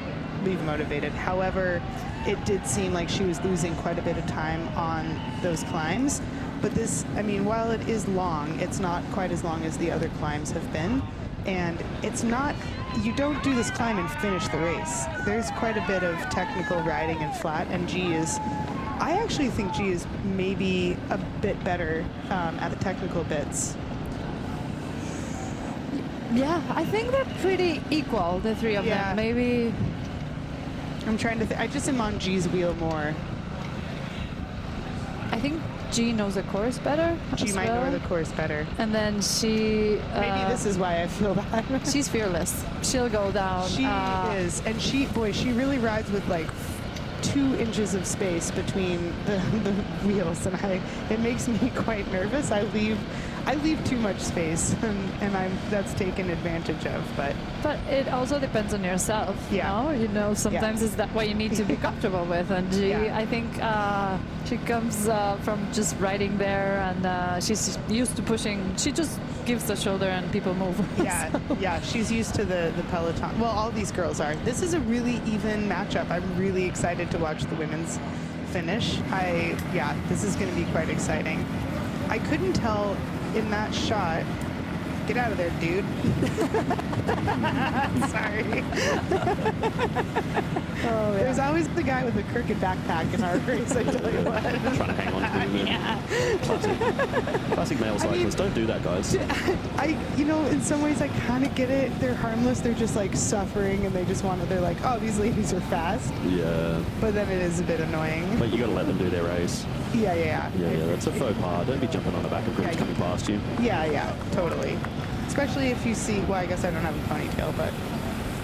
be motivated. However, it did seem like she was losing quite a bit of time on those climbs. But this, I mean, while it is long, it's not quite as long as the other climbs have been. And it's not, you don't do this climb and finish the race. There's quite a bit of technical riding and flat, and I actually think G is maybe a bit better at the technical bits. Yeah, I think they're pretty equal, the three of them. Maybe. I'm trying to I just am on G's wheel more. I think G knows the course better. G might know the course better. And then she... maybe this is why I feel that. She's fearless. She'll go down. She is. And she really rides with like 2 inches of space between the wheels. And it makes me quite nervous. I leave too much space, and that's taken advantage of. But it also depends on yourself. Yeah. You know, sometimes it's that what you need to be comfortable with. And G, I think she comes from just riding there, and she's used to pushing. She just gives the shoulder and people move. Yeah, she's used to the peloton. Well, all these girls are. This is a really even matchup. I'm really excited to watch the women's finish. This is going to be quite exciting. I couldn't tell in that shot. Get out of there, dude. Sorry. There's always the guy with a crooked backpack in our race, I tell you what. Trying to hang on to it. Classic male cyclists. Don't do that, guys. In some ways I kind of get it. They're harmless. They're just like suffering, and they're like, oh, these ladies are fast. Yeah. But then it is a bit annoying. But you got to let them do their race. Yeah. That's a faux pas. Don't be jumping on the back of groups coming past you. Yeah, totally. Especially if you see, well, I guess I don't have a ponytail, but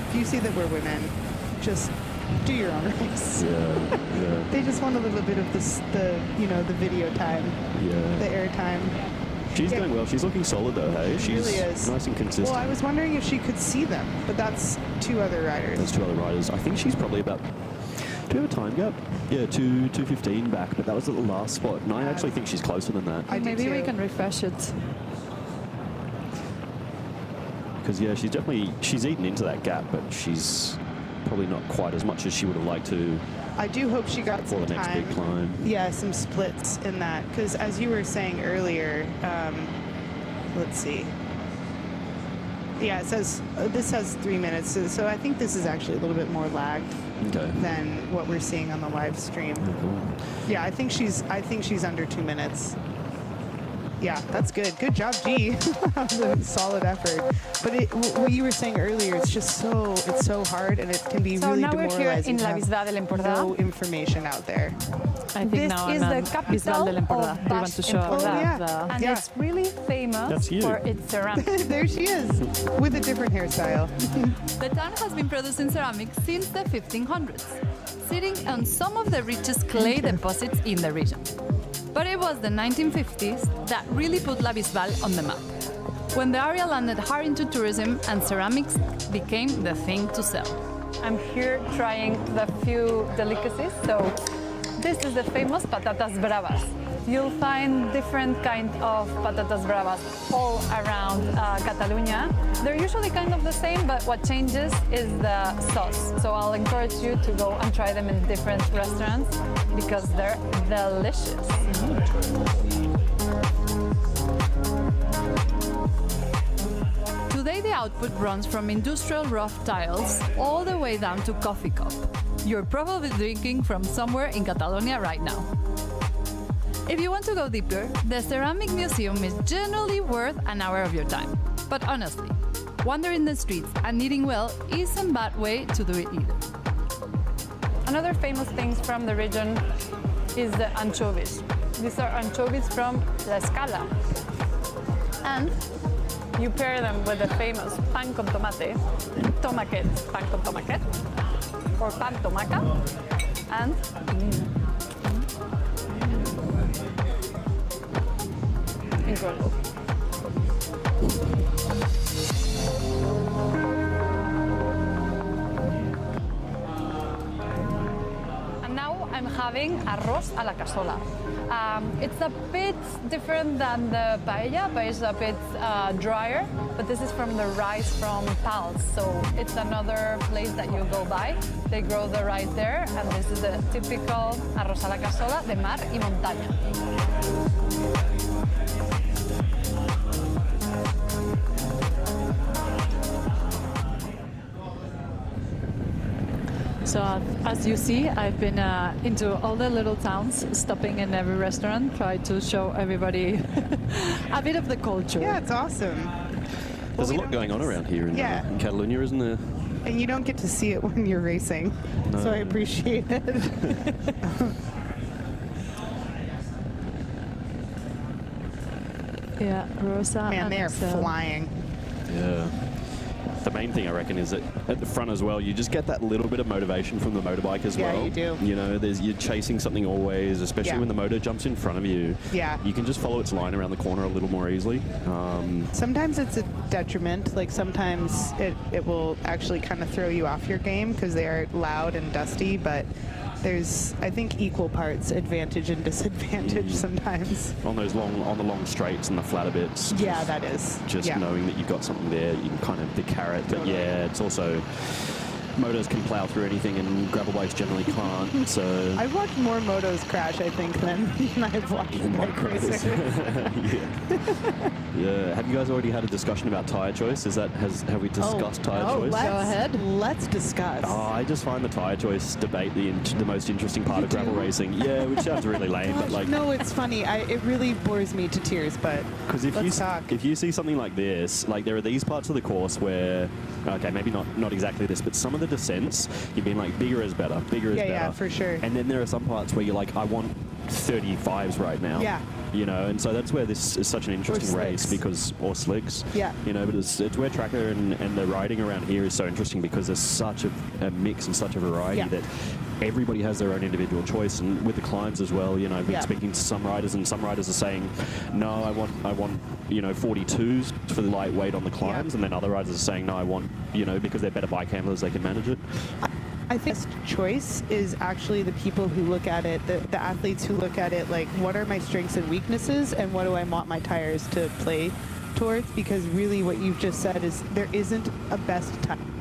if you see that we're women, just do your own race. Yeah. They just want a little bit of the video time, the air time. She's doing well. She's looking solid, though, hey? She's really is. Nice and consistent. Well, I was wondering if she could see them, but that's 2 other riders. There's 2 other riders. I think she's probably about... Do you have a time gap? Yeah, 2:15 back, but that was at the last spot, and I actually think she's closer than that. Maybe we can refresh it. Because she's eaten into that gap, but she's probably not quite as much as she would have liked to. I do hope she got some for the next time. big climb. Yeah, some splits in that, because as you were saying earlier, let's see. Yeah, it says this has 3 minutes, so I think this is actually a little bit more lagged than what we're seeing on the live stream. Yeah, I think she's under 2 minutes. Yeah, that's good. Good job, G. Solid effort. But what you were saying earlier, it's so hard, and it can be really demoralizing. So now we're here in La Bisbal del Empordà. No information out there. I think this now is I'm the capital of Baix Empordà, and it's really famous for its ceramics. There she is, with a different hairstyle. The town has been producing ceramics since the 1500s, sitting on some of the richest clay deposits in the region. But it was the 1950s that really put La Bisbal on the map, when the area landed hard into tourism and ceramics became the thing to sell. I'm here trying the few delicacies. So this is the famous patatas bravas. you'll find different kind of patatas bravas all around Catalonia. They're usually kind of the same, but what changes is the sauce. So I'll encourage you to go and try them in different restaurants because they're delicious. Today the output runs from industrial rough tiles all the way down to coffee cup. You're probably drinking from somewhere in Catalonia right now. If you want to go deeper, the Ceramic Museum is generally worth an hour of your time. But honestly, wandering the streets and eating well isn't a bad way to do it either. Another famous things from the region is the anchovies. These are anchovies from La Scala. And you pair them with the famous pan con tomate, tomaquet, pan con tomaquet, or pan tomaca, and incredible. And now I'm having arroz a la casola. It's a bit different than the paella. Paella is a bit drier, but this is from the rice from Pals. So it's another place that you go by. They grow the rice there, and this is the typical arroz a la casola de mar y montaña. So as you see, I've been into all the little towns, stopping in every restaurant, try to show everybody a bit of the culture. Yeah, it's awesome. There's a lot going on around here in Catalonia, isn't there? And you don't get to see it when you're racing, No. so I appreciate it. Yeah, Rosa. Man, and they are Excel. flying. Yeah. The main thing I reckon is that at the front as well, you just get that little bit of motivation from the motorbike as Yeah, well. you do. You know, you're chasing something always, especially Yeah. when the motor jumps in front of you. Yeah. You can just follow its line around the corner a little more easily. Sometimes it's a detriment. Like sometimes it will actually kind of throw you off your game because they are loud and dusty, but there's, I think, equal parts advantage and disadvantage sometimes. On the long straights and the flatter bits. Yeah, that is. Just Yeah. knowing that you've got something there, you can kind of the carrot. But yeah, it's also motors can plow through anything and gravel bikes generally can't. So I've watched more motos crash, I think, than I've watched bike racers. Yeah. Have you guys already had a discussion about tyre choice? Have we discussed tyre choice? Let's discuss. Oh, I just find the tyre choice debate the most interesting part of gravel racing. Yeah, which sounds really lame, but like. No, it's funny. It really bores me to tears, but Because if you see something like this, like there are these parts of the course where, okay, maybe not exactly this, but some of the descents, you've been like bigger is better, bigger is better. Yeah, for sure. And then there are some parts where you're like, I want 35s right now. Yeah. You know, and so that's where this is such an interesting race or slicks. Yeah. You know, but it's where Traka and the riding around here is so interesting because there's such a mix and such a variety that everybody has their own individual choice. And with the climbs as well, you know, I've been speaking to some riders and some riders are saying, no, I want, you know, 42s for the lightweight on the climbs. And then other riders are saying, no, I want, you know, because they're better bike handlers, they can manage it. I think the choice is actually the people who look at it, the athletes who look at it like, what are my strengths and weaknesses and what do I want my tires to play towards? Because really what you've just said is there isn't a best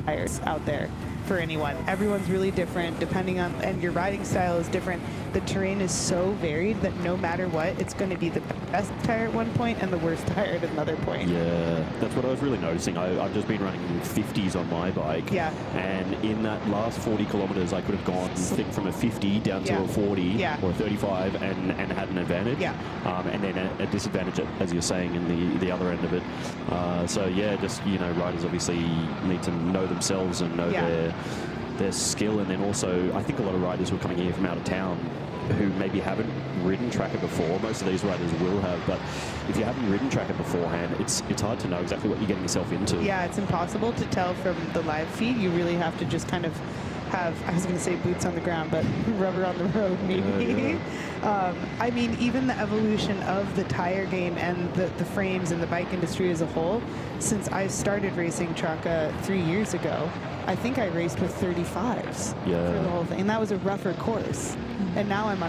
tires out there for anyone. Everyone's really different depending on, and your riding style is different. The terrain is so varied that no matter what, it's going to be the best tire at one point and the worst tire at another point. Yeah, that's what I was really noticing. I've just been running 50s on my bike. Yeah. And in that last 40 kilometers, I could have gone, I think, from a 50 down to a 40 or a 35 and had an advantage. Yeah. And then a disadvantage, as you're saying, in the other end of it. So, yeah, just, you know, riders obviously need to know themselves and know their skill. And then also, I think a lot of riders who are coming here from out of town who maybe haven't ridden Traka before. Most of these riders will have, but if you haven't ridden Traka beforehand, it's hard to know exactly what you're getting yourself into. Yeah, it's impossible to tell from the live feed. You really have to just kind of have, I was going to say boots on the ground, but rubber on the road maybe. I mean, even the evolution of the tire game and the frames and the bike industry as a whole, since I started racing Traka 3 years ago, I think I raced with 35s for the whole thing, and that was a rougher course. And now I'm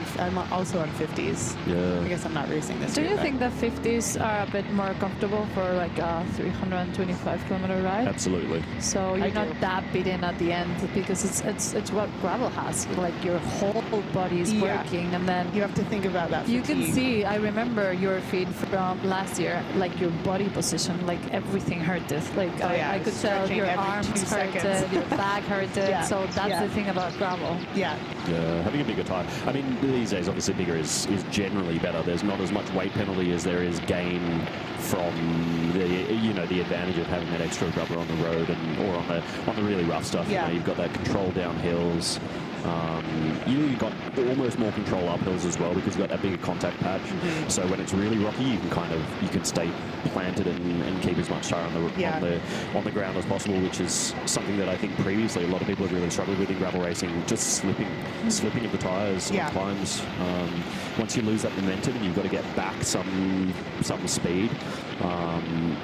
also on 50s. Yeah. I guess I'm not racing this Do year. you but- think the 50s are a bit more comfortable for like a 325-kilometer ride? Absolutely. So you're not that beaten at the end because it's what gravel has. Like your whole body is working, and then you have to think about that. You can fatigue. see. I remember your feed from last year. Like your body position, like everything hurted. Like I could tell stretching your every 2 arms seconds. hurted, your back hurted. Yeah. So that's Yeah. the thing about gravel. Yeah. Yeah, having a bigger tire. I mean, these days, obviously, bigger is generally better. There's not as much weight penalty as there is gain from the advantage of having that extra rubber on the road or on the really rough stuff. Yeah. You've got that control down hills. You've got almost more control up hills as well because you've got that bigger contact patch. So when it's really rocky, you can stay planted and keep as much tire on the ground as possible, which is something that I think previously a lot of people have really struggled with in gravel racing, just slipping of the tires sometimes. Once you lose that momentum and you've got to get back some speed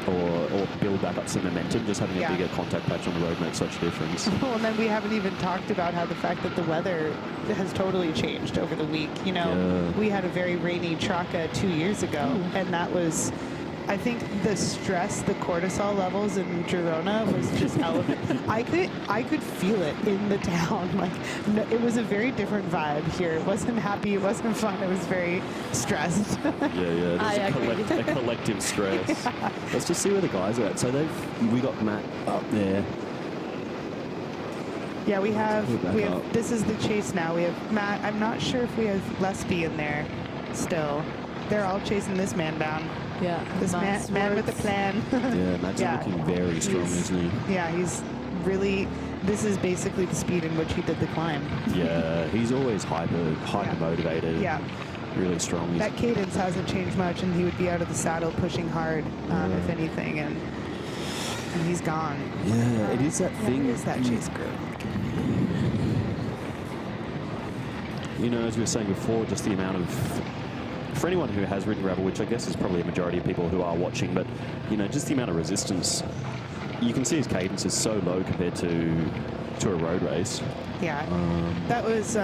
or build back up some momentum, just having a bigger contact patch on the road makes such a difference. Well, and then we haven't even talked about how the fact that the weather has totally changed over the week. You know, we had a very rainy Traka 2 years ago, and that was, I think, the stress, the cortisol levels in Girona was just elevated. I could feel it in the town. Like, no, it was a very different vibe here. It wasn't happy. It wasn't fun. It was very stressed. There's a collective stress. Let's just see where the guys are at. So we got Matt up there. Yeah, we have. This is the chase now. We have Matt. I'm not sure if we have Lesby in there still. They're all chasing this man down. Yeah, this man with a plan. Yeah, Matt's looking very strong, isn't he? Yeah, he's really. This is basically the speed in which he did the climb. Yeah, he's always hyper motivated. Yeah. Really strong. That cadence hasn't changed much, and he would be out of the saddle pushing hard, if anything, and he's gone. Yeah, it is that thing. It is that chase group. You know, as we were saying before, just the amount of, for anyone who has ridden gravel, which I guess is probably a majority of people who are watching, but, you know, just the amount of resistance. You can see his cadence is so low compared to a road race. Yeah, that was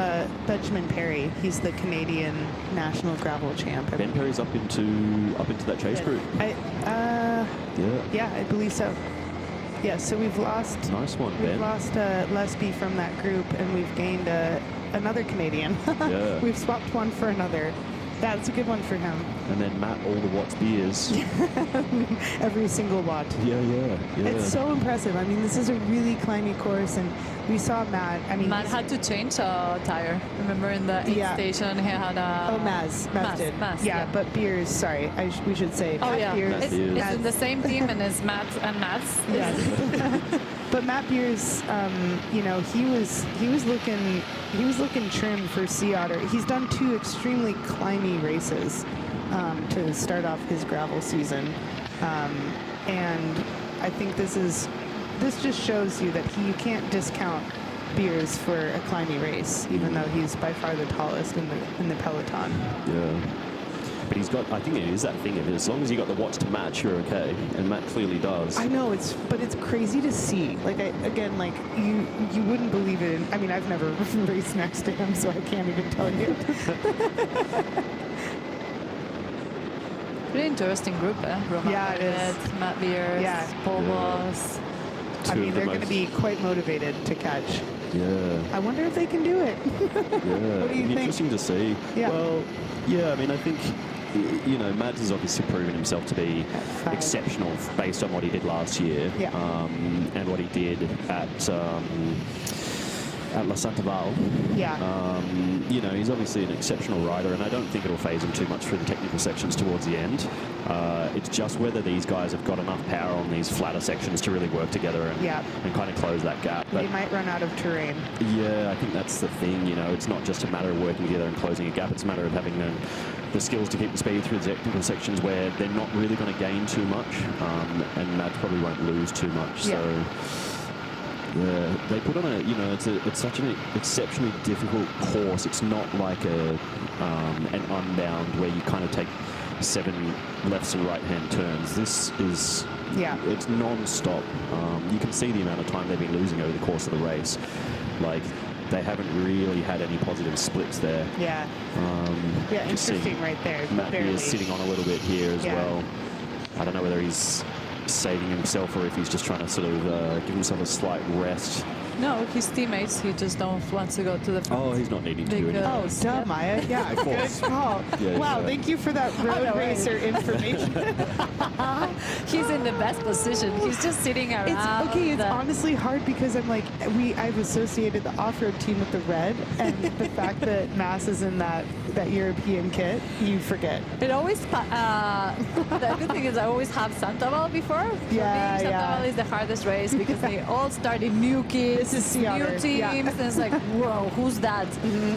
Benjamin Perry. He's the Canadian national gravel champ. Ben Perry's up into that chase group. Yeah, I believe so. Yeah, so we've lost. Nice one, Ben. We've lost Lesby from that group, and we've gained another Canadian. Yeah. We've swapped one for another. That's a good one for him. And then Matt, all the Watts beers. Every single watt. Yeah. It's so impressive. I mean, this is a really climby course, and we saw Matt. I mean, Matt had to change a tire. Remember in the aid station, he had a. Maz did. Maz, yeah, but Beers. Sorry, we should say. Oh Matt yeah, Beers. it's in the same team, and it's Matt and Mats. Yeah. But Matt Beers, you know, he was looking trim for Sea Otter. He's done 2 extremely climby races to start off his gravel season, and I think this just shows you that you can't discount Beers for a climby race, even though he's by far the tallest in the peloton. Yeah. But he's got, I think it is that thing of it. As long as you got the watts to match, you're okay. And Matt clearly does. I know, but it's crazy to see. Like, you wouldn't believe it. I mean, I've never raced next to him, so I can't even tell you. Pretty interesting group, eh? Roman it is. Bardet, Matt Beers, Paul Voss. I mean, they're going to be quite motivated to catch. Yeah. I wonder if they can do it. Yeah. What do you think? Interesting to see. Yeah. Well, yeah, I mean, I think, you know, Mads has obviously proven himself to be exceptional based on what he did last year. Yeah. And what he did at La Santaval. Yeah. You know, he's obviously an exceptional rider, and I don't think it'll phase him too much through the technical sections towards the end. It's just whether these guys have got enough power on these flatter sections to really work together and kind of close that gap. They might run out of terrain. Yeah, I think that's the thing, you know. It's not just a matter of working together and closing a gap. It's a matter of having the skills to keep the speed through the technical sections where they're not really going to gain too much, and Matt probably won't lose too much. So. Yeah, they put on a, you know, it's such an exceptionally difficult course. It's not like an unbound where you kind of take 7 lefts and right-hand turns. This is, it's non-stop. You can see the amount of time they've been losing over the course of the race. Like, they haven't really had any positive splits there. Yeah. Yeah, Just interesting seeing right there. Matt Barely. is sitting on a little bit here as well. I don't know whether he's saving himself or if he's just trying to sort of give himself a slight rest. No, his teammates, he just don't want to go to the front. Oh, he's not needing to do anything. Oh, duh, Maya. Yeah, good call. Yeah, wow, yeah. thank you for that road racer information. He's in the best position. He's just sitting around. It's okay. It's honestly hard because I'm like, I've associated the off-road team with the red, and the fact that Mass is in that European kit, you forget. It always, the good thing is I always have Sandoval before. Yeah, For me, Sandoval is the hardest race because they all start in new kits, new teams, and it's like, whoa, who's that?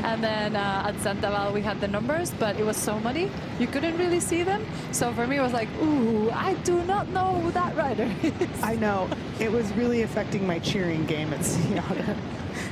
And then at Sandoval we had the numbers, but it was so muddy, you couldn't really see them. So for me it was like, ooh, I do not know who that rider is. I know. It was really affecting my cheering game at Sea Otter.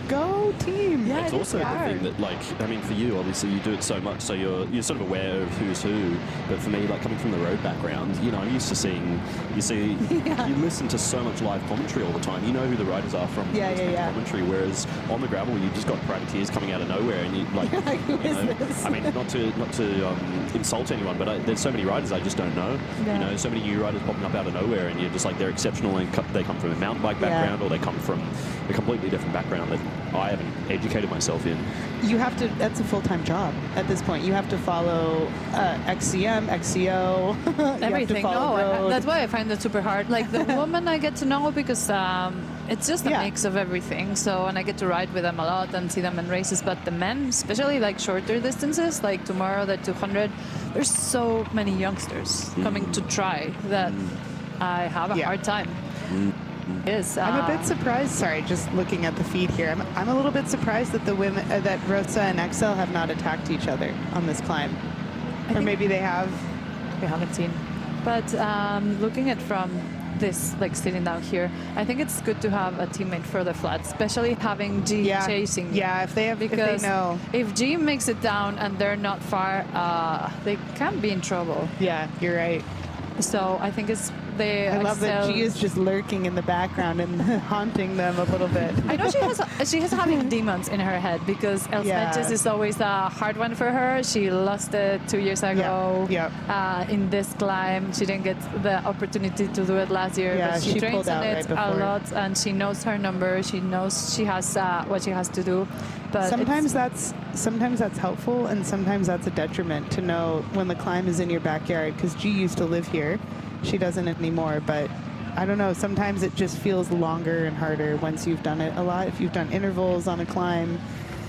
Go team! Yeah, it's also the thing that, like, I mean, for you, obviously, you do it so much, so you're sort of aware of who's who. But for me, like, coming from the road background, you know, I'm used to seeing, you listen to so much live commentary all the time. You know who the riders are from commentary, whereas on the gravel, you just got privateers coming out of nowhere, and you like, who is this? I mean, not to insult anyone, but there's so many riders I just don't know. Yeah. You know, so many new riders popping up out of nowhere, and you're just like, they're exceptional, and they come from a mountain bike background, or they come from a completely different background that I haven't educated myself in. You have to, that's a full-time job at this point. You have to follow XCM, XCO, Everything. road. That's why I find it super hard. Like the woman I get to know because it's just a mix of everything. So, and I get to ride with them a lot and see them in races. But the men, especially like shorter distances, like tomorrow, the 200, there's so many youngsters coming to try that I have a hard time. Yes, I'm a bit surprised. Sorry, just looking at the feed here. I'm a little bit surprised that the women, that Rosa and Excel have not attacked each other on this climb, or maybe they have. We haven't seen. But looking at from this, like sitting down here, I think it's good to have a teammate for the flat, especially having G chasing. Yeah, if they have, because if they know. If G makes it down and they're not far, they can be in trouble. Yeah, you're right. So I think it's I love that G is just lurking in the background and haunting them a little bit. I know she has having demons in her head because El Sánchez is always a hard one for her. She lost it 2 years ago in this climb. She didn't get the opportunity to do it last year, but she trains on it a lot and she knows her number. She knows she has what she has to do. But sometimes that's helpful and sometimes that's a detriment to know when the climb is in your backyard, because G used to live here. She doesn't anymore, but I don't know, sometimes it just feels longer and harder once you've done it a lot. If you've done intervals on a climb,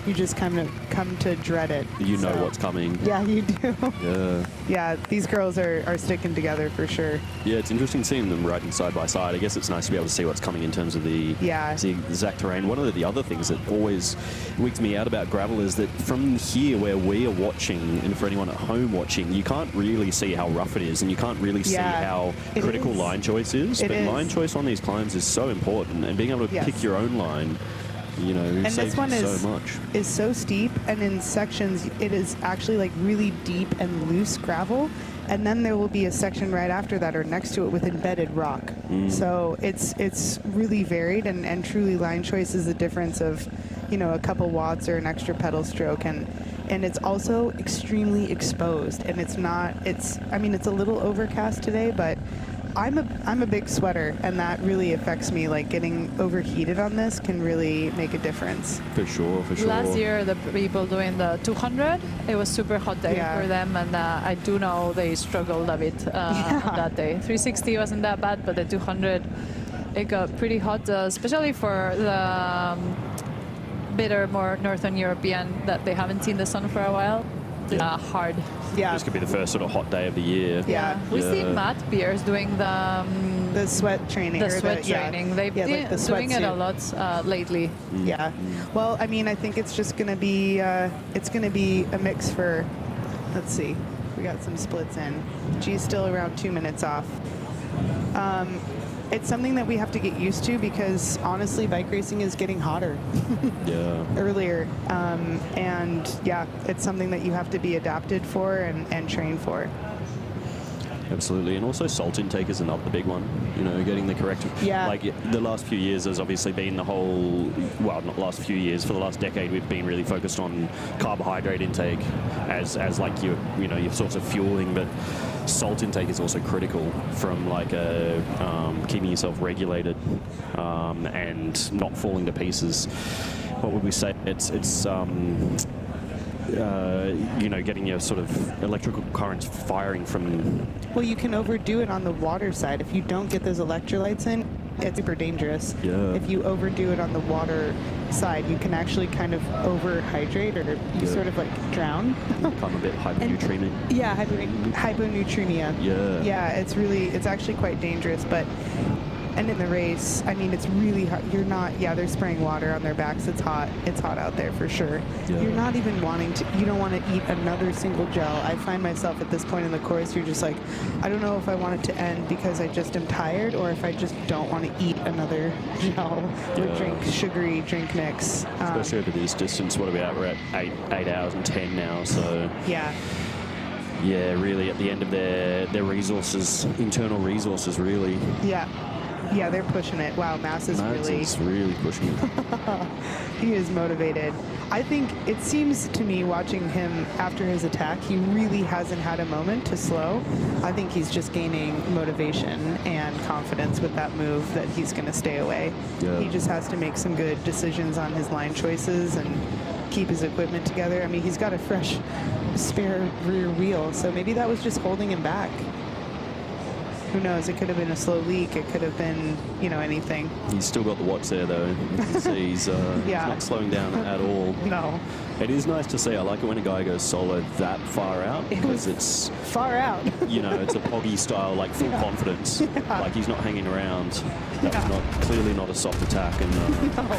you just kind of come to dread it. You know what's coming. Yeah, you do. Yeah. Yeah, these girls are sticking together for sure. Yeah, it's interesting seeing them riding side by side. I guess it's nice to be able to see what's coming in terms of the exact terrain. One of the other things that always wigs me out about gravel is that from here where we are watching, and for anyone at home watching, you can't really see how rough it is, and you can't really see how critical line choice is. But line choice on these climbs is so important, and being able to pick your own line, you know, and saves this one so much. is so steep, and in sections it is actually like really deep and loose gravel, and then there will be a section right after that or next to it with embedded rock. So it's really varied, and truly line choice is the difference of, you know, a couple watts or an extra pedal stroke, and it's also extremely exposed, and I mean, it's a little overcast today, but I'm a big sweater, and that really affects me. Like, getting overheated on this can really make a difference. For sure. Last year, the people doing the 200, it was super hot day for them, and I do know they struggled a bit on that day. 360 wasn't that bad, but the 200, it got pretty hot, especially for the bitter, more Northern European that they haven't seen the sun for a while. Hard. Yeah. This could be the first sort of hot day of the year. We've seen Matt Pierce doing the sweat training. The sweat training. They've been doing it a lot lately. Yeah. Well, I mean, I think it's just going to be a mix for. Let's see. We got some splits in. G's still around 2 minutes off. It's something that we have to get used to because, honestly, bike racing is getting hotter earlier. And, yeah, it's something that you have to be adapted for and train for. Absolutely, and also salt intake is another big one. You know, getting the correct. Yeah. Like the last few years has obviously been the whole. Well, not last few years. For the last decade, we've been really focused on carbohydrate intake as like your source of fueling, but salt intake is also critical from like keeping yourself regulated and not falling to pieces. What would we say? It's getting your sort of electrical currents firing from... Well, you can overdo it on the water side. If you don't get those electrolytes in, it's super dangerous. Yeah. If you overdo it on the water side, you can actually kind of overhydrate, or you sort of like drown. Become a bit hyponutremic. Yeah, hyponatremia. Yeah. Yeah, it's actually quite dangerous, but... And in the race, I mean, it's really hot. They're spraying water on their backs. It's hot. It's hot out there for sure. Yeah. You're not even you don't want to eat another single gel. I find myself at this point in the course, you're just like, I don't know if I want it to end because I just am tired, or if I just don't want to eat another gel or drink sugary drink mix. Especially over this distance, what are we at? We're at 8 hours and 10 now, so... Yeah. Yeah, really at the end of their resources, internal resources, really. Yeah. Yeah, they're pushing it. Wow, Mass is really pushing it. He is motivated. I think it seems to me, watching him after his attack, he really hasn't had a moment to slow. I think he's just gaining motivation and confidence with that move that he's going to stay away. Yeah. He just has to make some good decisions on his line choices and keep his equipment together. I mean, he's got a fresh spare rear wheel, so maybe that was just holding him back. Who knows? It could have been a slow leak. It could have been, anything. He's still got the watch there, though. You can see he's not slowing down at all. No. It is nice to see. I like it when a guy goes solo that far out, because it's far out. It's a Poggy style, like full confidence. Yeah. Like he's not hanging around. That was clearly not a soft attack. And No.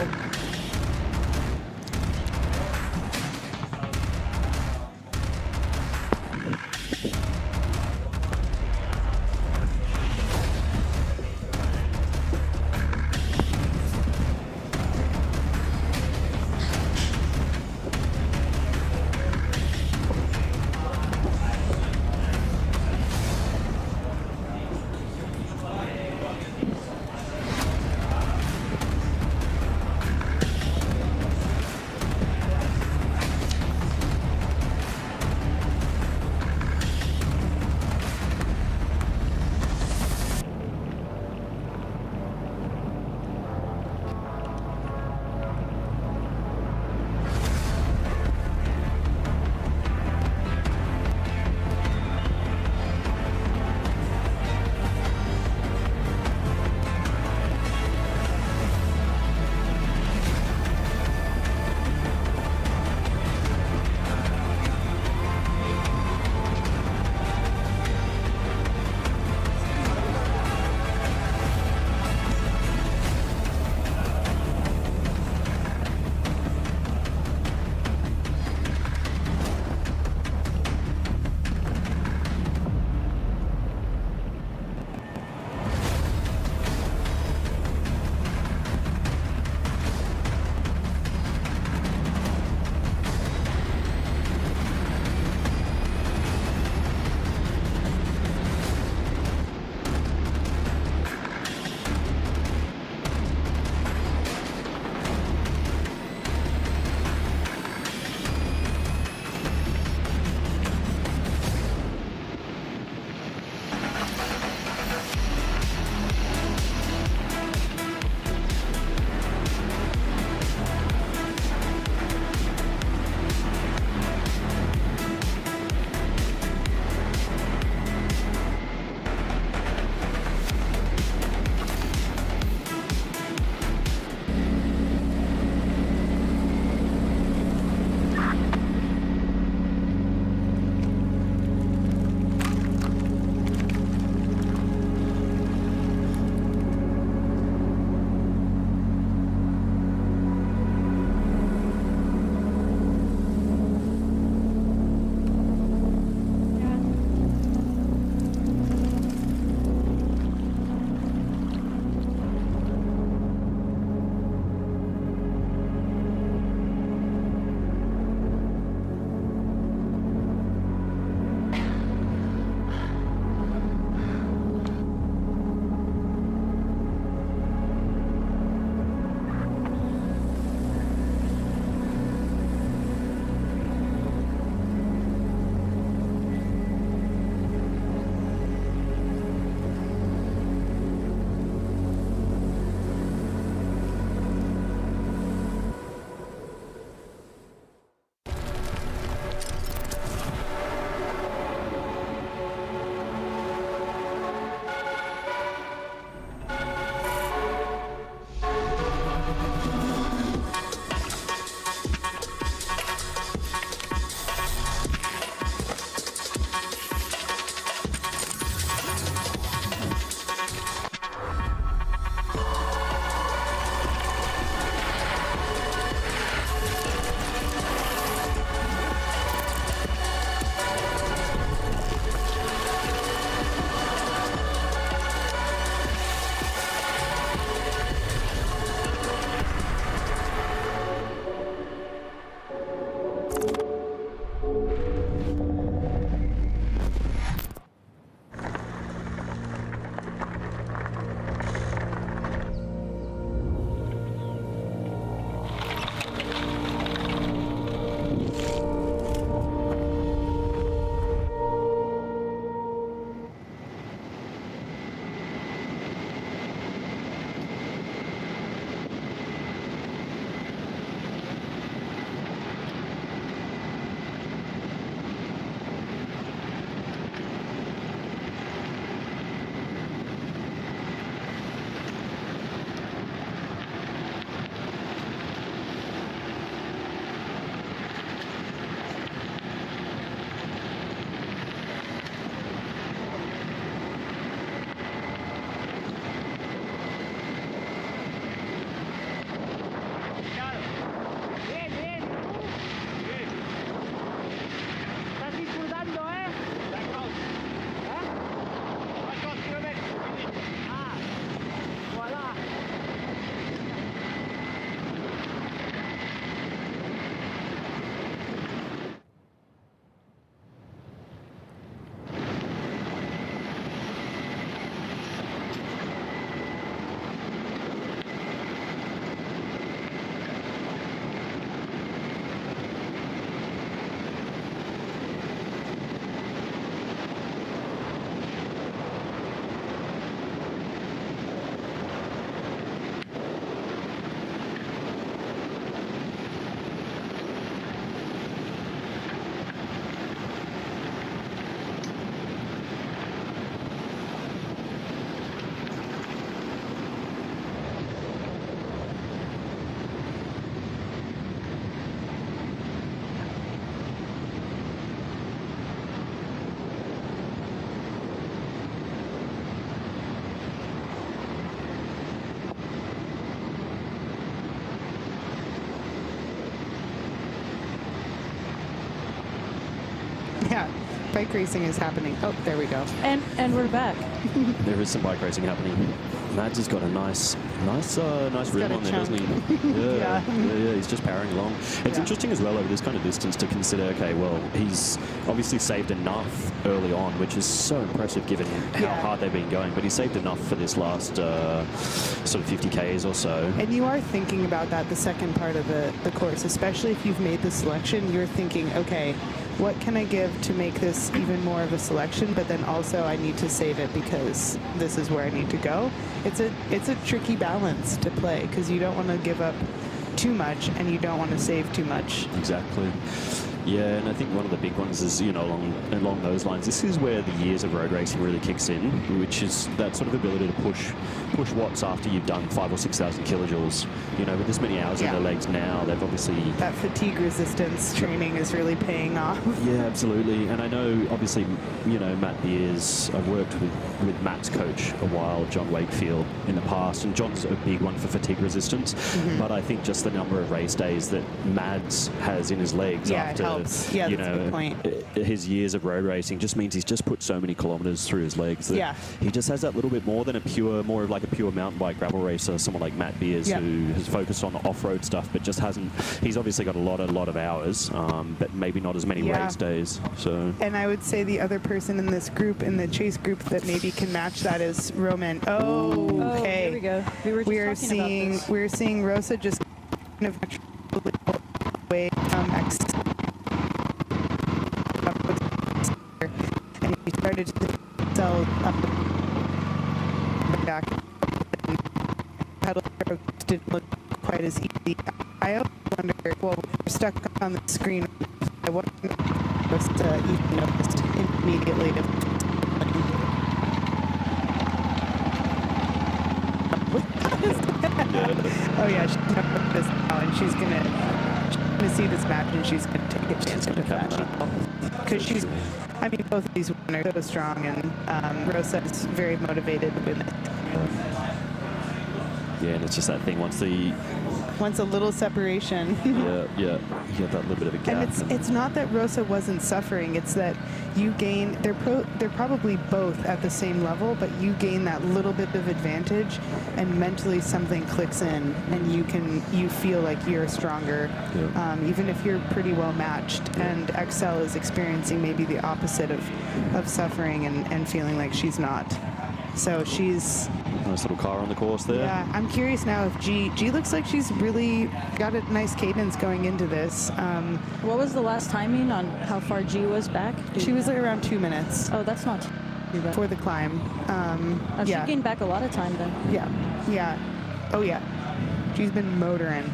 Yeah, bike racing is happening. Oh, there we go. And we're back. There is some bike racing happening. Mads has got a nice rhythm on there, doesn't he? Yeah, yeah, he's just powering along. It's interesting as well over this kind of distance to consider, okay, well, he's obviously saved enough early on, which is so impressive given how hard they've been going, but he saved enough for this last sort of 50 Ks or so. And you are thinking about that the second part of the course, especially if you've made the selection, you're thinking, okay, what can I give to make this even more of a selection, but then also I need to save it because this is where I need to go. It's a tricky balance to play because you don't want to give up too much and you don't want to save too much. Exactly. Yeah, and I think one of the big ones is, you know, along those lines, this is where the years of road racing really kicks in, which is that sort of ability to push watts after you've done 5,000 or 6,000 kilojoules. You know, with this many hours in their legs now, they've obviously... That fatigue resistance training is really paying off. Yeah, absolutely. And I know, obviously, you know, Matt Beers, I've worked with Matt's coach a while, John Wakefield, in the past, and John's a big one for fatigue resistance. But I think just the number of race days that Mads has in his legs after, yeah, you that's know, a good point. His years of road racing just means he's just put so many kilometers through his legs that he just has that little bit more than more of like a pure mountain bike gravel racer, someone like Matt Beers, who has focused on the off-road stuff, but just hasn't. He's obviously got a lot of hours, but maybe not as many race days. So. And I would say the other person in this group, in the chase group, that maybe can match that is Roman. Oh, okay. Here we go. We're seeing Rosa just kind of away from X. And he started to sell up the back. Pedal strokes didn't look quite as easy. I always wonder, well, we're stuck on the screen. I wonder if Ethan noticed immediately. Oh yeah, she knows this now, and she's gonna see this match, and she's gonna take a chance with that. Because she's, I mean, both of these women are so strong, and Rosa is very motivated women. Yeah, and it's just that thing once a little separation. you get that little bit of a gap. And it's not that Rosa wasn't suffering, it's that you gain, they're probably both at the same level, but you gain that little bit of advantage, and mentally something clicks in, and you feel like you're stronger, even if you're pretty well matched. And Excel is experiencing maybe the opposite of suffering and feeling like she's not. So she's... Nice little car on the course there. Yeah, I'm curious now if G looks like she's really got a nice cadence going into this. What was the last timing on how far G was back? She was like around 2 minutes. Oh, that's not too bad. For the climb. She gained back a lot of time then. Yeah. Oh yeah. She's been motoring.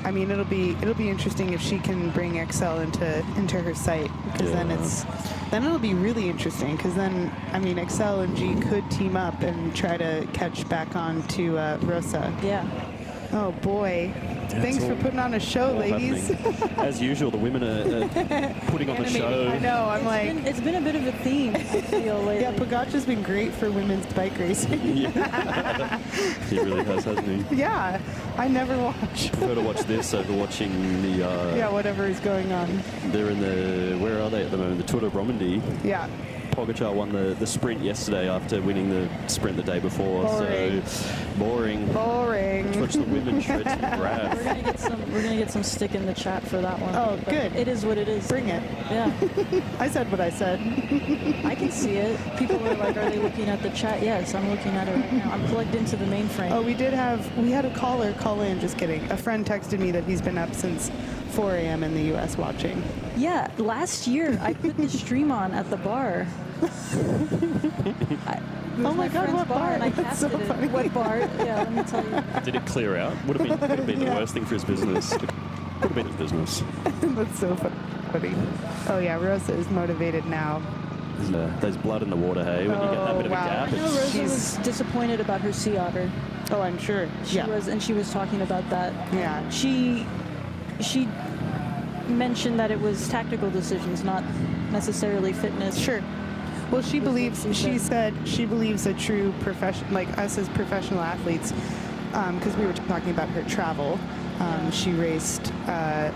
I mean, it'll be interesting if she can bring Excel into her sight, because then it'll be really interesting, because then, I mean, Excel and G could team up and try to catch back on to Rosa. Yeah. Oh boy. Thanks for putting on a show, ladies. As usual, the women are putting on the show. I know, I'm it's been a bit of a theme, I feel, lately. Yeah, Pogacar's been great for women's bike racing. He really has, hasn't he? Yeah, I never watch. I prefer to watch this over watching the... whatever is going on. They're in the... Where are they at the moment? The Tour de Bromandie. Yeah. Pogacar won the sprint yesterday after winning the sprint the day before. Boring. So boring. Boring. Watch the women shred some grab. We're gonna get some stick in the chat for that one. Oh, good. It is what it is. Bring it. Yeah. I said what I said. I can see it. People were like, "Are they looking at the chat?" Yes, I'm looking at it right now. I'm plugged into the mainframe. Oh, we had a caller call in. Just kidding. A friend texted me that he's been up since 4 a.m. in the U.S. watching. Yeah, last year I put the stream on at the bar. Oh my God, what bar? And I That's so casted funny. it. What bar? Yeah, let me tell you. Did it clear out? Would have been the worst thing for his business. Would have been his business. That's so funny. Oh yeah, Rosa is motivated now. There's blood in the water, hey, when you get that bit of a gap. I know Rosa was disappointed about her sea otter. Oh, I'm sure. She was talking about that. Yeah. She mentioned that it was tactical decisions, not necessarily fitness. Sure. Well, she said she believes a true profession, like us as professional athletes, because we were talking about her travel. She raced,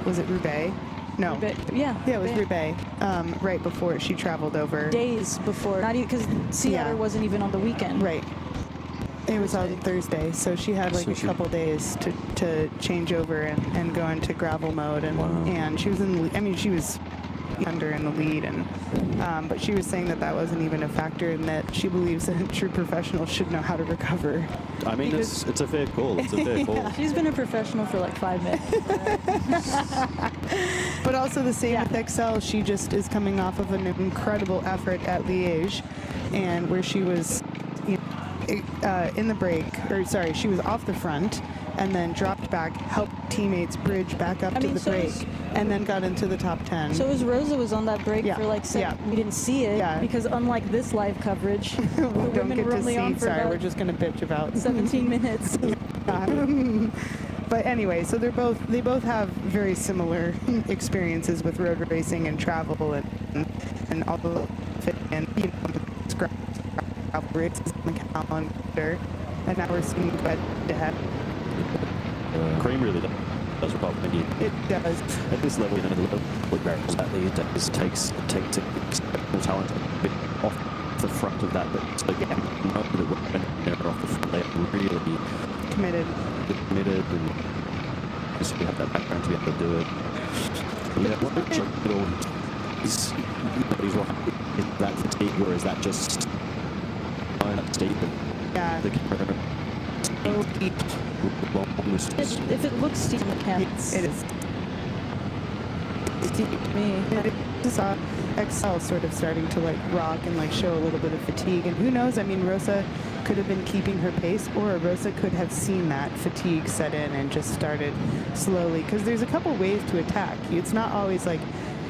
was it Roubaix? No. Yeah. Yeah, it was Roubaix. Right before she traveled over. Days before. Not even because Sea Otter wasn't even on the weekend. Right. It was on Thursday, so she had like a couple days to change over and go into gravel mode, and she was in. I mean, she was under in the lead, and but she was saying that wasn't even a factor, and that she believes that a true professional should know how to recover. I mean, it's a fair call. It's a fair call. Yeah, she's been a professional for like 5 minutes. But also the same with Excel. She just is coming off of an incredible effort at Liège, and where she was in the break, she was off the front and then dropped back, helped teammates bridge back up to the break, and then got into the top 10. So Rosa was on that break for like 7. We didn't see it because unlike this live coverage, the don't women get were to only on see. for Sorry, we're just going to bitch about 17 minutes. But anyway, so they both have very similar experiences with road racing and travel and all the fit and races on the calendar, and now we're seeing head to head. Cream really does pop when it does. At this level, the level of barrels that it takes exceptional talent a bit off the front of that, but it's like when they're off the front, they're really committed, and just we have that background to be able to do it. Is that fatigue, or is that just steep? Yeah. If it looks steep in the pants, it is steep to me. I saw Excel sort of starting to like rock and like show a little bit of fatigue, and who knows? I mean, Rosa could have been keeping her pace, or Rosa could have seen that fatigue set in and just started slowly, because there's a couple ways to attack. It's not always like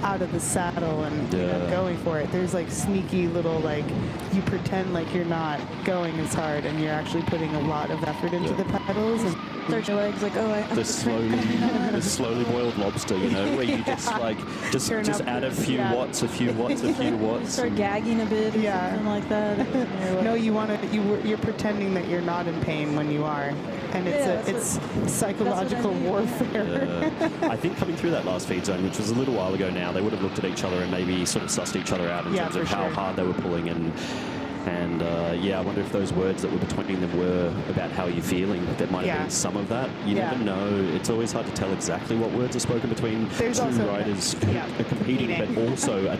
out of the saddle and going for it. There's like sneaky little like you pretend like you're not going as hard and you're actually putting a lot of effort into the pedals and start your legs like the slowly boiled lobster, where you just like just add a few watts. Start gagging a bit, or something like that. No, you're pretending that you're not in pain when you are, and it's psychological warfare. I think coming through that last feed zone, which was a little while ago now, they would have looked at each other and maybe sort of sussed each other out in terms of how hard they were pulling, and I wonder if those words that were between them were about how you're feeling. There might have been some of that. You never know. It's always hard to tell exactly what words are spoken between two riders who are competing, but also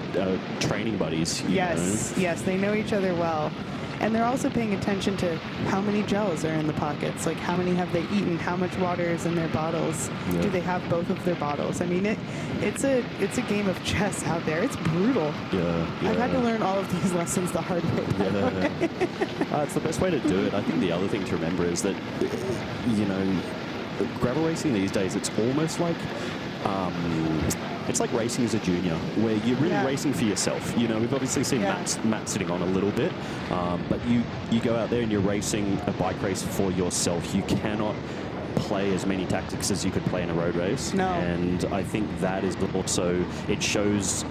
training buddies. Yes, they know each other well. And they're also paying attention to how many gels are in the pockets, like how many have they eaten, how much water is in their bottles, do they have both of their bottles? I mean, it's a game of chess out there. It's brutal. I've had to learn all of these lessons the hard way. It's the best way to do it. I think the other thing to remember is that, gravel racing these days, it's almost like it's like racing as a junior, where you're really racing for yourself. We've obviously seen Matt sitting on a little bit, but you go out there and you're racing a bike race for yourself. You cannot play as many tactics as you could play in a road race. No. And I think that is also, it shows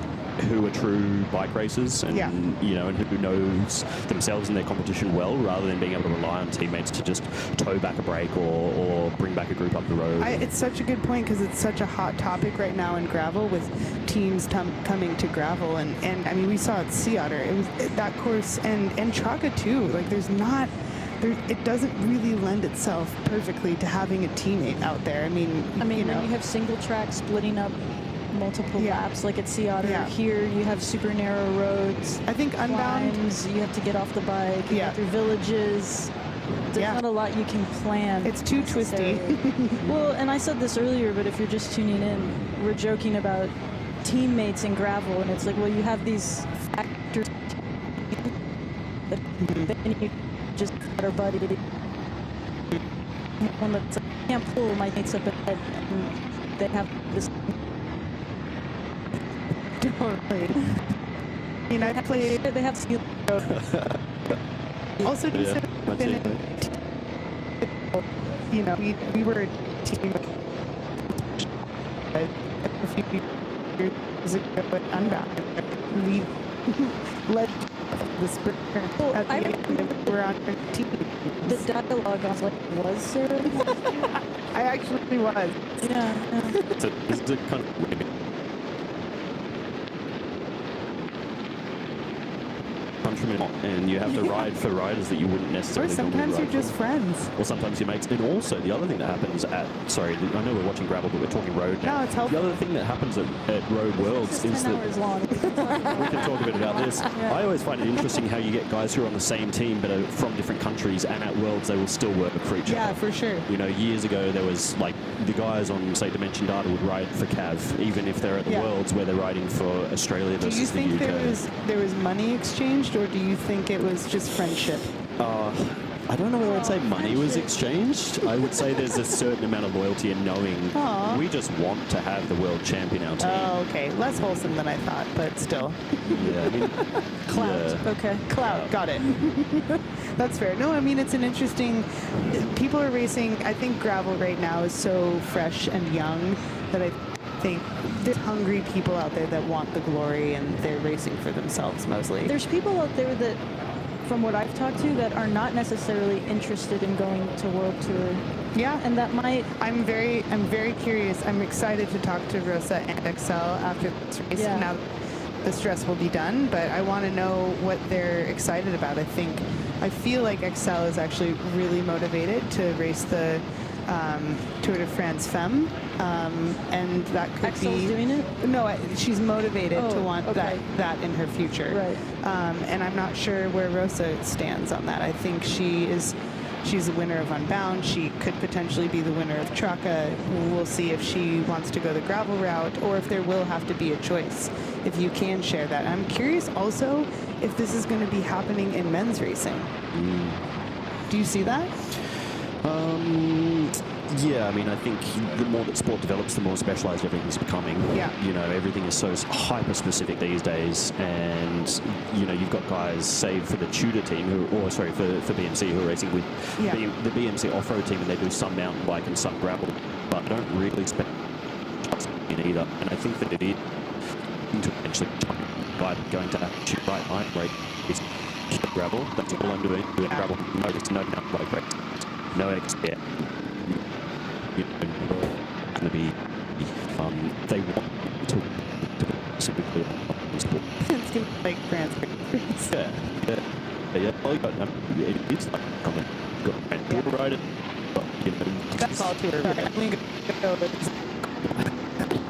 who are true bike racers and and who knows themselves and their competition well, rather than being able to rely on teammates to just tow back a break or bring back a group up the road. It's such a good point, because it's such a hot topic right now in gravel, with teams coming to gravel, and I mean, we saw at Sea Otter, it was that course, and Traka too. Like it doesn't really lend itself perfectly to having a teammate out there. I mean, when you have single track splitting up multiple laps, like at Sea Otter. Here you have super narrow roads. I think Unbound, you have to get off the bike, you go through villages. There's not a lot you can plan. It's too twisty. Well, and I said this earlier, but if you're just tuning in, we're joking about teammates in gravel, and it's like, well, you have these factors, but then you just got our buddy. One that's like, I can't pull my mates up ahead, and they have this. Totally. I mean, I played. They have skill. Also, we were a team a few years ago at Unbound. We led the sprint at the end, and we're on our team. The dialogue, I was like, was Sarah? I actually was. Yeah. So is it kind of and you have to ride for riders that you wouldn't Or necessarily sometimes normally you're ride just for. friends. Or sometimes you mates. And also, the other thing that happens at, sorry, I know we're watching gravel, but we're talking road now. No, it's helpful. The other thing that happens at Road Worlds is 10 that hours long. we can talk a bit about this. I always find it interesting how you get guys who are on the same team but are from different countries, and at Worlds they will still work for each other. Yeah, for sure. You know, years ago there was like the guys on, say, Dimension Data would ride for Cav, even if they're at the Yeah. Worlds where they're riding for Australia Do you versus the think UK. there was money exchanged, or do you think it was just friendship? I don't know whether I'd say money was exchanged. I would say there's a certain amount of loyalty in knowing Aw. we just want to have the world champion our team. Oh, okay. Less wholesome than I thought, but still. Yeah, I mean, Clout. yeah. Okay. Clout. Got it. That's fair. No, I mean, it's an interesting... People are racing... I think gravel right now is so fresh and young that I think there's hungry people out there that want the glory, and they're racing for themselves mostly. There's people out there that, from what I've talked to, that are not necessarily interested in going to World Tour. Yeah, and that might. I'm very curious. I'm excited to talk to Rosa and Excel after this race. Yeah. Now the stress will be done, but I want to know what they're excited about. I feel like Excel is actually really motivated to race the Tour de France Femme, and that could Excel's be doing it? No, she's motivated to want okay. that in her future. Right. And I'm not sure where Rosa stands on that. I think she's the winner of Unbound. She could potentially be the winner of Traka. We'll see if she wants to go the gravel route, or if there will have to be a choice, if you can share that. I'm curious also if this is going to be happening in men's racing. Do you see that? Yeah, I mean, I think the more that sport develops, the more specialized everything's becoming. Yeah. You know, everything is so hyper-specific these days, and, you know, you've got guys, say, for the Tudor team, for BMC, who are racing with the BMC off-road team, and they do some mountain bike and some gravel, but don't really spend in either. And I think that it is to eventually going to shoot right line rate is gravel. That's all I'm doing gravel. No mountain bike race. No expert. Going to be they want to specifically on sport. It's going to be like France. Yeah. Well, it's like common. Got tour rider, but you know. That's all tour. Right. We go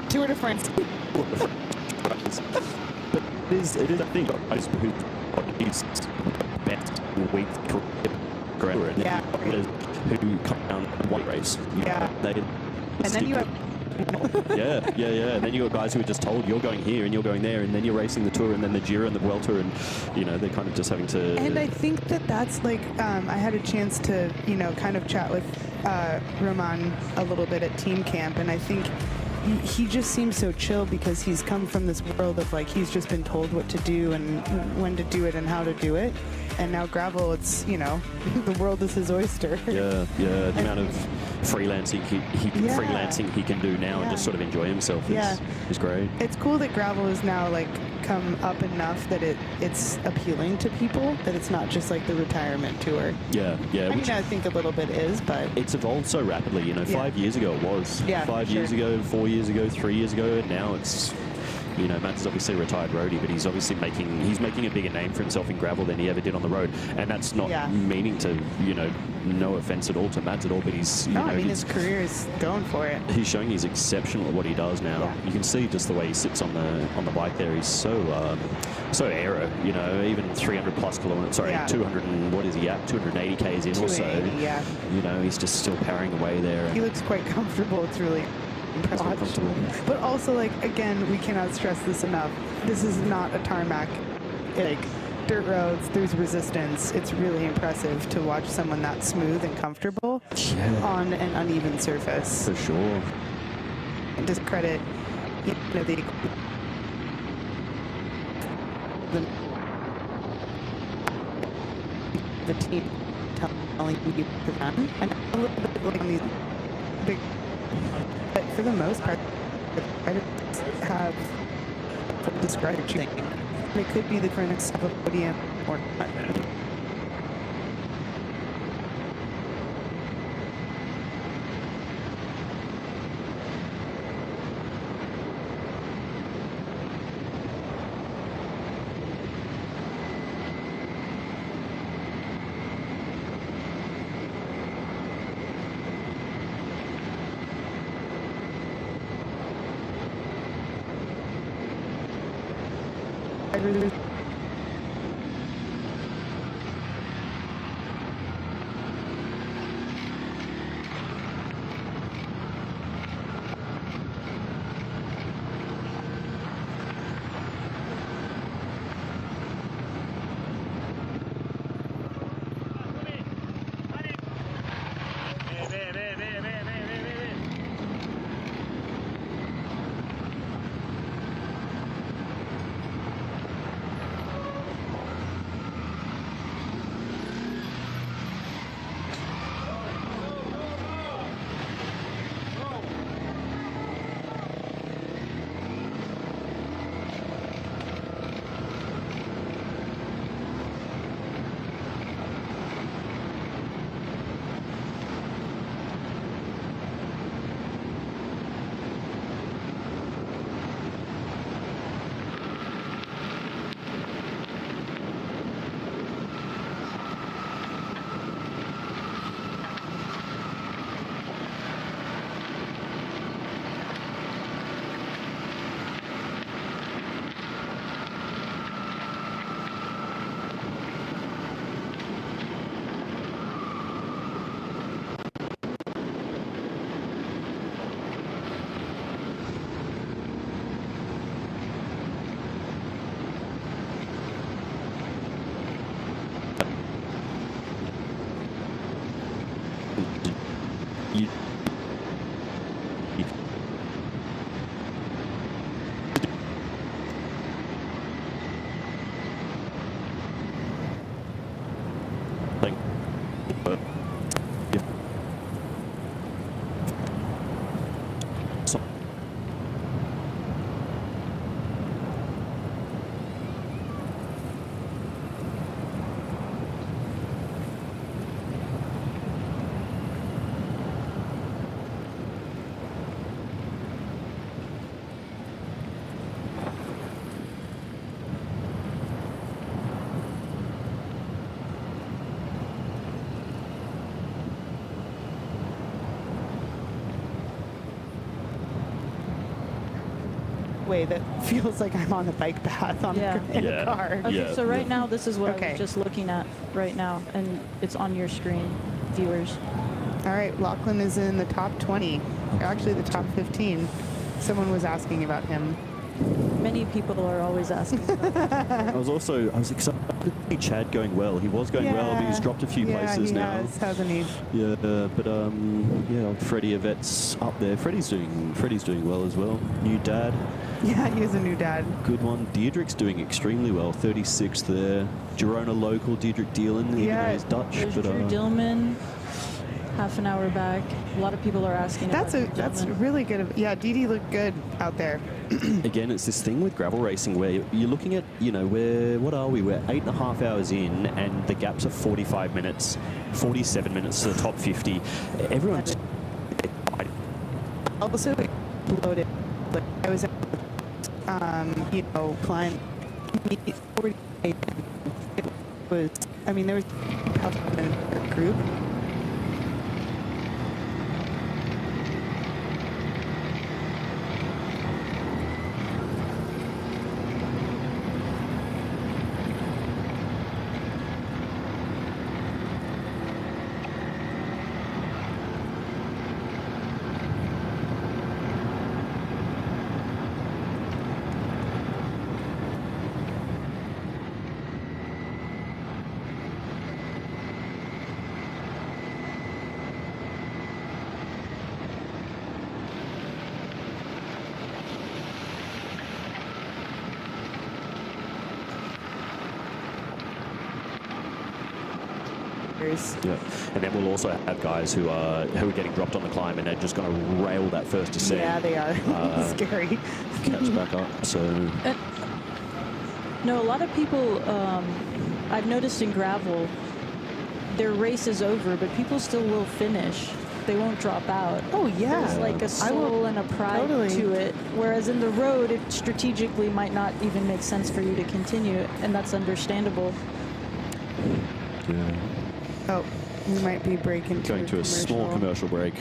Tour de France. But it is a thing. Guys who is best week career, and yeah. Who come down one race. Yeah. And then you have yeah. And then you got guys who are just told you're going here and you're going there, and then you're racing the Tour and then the Giro and the World Tour, and you know they're kind of just having to. And I think that's like I had a chance to kind of chat with Roman a little bit at team camp, and I think he just seems so chill because he's come from this world of like he's just been told what to do and when to do it and how to do it. And now gravel, it's the world is his oyster. Yeah. The amount of freelancing he can do now and just sort of enjoy himself is great. It's cool that gravel is now like come up enough that it's appealing to people, that it's not just like the retirement tour. Yeah. I mean, I think a little bit is, but it's evolved so rapidly. 5 years ago it was. Yeah, 5 years ago, 4 years ago, 3 years ago, and now it's. Mads is obviously a retired roadie, but he's obviously making a bigger name for himself in gravel than he ever did on the road. And that's not meaning to, no offense at all to Mads at all, but he's, his career is going for it. He's showing he's exceptional at what he does now. Yeah. You can see just the way he sits on the bike there. He's so aero, even 300 plus kilometers, 200 and what is he at? 280 Ks in or so. Yeah. He's just still powering away there. He looks quite comfortable. It's really impressive. But also, like, again, we cannot stress this enough. This is not a tarmac. Like, dirt roads, there's resistance. It's really impressive to watch someone that smooth and comfortable on an uneven surface. For sure. And just credit, the team telling you to run. And a little bit like on these big. But for the most part, the riders have described thing. It could be the difference of a podium or not. Way that feels like I'm on the bike path in a car. Okay, so right now, this is what I was just looking at right now, and it's on your screen, viewers. All right, Lachlan is in the top 20, actually the top 15. Someone was asking about him. Many people are always asking about him. I was excited to see Chad going well. He was going well, but he's dropped a few places he now. Has, hasn't he? Yeah, but yeah, Freddie Yvette's up there. Freddie's doing well as well. New dad. Yeah, he is a new dad. Good one. Deirdre's doing extremely well. 36th there. Girona local, Deirdre Dillon, even though he's Dutch. There's Drew Dillman, half an hour back. A lot of people are asking that's really good. Yeah, Dee looked good out there. Again, it's this thing with gravel racing where you're looking at, what are we? We're 8.5 hours in, and the gaps are 45 minutes, 47 minutes to the top 50. Everyone's also loaded. Like I was, climb 48. It was. I mean, there was a group. Yeah, and then we'll also have guys who are getting dropped on the climb, and they're just going to rail that first descent. Yeah, they are. Scary. Catch back up. So. No, a lot of people I've noticed in gravel, their race is over, but people still will finish. They won't drop out. Oh yeah. There's like a soul and a pride to it. Whereas in the road, it strategically might not even make sense for you to continue, and that's understandable. Yeah. Oh, we might be breaking. Going to a small commercial break.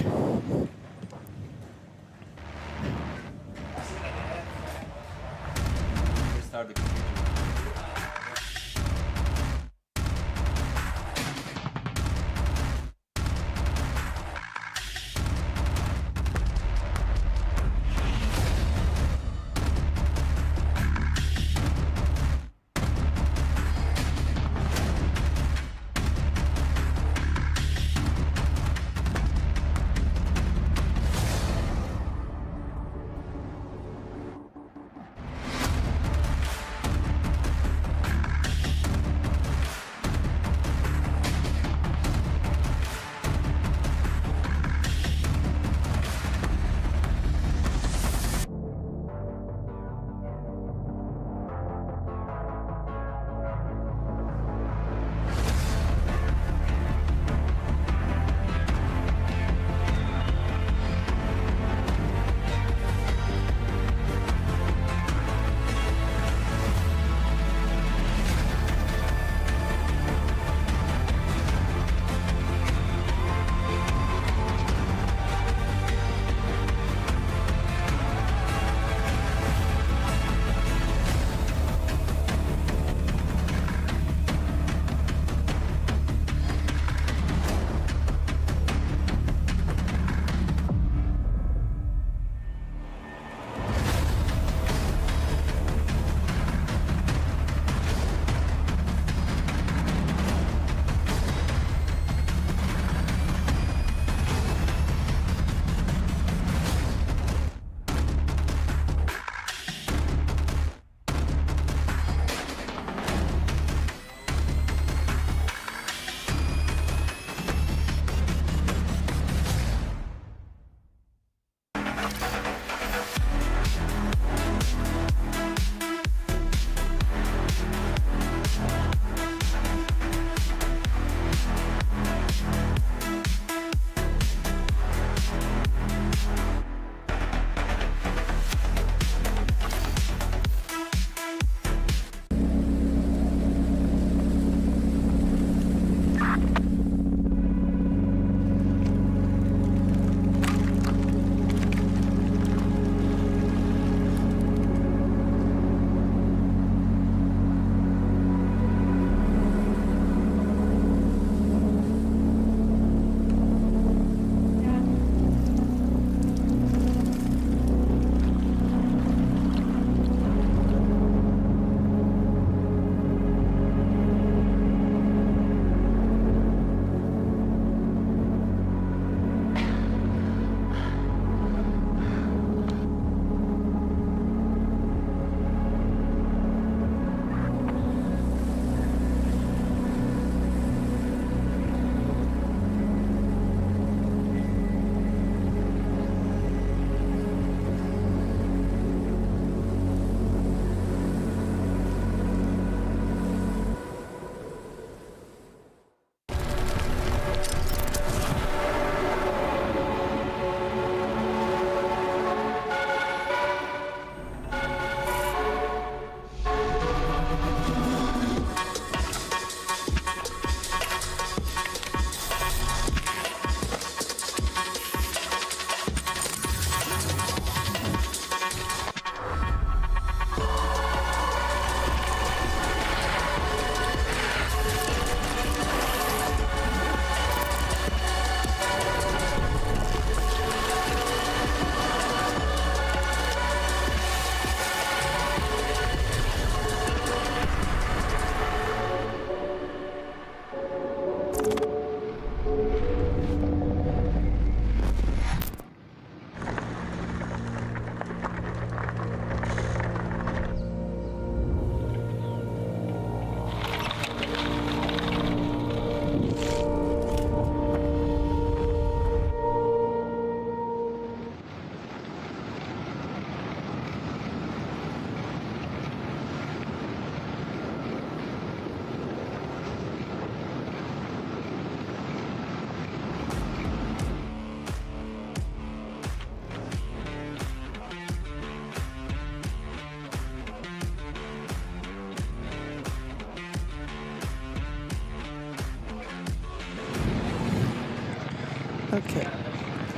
Okay.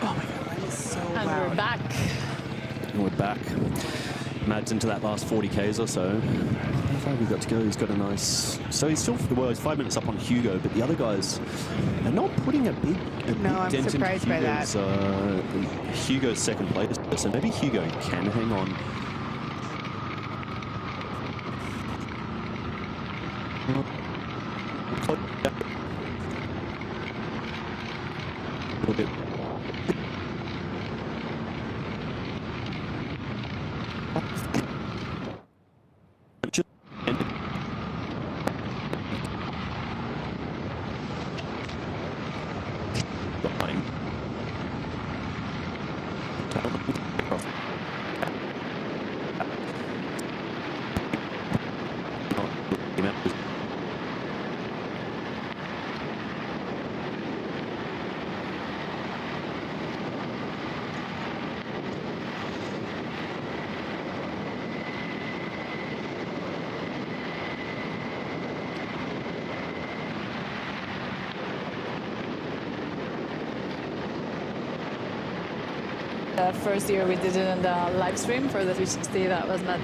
Oh my god, that is so And loud. we're back. And we're back. Mads into that last 40Ks or so. How far have we got to go? He's got a nice... So he's still... Well, he's 5 minutes up on Hugo, but the other guys are not putting a big I'm dent surprised into by that. Hugo's second place. So maybe Hugo can hang on. A little bit. The first year we did it in the live stream for the 360 that was not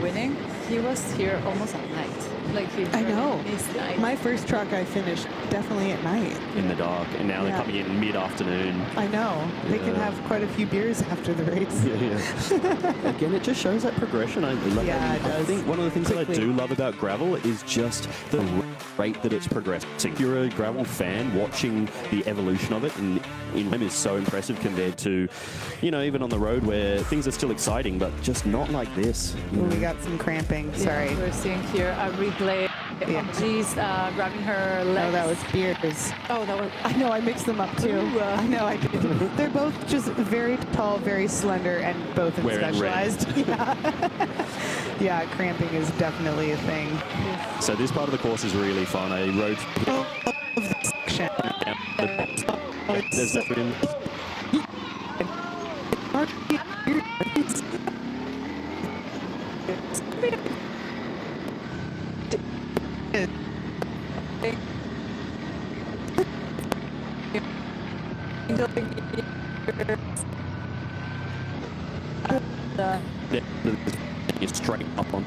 winning. He was here almost at night. Like he I know. his night. My first truck I finished definitely at night. In the dark, and now they're coming in mid-afternoon. I know. They can have quite a few beers after the race. Yeah. Again, it just shows that progression. I think one of the things that I do love about gravel is just the rate that it's progressing. If you're a gravel fan, watching the evolution of it in time is so impressive compared to, even on the road where things are still exciting, but just not like this. We got some cramping. Sorry. Yeah, we're seeing here a replay of G's grabbing her legs. Oh, that was beers. Oh, that was... I know, I mixed them up too. I know, I did. They're both just very tall, very slender, and both in Wearing specialized. Yeah, cramping is definitely a thing. So this part of the course is really fun. I rode... section. There's that you're straight up on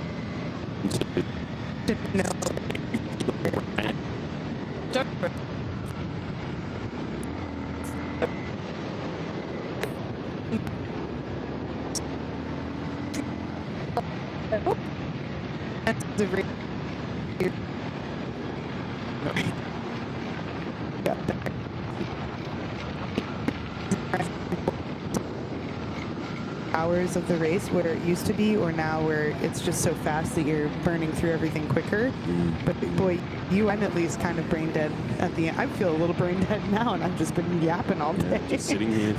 hours of the race where it used to be, or now where it's just so fast that you're burning through everything quicker. But boy, I'm at least kind of brain dead at the end. I feel a little brain dead now, and I've just been yapping all day. Just sitting here.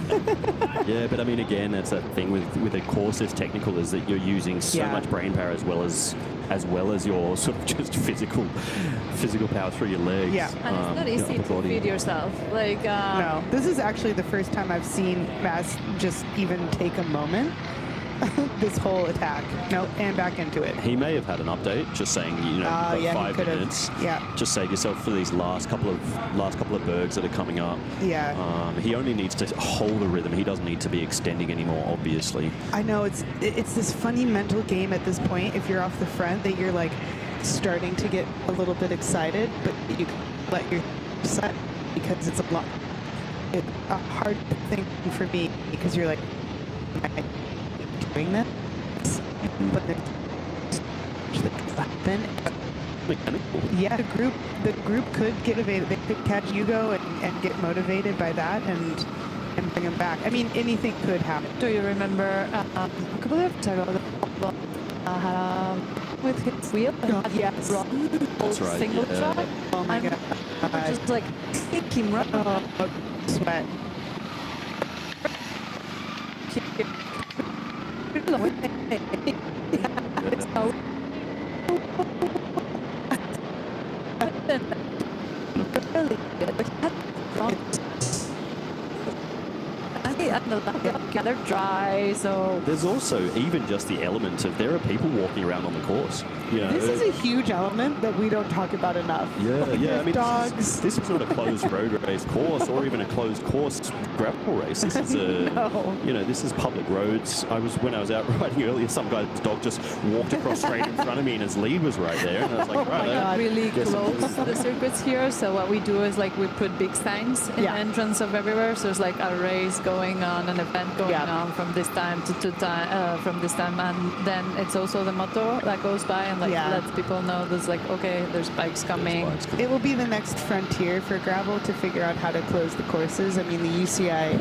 Yeah, but I mean, again, that's that thing with a course this technical is that you're using so much brain power as well as your sort of just physical power through your legs. Yeah, and it's not easy to feed yourself. Like no, this is actually the first time I've seen Mass just even take a moment. This whole attack, and back into it. He may have had an update, just saying, you've got 5 minutes. Yeah. Just save yourself for these last couple of bergs that are coming up. Yeah. He only needs to hold the rhythm. He doesn't need to be extending anymore, obviously. I know it's this funny mental game at this point. If you're off the front, that you're like starting to get a little bit excited, but you let your set because it's a hard thing for me because you're like, doing this, but there's happen. Yeah, the group could get motivated. They could catch Hugo and get motivated by that and bring him back. I mean, anything could happen. Do you remember a couple of years ago had with his wheel? Yes. That's right. Single shot. Oh my god! Just like make him run. Sweat. they're dry, so... There's also even just the element of there are people walking around on the course. You know, This is a huge element that we don't talk about enough. Yeah, yeah. I mean, dogs. This is not a closed road race course or even a closed course gravel race. This is you know, this is public roads. When I was out riding earlier, some guy's dog just walked across straight in front of me, and his lead was right there. And I was like, right, really close to the circuits here. So what we do is like we put big signs in the entrance of everywhere. So there's like a race going on, an event going on from this time to from this time, and then it's also the moto that goes by and like lets people know there's like, okay, there's bikes coming. It will be the next frontier for gravel to figure out how to close the courses. I mean, the UCI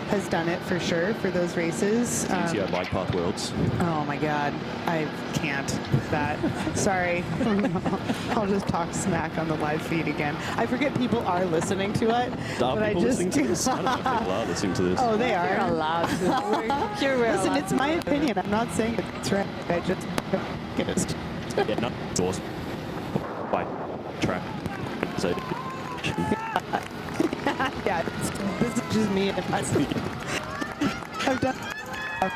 has done it for sure for those races. UCI Bike Path Worlds. Oh my God, I can't with that. Sorry. I'll just talk smack on the live feed again. I forget people are listening to it. Are people listening to this? I don't know if people are listening to this. Oh, they are. You're allowed to. Listen, it's my opinion. I'm not saying it's right. I just get it. Yeah, no, it's awesome. Bike track. So, yeah, this is just me and myself. I've done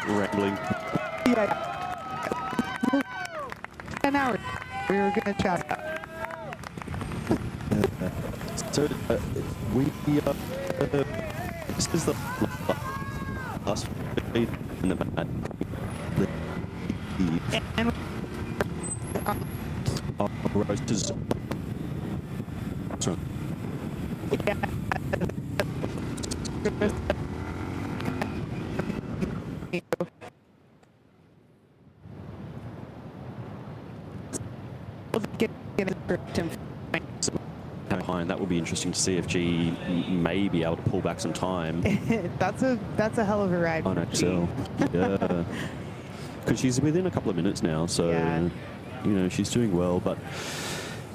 rambling. Yeah. 10 hours. We were going to chat. So we this is the last feed in the mat. And roasters. Behind that will be interesting to see if G may be able to pull back some time. That's a hell of a ride on Axel. Yeah, because she's within a couple of minutes now, so you know she's doing well, but.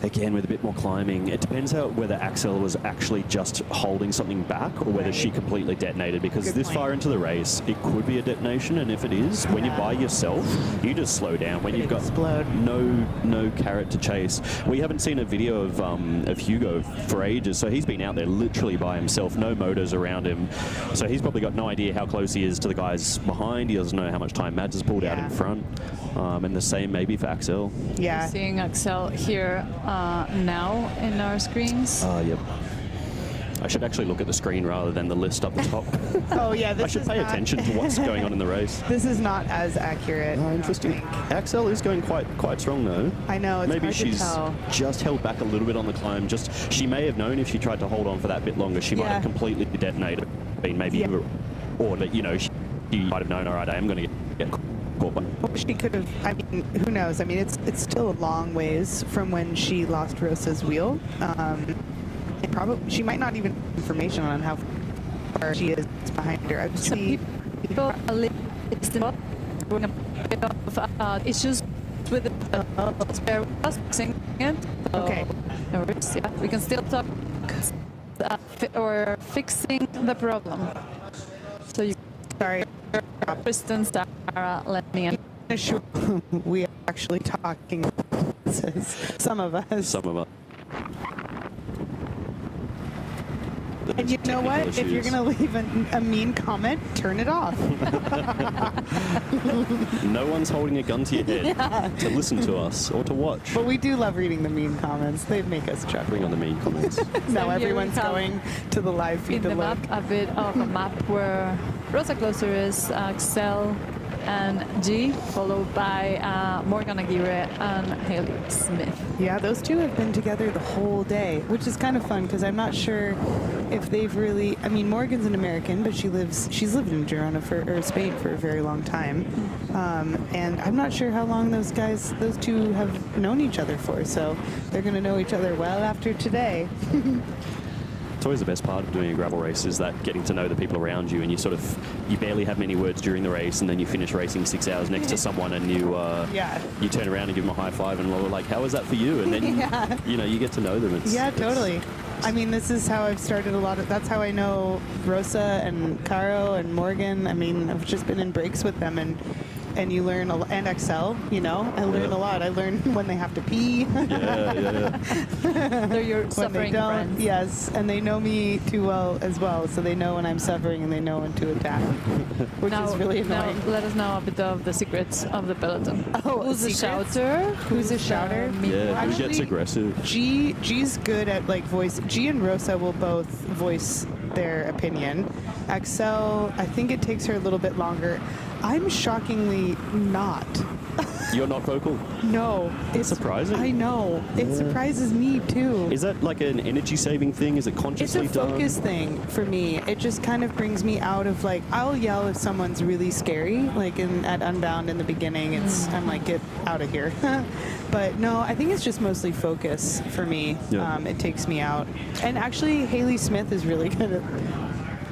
Again, with a bit more climbing, it depends whether Axel was actually just holding something back or whether she completely detonated, because this far into the race, it could be a detonation, and if it is, when you're by yourself, you just slow down. When you've got no carrot to chase. We haven't seen a video of Hugo for ages, so he's been out there literally by himself, no motors around him, so he's probably got no idea how close he is to the guys behind. He doesn't know how much time Mads has pulled out in front, and the same maybe for Axel. Yeah. We're seeing Axel here now in our screens. Yep. I should actually look at the screen rather than the list up the top. Oh yeah, this I should is pay not attention to what's going on in the race. This is not as accurate. Interesting. Axel is going quite strong though. I know. It's maybe hard she's to tell. just held back a little bit on the climb. She may have known if she tried to hold on for that bit longer, she might have completely detonated. Or that she might have known. All right, I am going to get caught. She could have. I mean, who knows? I mean, it's still a long ways from when she lost Rosa's wheel. Probably she might not even have information on how far she is behind her. I've seen people listing up a bit of issues with the spare fixing it. Okay. Yeah, we can still talk or fixing the problem. So you. Sorry. Kristen, Sarah, let me in. Sure, we are actually talking. Some of us. Some of us. And you know what? If you're going to leave a mean comment, turn it off. No one's holding a gun to your head to listen to us or to watch. But we do love reading the mean comments. They make us chuckle. Bring on the mean comments. Now everyone's going to the live feed to look. A bit of a map where Rosa Closer is Axel and G, followed by Morgan Aguirre and Haley Smith. Yeah, those two have been together the whole day, which is kind of fun because I'm not sure if they've really. I mean, Morgan's an American, but she's lived in Girona or Spain for a very long time, and I'm not sure how long those two have known each other for. So they're going to know each other well after today. It's always the best part of doing a gravel race is that getting to know the people around you, and you barely have many words during the race, and then you finish racing 6 hours next to someone, and you turn around and give them a high five, and we're like, how was that for you? And then you get to know them. Totally. I mean, this is how I've started that's how I know Rosa and Caro and Morgan. I mean, I've just been in breaks with them, and and you learn and Excel. You know, I learn a lot. I learn when they have to pee. They're your when they suffering don't. friends. Yes, and they know me too well as well, so they know when I'm suffering and they know when to attack, which is really annoying. Now let us know a bit of the secrets of the peloton. Oh, who's a secrets? shouter? Who's a shouter? Yeah, who gets aggressive? G's good at like voice. G and Rosa will both voice their opinion. Axel, I think it takes her a little bit longer. I'm shockingly not. You're not vocal? No. It's surprising. I know. It surprises me too. Is that like an energy saving thing? Is it consciously It's a focus thing for me. It just kind of brings me out of like, I'll yell if someone's really scary, like at Unbound in the beginning. I'm like, get out of here. But no, I think it's just mostly focus for me. Yeah. It takes me out. And actually, Haley Smith is really good at.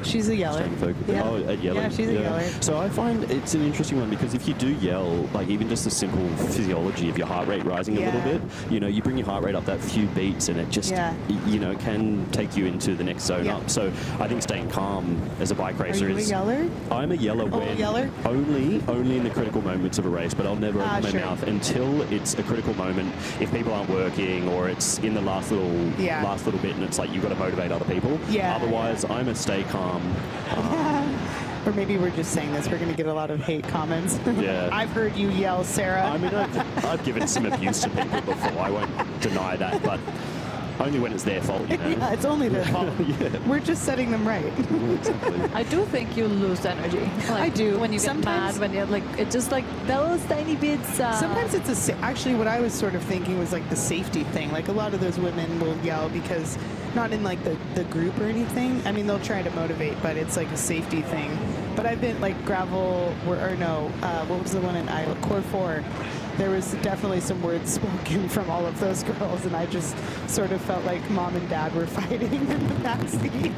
She's a yeller. Yeah. Oh, at yelling. Yeah, she's a yeller. So I find it's an interesting one because if you do yell, like even just the simple physiology of your heart rate rising a little bit, you know, you bring your heart rate up that few beats and it just, you know, can take you into the next zone up. So I think staying calm as a bike racer Are you is... a yeller? I'm a yeller when... yeller? Only in the critical moments of a race, but I'll never open my mouth until it's a critical moment. If people aren't working or it's in the last little bit and it's like you've got to motivate other people. Yeah. Otherwise, I'm a stay calm. Or maybe we're just saying this. We're going to get a lot of hate comments. Yeah. I've heard you yell, Sarah. I mean, I've given some abuse to people before. I won't deny that, but only when it's their fault, you know. Yeah, it's only their fault. We're just setting them right. Exactly. I do think you lose energy. Like, I do. When you get mad, when you're like, it's just like those tiny bits. Sometimes it's actually what I was sort of thinking was like the safety thing. Like a lot of those women will yell because not in like the group or anything. I mean, they'll try to motivate, but it's like a safety thing. But I've been like gravel, what was the one in Iowa? Core 4. There was definitely some words spoken from all of those girls, and I just sort of felt like mom and dad were fighting in the backseat.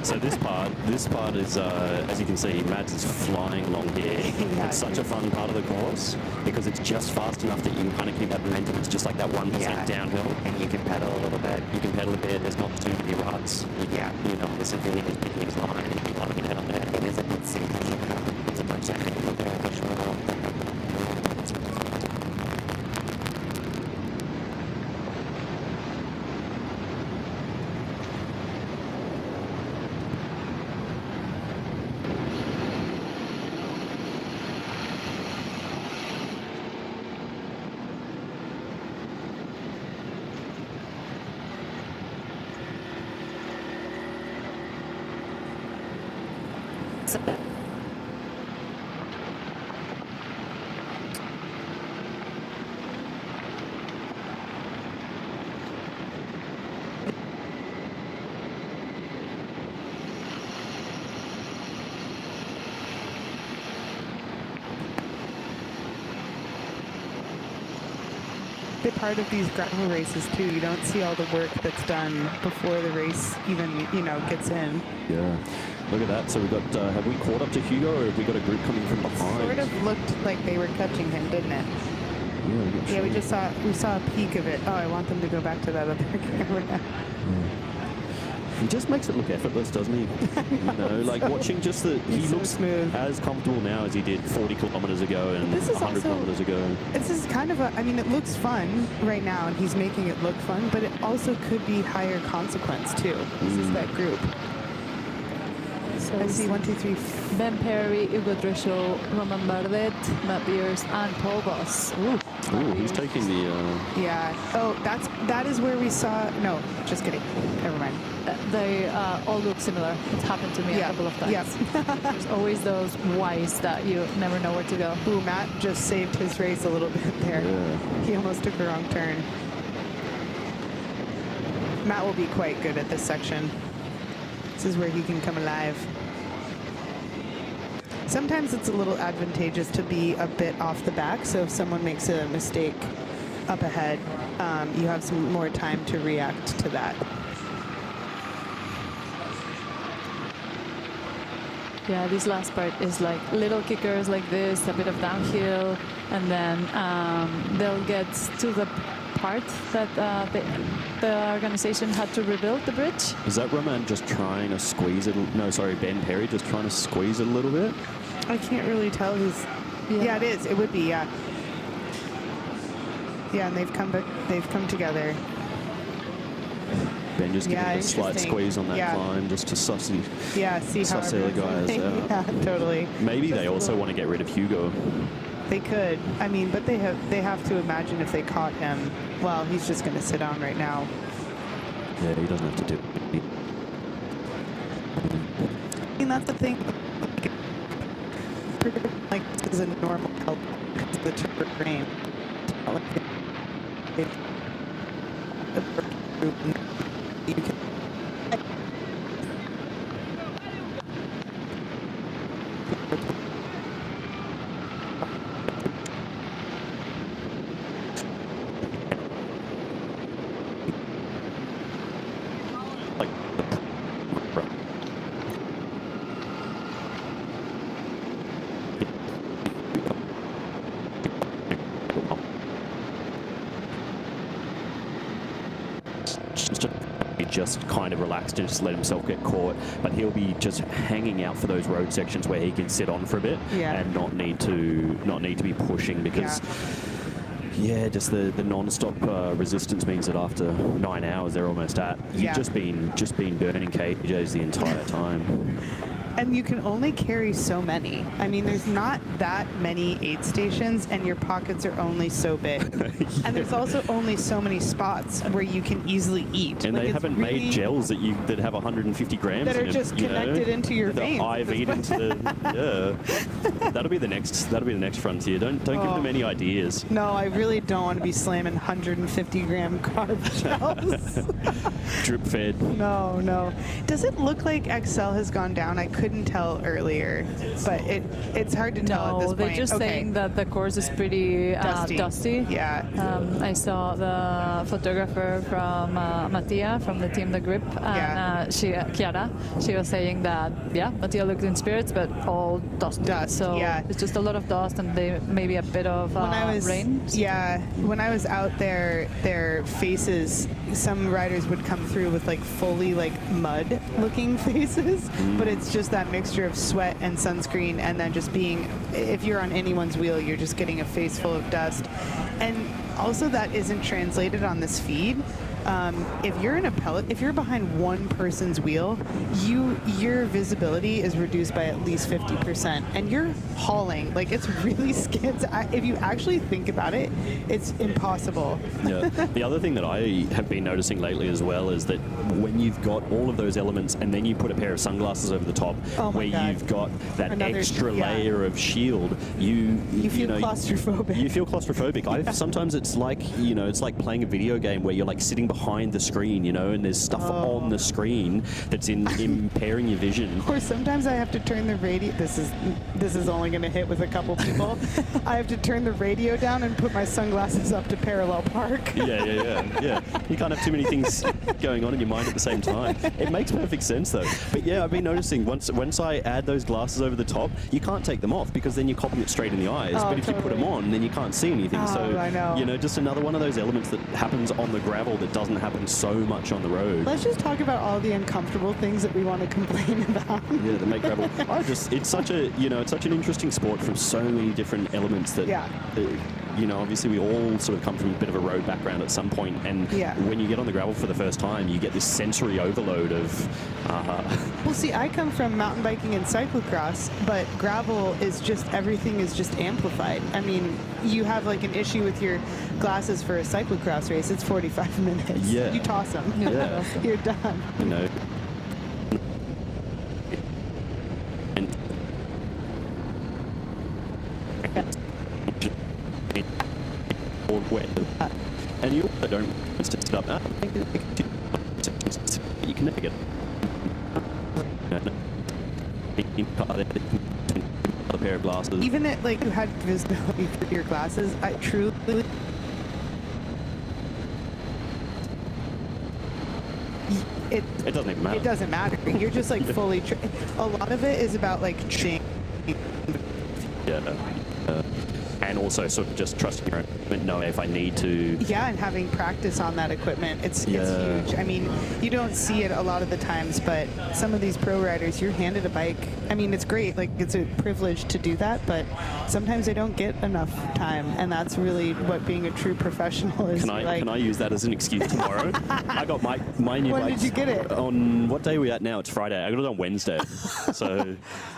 So this part is, as you can see, Mads is flying along here. It's such a fun part of the course because it's just fast enough that you can kind of keep that momentum. It's just like that 1% downhill, and you can pedal a little bit. You can pedal a bit. There's not too many ruts. Yeah, you know, the civilian is picking his line, and you want to head on there. It is a bit safe. It's a bunch of people there for sure. Big part of these gravel races too. You don't see all the work that's done before the race even, gets in. Yeah. Look at that. So we've got, have we caught up to Hugo or have we got a group coming from behind? Sort of looked like they were catching him, didn't it? Yeah, we saw a peek of it. Oh, I want them to go back to that other camera. He just makes it look effortless, doesn't he? You know, like watching just the... He looks smooth. As comfortable now as he did 40 kilometers ago and 100 kilometers ago. This is kind of it looks fun right now, and he's making it look fun, but it also could be higher consequence, too. This is that group. So I see 1, 2, 3. Ben Perry, Hugo Dresho, Roman Bardet, Matt Beers, and Paul Voss. Ooh, he's taking the... Yeah. Oh, that is where we saw... No, just kidding. Never mind. They all look similar. It happened to me a couple of times. Yeah. There's always those Ys that you never know where to go. Ooh, Matt just saved his race a little bit there. Yeah. He almost took a wrong turn. Matt will be quite good at this section. This is where he can come alive. Sometimes it's a little advantageous to be a bit off the back, so if someone makes a mistake up ahead, you have some more time to react to that. Yeah, this last part is like little kickers like this, a bit of downhill, and then they'll get to the part that the organization had to rebuild the bridge. Is that Roman just trying to squeeze it? No, sorry, Ben Perry just trying to squeeze it a little bit? I can't really tell. Yeah, it is. It would be, yeah. Yeah, and they've come together. Ben just giving it a slight interesting. squeeze on that Yeah. climb just to suss the See how the guys out. Yeah, totally. Maybe they also want to get rid of Hugo. They could. I mean, but they have to imagine if they caught him, well, he's just going to sit on right now. Yeah, he doesn't have to do it. I mean, that's the thing. Like, this is a normal help because of the terrain. You can just kind of relaxed and just let himself get caught, but he'll be just hanging out for those road sections where he can sit on for a bit and not need to be pushing because just the non-stop resistance means that after 9 hours they're almost at. You've just been burning kJs the entire time. And you can only carry so many. I mean, there's not that many aid stations, and your pockets are only so big. And there's also only so many spots where you can easily eat. And like, they haven't made gels that have 150 grams that are in them, just connected into your veins. IV'd into the That'll be the next frontier. Don't give them any ideas. No, I really don't want to be slamming 150-gram carb gels. Drip fed. No. Does it look like XL has gone down? I couldn't tell earlier, but it's hard to tell at this point. They're just saying that the course is pretty dusty. Yeah. I saw the photographer from Mattia from the team The Grip, and Chiara, she was saying that Mattia looked in spirits, but all dust. So it's just a lot of dust and maybe a bit of rain. Yeah, when I was out there, their faces, some riders would come through with like fully like mud looking faces, but it's just that mixture of sweat and sunscreen, and then just being, if you're on anyone's wheel, you're just getting a face full of dust. And also that isn't translated on this feed. If you're in a pellet, if you're behind one person's wheel, your visibility is reduced by at least 50%, and you're hauling. Like, it's really scary. If you actually think about it, it's impossible. Yeah. The other thing that I have been noticing lately as well is that when you've got all of those elements and then you put a pair of sunglasses over the top, you've got that extra layer of shield, you feel claustrophobic. You feel claustrophobic. Sometimes it's like playing a video game where you're like sitting behind the screen, and there's stuff on the screen that's impairing your vision. Or sometimes I have to turn the radio. This is only going to hit with a couple people. I have to turn the radio down and put my sunglasses up to parallel park. Yeah. You can't have too many things going on in your mind at the same time. It makes perfect sense though. But yeah, I've been noticing once I add those glasses over the top, you can't take them off because then you're copying it straight in the eyes. But if you put them on, then you can't see anything. I know. Just another one of those elements that happens on the gravel that doesn't happen so much on the road. Let's just talk about all the uncomfortable things that we want to complain about. Yeah, that make gravel. It's such an interesting sport from so many different elements that obviously we all sort of come from a bit of a road background at some point, and when you get on the gravel for the first time, you get this sensory overload of... Well, see, I come from mountain biking and cyclocross, but gravel is just, everything is just amplified. I mean, you have like an issue with your glasses for a cyclocross race, it's 45 minutes. Yeah. You toss them. Yeah. You're done. And you also don't sit up. You can never get a pair of glasses. Even if like you had visibility through your glasses, I truly. It doesn't even matter. It doesn't matter. You're just like fully. A lot of it is about like change. Yeah. and also sort of just trusting your own equipment, knowing if I need to. Yeah, and having practice on that equipment, it's huge. I mean, you don't see it a lot of the times, but some of these pro riders, you're handed a bike. I mean, it's great, like it's a privilege to do that, but sometimes they don't get enough time, and that's really what being a true professional is. Can I use that as an excuse tomorrow? I got my new When bike. did you get it? On what day are we at now? It's Friday. I got it on Wednesday. So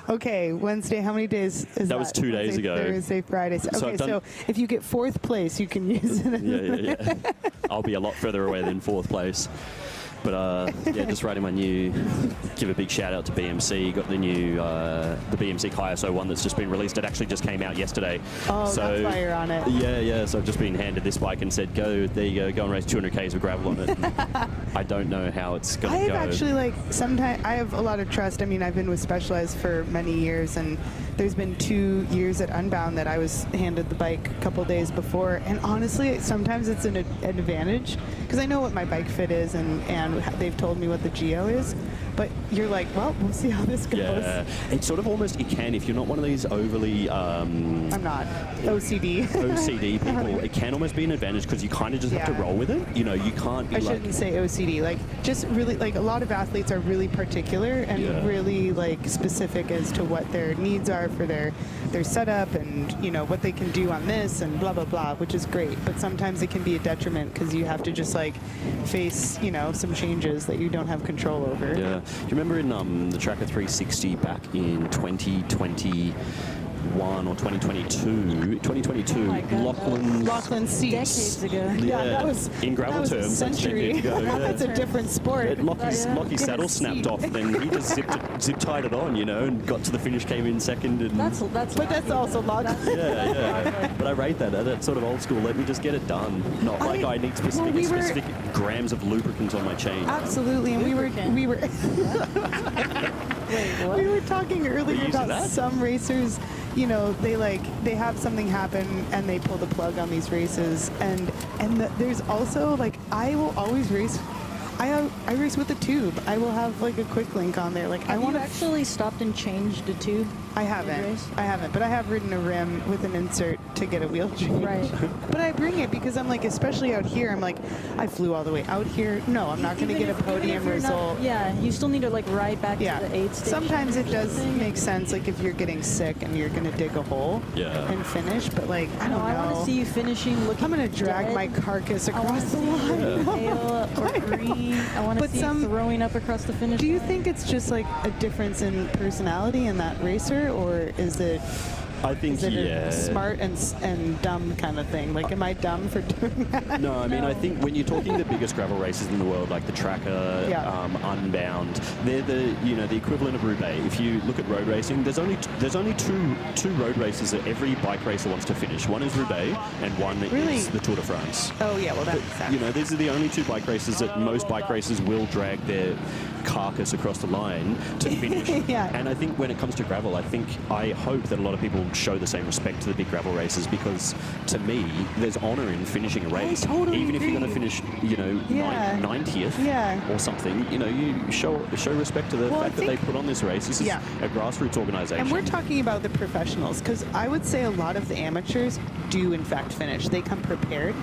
Okay, Wednesday, how many days is that? That was 2 days Wednesday, ago. Thursday, Friday. So Okay, I've done- so if you get 4th place, you can use it. yeah. I'll be a lot further away than 4th place. But yeah, just riding my new. Give a big shout out to BMC. Got the new the BMC Kaios 01 that's just been released. It actually just came out yesterday. Oh, so, that's why you're on it. Yeah. So I've just been handed this bike and said, "Go, there you go and race 200 k's of gravel on it." And I don't know how it's going to go. I have actually sometimes I have a lot of trust. I mean, I've been with Specialized for many years, and there's been 2 years at Unbound that I was handed the bike a couple days before, and honestly, sometimes it's an advantage because I know what my bike fit is, and they've told me what the geo is. But you're like, well, we'll see how this goes. Yeah, it's sort of almost, it can, if you're not one of these overly... I'm not. OCD. OCD people, it can almost be an advantage because you kind of just have to roll with it. You know, you can't be I shouldn't say OCD. Like, just really, like, a lot of athletes are really particular and really, like, specific as to what their needs are for their setup and, you know, what they can do on this and blah, blah, blah, which is great. But sometimes it can be a detriment because you have to just, like, face, you know, some changes that you don't have control over. Yeah. Do you remember in the Traka 360 back in 2021 or 2022, Lachlan's seat. Decades ago. Yeah, that was in gravel that was terms, a century. that's decades ago. Yeah. That's a different sport. Lockie's saddle snapped off, then he just zip tied it on, you know, and got to the finish, came in second. And That's also Lachlan. Yeah. But I rate that. That's sort of old school. Let me just get it done. Not like I need specific grams of lubricant on my chain. Absolutely, and we were we were talking earlier about some racers. You know, they have something happen and they pull the plug on these races, and there's also like I will always race. I race with a tube. I will have like a quick link on there. Like Have you actually stopped and changed a tube? I haven't, but I have ridden a rim with an insert to get a wheel change. Right. But I bring it because I'm like, especially out here, I'm like, I flew all the way out here. No, I'm not going to get a podium result. You still need to like ride back to the aid station. Sometimes it does make sense, like if you're getting sick and you're going to dig a hole and finish. But like, I don't know. I want to see you finishing. I'm going to drag my carcass across the line. Pale or green. I want to see you throwing up across the finish. Do you think it's just like a difference in personality in that racer? Or is it? I think a smart and dumb kind of thing? Like, am I dumb for doing that? No, I mean, I think when you're talking the biggest gravel races in the world, like the Traka, Unbound, they're the equivalent of Roubaix. If you look at road racing, there's only two road races that every bike racer wants to finish. One is Roubaix, and one is the Tour de France. Oh yeah, well that makes sense. You know, these are the only two bike races that most bike racers will drag their carcass across the line to finish. And I think when it comes to gravel, I hope that a lot of people show the same respect to the big gravel races, because to me there's honor in finishing a race. Even if you're going to finish, you know, 90th or something, you know, you show respect to the fact that they put on this race. This is a grassroots organization. And we're talking about the professionals, because I would say a lot of the amateurs do in fact finish. They come prepared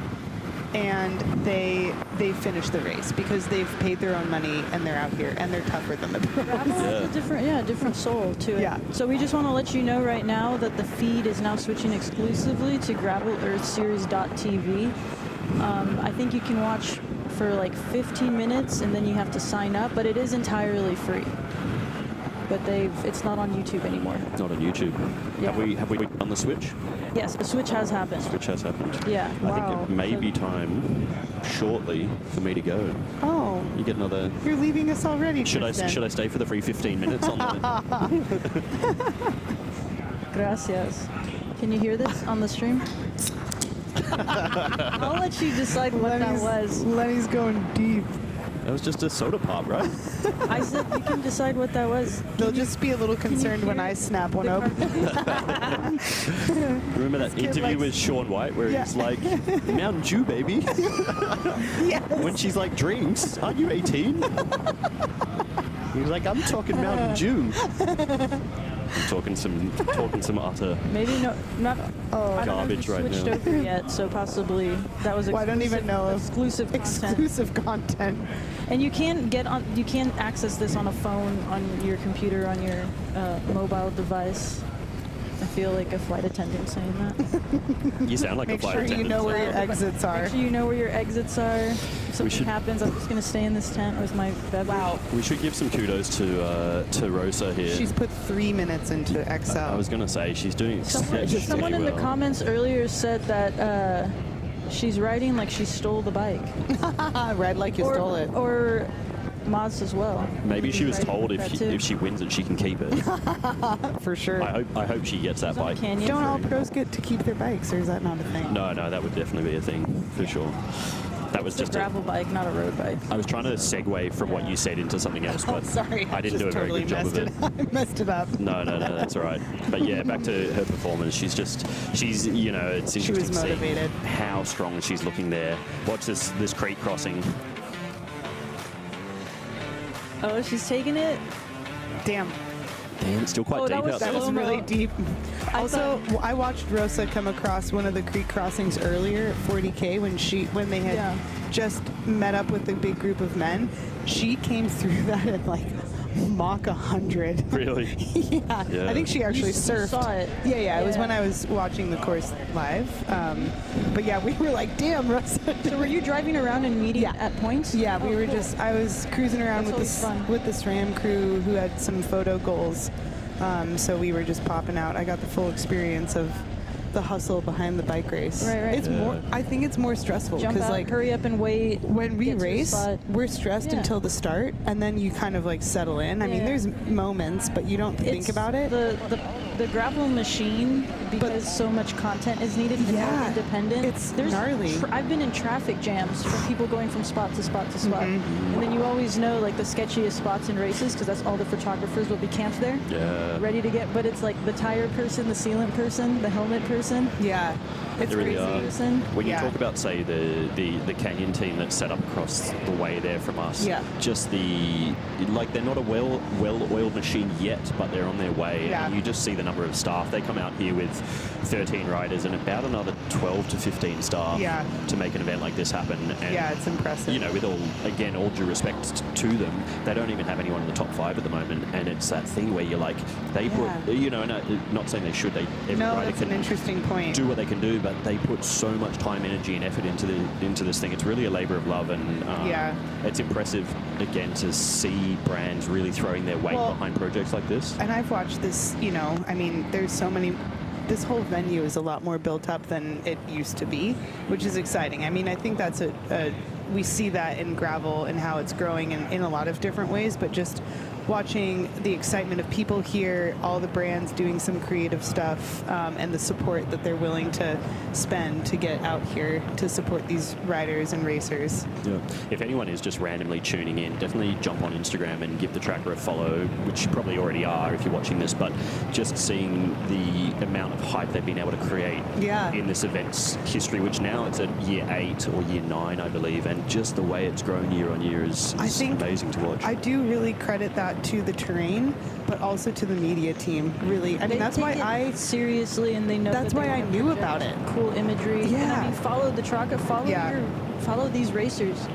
and they finish the race because they've paid their own money and they're out here and they're tougher than the pros. Gravel has a different soul to it. So we just want to let you know right now that the feed is now switching exclusively to GravelEarthSeries.tv. I think you can watch for like 15 minutes and then you have to sign up, but it is entirely free. But it's not on YouTube anymore. Not on YouTube. Yeah. Have we done the switch? Yes, the switch has happened. Switch has happened. Yeah. I think it may be time shortly for me to go. Oh. You get another. You're leaving us already. Should I stay for the free 15 minutes on the? Gracias. Can you hear this on the stream? I'll let you decide what that was. Lenny's going deep. That was just a soda pop, right? I said you can decide what that was. They'll just be a little concerned when I snap one open. Remember that interview with Shaun White where he's like, Mountain Dew, baby. When she's like, drinks, aren't you 18? He's like, I'm talking Mountain Dew. I'm talking some utter Maybe not garbage right switched now. over yet, so possibly that was Well, I don't even know if exclusive content. And you can't access this on a phone, on your computer, on your mobile device. I feel like a flight attendant saying that. You sound like a flight attendant. Make sure you know where your exits are. Make sure you know where your exits are. If something happens, I'm just going to stay in this tent with my beverage. Wow. We should give some kudos to Rosa here. She's put 3 minutes into Excel. I was going to say, she's doing Someone in the comments earlier said that she's riding like she stole the bike. Ride like you stole it. Or Mods as well. Maybe she was told if she wins it, she can keep it. For sure. I hope she gets that bike. Don't all pros get to keep their bikes, or is that not a thing? No, that would definitely be a thing for sure. That was just a gravel bike, not a road bike. I was trying to segue from what you said into something else, but sorry, I didn't do a very good job of it. I messed it up. No, that's all right. But yeah, back to her performance. She's it's interesting She was motivated. to see how strong she's looking there. Watch this creek crossing. Oh, she's taking it? Damn, it's still quite deep out there. That was really deep. Also, I watched Rosa come across one of the creek crossings earlier at 40K when they had just met up with a big group of men. She came through that at like Mach 100. Really? Yeah. I think she actually surfed. Saw it. Yeah. It was when I was watching the course live. But yeah, we were like, damn, Rosa. So were you driving around and meeting at points? Yeah, we were just. I was cruising around with the SRAM crew who had some photo goals. So we were just popping out. I got the full experience of the hustle behind the bike race. Right. It's more. I think it's more stressful because like hurry up and wait. When we race, we're stressed until the start, and then you kind of like settle in. I mean, there's moments, but you don't think about it. The gravel machine, because so much content is needed and more independent. There's gnarly. I've been in traffic jams from people going from spot to spot to spot, and then you always know like the sketchiest spots in races because that's all the photographers will be camped there, ready to get. But it's like the tire person, the sealant person, the helmet person. Yeah, it's really crazy. When you talk about, say, the Canyon team that's set up across the way there from us, just they're not a well-oiled machine yet, but they're on their way. Yeah. And you just see the number of staff. They come out here with 13 riders and about another 12 to 15 staff to make an event like this happen. And, it's impressive. With all due respect to them, they don't even have anyone in the top 5 at the moment. And it's that thing where you're like, they put, not saying they should, every rider that's can an interesting point. do what they can do, but they put so much time, energy, and effort into this thing. It's really a labor of love, and it's impressive again to see brands really throwing their weight behind projects like this. And I've watched this. There's so many. This whole venue is a lot more built up than it used to be, which is exciting. I mean, I think that's we see that in gravel and how it's growing in a lot of different ways, but just watching the excitement of people here, all the brands doing some creative stuff, and the support that they're willing to spend to get out here to support these riders and racers. Yeah. If anyone is just randomly tuning in, definitely jump on Instagram and give the Traka a follow, which you probably already are if you're watching this, but just seeing the amount of hype they've been able to create in this event's history, which now it's at year 8 or year 9, I believe, and just the way it's grown year on year is amazing to watch. I do really credit that to the terrain, but also to the media team. Really, I mean, that's why seriously, and they know that's why I knew about it. Cool imagery. Yeah. And I mean, follow the Traka. Follow these racers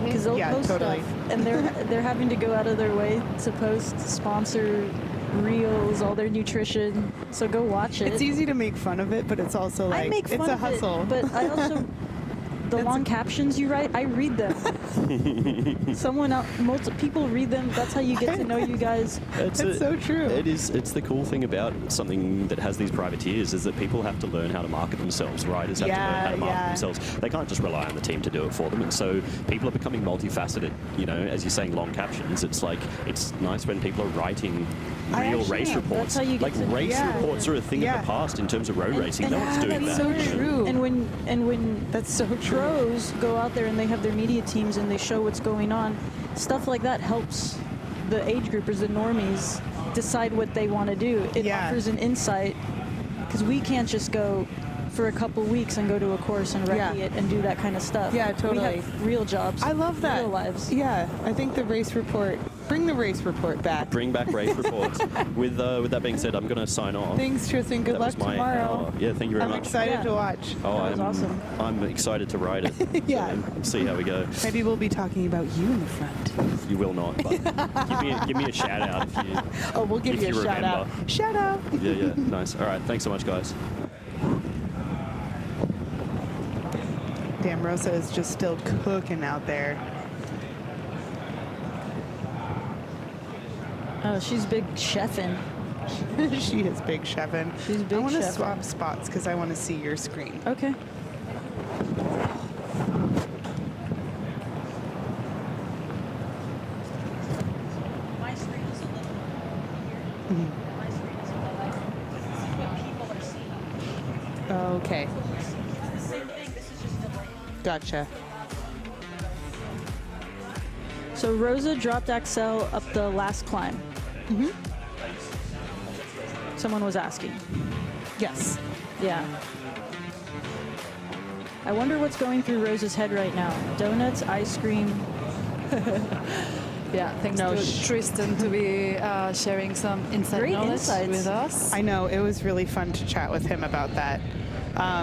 because they'll post stuff, and they're having to go out of their way to post sponsor reels, all their nutrition. So go watch it. It's easy to make fun of it, but it's also like it's a hustle. But I also. The long captions you write, I read them. People read them. That's how you get to know you guys. It's so true. It's the cool thing about something that has these privateers is that people have to learn how to market themselves. Riders have to learn how to market themselves. They can't just rely on the team to do it for them. And so people are becoming multifaceted. As you're saying, long captions. It's like it's nice when people are writing real race reports. Like race reports are a thing of the past in terms of road racing. No one's doing that. That's so true. And when that's so true. Pros go out there and they have their media teams and they show what's going on. Stuff like that helps the age groupers, the normies, decide what they want to do. It offers an insight because we can't just go for a couple weeks and go to a course and recce it and do that kind of stuff. Yeah, totally. We have real jobs. I love that. Real lives. Yeah, I think the race report Bring the race report back. Bring back race reports. With that being said, I'm going to sign off. Thanks, Tristan. Good That luck was my tomorrow. hour. Yeah, thank you very I'm much. excited to watch. Oh, That was awesome. I'm excited to ride it. Yeah. So, see how we go. Maybe we'll be talking about you in the front. You will not, but give me a shout out if you. Oh, we'll give if you a shout out. remember. Shout out. Yeah, nice. All right, thanks so much, guys. Damn, Rosa is just still cooking out there. Oh, she's big chefing. She is big chefing. She's big I want to chefing. swap spots because I want to see your screen. Okay. My screen is a little here. My screen is a little what people are seeing. Okay. It's the same thing. This is just delayed. Gotcha. So Rosa dropped Axel up the last climb. Someone was asking. Yes. Yeah. I wonder what's going through Rosa's head right now. Donuts, ice cream. Yeah, thanks to Tristan to be sharing some inside Great knowledge insights. with us. I know, it was really fun to chat with him about that. I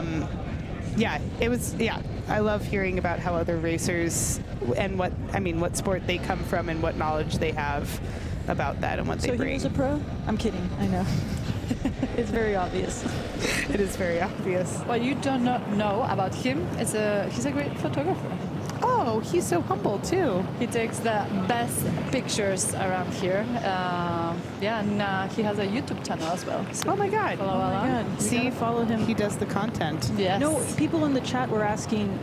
love hearing about how other racers and what sport they come from and what knowledge they have about that and what they So bring. he was a pro? I'm kidding. I know. It's very obvious. It is very obvious. What you do not know about him is he's a great photographer. Oh, he's so humble too. He takes the best pictures around here. And he has a YouTube channel as well. So Oh my God. follow Oh my along. God. You See, gotta follow him. He does the content. Yes. No, people in the chat were asking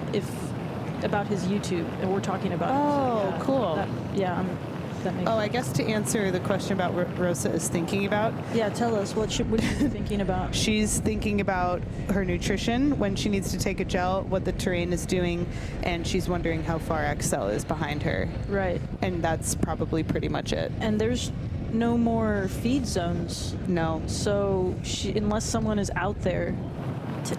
about his YouTube, and we're talking about it. Oh, So, cool. That makes Oh, I guess to answer the question about what Rosa is thinking about. Yeah, tell us what are you thinking about? She's thinking about her nutrition, when she needs to take a gel, what the terrain is doing, and she's wondering how far Axel is behind her. Right. And that's probably pretty much it. And there's no more feed zones. No. So unless someone is out there,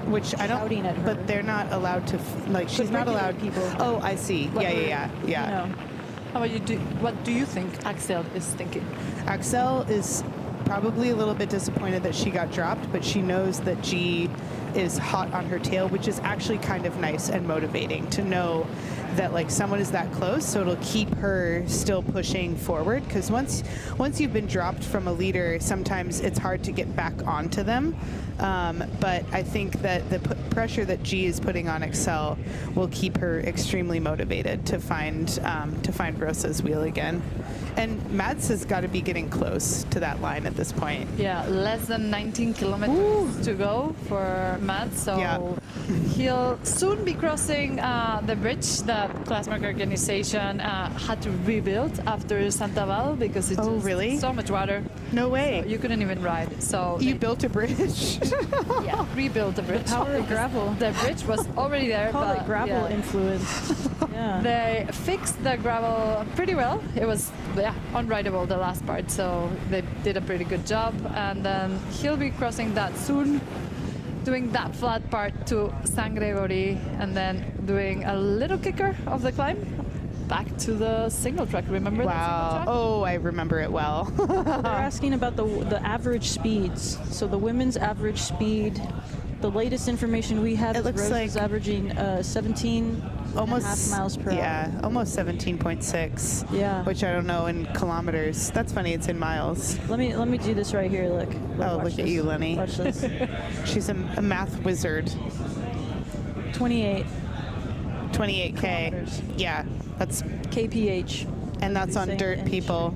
which I don't. shouting at her. But they're not allowed to. She's not regular allowed. people. Oh, I see. Like Yeah. you know. How about you? What do you think Axel is thinking? Axel is probably a little bit disappointed that she got dropped, but she knows that G is hot on her tail, which is actually kind of nice and motivating to know that someone is that close, so it'll keep her still pushing forward, because once you've been dropped from a leader, sometimes it's hard to get back onto them. But I think that the pressure that G is putting on Axel will keep her extremely motivated to find Rosa's wheel again. And Mads has got to be getting close to that line at this point. Yeah, less than 19 kilometers to go for Matt, so he'll soon be crossing the bridge that Classmark organization had to rebuild after Santaval because it's just so much water. No way. So you couldn't even ride. So you built a bridge? Yeah, rebuilt a bridge. The power of gravel. The bridge was already there. Call but it gravel influence. Yeah. They fixed the gravel pretty well. It was unrideable the last part, so they did a pretty good job. And then he'll be crossing that soon, doing that flat part to San Gregory, and then doing a little kicker of the climb back to the single track. Remember that single track? Oh, I remember it well. They're asking about the average speeds. So the women's average speed, the latest information we have, Rose is averaging 17 almost and a half miles per hour. Yeah, almost 17.6. Yeah. Which I don't know in kilometers. That's funny. It's in miles. Let me do this right here. Look. Oh, look at you, Lenny. Watch this. She's a math wizard. 28. 28K. Yeah, that's kph. And that's on dirt, people.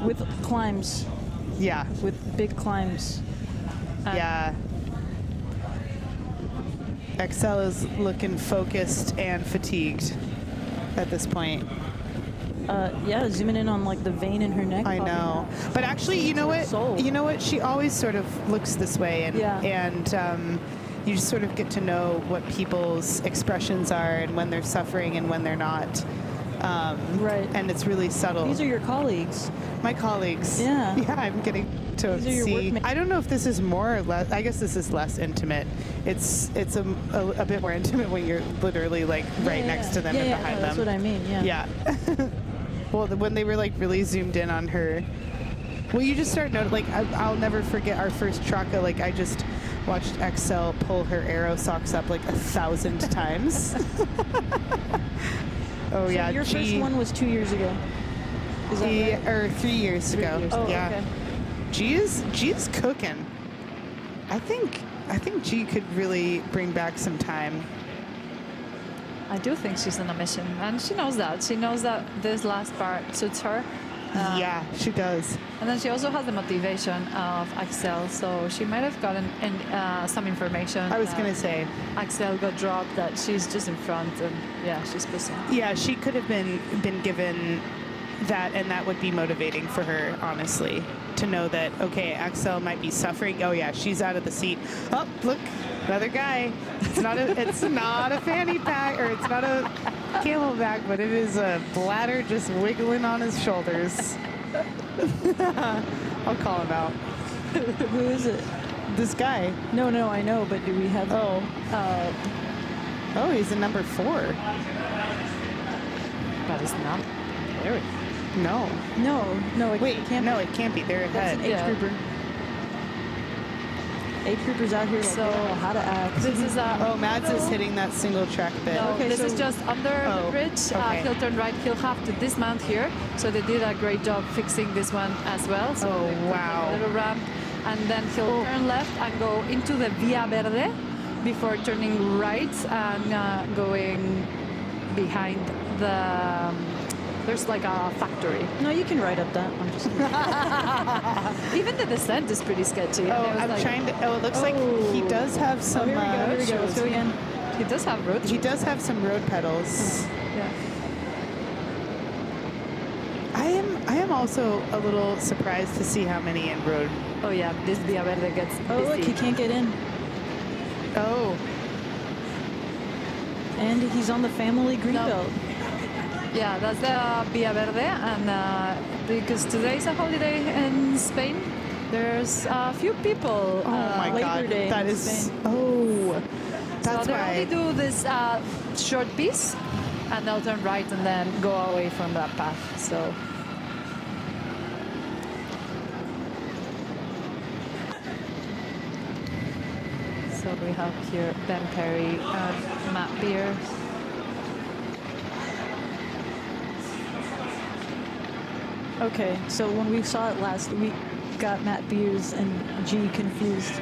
With climbs. Yeah. With big climbs. Yeah. Axel is looking focused and fatigued at this point. Yeah, zooming in on the vein in her neck. I know, but actually, you know what? Soul. You know what? She always sort of looks this way, and you just sort of get to know what people's expressions are and when they're suffering and when they're not. Right. And it's really subtle. These are your colleagues. My colleagues. Yeah. Yeah, I'm getting to These are your see. workmates. I don't know if this is more or less. I guess this is less intimate. It's a bit more intimate when you're literally right next to them and behind them. That's what I mean. Yeah. Yeah. Well, when they were like really zoomed in on her. Well, you just start noting, like, I'll never forget our first Traka. Like, I just watched Excel pull her aero socks up like 1,000 times. Oh, So yeah. your first one was 2 years ago. Is that right? Or 3 years ago. Oh, yeah. okay. G is cooking. I think G could really bring back some time. I do think she's on a mission, and she knows that. She knows that this last part suits her. Yeah, she does. And then she also has the motivation of Axel, so she might have gotten some information. I was going to say. Axel got dropped, that she's just in front, and yeah, she's pushing. Yeah, she could have been given that, and that would be motivating for her, honestly, to know that, okay, Axel might be suffering. Oh, yeah, she's out of the seat. Oh, look, another guy. It's not a fanny pack, or it's not a camelback, but it is a bladder just wiggling on his shoulders. I'll call him out. Who is it? This guy. No, I know, but do we have... Oh, he's a number 4. But it's not Perry. No. No, it can't no, it can't be. They're ahead. That's an trooper. Troopers out here, like, So, they don't know how to act. This is Mads is hitting that single track bit. No, Okay, this so- is just under the bridge. okay. He'll turn right. He'll have to dismount here. So they did a great job fixing this one as well. So Oh, they put wow. a little ramp, and then he'll turn left and go into the Via Verde before turning right and going behind the. There's like a factory. No, you can ride up that. I'm just Even the descent is pretty sketchy. Oh, I'm trying to. Oh, it looks like he does have some. here we go. Let's go again. He does have road. He does have some road pedals. Yeah. I am also a little surprised to see how many in road. Oh yeah, this Via Verde gets. Oh, look, busy. he can't get in. Oh. And he's on the family greenbelt. Yeah, that's the Via Verde, and because today's a holiday in Spain, there's a few people. Oh my Labor God, Day that in is. Spain. Oh, that's so they why. only do this short piece, and they'll turn right and then go away from that path. So. So we have here Ben Perry and Matt Beers. Okay, so when we saw it last, we got Matt Beers and G confused.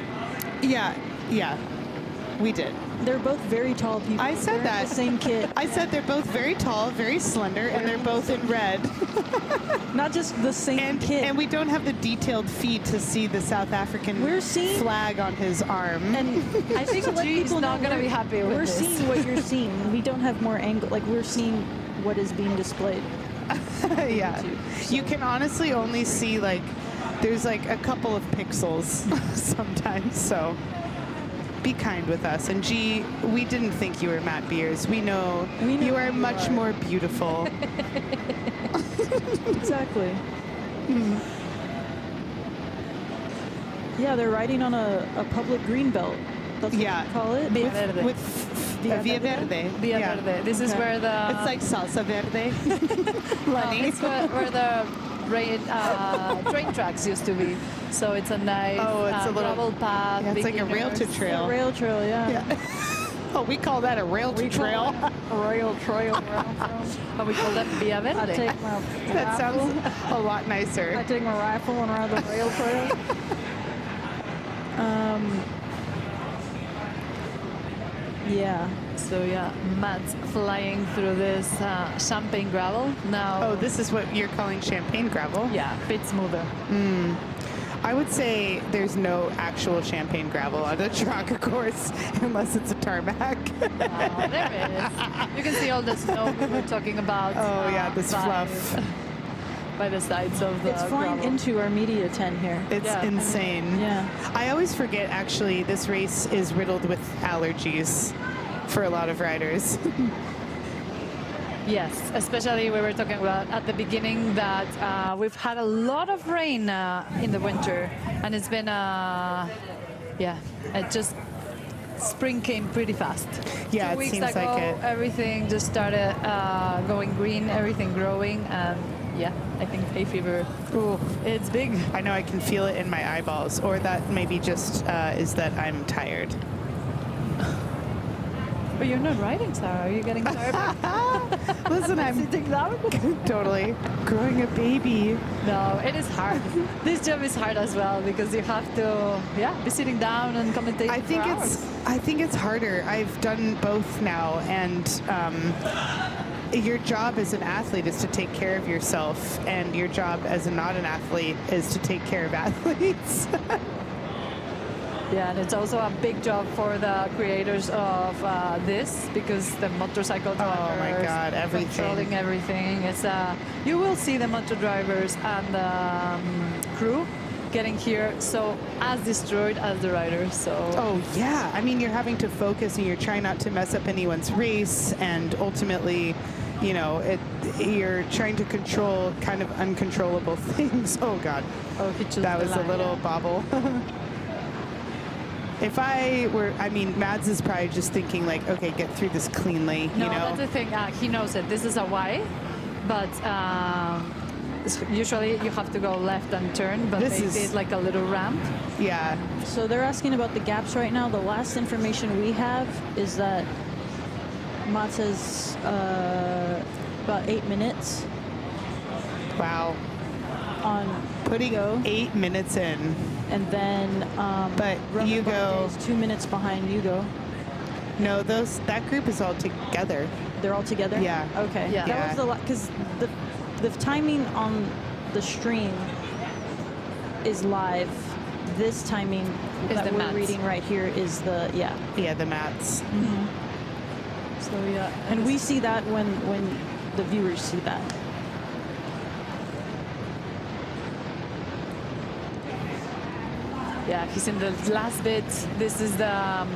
Yeah, we did. They're both very tall people. I said They're that. the same kit. I said they're both very tall, very slender, and they're both in red. Not just the same kit. And we don't have the detailed feed to see the South African flag on his arm. And I think G's not going to be happy with We're this. seeing what you're seeing. We don't have more angle. Like, we're seeing what is being displayed. Yeah. You can honestly only see, like, there's like a couple of pixels sometimes, so be kind with us. And G, we didn't think you were Matt Beers. We know you are much more beautiful. Exactly. Yeah, they're riding on a public green belt. That's what you call it. Via Verde. With Via Verde. Via Verde. This is where the... It's like salsa verde. Lenny. It's where the train tracks used to be. So it's a nice it's a little gravel path. Yeah, it's like a rail to beginners. trail. A rail trail, yeah. Oh, we call that a rail to trail. A rail trail. And we call that Via Verde. I take my That sounds a lot nicer. I take my rifle and ride the rail trail. Yeah. So yeah, Matt's flying through this champagne gravel now. Oh, this is what you're calling champagne gravel? Yeah, bit smoother. I would say there's no actual champagne gravel on a Traka course unless it's a tarmac. Oh, there is. You can see all the snow we were talking about. Oh yeah, this fluff. By the sides of the It's flying gravel. into our media tent here. It's insane. Yeah. I always forget, actually, this race is riddled with allergies for a lot of riders. Yes, especially we were talking about at the beginning that we've had a lot of rain in the winter, and it's been, spring came pretty fast. Yeah, 2 it weeks seems ago, like it. everything just started going green, everything growing, and yeah, I think hay fever. Ooh, it's big. I know I can feel it in my eyeballs, or that maybe just is that I'm tired. But you're not riding, Sarah. Are you getting tired? Listen, I'm sitting down. totally growing a baby. No, it is hard. This job is hard as well because you have to, be sitting down and commentating. I think it's harder. I've done both now, and your job as an athlete is to take care of yourself, and your job as not an athlete is to take care of athletes. Yeah, and it's also a big job for the creators of this because the motorcycle drivers, oh my God, everything. controlling everything. It's you will see the motor drivers and the crew getting here so as destroyed as the riders. So oh yeah, I mean, you're having to focus and you're trying not to mess up anyone's race, and ultimately, you know, you're trying to control kind of uncontrollable things. Oh God, that was a little bobble. If I were, I mean, Mads is probably just thinking like, okay, get through this cleanly, no, you know? that's the thing. He knows it. This is a Y, but usually you have to go left and turn, but they did like a little ramp. Yeah. So they're asking about the gaps right now. The last information we have is that Mats has about 8 minutes. Wow. On putting 8 minutes in. And then but Hugo is 2 minutes behind Hugo. No, that group is all together. They're all together? Yeah. Okay. Yeah. That was because the timing on the stream is live. This timing is that the we're mats. reading right here is the the mats. Mm-hmm. So yeah, and we see that when the viewers see that. Yeah, he's in the last bit. This is the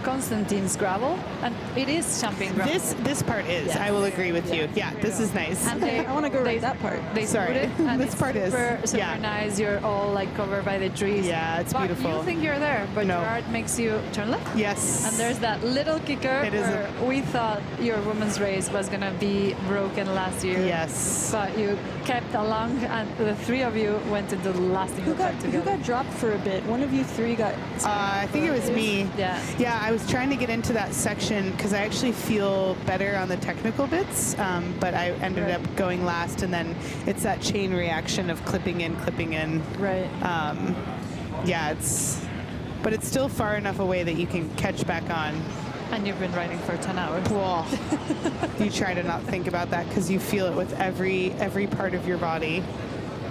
Constantine's gravel, and it is champagne gravel. This part is. I will agree with you. Yeah, this is nice. And I want to go right that part. They Sorry. put it, and This it's part is. super nice. You're all like covered by the trees. Yeah, it's but beautiful. You think you're there, but No. your art makes you turn left. Yes. And there's that little kicker It is where we thought your women's race was gonna be broken last year. Yes. But you kept along, and the three of you went to the last Who got dropped for a bit? One of you three got. I think it was me. Yeah. Yeah, I was trying to get into that section because I actually feel better on the technical bits, but I ended up going last, and then it's that chain reaction of clipping in. Right. Yeah, but it's still far enough away that you can catch back on. And you've been riding for 10 hours. Whoa. You try to not think about that because you feel it with every part of your body.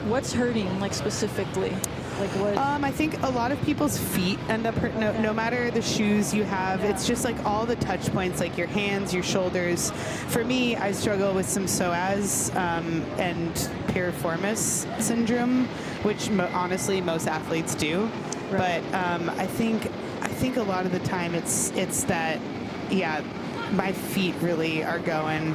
What's hurting, like specifically? Like what? I think a lot of people's feet end up hurting. No matter the shoes you have, it's just like all the touch points, like your hands, your shoulders. For me, I struggle with some psoas and piriformis syndrome, which honestly most athletes do. Right. But I think a lot of the time it's that, yeah, my feet really are going.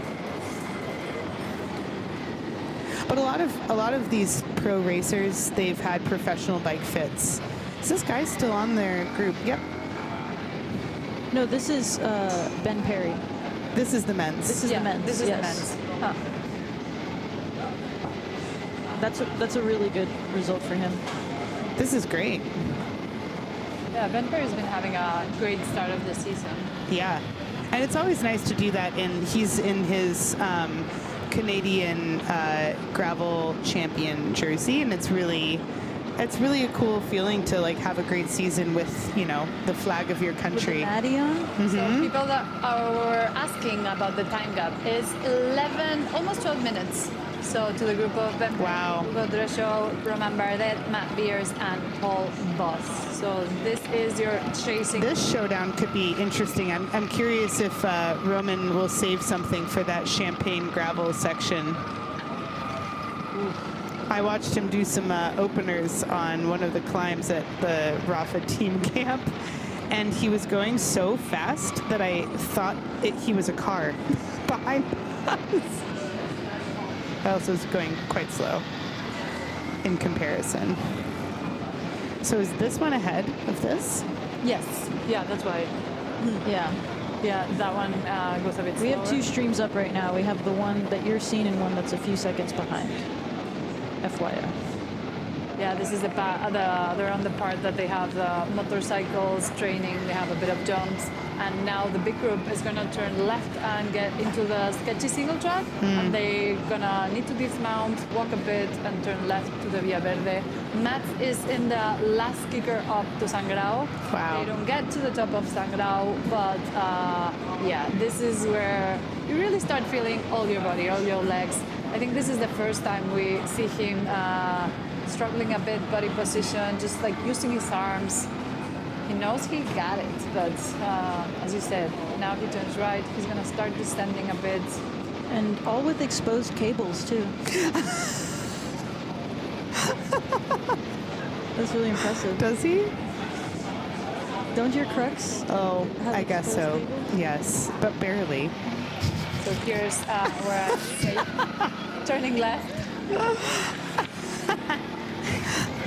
But a lot of these pro racers, they've had professional bike fits. Is this guy still on their group? Yep. No, this is Ben Perry. This is the men's. This is the men's. This is yes. the men's. Huh. That's a really good result for him. This is great. Yeah, Ben Perry's been having a great start of the season. Yeah, and it's always nice to do that. He's in his Canadian gravel champion jersey, and it's really a cool feeling to like have a great season with, you know, the flag of your country. With the natty on? Mm-hmm. So people that are asking about the time gap is 11, almost 12 minutes. So to the group of Ben Perry, Hugo Drescho, Roman Bardet, Matt Beers, and Paul Voss. So this is your chasing. This showdown could be interesting. I'm curious if Roman will save something for that champagne gravel section. Ooh. I watched him do some openers on one of the climbs at the Rafa team camp, and he was going so fast that I thought he was a car behind us. I also was going quite slow in comparison. So is this one ahead of this? Yes. Yeah, that's why. Yeah. Yeah, that one goes a bit slower. We have 2 streams up right now. We have the one that you're seeing and one that's a few seconds behind. FYI. Yeah, this is they're on the part that they have the motorcycles training, they have a bit of jumps, and now the big group is gonna turn left and get into the sketchy single track, and they're gonna need to dismount, walk a bit, and turn left to the Via Verde. Matt is in the last kicker up to Sangrao. Wow. They don't get to the top of Sangrao, but yeah, this is where you really start feeling all your body, all your legs. I think this is the first time we see him struggling a bit, body position, just like using his arms. He knows he got it, but as you said, now he turns right, he's gonna start descending a bit. And all with exposed cables too. That's really impressive. Does he? Don't your Crux? Oh, have I guess so. exposed cables? Yes, but barely. So here's where I say turning left.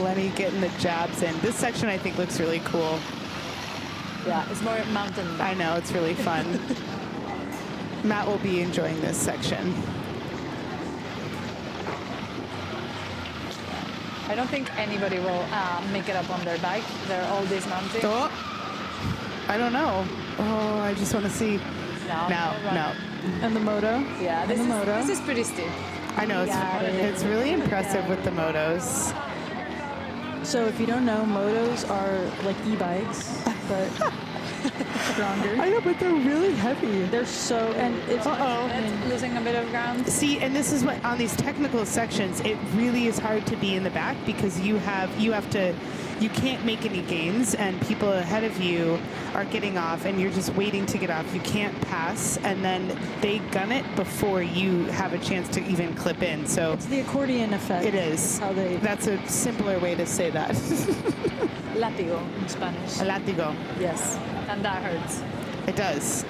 Lenny getting the jabs in. This section I think looks really cool. Yeah, it's more mountain. I know, it's really fun. Matt will be enjoying this section. I don't think anybody will make it up on their bike. They're all dismounting. Oh, I don't know. Oh, I just want to see. No. And the moto? Yeah, this is pretty steep. I know, it's really impressive with the motos. So if you don't know, motos are like e-bikes, but stronger. I know, but they're really heavy. They're so, and it's losing a bit of ground. See, and this is what on these technical sections, it really is hard to be in the back because you can't make any gains, and people ahead of you are getting off, and you're just waiting to get off. You can't pass, and then they gun it before you have a chance to even clip in. So it's the accordion effect. It is. How they. That's a simpler way to say that. Látigo in Spanish. A látigo. Yes, and that hurts. It does.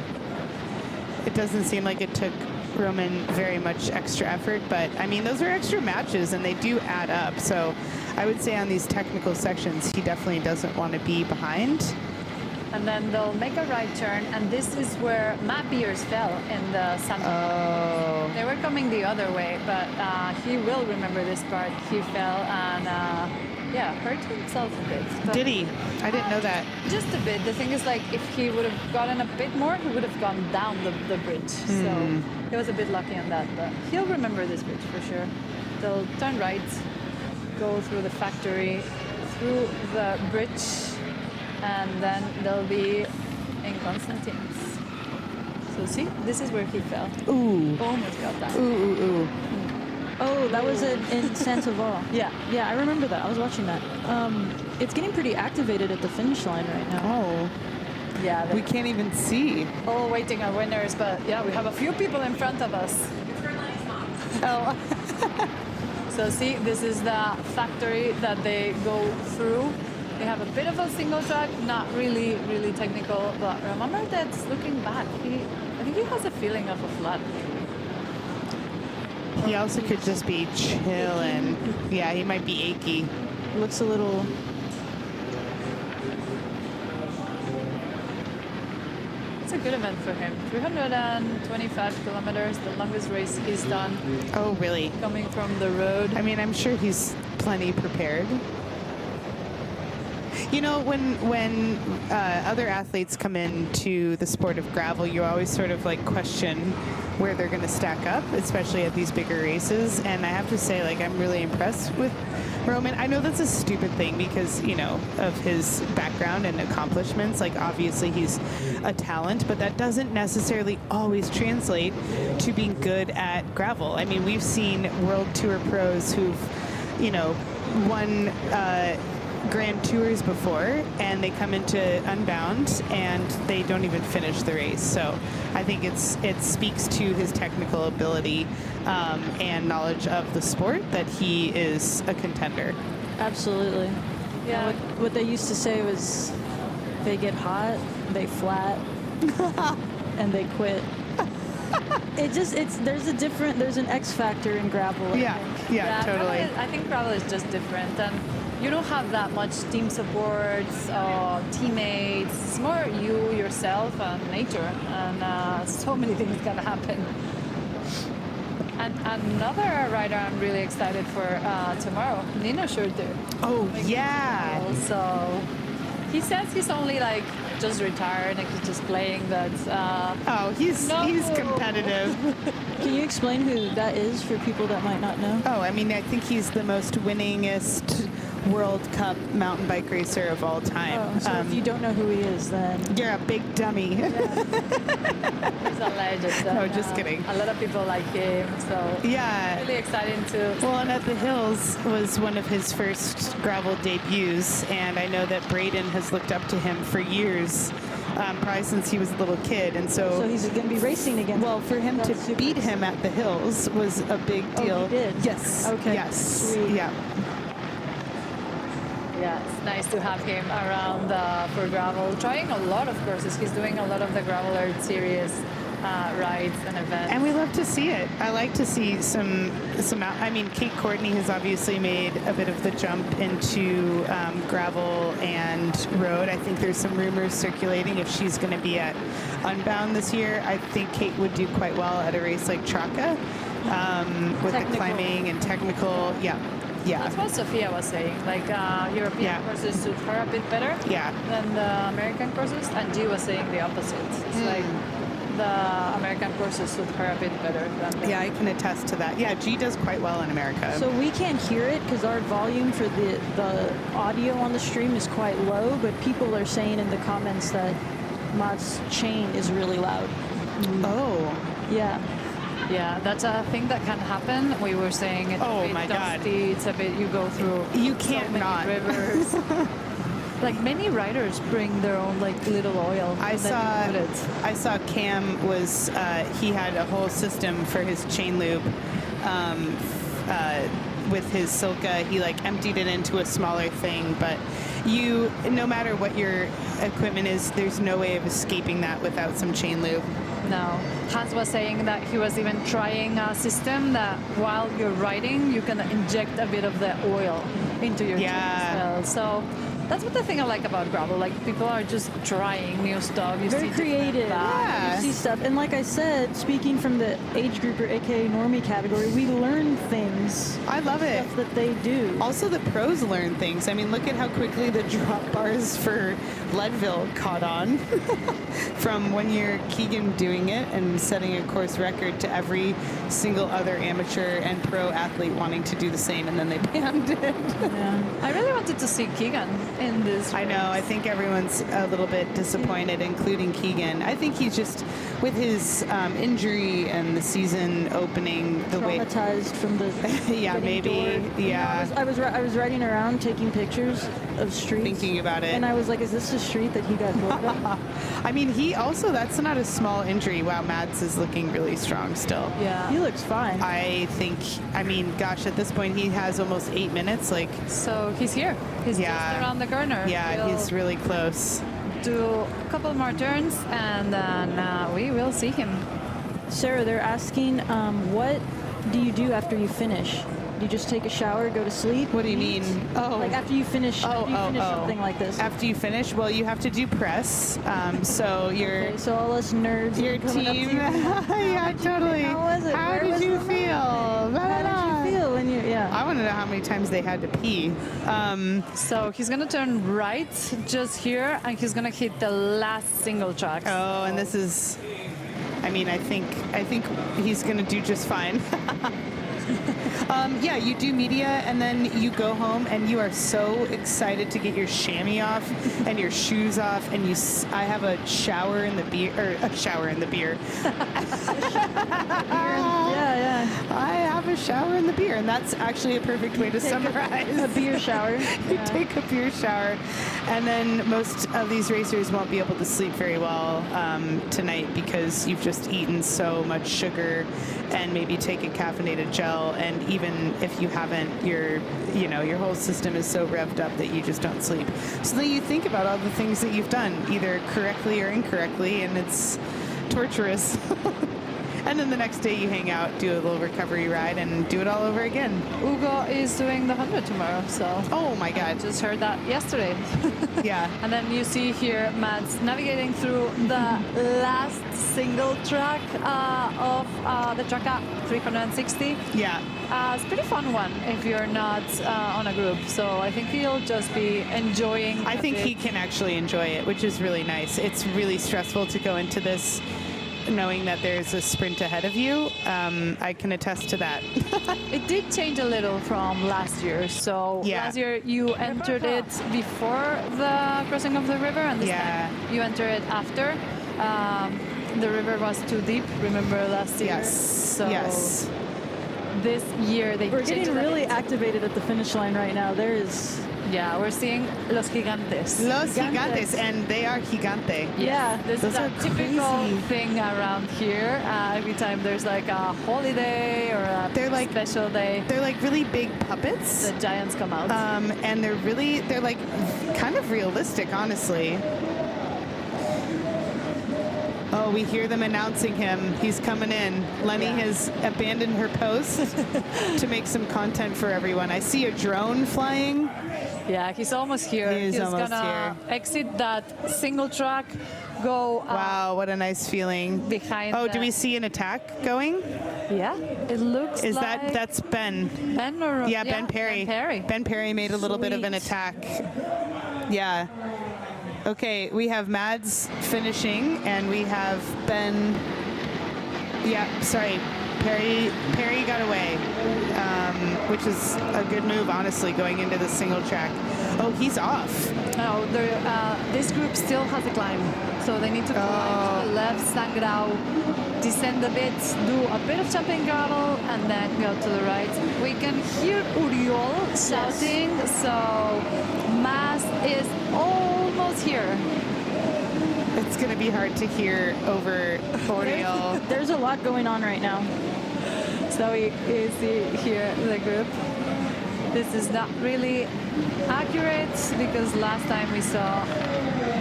It doesn't seem like it took Roman very much extra effort, but I mean, those are extra matches and they do add up. So I would say on these technical sections, he definitely doesn't want to be behind. And then they'll make a right turn, and this is where Matt Beers fell in the Santa. Oh. They were coming the other way, but he will remember this part. He fell and yeah, hurt himself a bit. But did he? I didn't know that. Just a bit. The thing is, like, if he would have gotten a bit more, he would have gone down the bridge. So he was a bit lucky on that, but he'll remember this bridge for sure. They'll turn right, go through the factory, through the bridge, and then they'll be in Constantine's. So see, this is where he fell. Ooh. Almost got that. Ooh. Oh, that was in Santoval. Yeah. Yeah, I remember that. I was watching that. It's getting pretty activated at the finish line right now. Oh. Yeah. We can't even see. All waiting on winners, but yeah, we have a few people in front of us. Oh. So see, this is the factory that they go through. They have a bit of a single track, not really technical, but remember that's looking back. I think he has a feeling of a flat. He also could just be chilling. Yeah, he might be achy. Looks a little... It's a good event for him. 325 kilometers, the longest race he's done. Oh, really? Coming from the road. I mean, I'm sure he's plenty prepared. You know, when other athletes come into the sport of gravel, you always sort of like question where they're going to stack up, especially at these bigger races. And I have to say, like, I'm really impressed with Roman. I know that's a stupid thing because, you know, of his background and accomplishments. Like, obviously he's a talent, but that doesn't necessarily always translate to being good at gravel. I mean, we've seen World Tour pros who've, you know, won Grand Tours before, and they come into Unbound and they don't even finish the race. So I think it speaks to his technical ability and knowledge of the sport that he is a contender. Absolutely. Yeah. What they used to say was, they get hot, they flat, and they quit. There's an X factor in gravel. Yeah, totally. I think gravel is just different, and you don't have that much team support, teammates. It's more you, yourself, and nature. And so many things can happen. And another rider I'm really excited for tomorrow, Nino Schurter. Oh, yeah. So he says he's only like just retired and he's just playing, but he's competitive. Can you explain who that is for people that might not know? Oh, I mean, I think he's the most winningest World Cup mountain bike racer of all time. Oh, so if you don't know who he is, then you're a big dummy. He's a legend. No, just kidding. A lot of people like him, so yeah, really exciting to. Well, and At the Hills was one of his first gravel debuts, and I know that Braden has looked up to him for years. Probably since he was a little kid, and so he's going to be racing again. Well, for him to beat him at the Hills was a big deal. Oh, he did? Yes. Okay. Yes. Sweet. Yeah. Yeah, it's nice to have him around for gravel, trying a lot of courses. He's doing a lot of the Gravel Earth Series rides and events. And we love to see it. I like to see some. I mean, Kate Courtney has obviously made a bit of the jump into gravel and road. I think there's some rumors circulating if she's going to be at Unbound this year. I think Kate would do quite well at a race like Traka with the climbing and technical. Yeah. Yeah. That's what Sophia was saying. Like European courses suit her a bit better than the American courses, and G was saying the opposite. It's like the American courses suit her a bit better than the I can attest to that. Yeah, G does quite well in America. So we can't hear it because our volume for the audio on the stream is quite low, but people are saying in the comments that Matt's chain is really loud. Oh. Yeah. Yeah, that's a thing that can happen. We were saying it's a bit dusty. It's a bit, you go through can't so many not. rivers. Like many riders bring their own like little oil. I saw Cam was he had a whole system for his chain lube with his Silka. He like emptied it into a smaller thing, but no matter what your equipment is, there's no way of escaping that without some chain lube. No. Hans was saying that he was even trying a system that while you're riding, you can inject a bit of the oil into your chain as well. So that's what the thing I like about gravel. Like people are just trying new stuff. You Very see creative. Yeah. You see stuff. And like I said, speaking from the age group or aka normie category, we learn things. I love it. Stuff that they do. Also the pros learn things. I mean, look at how quickly the drop bars for Leadville caught on from 1 year Keegan doing it and setting a course record to every single other amateur and pro athlete wanting to do the same, and then they banned it. Yeah. I really wanted to see Keegan in this race. I know. I think everyone's a little bit disappointed, including Keegan. I think he's just, with his injury and the season opening, the way traumatized from the maybe doored. yeah. You know, I was riding around taking pictures of streets, thinking about it, and I was like, "Is this the street that he got doored on?" I mean, that's not a small injury. Wow, Mads is looking really strong still. Yeah, he looks fine. I think. I mean, gosh, at this point he has almost 8 minutes. Like, so he's here. He's just around the corner. Yeah, he's really close. Do a couple more turns, and then we will see him. Sarah, they're asking, what do you do after you finish? Do you just take a shower, go to sleep? What do you mean? Oh, like after you finish, something like this. After you finish, well, you have to do press. So so all us nerds, your team. Yeah, totally. How was it? How did you feel? How did you feel when you? Yeah. I want to know how many times they had to pee. So he's gonna turn right just here, and he's gonna hit the last single track. Oh, and this is. I mean, I think he's gonna do just fine. Yeah, you do media, and then you go home, and you are so excited to get your chamois off and your shoes off, and I have a shower in the beer, or a shower in the beer. Yeah. I have a shower in the beer, and that's actually a perfect way to summarize. A beer shower. You take a beer shower, and then most of these racers won't be able to sleep very well tonight because you've just eaten so much sugar and maybe take a caffeinated gel, and even if you haven't, your whole system is so revved up that you just don't sleep. So then you think about all the things that you've done, either correctly or incorrectly, and it's torturous. And then the next day you hang out, do a little recovery ride, and do it all over again. Ugo is doing the 100 tomorrow, so. Oh my God. I just heard that yesterday. Yeah. And then you see here Mads navigating through the last single track of the Traka 360. Yeah. It's a pretty fun one if you're not on a group. So I think he'll just be enjoying. I think he can actually enjoy it, which is really nice. It's really stressful to go into this knowing that there's a sprint ahead of you. I can attest to that. It did change a little from last year. So last year you entered it before the crossing of the river, and this time you enter it after. The river was too deep, remember last year? Yes. So yes. This year they We're changed getting it. really activated at the finish line right now. There is... Yeah, we're seeing Los Gigantes. Los Gigantes, and they are gigante. Yeah, this Those is a are typical crazy. thing around here. Every time there's like a holiday or a special day, they're like really big puppets. The giants come out. And they're like kind of realistic, honestly. Oh, we hear them announcing him. He's coming in. Lenny has abandoned her post to make some content for everyone. I see a drone flying. Yeah, he's almost here. He's almost gonna exit that single track, go. Wow, what a nice feeling. Behind. Oh, do we see an attack going? Yeah, it looks. Is like that's Ben? Ben or yeah, Ben Perry. Ben Perry made a little bit of an attack. Yeah. Okay, we have Mads finishing, and we have Ben. Yeah, sorry, Perry got away, which is a good move, honestly, going into the single track. Oh, he's off. No, this group still has a climb, so they need to climb to the left, Sangrau, descend a bit, do a bit of jumping gravel, and then go to the right. We can hear Uriol shouting, so Mads is almost here. It's going to be hard to hear over Uriol. There's a lot going on right now. So we see here the group. This is not really accurate because last time we saw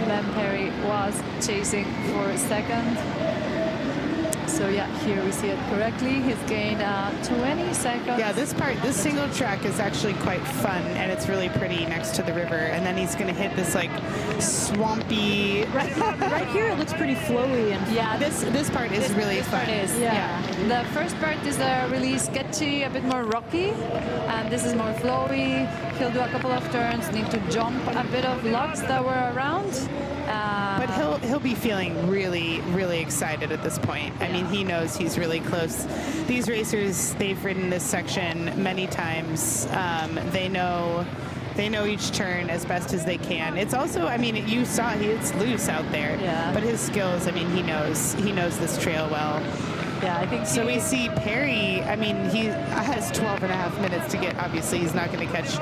Ben Perry was chasing for second. So yeah, here we see it correctly. He's gained 20 seconds. Yeah, this single track is actually quite fun, and it's really pretty next to the river. And then he's going to hit this like swampy. Right here, it looks pretty flowy. And yeah, this part is really fun. Yeah. The first part is really sketchy, a bit more rocky, and this is more flowy. He'll do a couple of turns, need to jump a bit of logs that were around. But he'll be feeling really, really excited at this point. I mean, he knows he's really close. These racers, they've ridden this section many times. They know each turn as best as they can. It's also, I mean, you saw it's loose out there. Yeah. But his skills, I mean, he knows this trail well. Yeah, I think so. We see Perry. I mean, he has 12.5 minutes to get. Obviously, he's not going to catch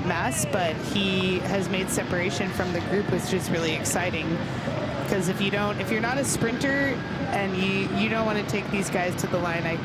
Mass, but he has made separation from the group, which is really exciting. Because if you're not a sprinter and you don't want to take these guys to the line, I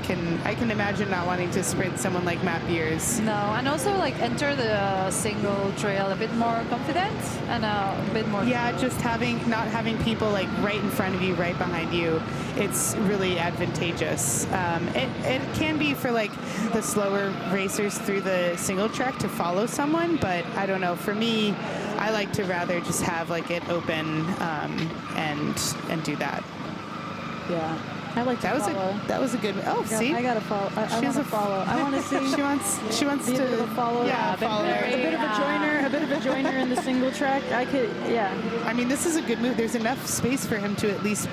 can imagine not wanting to sprint someone like Matt Beers. No, and also like enter the single trail a bit more confident and a bit more. Yeah, just not having people like right in front of you, right behind you. It's really advantageous. It can be for like the slower racers through the single track to follow someone, but I don't know. For me, I like to rather just have like it open and do that. Yeah, I like to follow. That was a good. Oh, see, I gotta follow. I want to follow. I want to see. She wants be to able to follow. Yeah, follow. A bit of a joiner in the single track. I could. Yeah. I mean, this is a good move. There's enough space for him to at least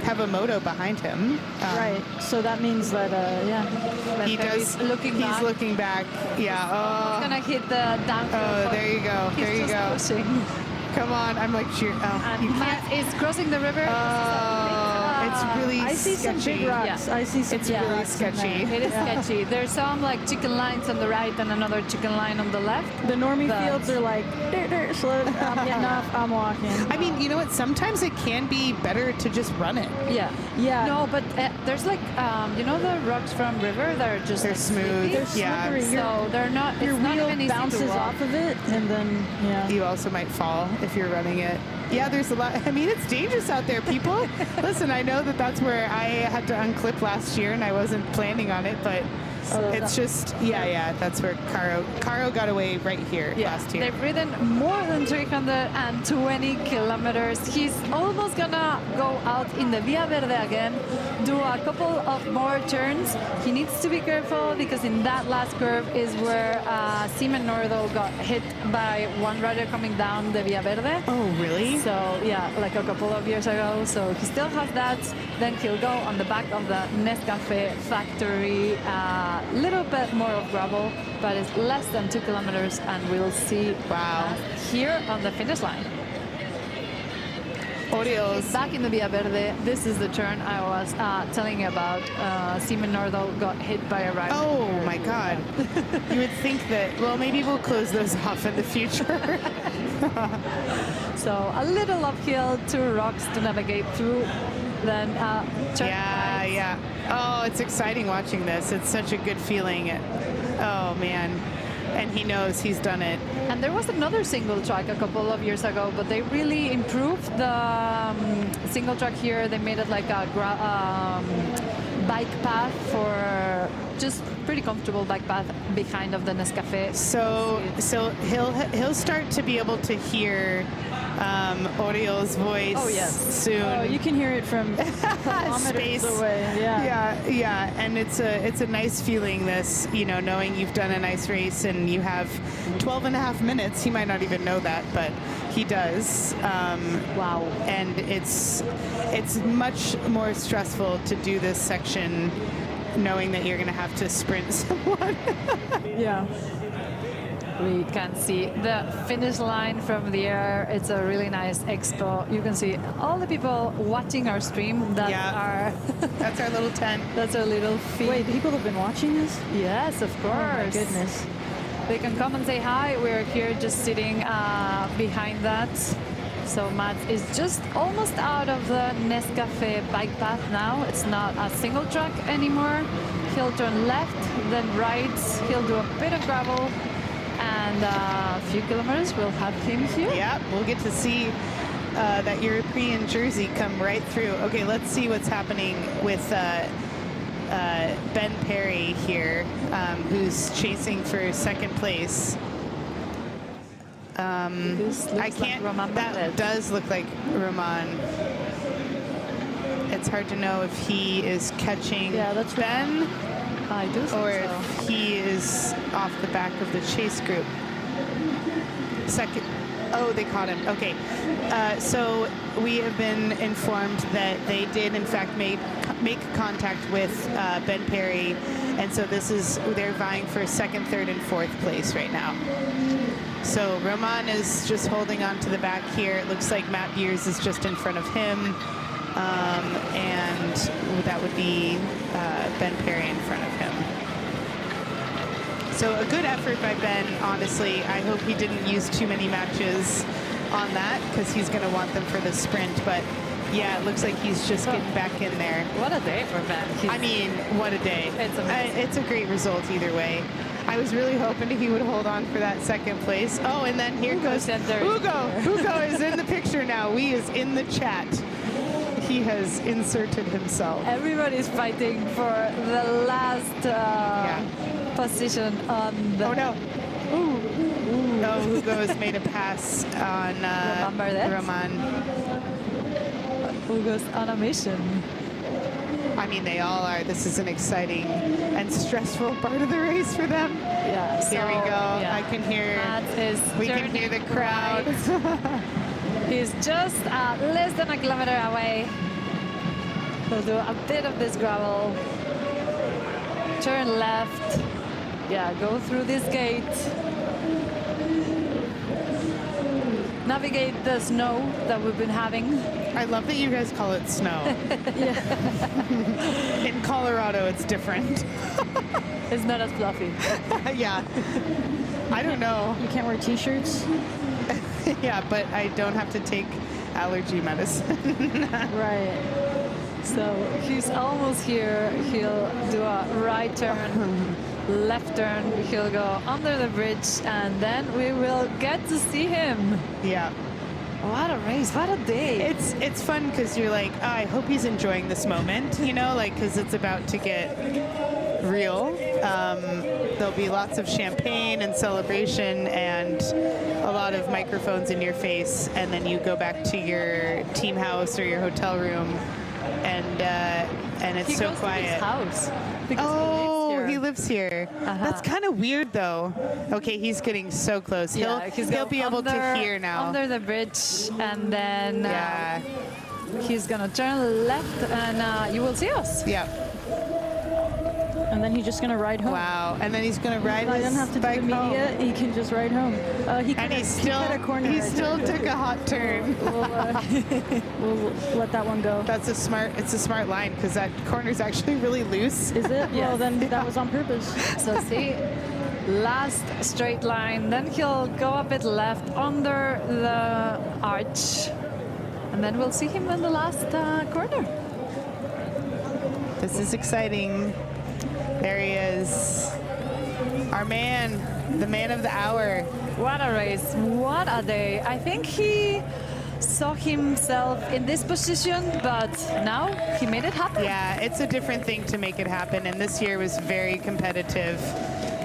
have a moto behind him. Right. So that means that he does. He's looking back. Yeah. Oh. He's gonna hit the down. Oh, there you go. He's There you go. Pushing. Come on, I'm like cheering. Oh, and Matt is crossing the river. It's really I see sketchy. some big rocks. Yeah. I see some It's big really rocks sketchy. It is sketchy. There's some like chicken lines on the right and another chicken line on the left. The normie fields are like, slow, I'm getting off, I'm walking. I mean, you know what? Sometimes it can be better to just run it. Yeah. Yeah. No, but there's like, you know the rocks from river that are just They're like smooth. They're slippery. So they're not, Your it's not wheel even easy bounces to walk. off of it, and then, You also might fall if you're running it. Yeah, there's a lot. I mean, it's dangerous out there, people. Listen, I know that that's where I had to unclip last year, and I wasn't planning on it, but it's just, that's where Caro got away right here last year. They've ridden more than 320 kilometers. He's almost gonna go out in the Via Verde again, do a couple of more turns. He needs to be careful because in that last curve is where Simon Nordal got hit by one rider coming down the Via Verde. Oh, really? So, yeah, like a couple of years ago. So he still has that. Then he'll go on the back of the Nescafé factory. Little bit more of gravel, but it's less than 2 kilometers, and we'll see here on the finish line. Orioles. Back in the Via Verde, this is the turn I was telling you about. Simon Nordal got hit by a rider. Oh my God. You would think that, well, maybe we'll close those off in the future. So a little uphill, 2 rocks to navigate through. Then turn right. Oh, it's exciting watching this. It's such a good feeling. Oh man. And he knows he's done it. And there was another single track a couple of years ago, but they really improved the single track here. They made it like a bike path for just pretty comfortable bike path behind of the Nescafé. So he'll start to be able to hear Oriol's voice soon. Oh, you can hear it from kilometers away. Yeah, and it's a nice feeling, this, knowing you've done a nice race and you have 12 and a half minutes. He might not even know that, but he does. Wow. And it's much more stressful to do this section knowing that you're going to have to sprint someone. Yeah. We can see the finish line from the air. It's a really nice expo. You can see all the people watching our stream. That's our little tent. That's our little feed. Wait, people have been watching this? Yes, of course. Oh my goodness. They can come and say hi. We're here just sitting behind that. So Matt is just almost out of the Nescafé bike path now. It's not a single track anymore. He'll turn left, then right. He'll do a bit of gravel. And a few kilometers, we'll have him here. Yeah, we'll get to see that European jersey come right through. Okay, let's see what's happening with Ben Perry here, who's chasing for second place. I can't. That does look like Roman. It's hard to know if he is catching Ben. I do think or so. if he is off the back of the chase group. Second. Oh, they caught him. Okay. So we have been informed that they did, in fact, make contact with Ben Perry. And so they're vying for second, third, and fourth place right now. So Roman is just holding on to the back here. It looks like Matt Beers is just in front of him. And that would be Ben Perry in front of him. So a good effort by Ben, honestly. I hope he didn't use too many matches on that because he's going to want them for the sprint. But yeah, it looks like he's just getting back in there. What a day for Ben. I mean, what a day. It's amazing. It's a great result either way. I was really hoping he would hold on for that second place. Oh, and then here goes Hugo. Hugo is in the picture now. We is in the chat. He has inserted himself. Everybody's fighting for the last position on the... Oh, no. Ooh. Oh, Hugo has made a pass on Roman. Hugo's on a mission. I mean, they all are. This is an exciting and stressful part of the race for them. Yeah. Here we go. I can hear. We can hear the crowd. He's just less than a kilometer away. He'll do a bit of this gravel. Turn left. Yeah, go through this gate. Navigate the snow that we've been having. I love that you guys call it snow. In Colorado, it's different. It's not as fluffy. Yeah. I don't know. You can't wear t-shirts? Yeah, but I don't have to take allergy medicine. Right. So he's almost here. He'll do a right turn, left turn. He'll go under the bridge, and then we will get to see him. Yeah. What a race! What a day! It's fun because you're like, oh, I hope he's enjoying this moment, you know, like because it's about to get real. There'll be lots of champagne and celebration and a lot of microphones in your face, and then you go back to your team house or your hotel room, and it's he so goes quiet. To his house. He lives here. That's kind of weird, though. Okay, he's getting so close. Yeah, he'll be able to hear now. Under the bridge, and then he's gonna turn left, and you will see us. Yeah. And then he's just gonna ride home. Wow. And then he's gonna ride I his don't have to bike do the media. home. He can just ride home. He still took a hot turn. We'll let that one go. It's a smart line because that corner's actually really loose. Is it? Well, then that was on purpose. So see, last straight line. Then he'll go a bit left under the arch, and then we'll see him in the last corner. This is exciting. There he is. Our man, the man of the hour. What a race. What a day. I think he saw himself in this position, but now he made it happen. Yeah, it's a different thing to make it happen, and this year was very competitive.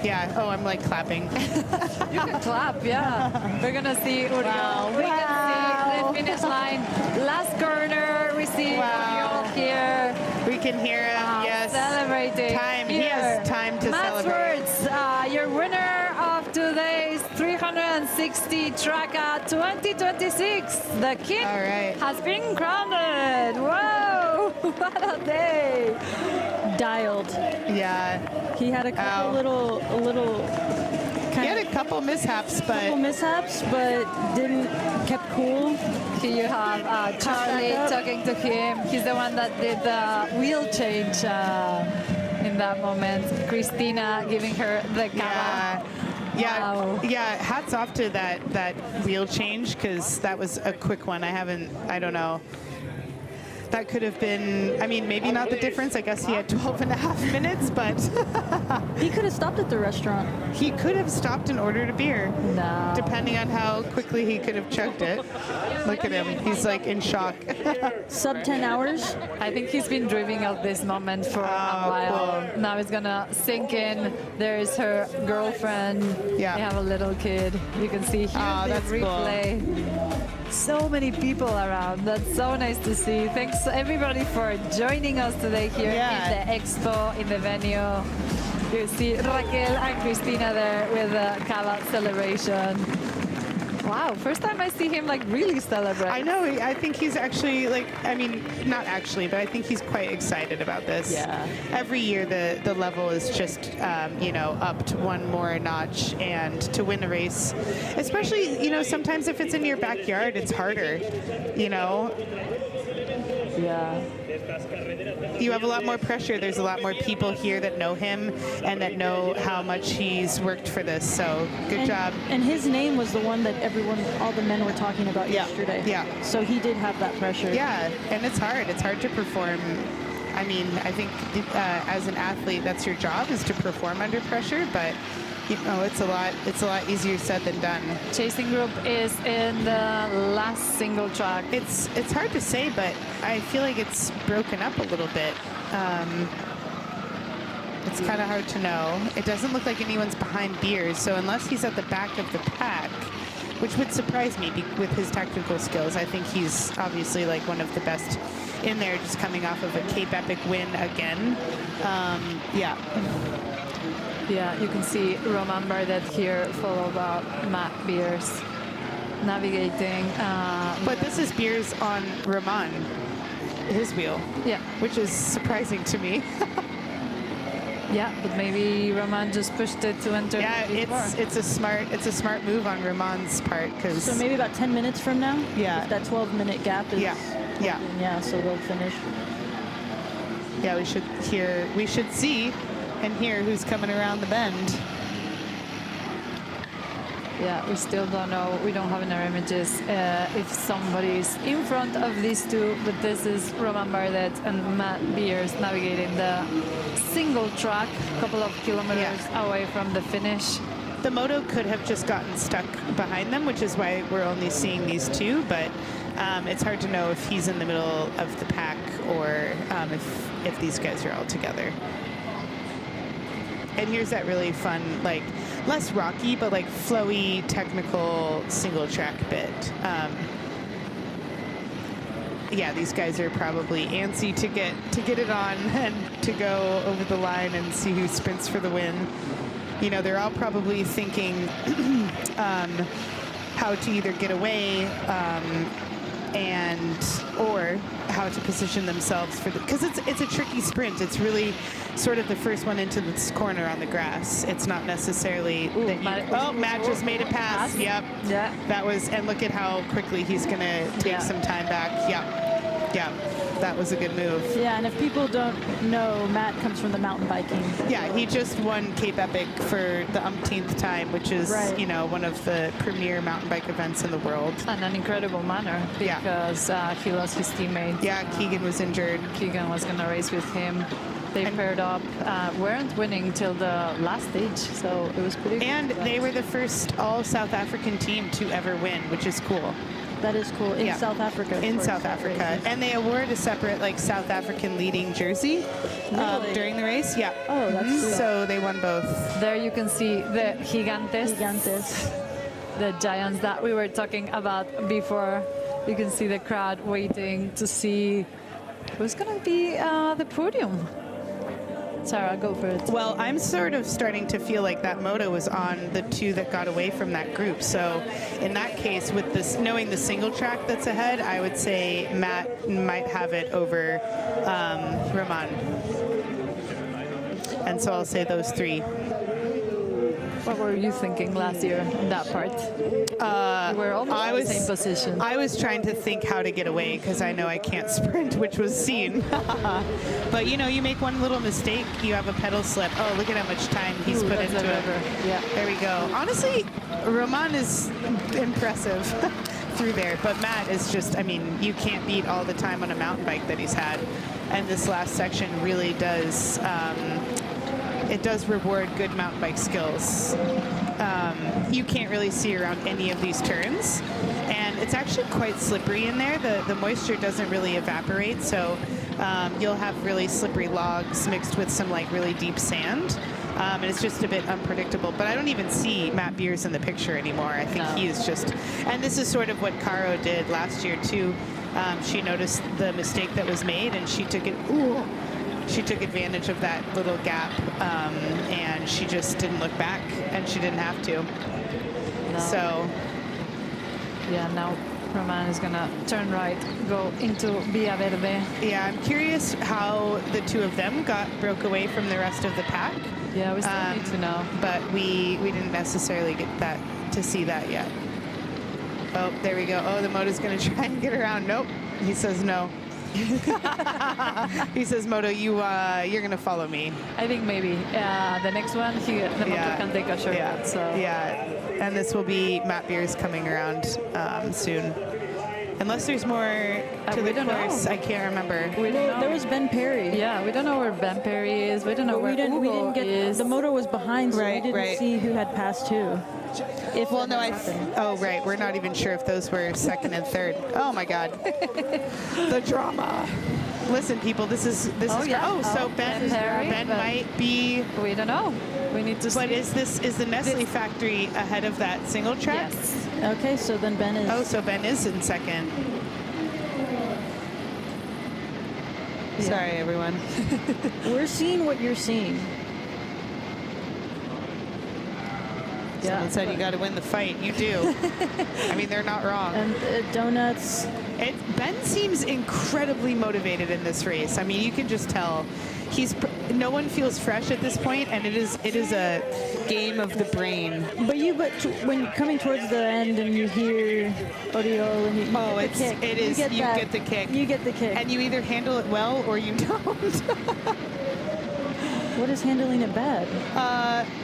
Yeah, oh, I'm like clapping. You can clap, yeah. We're gonna see Uriel. Wow. We can see the finish line. Last corner, we see Uriel here. We can hear him, yes. Celebrating. He has time to celebrate. Mats, your winner of today's 360 Traka 2026. The king has been crowned. Whoa, what a day. Dialed. Yeah. He had a couple little he had a couple mishaps, but kept cool. Here you have Charlie talking to him. He's the one that did the wheel change in that moment. Christina giving her the cava. Yeah, hats off to that wheel change because that was a quick one. I don't know. That could have been, I mean, maybe not the difference. I guess he had 12 and a half minutes, but... He could have stopped at the restaurant. He could have stopped and ordered a beer. No. Depending on how quickly he could have chugged it. Look at him. He's like in shock. Sub 10 hours? I think he's been dreaming of this moment for a while. Cool. Now it's gonna sink in. There is her girlfriend. Yeah. They have a little kid. You can see here the replay. Cool. So many people around. That's so nice to see. Thanks everybody for joining us today here in the expo, in the venue. You see Raquel and Christina there with the Cava celebration. Wow, first time I see him like really celebrate. I know, I think he's actually like, I mean, not actually, but I think he's quite excited about this. Yeah. Every year the level is just, you know, upped one more notch, and to win a race, especially, you know, sometimes if it's in your backyard, it's harder, you know? Yeah. You have a lot more pressure. There's a lot more people here that know him and that know how much he's worked for this. So good job. And his name was the one that all the men were talking about yesterday. Yeah. So he did have that pressure. Yeah, and it's hard. It's hard to perform. I mean, I think as an athlete, that's your job, is to perform under pressure, but you know, it's a lot easier said than done. Chasing group is in the last single track. It's hard to say, but I feel like it's broken up a little bit. It's kind of hard to know. It doesn't look like anyone's behind Beers, so unless he's at the back of the pack, which would surprise me with his technical skills. I think he's obviously like one of the best in there, just coming off of a Cape Epic win again. Yeah. Yeah, you can see Roman Bardet here, followed by Matt Beers, navigating. But this is Beers on Roman, his wheel. Yeah. Which is surprising to me. Yeah, but maybe Roman just pushed it to enter. Yeah, it's a smart move on Roman's part, because. So maybe about 10 minutes from now. Yeah. If that 12-minute gap is. Yeah. So they'll finish. Yeah, we should see and hear who's coming around the bend. Yeah, we still don't know. We don't have in our images if somebody's in front of these two, but this is Roman Bardet and Matt Beers navigating the single track, a couple of kilometers away from the finish. The moto could have just gotten stuck behind them, which is why we're only seeing these two, but it's hard to know if he's in the middle of the pack or if these guys are all together. And here's that really fun, like, less rocky, but like flowy, technical single track bit. Yeah, these guys are probably antsy to get it on and to go over the line and see who sprints for the win. You know, they're all probably thinking how to either get away or how to position themselves for because it's a tricky sprint. It's really sort of the first one into this corner on the grass. It's not necessarily that Matt just made a pass. Yep. Yeah. That was, and look at how quickly he's gonna take some time back. Yep. Yeah. That was a good move. Yeah, and if people don't know, Matt comes from the mountain biking. Yeah, he just won Cape Epic for the umpteenth time, which is, you know, one of the premier mountain bike events in the world. In an incredible manner, because he lost his teammate. Yeah, Keegan was injured. Keegan was going to race with him. They paired up, weren't winning till the last stage, so it was pretty good. And they were the first all South African team to ever win, which is cool. That is cool. In South Africa. In South Africa. And they award a separate, like, South African leading jersey during the race. Yeah. Oh, that's cool. So they won both. There you can see the gigantes. The giants that we were talking about before. You can see the crowd waiting to see who's going to be the podium. Sarah, go for it. Well, I'm sort of starting to feel like that moto was on the two that got away from that group. So in that case, with this, knowing the single track that's ahead, I would say Matt might have it over Roman. And so I'll say those three. What were you thinking last year in that part? You were almost in the same position. I was trying to think how to get away because I know I can't sprint, which was seen. But, you know, you make one little mistake, you have a pedal slip. Oh, look at how much time he's put into it. Yeah. There we go. Honestly, Roman is impressive through there. But Matt is just, I mean, you can't beat all the time on a mountain bike that he's had. And this last section really does... it does reward good mountain bike skills. You can't really see around any of these turns, and it's actually quite slippery in there. The moisture doesn't really evaporate, so you'll have really slippery logs mixed with some like really deep sand, and it's just a bit unpredictable. But I don't even see Matt Beers in the picture anymore. I think he is just, and this is sort of what Caro did last year too. She noticed the mistake that was made, and she took it. She took advantage of that little gap, and she just didn't look back, and she didn't have to. No. So, yeah, now Roman is gonna turn right, go into Via Verde. Yeah, I'm curious how the two of them broke away from the rest of the pack. Yeah, we still need to know. But we didn't necessarily get to see that yet. Oh, there we go. Oh, the moto's gonna try and get around. Nope, he says no. He says, Moto, you're gonna follow me. I think maybe the next one, the Moto can take a shortcut. So and this will be Matt Beers coming around soon. Unless there's more to the course, I can't remember. We don't know. There was Ben Perry. Yeah, we don't know where Ben Perry is. We don't know where we didn't get is. The moto was behind, so we didn't see who had passed who. We're not even sure if those were second and third. Oh my God, the drama. Listen, people, this is. So Ben might be. We don't know. We need to. But is the Nestle factory ahead of that single track? Yes. Okay, so then Ben is. Oh, so Ben is in second. Yeah. Sorry, everyone. We're seeing what you're seeing. Someone said you got to win the fight. You do. I mean, they're not wrong. And donuts. Ben seems incredibly motivated in this race. I mean, you can just tell. No one feels fresh at this point, and it is a game of the brain. But when coming towards the end and you hear Oriol and you get the kick. It is. You get the kick. You get the kick. And you either handle it well or you don't. What is handling it bad?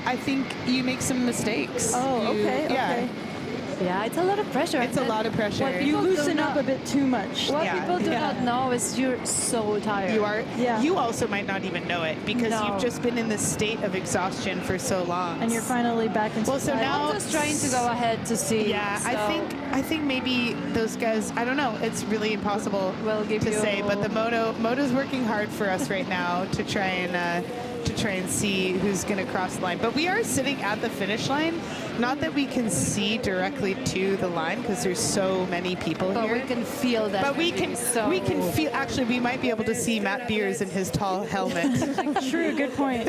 I think you make some mistakes. Oh, okay. Yeah, it's a lot of pressure. It's a lot of pressure. What You people do loosen up not- a bit too much. What people do not know is you're so tired. You are. Yeah. You also might not even know it because No. you've just been in this state of exhaustion for so long. And you're finally back in Well, so society. now- I'm just trying to go ahead to see. Yeah, so I think maybe those guys. I don't know. It's really impossible We'll give to you- say. But the Moto's working hard for us right now to try and see who's going to cross the line. But we are sitting at the finish line. Not that we can see directly to the line because there's so many people But here. we can feel that. But we can so feel. Actually, we might be able to see Matt Beers in his tall helmet. True, good point.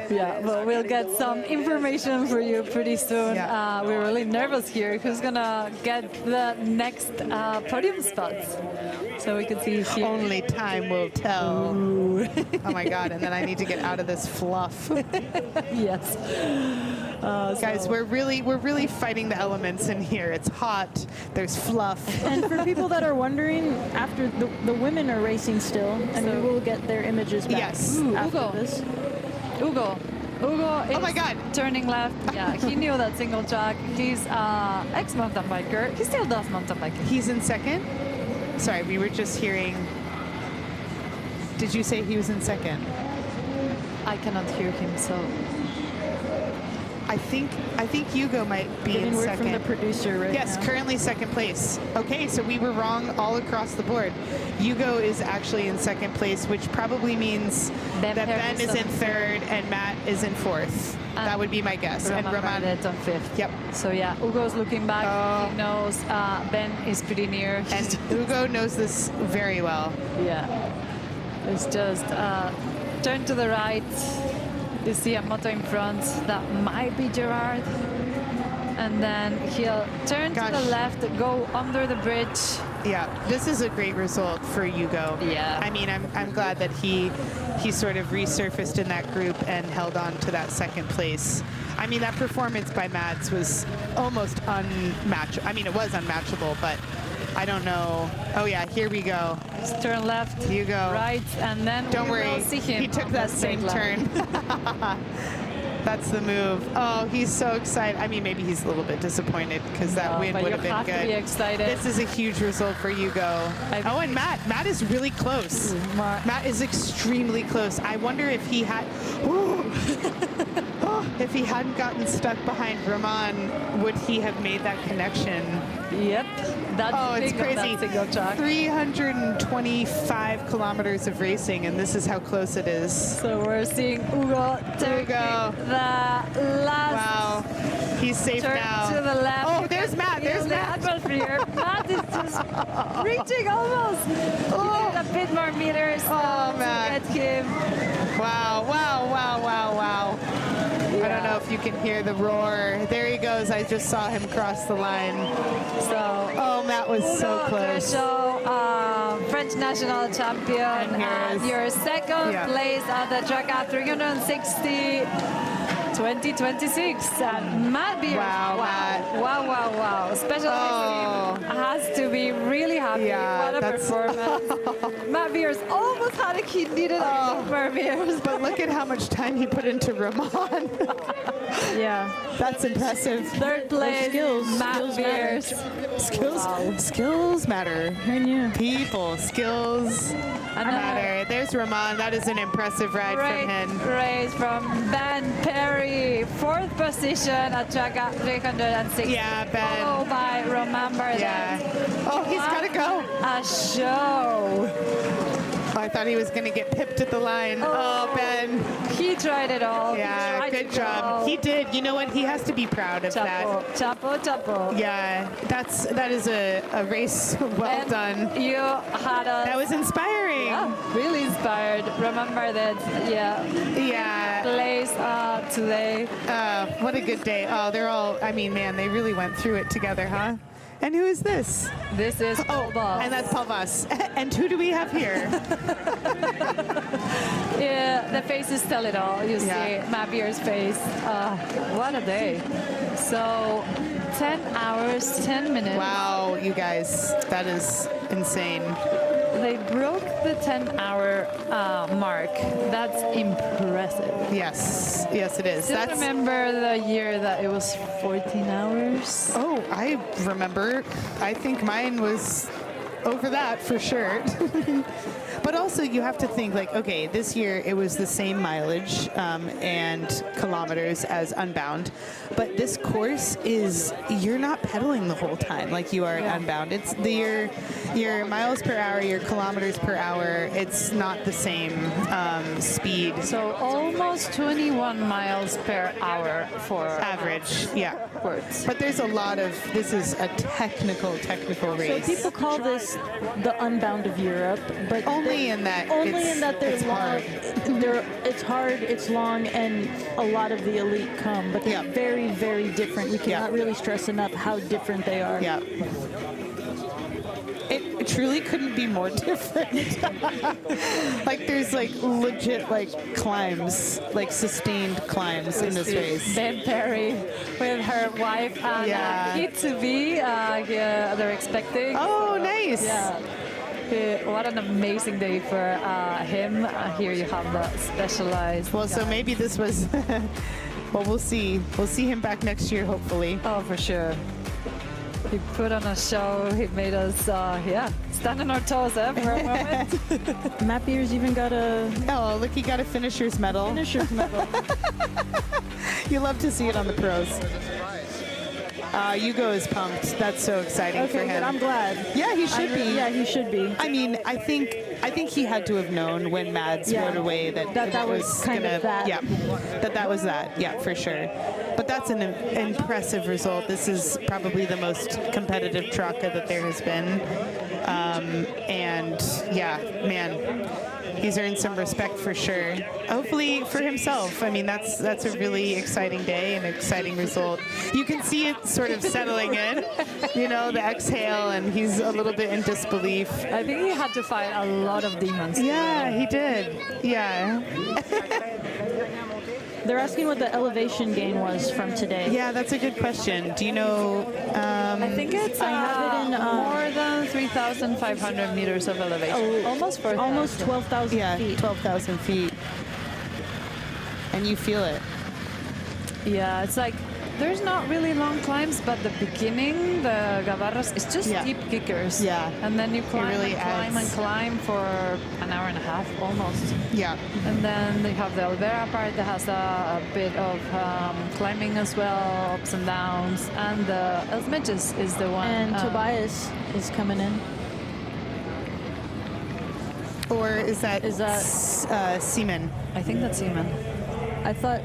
Yeah, well, we'll get some information for you pretty soon. Yeah. We're really nervous here. Who's gonna get the next podium spots? So we can see here. Only time will tell. Oh my God! And then I need to get out of this fluff. Yes. Guys, So- we're really fighting the elements in here. It's hot. There's fluff. And for people that are wondering, after the women are racing still, and we will get their images back Yes. after Ugo. this. Ugo is Oh my God. turning left. Yeah, he knew that single track. He's ex-mountain biker. He still does mountain biking. He's in second. Sorry, we were just hearing. Did you say he was in second? I cannot hear him, so I think Hugo might be Getting in word second. from the producer right Yes, now. currently second place. Okay, so we were wrong all across the board. Hugo is actually in second place, which probably means Ben that Ben Perry's is in on third and Matt is in fourth. That would be my guess. And Roman. Bernadette on fifth. Yep. So yeah, Ugo's looking back. He knows Ben is pretty near. And Hugo knows this very well. Yeah. It's just turn to the right. You see a moto in front. That might be Gerard. And then he'll turn to the left, go under the bridge. Yeah, this is a great result for Hugo. Yeah. I mean, I'm glad that he sort of resurfaced in that group and held on to that second place. I mean, that performance by Mads was almost unmatchable. I mean, it was unmatchable, but I don't know. Oh yeah, here we go. Just turn left, Hugo. right, and then Don't we worry, will see him he took on that the straight same line. turn. That's the move. Oh, he's so excited. I mean, maybe he's a little bit disappointed because that No, win but would you have been have good. to be excited. This is a huge result for Hugo. Oh, and Matt. Matt is really close. Matt is extremely close. I wonder if he had... if he hadn't gotten stuck behind Roman, would he have made that connection? Yep. That's it's big on crazy. that single track. 325 kilometers of racing, and this is how close it is. So we're seeing Ugo taking the last Wow. He's safe turn now. to the left. Oh, You there's can Matt. feel There's the Matt. atmosphere. Matt is just reaching almost. Oh. A bit more meters to Matt. get him. Wow, wow, wow, wow, wow. I don't know if you can hear the roar. There he goes. I just saw him cross the line. So, Matt was so Ugo close. Trecho, French national champion. And your second place at the Traka 360 2026. And Matt Beers. Wow, Matt. Wow, wow, wow. Special team has to be really happy. Yeah, what a that's- performance. Matt Beers almost had a kid needed for Beers. But look at how much time he put into Roman. Yeah. That's impressive. Third place, Matt Beers. Skills matter. People, skills matter. There's Roman. That is an impressive ride Great from him. race from Ben Perry. Fourth position at Traka 360. Yeah, Ben. Followed by Roman Bardet. Yeah. Oh, he's got to go. A show. I thought he was going to get pipped at the line. Oh, Ben. He tried it all. Yeah, He tried good to job. go. He did. You know what? He has to be proud of that. Chapo, chapo. Yeah, that is a race well done. You had a... That was inspiring. Yeah, really inspired. Remember that, Yeah. place today. What a good day. Oh, they're all, I mean, man, they really went through it together, huh? And who is this? This is Paul Voss. And that's Paul Voss. And who do we have here? Yeah, the faces tell it all. You see Matt Beers' face. What a day. So 10 hours, 10 minutes. Wow, you guys, that is insane. They broke the 10-hour mark. That's impressive. Yes, yes, it is. Still remember the year that it was 14 hours? Oh, I remember. I think mine was over that for sure. But also you have to think like, okay, this year it was the same mileage and kilometers as Unbound, but this course is, you're not pedaling the whole time like you are at Unbound. It's your miles per hour, your kilometers per hour. It's not the same speed. So almost 21 miles per hour for average, yeah. Words. But there's a lot of, this is a technical race. So people call this the Unbound of Europe, but only in that they're long. It's hard, it's long, and a lot of the elite come, but they're very, very different. We cannot really stress enough how different they are. Yeah. It truly couldn't be more different. Like there's like legit like climbs, like sustained climbs in this race. Ben Perry with her wife and kid to be. They're expecting. Oh, nice. Yeah. What an amazing day for him. Here you have the Specialized. Well, so maybe this was. Well, we'll see. We'll see him back next year, hopefully. Oh, for sure. He put on a show. He made us, stand on our toes for a moment. Matt Beers even got a... Oh, look, he got a finisher's medal. Finisher's medal. You love to see it on the pros. Hugo is pumped. That's so exciting for him. Good. I'm glad. Yeah, he should be. Yeah, he should be. I mean, I think he had to have known when Mads rode away that was kind of that. Yeah, that was that. Yeah, for sure. But that's an impressive result. This is probably the most competitive Traka that there has been. And yeah, man, he's earned some respect for sure. Hopefully for himself. I mean, that's a really exciting day, an exciting result. You can see it sort of settling in, you know, the exhale, and he's a little bit in disbelief. I think he had to fight a lot of demons. Yeah, he did. Yeah. They're asking what the elevation gain was from today. Yeah, that's a good question. Do you know? I think it's I have it in more than 3,500 meters of elevation. Almost 4,000. Almost 12,000 feet. Yeah, 12,000 feet. And you feel it. Yeah, it's like there's not really long climbs, but the beginning, the Gavarras, it's just deep kickers. Yeah. And then you climb really and climb for an hour and a half almost. Yeah. And then they have the Vera part that has a bit of climbing as well, ups and downs. And the Elsmeches is the one. And Tobias is coming in. Or is that Seaman? I think that's Seaman. I thought...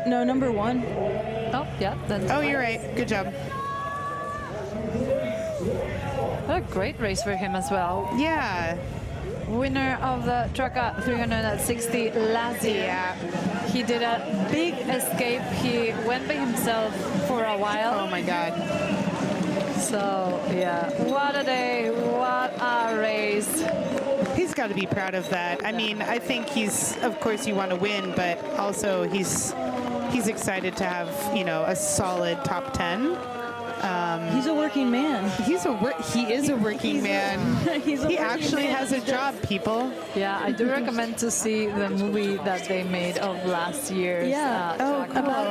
No, number one. Oh, yeah. Oh, you're right. Good job. What a great race for him as well. Yeah. Winner of the Traka 360 last year. Yeah. He did a big escape. He went by himself for a while. Oh my God. So, yeah, what a day, what a race. He's got to be proud of that. I mean, I think he's, of course, you want to win, but also he's excited to have, you know, a solid top 10. He's a working man. He is a working man. He actually has a job, people. Yeah, I do recommend to see the movie that they made of last year's. Yeah.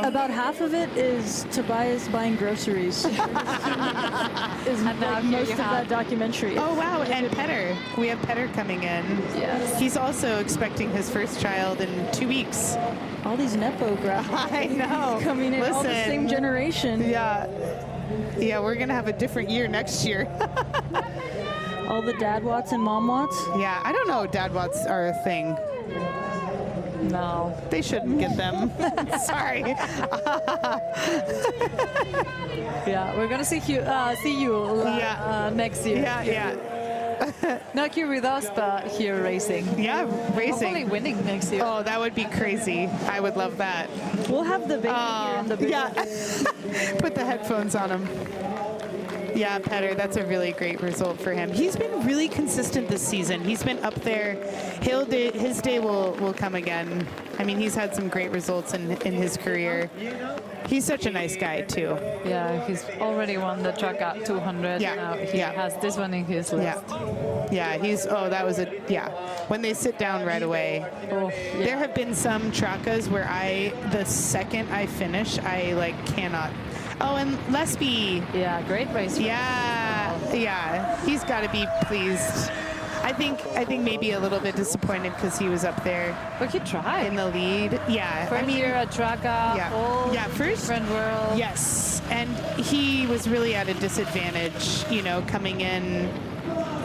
About half of it is Tobias buying groceries. Is like most of that documentary. Oh wow! And Petter, we have Petter coming in. Yes. He's also expecting his first child in 2 weeks. All these nepo graphics. I know. Coming in, all the same generation. Yeah. Yeah, we're gonna have a different year next year. All the dad watts and mom watts? Yeah, I don't know. Dad watts are a thing. No. They shouldn't get them. Sorry. Yeah, we're gonna see you next year. Yeah. Not here with us, but here racing. Yeah, racing. Hopefully winning next year. Oh, that would be crazy. I would love that. We'll have the baby here in the big Put the headphones on him. Yeah, Petter, that's a really great result for him. He's been really consistent this season. He's been up there. His day will come again. I mean, he's had some great results in his career. He's such a nice guy too. Yeah, he's already won the Traka 200. Yeah. Now he Yeah. has this one in his list. Yeah, that was when they sit down right away. Oh, There have been some Trakas where the second I finish, I like cannot. Oh, and Lesby. Yeah, great race. Yeah, he's got to be pleased. I think maybe a little bit disappointed because he was up there. But he tried. In the lead. Yeah. First year at Traka. First. Different world. Yes. And he was really at a disadvantage, coming in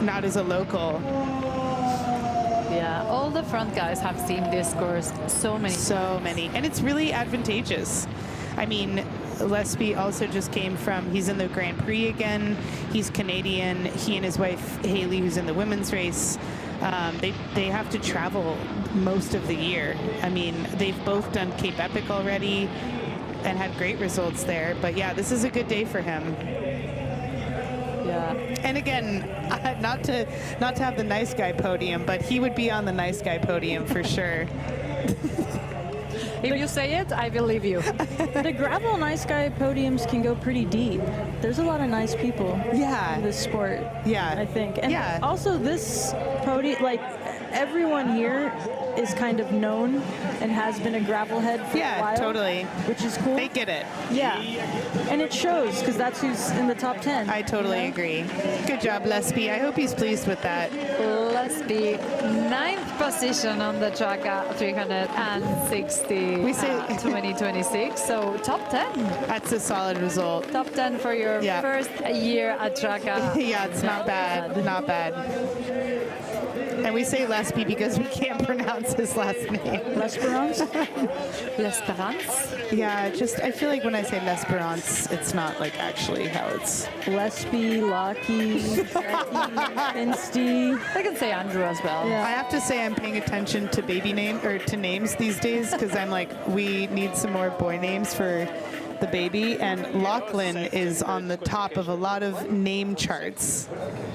not as a local. Yeah, all the front guys have seen this course so many. And it's really advantageous. I mean, Lesby also just came he's in the Grand Prix again. He's Canadian. He and his wife, Haley, who's in the women's race, they have to travel most of the year. I mean, they've both done Cape Epic already and had great results there. But yeah, this is a good day for him. Yeah. And again, not to have the nice guy podium, but he would be on the nice guy podium for sure. If you say it, I believe you. The gravel nice guy podiums can go pretty deep. There's a lot of nice people in this sport. Yeah. I think. And also this podium, like everyone here is kind of known and has been a gravel head for a while. Totally. Which is cool. They get it. Yeah. And it shows because that's who's in the top 10. I totally agree. Good job, Lesby. I hope he's pleased with that. Lesby, 9th position on the Traka 360 we say 2026. So top 10. That's a solid result. Top 10 for your first year at Traka. Yeah, it's not bad. Not bad. And we say Lesby because we can't pronounce his last name. L'Esperance? L'Esperance? Yeah, I feel like when I say L'Esperance, it's not like actually how it's. Lesby, Locky, Insty. I can say Andrew as well. Yeah. I have to say I'm paying attention to to names these days because I'm like, we need some more boy names for the baby, and Lachlan is on the top of a lot of name charts,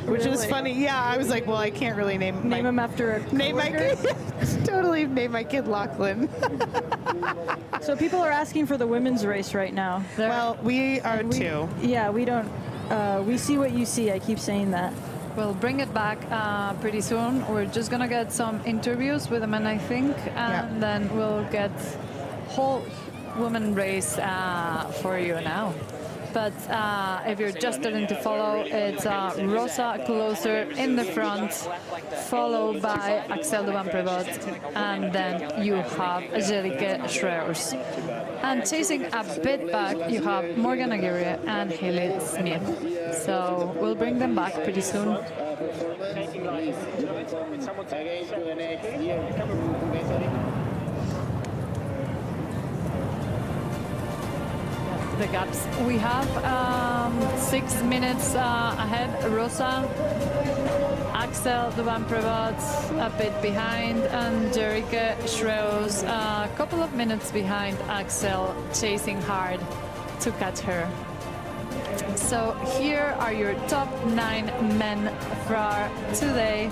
which is funny. Yeah, I was like, well, I can't really name him after a name my kid. Totally name my kid Lachlan. So people are asking for the women's race right now. Well, we are too. Yeah, we don't. We see what you see. I keep saying that. We'll bring it back pretty soon. We're just gonna get some interviews with the men, I think, and then we'll get whole women race for you now. But if you're just starting to follow, it's Rosa closer in the front, followed by Axel de Van Prevot, and then you have Angelique Schreers. And chasing a bit back, you have Morgan Aguirre and Haley Smith. So we'll bring them back pretty soon. The gaps. We have 6 minutes ahead. Rosa, Axel de Van Prevot a bit behind, and Jerike Schreus a couple of minutes behind Axel, chasing hard to catch her. So here are your top 9 men for today.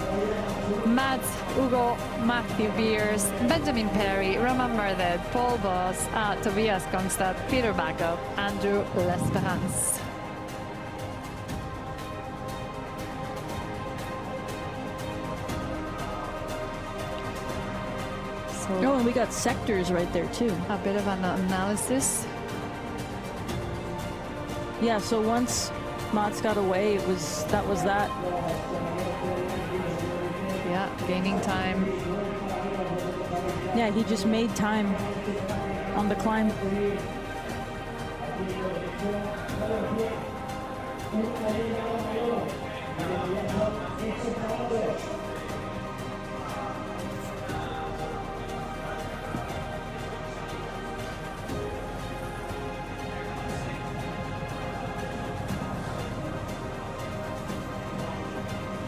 Matt, Hugo, Matthew Beers, Benjamin Perry, Roman Bardet, Paul Boss, Tobias Kongstad, Peter Backup, Andrew L'Esperance. Oh, and we got sectors right there too. A bit of an analysis. Yeah, so once Mats got away, that was that. Yeah, gaining time. Yeah, he just made time on the climb.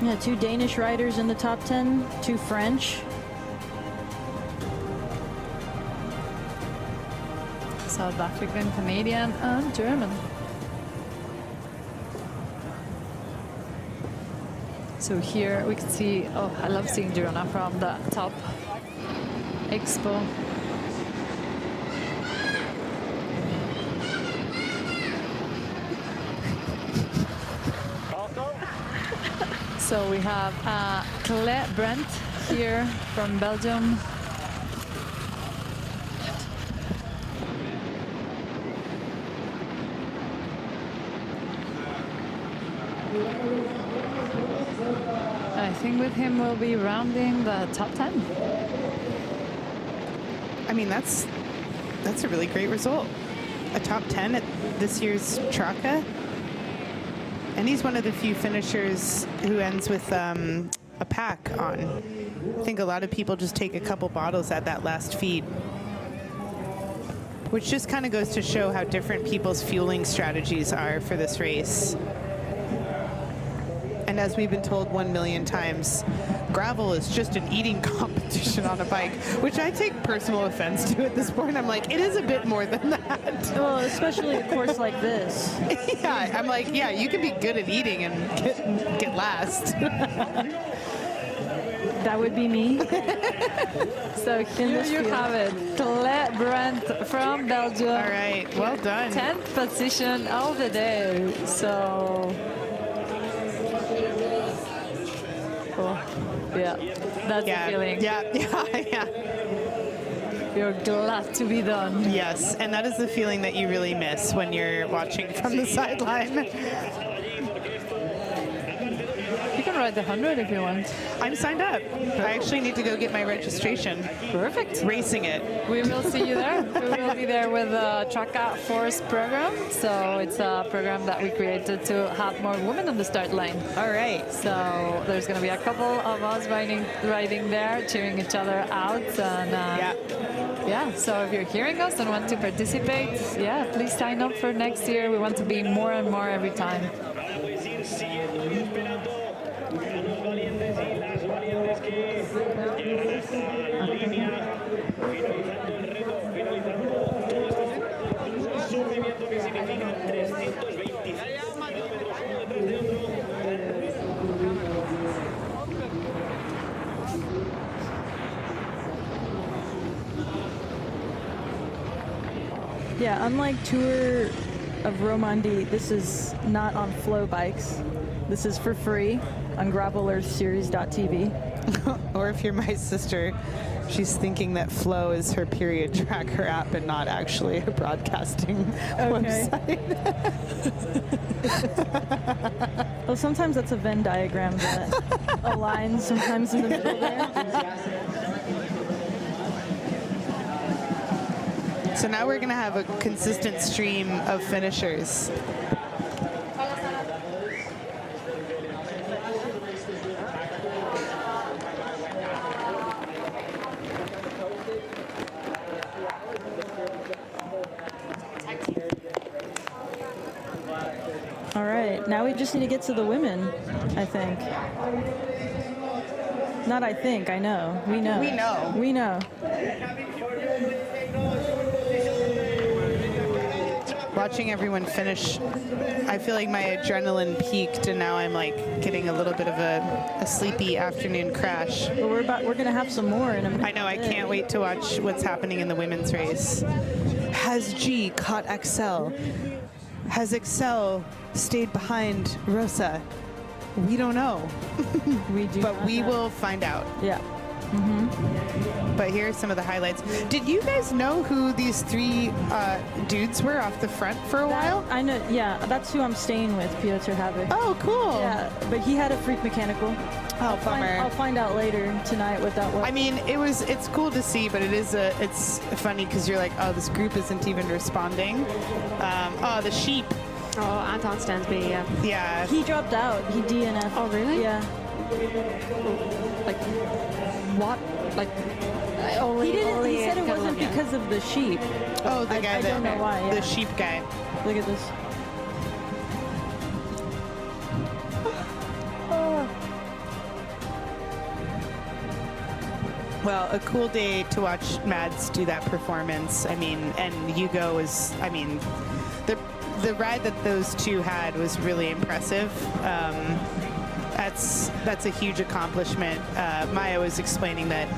Yeah, 2 Danish riders in the top 10, 2 French. South African, Canadian, and German. So here we can see, oh, I love seeing Girona from the top. Expo. So we have Claire Brent here from Belgium. I think with him we'll be rounding the top 10. I mean, that's a really great result. A top 10 at this year's Traka. And he's one of the few finishers who ends with a pack on. I think a lot of people just take a couple bottles at that last feed, which just kind of goes to show how different people's fueling strategies are for this race. And as we've been told 1 million times, gravel is just an eating competition on a bike, which I take personal offense to at this point. I'm like, it is a bit more than that. Well, especially a course like this. Yeah, I'm like, yeah, you can be good at eating and get last. That would be me. So here you have it. Claire Brent from Belgium. All right, well done. 10th position of the day. So, cool. Yeah, that's the feeling. Yeah. You're glad to be done. Yes, and that is the feeling that you really miss when you're watching from the sideline. You can ride the 100 if you want. I'm signed up. I actually need to go get my registration. Perfect. Racing it. We will see you there. We will be there with the Traka Force program. So it's a program that we created to have more women on the start line. All right. So there's going to be a couple of us riding there, cheering each other out. And yeah, so if you're hearing us and want to participate, please sign up for next year. We want to be more and more every time. Yeah, unlike Tour of Romandie, this is not on flow bikes. This is for free on GravelEarthSeries.tv. Or if you're my sister, she's thinking that Flow is her period tracker app and not actually a broadcasting website. Well, sometimes that's a Venn diagram that aligns sometimes in the middle there. So now we're going to have a consistent stream of finishers. All right, now we just need to get to the women, I think. Not I think, I know. We know. We know. We know. Watching everyone finish, I feel like my adrenaline peaked, and now I'm like getting a little bit of a sleepy afternoon crash. But we're gonna have some more in a minute. I know. I can't wait to watch what's happening in the women's race. Has G caught Excel? Has Excel stayed behind Rosa? We don't know. We do, but we will find out. Yeah. But here are some of the highlights. Did you guys know who these three dudes were off the front for a while? I know, yeah, that's who I'm staying with, Piotr Havik. Oh, cool. Yeah, but he had a freak mechanical. Oh, bummer. I'll find out later tonight what that was. I mean, it's cool to see, but it's funny because you're like, oh, this group isn't even responding. Oh, the sheep. Oh, Anton Stansby, yeah. Yeah. He dropped out. He DNF'd. Oh, really? Yeah. Like, what? Like, he said it wasn't because of the sheep. Oh, the guy I don't know why. Yeah. The sheep guy. Look at this. Well, a cool day to watch Mads do that performance. I mean, and Hugo is, I mean, the ride that those two had was really impressive. That's a huge accomplishment. Maya was explaining that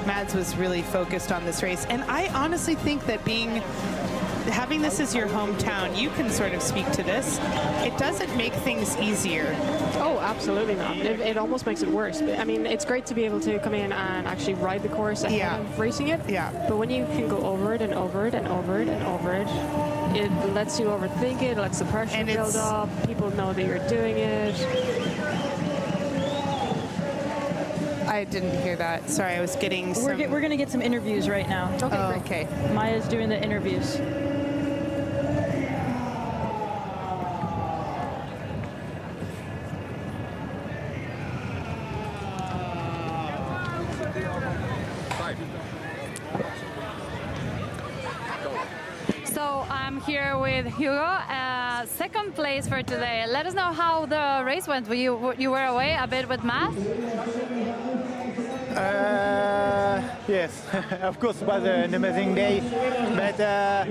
Mads was really focused on this race, and I honestly think that being having this as your hometown, you can sort of speak to this. It doesn't make things easier. Oh, absolutely not. It almost makes it worse. But, I mean, it's great to be able to come in and actually ride the course ahead of racing it. Yeah. But when you can go over it and over it and over it and over it, it lets you overthink it, it lets the pressure build up, people know that you're doing it. I didn't hear that. Sorry, I was getting some... We're going to get some interviews right now. Okay. Maya's doing the interviews. So I'm here with Hugo, second place for today. Let us know how the race went. You were away a bit with Matt? Yes, of course it was an amazing day, but I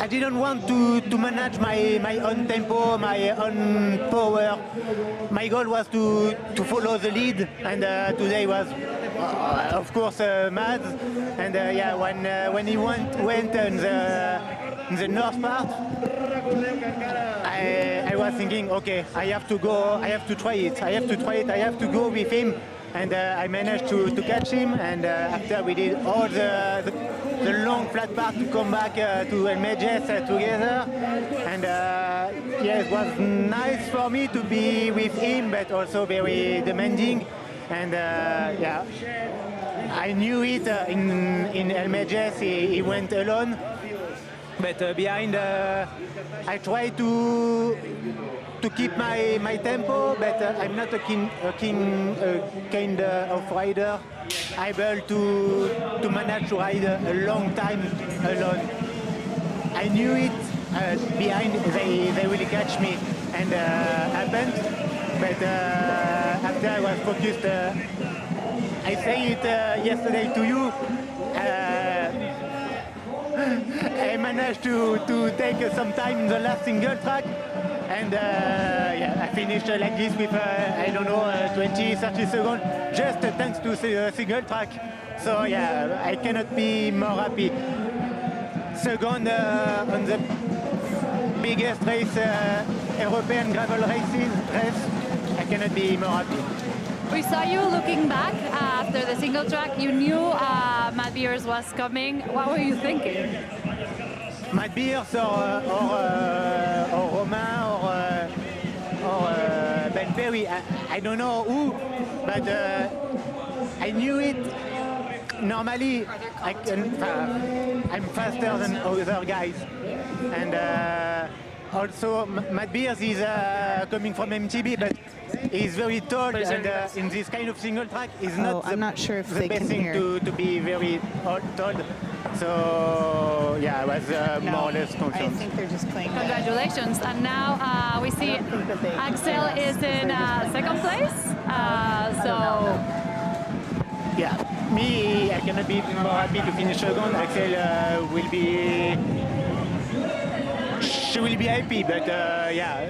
didn't want to manage my own tempo, my own power. My goal was to follow the lead, and today was, of course, Mads. And yeah, when he went in the north part, I was thinking, okay, I have to go, I have to try it, I have to go with him. And I managed to catch him, and after we did all the long flat part to come back to El Mejes together. And yeah, it was nice for me to be with him, but also very demanding. And yeah, I knew it in El Mejes, he went alone. But behind, I tried to keep my tempo, but I'm not a kind of rider able to manage to ride a long time alone. I knew it behind they will catch me, and happened. But after I was focused, I say it yesterday to you. I managed to take some time in the last single track, and yeah, I finished like this with, I don't know, 20, 30 seconds, just thanks to the single track. So yeah, I cannot be more happy. Second on the biggest race, European gravel race, I cannot be more happy. We saw you looking back after the single track. You knew Matt Beers was coming. What were you thinking? Matt Beers or Romain or Ben Perry. I don't know who, but I knew it. Normally, I'm faster than other guys, and also Matt Beers is coming from MTB, but he's very tall, and in this kind of single track, is not I'm not sure if the they best can thing hear. to be very tall. So yeah, I was more or less concerned. I think they're just playing. Congratulations. And now we see Axel is in second place. So yeah, me, I cannot be more happy to finish second. Axel will be, she will be happy, but yeah.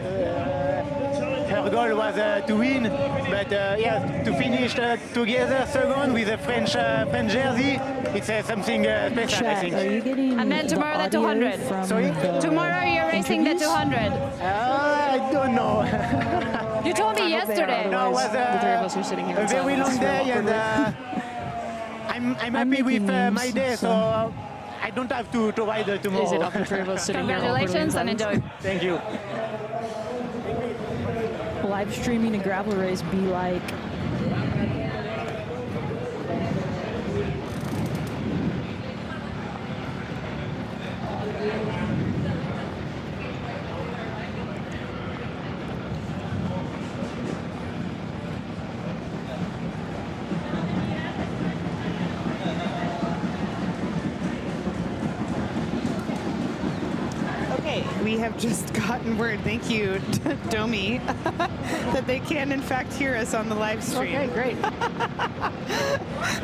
Her goal was to win, but yeah, to finish together second with a French jersey, it's something special, I think. and then tomorrow the 200. Sorry? Tomorrow you're racing the 200. I don't know. You told me yesterday. No, it was the three of us are sitting here. a very long day, and I'm happy with my day, so I don't have to ride tomorrow. Is it up the three of us sitting here? Congratulations and enjoy. Thank you. Live streaming a gravel race be like? Okay, we have just gotten word, thank you, Domi, that they can in fact hear us on the live stream. Okay, great.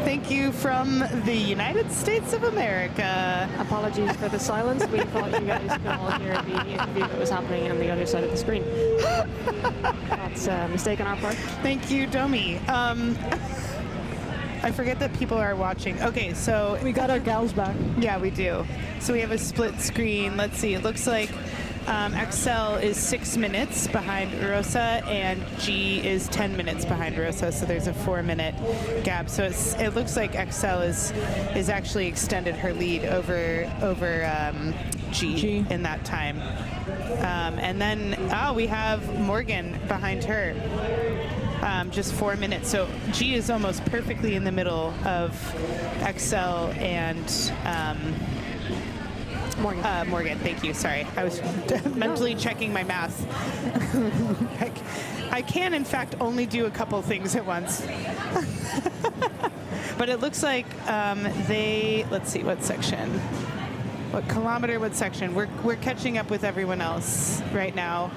Thank you from the United States of America. Apologies for the silence. We thought you guys could all hear the interview that was happening on the other side of the screen. That's a mistake on our part. Thank you, Domi. I forget that people are watching. Okay, so we got our gals back. Yeah, we do. So we have a split screen. Let's see. It looks like XL is 6 minutes behind Rosa, and G is 10 minutes behind Rosa. So there's a 4-minute gap. So it looks like XL is actually extended her lead over G in that time. And then we have Morgan behind her. Just 4 minutes. So G is almost perfectly in the middle of XL and Morgan. Thank you. Sorry. I was mentally checking my math. I can, in fact, only do a couple things at once. But it looks like let's see, what section? What kilometer, what section? We're catching up with everyone else right now.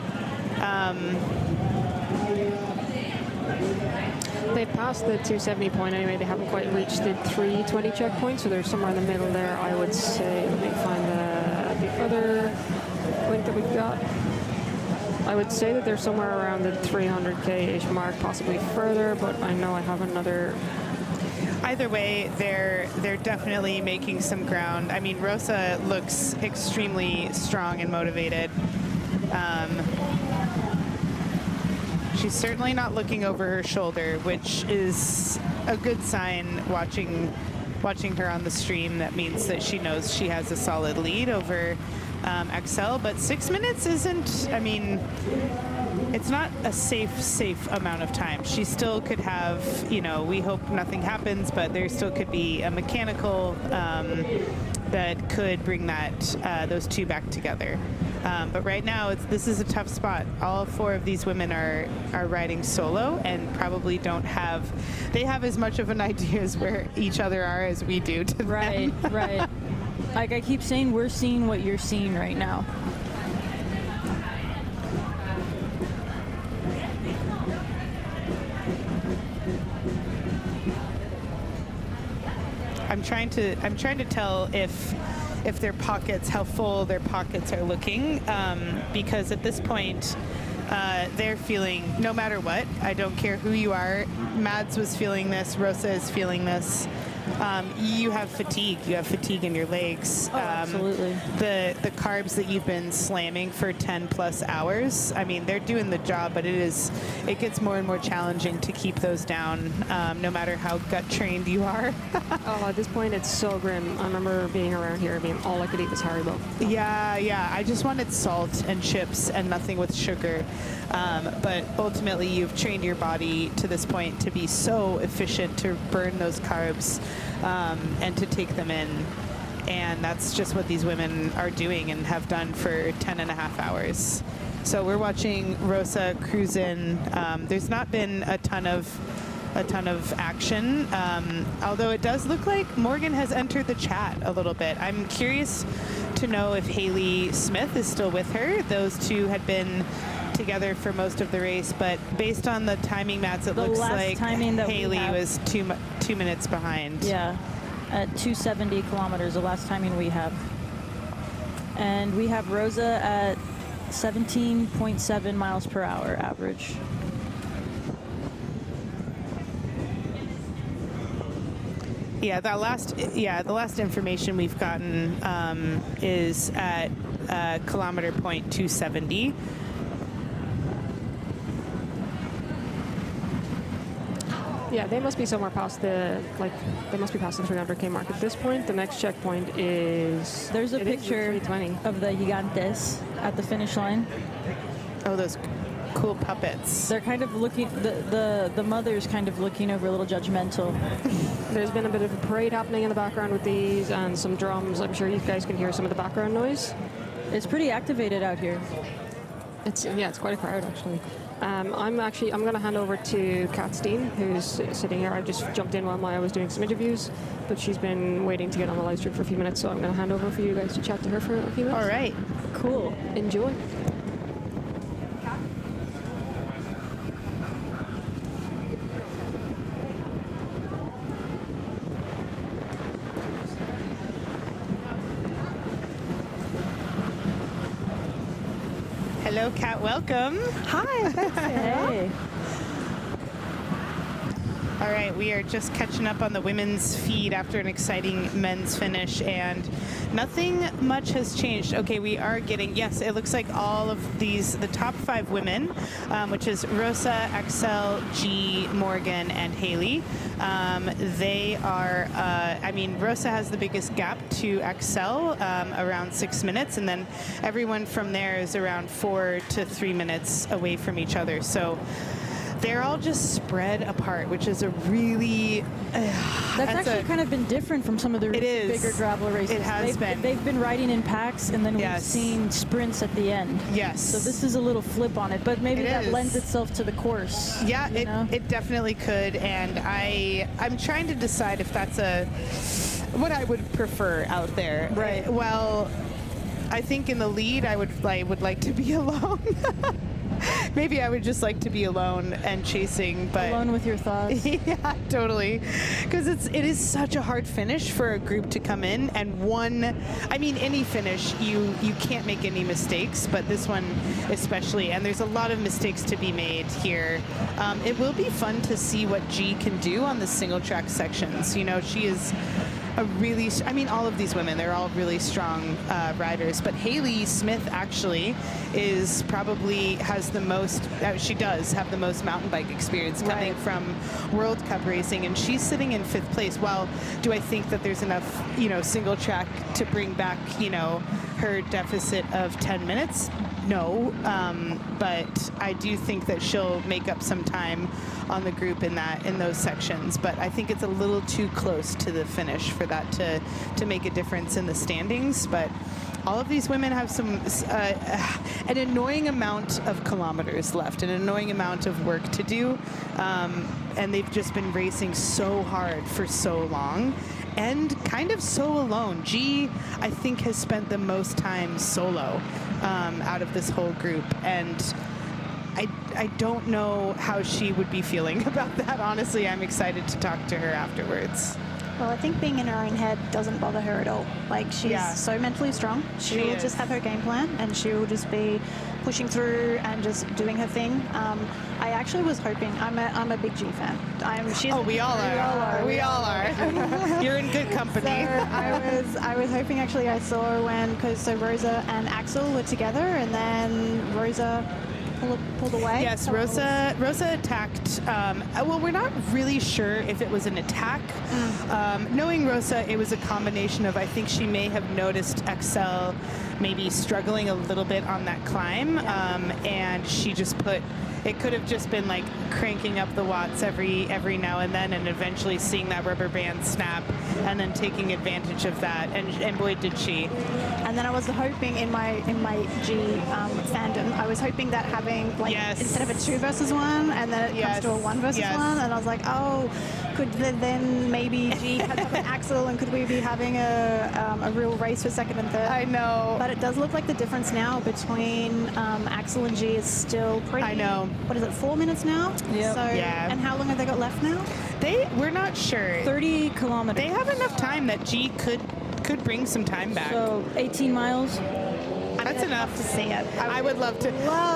They passed the 270 point anyway. They haven't quite reached the 320 checkpoint, so they're somewhere in the middle there, I would say. Let me find the other link that we've got. I would say that they're somewhere around the 300k-ish mark, possibly further, but I know I have another. Either way, they're definitely making some ground. I mean, Rosa looks extremely strong and motivated. She's certainly not looking over her shoulder, which is a good sign watching her on the stream. That means that she knows she has a solid lead over XL, but 6 minutes isn't, I mean, it's not a safe amount of time. She still could have, we hope nothing happens, but there still could be a mechanical that could bring those two back together. But right now, this is a tough spot. All 4 of these women are riding solo and probably they have as much of an idea as where each other are as we do to them. Right. Like I keep saying, we're seeing what you're seeing right now. I'm trying to tell if their pockets, how full their pockets are looking, because at this point, they're feeling, no matter what, I don't care who you are, Mads was feeling this, Rosa is feeling this. You have fatigue. You have fatigue in your legs. Absolutely. The carbs that you've been slamming for 10 plus hours, I mean, they're doing the job, but it gets more and more challenging to keep those down, no matter how gut trained you are. At this point, it's so grim. I remember being around here, all I could eat was Haribo. Yeah. I just wanted salt and chips and nothing with sugar. But ultimately, you've trained your body to this point to be so efficient to burn those carbs and to take them in. And that's just what these women are doing and have done for 10.5 hours. So we're watching Rosa cruise in. There's not been a ton of action, although it does look like Morgan has entered the chat a little bit. I'm curious to know if Haley Smith is still with her. Those two had been together for most of the race, but based on the timing mats, it looks like Haley was 2 minutes behind. Yeah, at 270 kilometers, the last timing we have. And we have Rosa at 17.7 miles per hour average. Yeah, the last information we've gotten is at kilometer point 270. Yeah, they must be somewhere past they must be past the 300k mark at this point. The next checkpoint is... There's a picture of the Gigantes at the finish line. Oh, those cool puppets. They're kind of looking, the mother's kind of looking over a little judgmental. There's been a bit of a parade happening in the background with these and some drums. I'm sure you guys can hear some of the background noise. It's pretty activated out here. It's quite a crowd actually. I'm going to hand over to Kat Steen, who's sitting here. I just jumped in while Maya was doing some interviews, but she's been waiting to get on the live stream for a few minutes, so I'm going to hand over for you guys to chat to her for a few minutes. All right. Cool. Enjoy. Hello, Kat. Welcome. Hi. Hey. All right, we are just catching up on the women's feed after an exciting men's finish, and nothing much has changed. Okay, we are getting, yes, it looks like all of these, the top 5 women, which is Rosa, Axel, G, Morgan, and Haley. They are, I mean, Rosa has the biggest gap to Axel, around 6 minutes, and then everyone from there is around 4 to 3 minutes away from each other. So they're all just spread apart, which is a really... That's actually kind of been different from some of the bigger gravel races. It has been. They've been riding in packs, and then we've seen sprints at the end. Yes. So this is a little flip on it, but maybe that lends itself to the course. Yeah, it definitely could, and I'm trying to decide if that's what I would prefer out there. Right. Well, I think in the lead, I would like to be alone. Maybe I would just like to be alone and chasing, but alone with your thoughts. Yeah, totally. Because it is such a hard finish for a group to come in, and any finish you can't make any mistakes, but this one especially, and there's a lot of mistakes to be made here. It will be fun to see what G can do on the single track sections. You know, she is all of these women, they're all really strong riders, but Haley Smith actually has the most, she does have the most mountain bike experience coming from World Cup racing, and she's sitting in 5th place. Well, do I think that there's enough, single track to bring back, her deficit of 10 minutes? No, but I do think that she'll make up some time on the group in those sections. But I think it's a little too close to the finish for that to make a difference in the standings. But all of these women have an annoying amount of kilometers left, an annoying amount of work to do, and they've just been racing so hard for so long. And kind of so alone. G, I think, has spent the most time solo out of this whole group, and I don't know how she would be feeling about that. Honestly, I'm excited to talk to her afterwards. Well, I think being in her own head doesn't bother her at all. Like, she's so mentally strong. She will just have her game plan, and she will just be pushing through and just doing her thing. I actually was hoping, I'm a big G fan. We all are. You're in good company. So I was hoping, actually, I saw because Rosa and Axel were together, and then Rosa pulled away. Yes, Rosa attacked. Well, we're not really sure if it was an attack. Knowing Rosa, it was a combination of, I think she may have noticed Axel maybe struggling a little bit on that climb, and she just it could have just been like cranking up the watts every now and then, and eventually seeing that rubber band snap and then taking advantage of that, and boy did she. And then I was hoping in my G fandom, I was hoping that having instead of a 2 versus 1, and then it comes to a 1 versus 1, and I was like, oh, could then maybe G catch up with Axel, and could we be having a real race for 2nd and 3rd? I know. But it does look like the difference now between Axel and G is still pretty. I know. What is it, 4 minutes now? Yep. So, and how long have they got left now? We're not sure. 30 kilometers. They have enough time that G could bring some time back. So 18 miles. That's enough to see it. I would love to.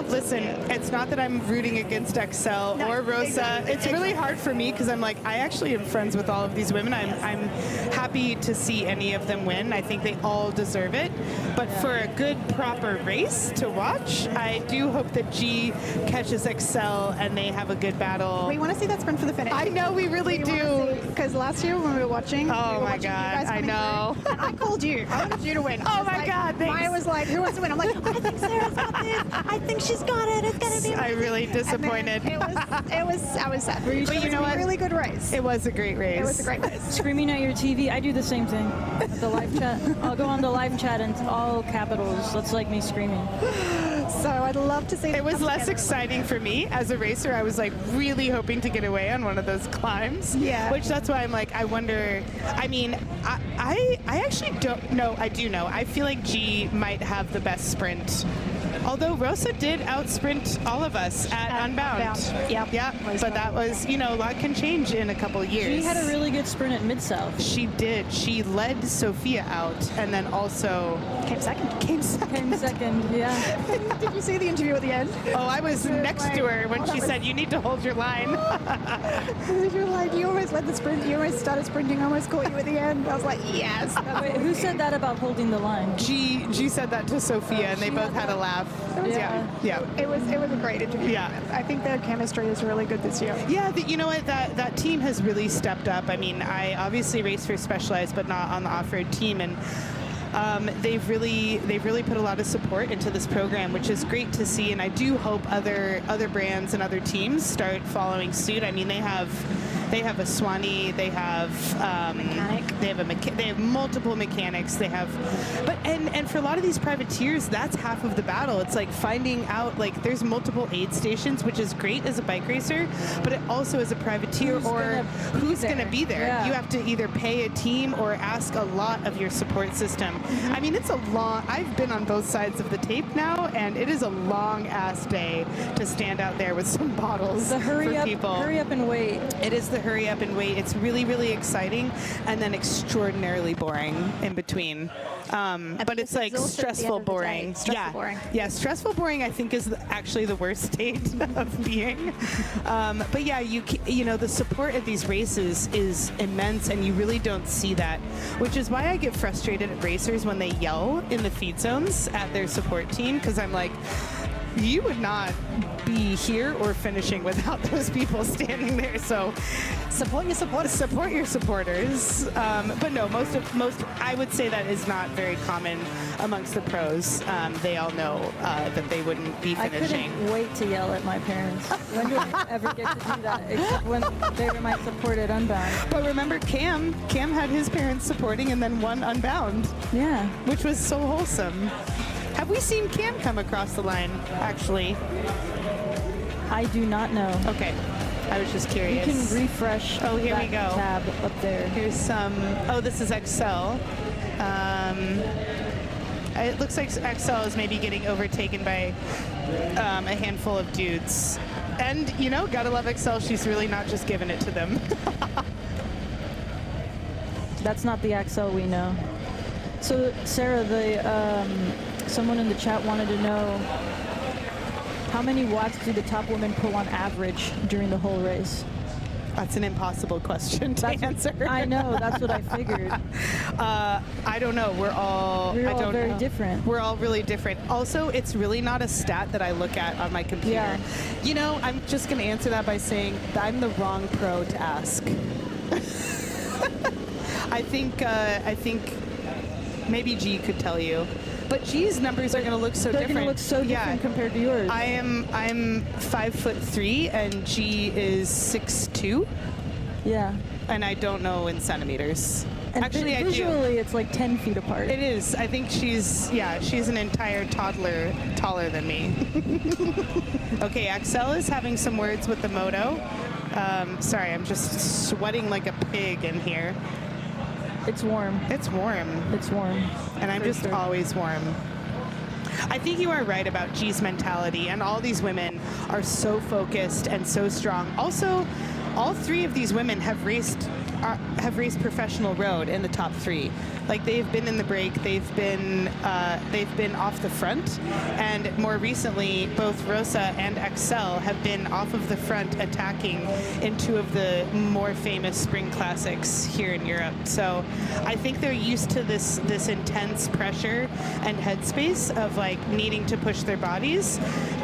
Listen, it's not that I'm rooting against Axel or Rosa. It's really hard for me because I'm like, I actually am friends with all of these women. I'm happy to see any of them win. I think they all deserve it. But for a good, proper race to watch, I do hope that G catches Axel and they have a good battle. We want to see that sprint for the finish. I know, we really do. Because last year when we were watching, my God, I know. And I called you. I wanted you to win. Oh my God, thanks. Maya was like, who wants to win? I'm like, I think Sarah's got this. I think she's got it. It's gonna be. I'm really disappointed. I was sad. But you know what? A really good race. It was a great race. It was a great race. Screaming at your TV. I do the same thing. At the live chat. I'll go on the live chat and all capitals. That's like me screaming. So I'd love to see. It was less exciting for me as a racer. I was like really hoping to get away on one of those climbs. Yeah. Which that's why I'm like, I wonder. I mean, I actually don't know. I do know. I feel like G might have the best sprint Although Rosa did out-sprint all of us at Unbound. Yep. Yeah, but that was, you know, a lot can change in a couple of years. She had a really good sprint at Mid-South. She did. She led Sophia out and then also... Came second, yeah. Did you see the interview at the end? Oh, I was next to her when she said, you need to hold your line. You were like, you almost led the sprint, you almost started sprinting, I almost caught you at the end. I was like, yes. Wait, who said that about holding the line? G said that to Sophia, and they both had a laugh. Yeah. It was a great interview. Yeah. I think their chemistry is really good this year. Yeah, you know what? That team has really stepped up. I mean, I obviously race for Specialized, but not on the off-road team, and they've really put a lot of support into this program, which is great to see. And I do hope other brands and other teams start following suit. I mean, they have a Swanee, they have they have multiple mechanics. They have, and for a lot of these privateers, that's half of the battle. It's like finding out, like, there's multiple aid stations, which is great as a bike racer, but it also as a privateer who's going to be there. Yeah. You have to either pay a team or ask a lot of your support system. I mean, it's a long, I've been on both sides of the tape now, and it is a long ass day to stand out there with some bottles for people. Hurry up and wait. It is the hurry up and wait. It's really, really exciting and then extraordinarily boring in between. But it's like stressful, boring. Yeah, stressful, boring I think is actually the worst state of being. But yeah, you know, the support at these races is immense, and you really don't see that, which is why I get frustrated at racers when they yell in the feed zones at their support team, because I'm like, you would not be here or finishing without those people standing there. So support your supporters. But no, most I would say that is not very common amongst the pros. They all know that they wouldn't be finishing. I couldn't wait to yell at my parents. When do I ever get to do that? Except when they were my support at Unbound. But remember, Cam had his parents supporting and then won Unbound. Yeah, which was so wholesome. Have we seen Cam come across the line, actually? I do not know. Okay. I was just curious. You can refresh here we go. Tab up there. Here's some... Oh, this is Excel. It looks like Excel is maybe getting overtaken by a handful of dudes. And, you know, gotta love Excel. She's really not just giving it to them. That's not the Excel we know. So, Sarah, someone in the chat wanted to know how many watts do the top women pull on average during the whole race? That's an impossible question to answer. I know, that's what I figured. I don't know. We're all very different. We're all really different. Also, it's really not a stat that I look at on my computer. Yeah. You know, I'm just going to answer that by saying I'm the wrong pro to ask. I think maybe G could tell you. But G's numbers are going to look so different. They're going to look so different compared to yours. I'm 5'3" and G is 6'2". Yeah. And I don't know in centimeters. And actually, visually, it's like 10 feet apart. It is. I think she's an entire toddler taller than me. Okay, Axel is having some words with the moto. Sorry, I'm just sweating like a pig in here. It's warm. It's warm. It's warm. And I'm just always warm. I think you are right about G's mentality, and all these women are so focused and so strong. Also, all three of these women have raced professional road in the top three. Like, they've been in the break, they've been off the front, and more recently, both Rosa and Excel have been off of the front attacking in two of the more famous spring classics here in Europe. So I think they're used to this intense pressure and headspace of like needing to push their bodies.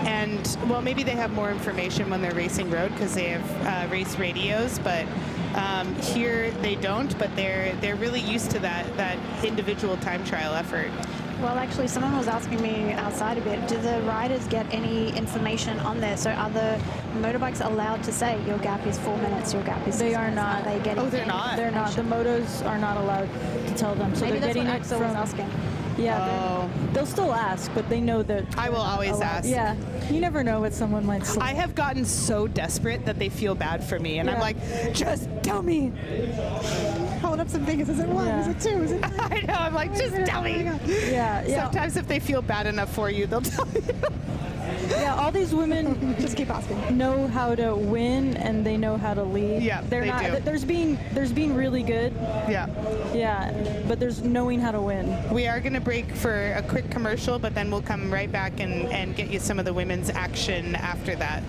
And well, maybe they have more information when they're racing road because they have race radios, but here they don't, but they're really used to that individual time trial effort. Well, actually, someone was asking me outside a bit, do the riders get any information on there? So are the motorbikes allowed to say your gap is 4 minutes, your gap is 6 minutes? They are not. Are they getting they're not. They're not. The motos are not allowed to tell them. So maybe they're that's getting what it Axel from was asking. Yeah, they'll still ask, but they know that. I will always ask. Yeah, you never know what someone might say. I have gotten so desperate that they feel bad for me, and I'm like, just tell me. Hold up some fingers. Is it one? Is it two? Is it three? I know. I'm like, just tell me. Yeah. Sometimes if they feel bad enough for you, they'll tell you. Yeah, all these women just keep asking. Know how to win and they know how to lead. Yeah, they're they not. do. There's being really good. Yeah. Yeah, but there's knowing how to win. We are going to break for a quick commercial, but then we'll come right back and get you some of the women's action after that.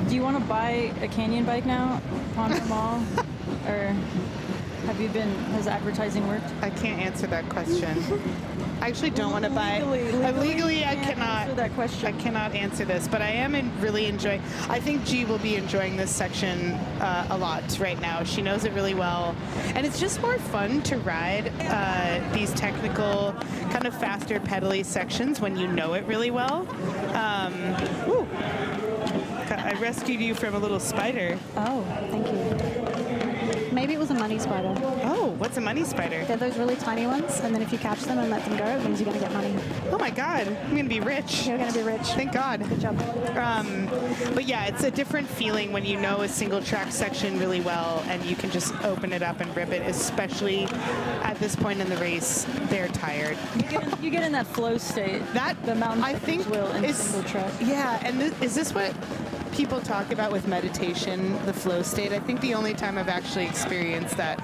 Do you want to buy a Canyon bike now, Ponder Mall? Or has advertising worked? I can't answer that question. I actually don't want to buy. Legally, I cannot answer that question. I cannot answer this, but I am really enjoying. I think G will be enjoying this section a lot right now. She knows it really well, and it's just more fun to ride these technical, kind of faster pedally sections when you know it really well. I rescued you from a little spider. Oh, thank you. Maybe it was a money spider. Oh, what's a money spider? They're those really tiny ones, and then if you catch them and let them go, it means you're going to get money. Oh my God, I'm going to be rich. You're going to be rich. Thank God. Good job. But yeah, it's a different feeling when you know a single track section really well and you can just open it up and rip it, especially at this point in the race. They're tired. You get in that flow state. The mountain I think will in single track. Yeah, and is this what people talk about with meditation, the flow state? I think the only time I've actually experienced that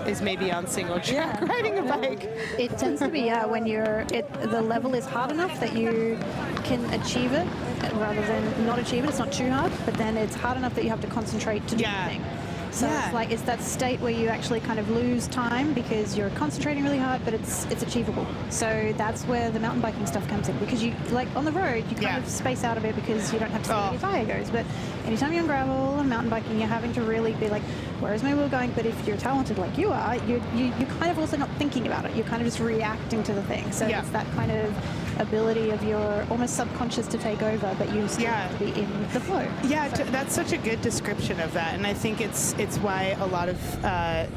is maybe on single track riding a bike. It tends to be when the level is hard enough that you can achieve it rather than not achieve it. It's not too hard, but then it's hard enough that you have to concentrate to do the thing. So it's that state where you actually kind of lose time because you're concentrating really hard, but it's achievable. So that's where the mountain biking stuff comes in, because you, like on the road, you kind of space out a bit because you don't have to see where your tire goes. But anytime you're on gravel and mountain biking, you're having to really be like, where is my wheel going? But if you're talented like you are, you're kind of also not thinking about it. You're kind of just reacting to the thing. So it's that kind of ability of your almost subconscious to take over, but you still have to be in the flow. Yeah, that's such a good description of that, and I think it's why a lot of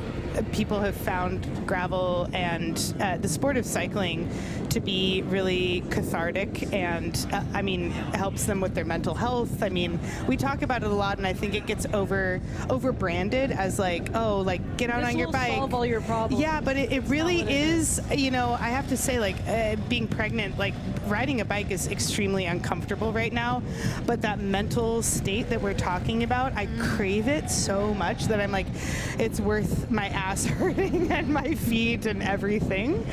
people have found gravel and the sport of cycling to be really cathartic, and I mean, helps them with their mental health. I mean, we talk about it a lot, and I think it gets over branded as like, oh, like get out on your bike, solve all your problems. Yeah, but it really is. You know, I have to say, like being pregnant, like riding a bike is extremely uncomfortable right now, but that mental state that we're talking about, I crave it so much that I'm like, it's worth my ass hurting and my feet and everything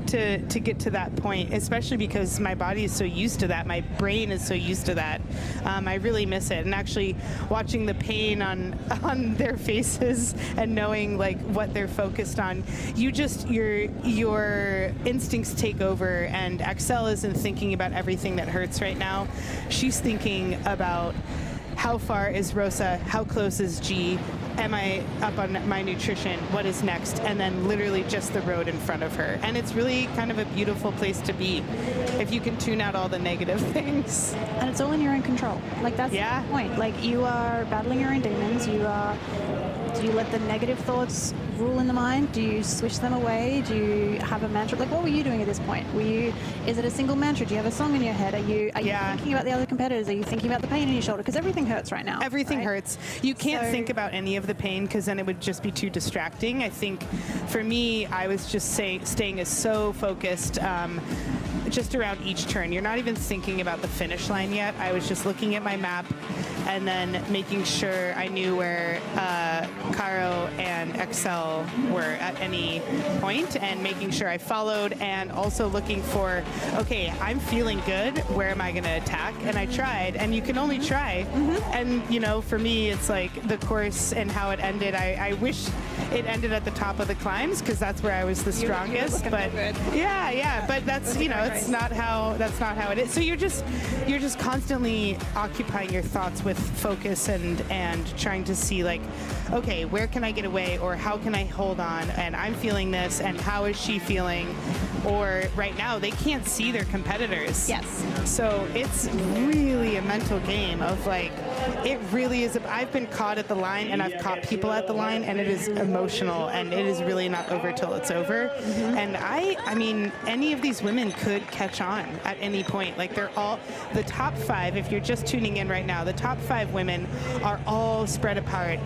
to get to that point, especially because my body is so used to that, my brain is so used to that. I really miss it, and actually watching the pain on their faces and knowing like what they're focused on, your instincts take over, and Excel isn't thinking about everything that hurts right now. She's thinking about how far is Rosa, how close is G, am I up on my nutrition, what is next, and then literally just the road in front of her. And it's really kind of a beautiful place to be if you can tune out all the negative things. And it's all in your own control. Like that's the point. Like you are battling your own demons. Do you let the negative thoughts rule in the mind? Do you switch them away? Do you have a mantra? Like, what were you doing at this point? Is it a single mantra? Do you have a song in your head? Are you thinking about the other competitors? Are you thinking about the pain in your shoulder? Because everything hurts right now. Everything hurts. You can't think about any of the pain because then it would just be too distracting. I think for me, I was just staying so focused just around each turn. You're not even thinking about the finish line yet. I was just looking at my map and then making sure I knew where Caro and Excel were at any point, and making sure I followed, and also looking for, okay, I'm feeling good, where am I going to attack? And I tried, and you can only try. And, you know, for me, it's like the course and how it ended. I wish it ended at the top of the climbs because that's where I was the strongest. But but that's, you know, that's not how it is. So you're just constantly occupying your thoughts with focus and trying to see like, okay, where can I get away, or how can I hold on, and I'm feeling this, and how is she feeling? Or right now they can't see their competitors. Yes. So it's really a mental game of like, it really is. I've been caught at the line, and I've caught people at the line, and it is emotional, and it is really not over till it's over. And I mean, any of these women could catch on at any point. Like they're all, the top 5, if you're just tuning in right now, the top 5 women are all spread apart.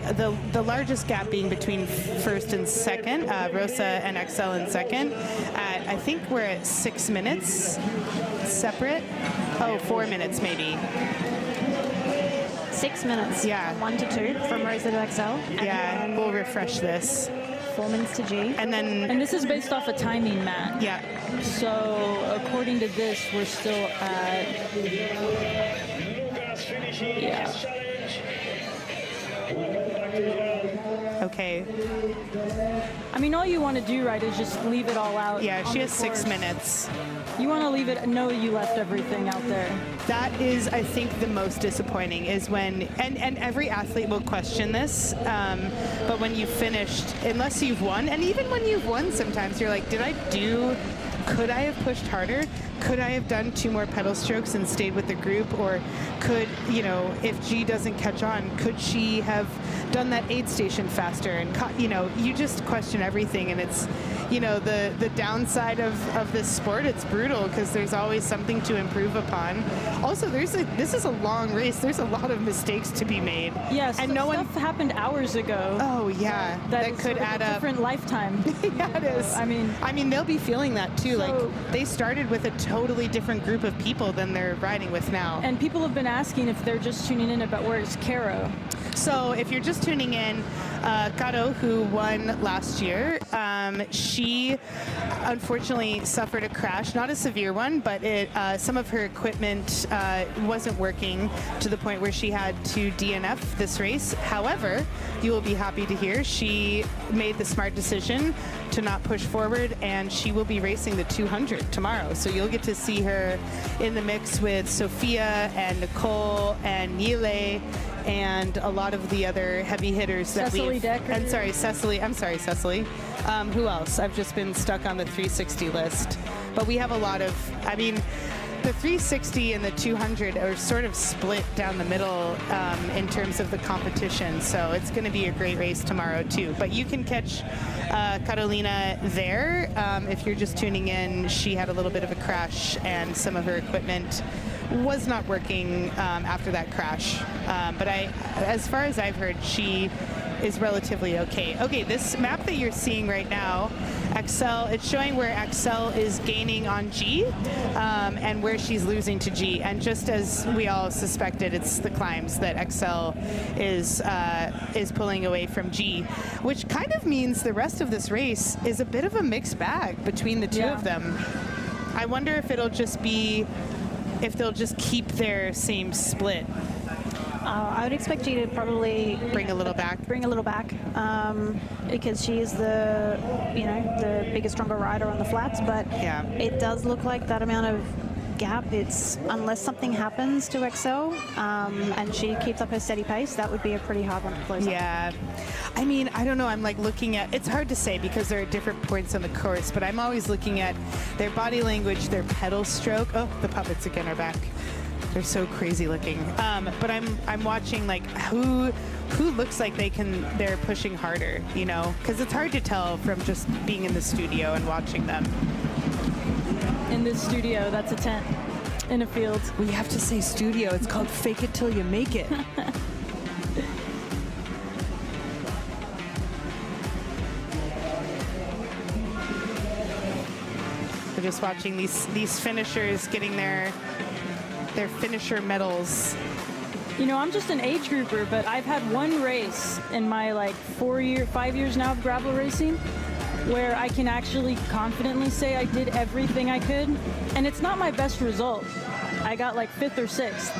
The largest gap being between first and second, Rosa and Excel in second. I think we're at 6 minutes separate. Oh, 4 minutes maybe. 6 minutes. Yeah. 1 to 2 from Rosa to Excel. Yeah, we'll refresh this. 4 minutes to G. And this is based off a timing, Matt. Yeah. So according to this, we're still at Yeah. Okay. I mean, all you want to do, right, is just leave it all out. Yeah, on she the has 6 course. minutes. You want to leave it, know you left everything out there. That is, I think, the most disappointing is when, and every athlete will question this, but when you've finished, unless you've won, and even when you've won, sometimes you're like, could I have pushed harder? Could I have done 2 more pedal strokes and stayed with the group? Or could, if G doesn't catch on, could she have done that aid station faster? And, you just question everything. And it's, the downside of this sport, it's brutal because there's always something to improve upon. Also, this is a long race. There's a lot of mistakes to be made. Yes, and stuff happened hours ago. Oh, yeah. That could add up. Different lifetime. Yeah, it is. I mean, they'll be feeling that too. So, like, they started with a totally different group of people than they're riding with now. And people have been asking if they're just tuning in about where's Caro. So if you're just tuning in, Caro, who won last year, she unfortunately suffered a crash, not a severe one, but some of her equipment wasn't working to the point where she had to DNF this race. However, you will be happy to hear she made the smart decision to not push forward, and she will be racing the 200 tomorrow. So you'll get to see her in the mix with Sophia and Nicole and Nile and a lot of the other heavy hitters that Cecily Decker. I'm sorry, Cecily. Who else? I've just been stuck on the 360 list. But we have a lot of, the 360 and the 200 are sort of split down the middle in terms of the competition. So it's going to be a great race tomorrow too. But you can catch Carolina there. If you're just tuning in, she had a little bit of a crash and some of her equipment was not working after that crash. But as far as I've heard, she is relatively okay. Okay, this map that you're seeing right now, Excel, it's showing where Excel is gaining on G and where she's losing to G. And just as we all suspected, it's the climbs that Excel is pulling away from G, which kind of means the rest of this race is a bit of a mixed bag between the two of them. I wonder if it'll just be, if they'll just keep their same split. I would expect G to probably bring a little back, because she is the bigger, stronger rider on the flats. But it does look like that amount of gap. It's unless something happens to Excel and she keeps up her steady pace, that would be a pretty hard one to close. Yeah, I mean, I don't know. I'm like looking at. It's hard to say because there are different points on the course, but I'm always looking at their body language, their pedal stroke. Oh, the puppets again are back. They're so crazy looking. But I'm watching like who looks like they're pushing harder, because it's hard to tell from just being in the studio and watching them. In this studio, that's a tent in a field. We have to say studio. It's called fake it till you make it. We're just watching these finishers getting their finisher medals. I'm just an age grouper, but I've had one race in my 5 years now of gravel racing where I can actually confidently say I did everything I could, and it's not my best result. I got 5th or 6th,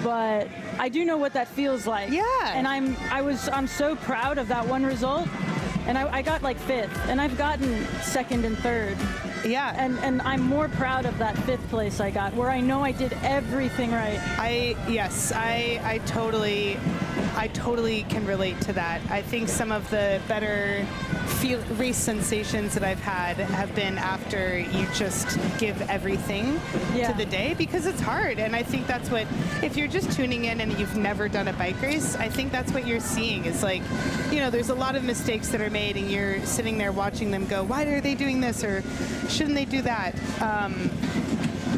but I do know what that feels like. Yeah. And I'm so proud of that one result, and I got 5th, and I've gotten 2nd and 3rd. Yeah. And I'm more proud of that 5th place I got, where I know I did everything right. I totally can relate to that. I think some of the better race sensations that I've had have been after you just give everything to the day, because it's hard. And I think that's what, if you're just tuning in and you've never done a bike race, I think that's what you're seeing is there's a lot of mistakes that are made and you're sitting there watching them go, why are they doing this? Or shouldn't they do that?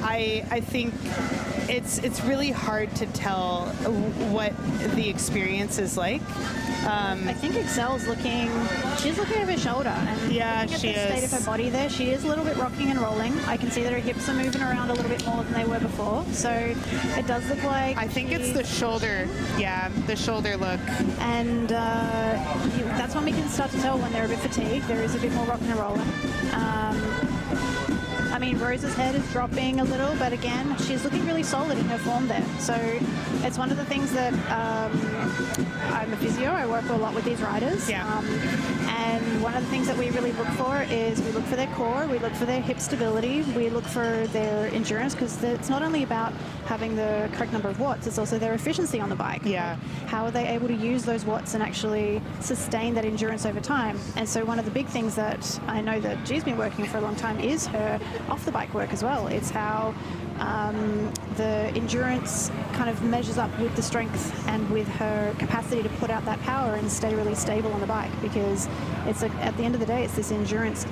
I think it's really hard to tell what the experience is like. I think Excel's she's looking over her shoulder. And yeah, she is. The state of her body there, she is a little bit rocking and rolling. I can see that her hips are moving around a little bit more than they were before. So it does look like... I think it's the shoulder. Yeah, the shoulder look. And that's when we can start to tell when they're a bit fatigued. There is a bit more rocking and rolling. I mean, Rose's head is dropping a little, but again, she's looking really solid in her form there. So it's one of the things that I'm a physio. I work a lot with these riders. And one of the things that we really look for is we look for their core, we look for their hip stability, we look for their endurance, because it's not only about having the correct number of watts, it's also their efficiency on the bike. Yeah. How are they able to use those watts and actually sustain that endurance over time? And so one of the big things that I know that G's been working for a long time is her off the bike work as well. It's how the endurance kind of measures up with the strength and with her capacity to put out that power and stay really stable on the bike, because it's at the end of the day, it's this endurance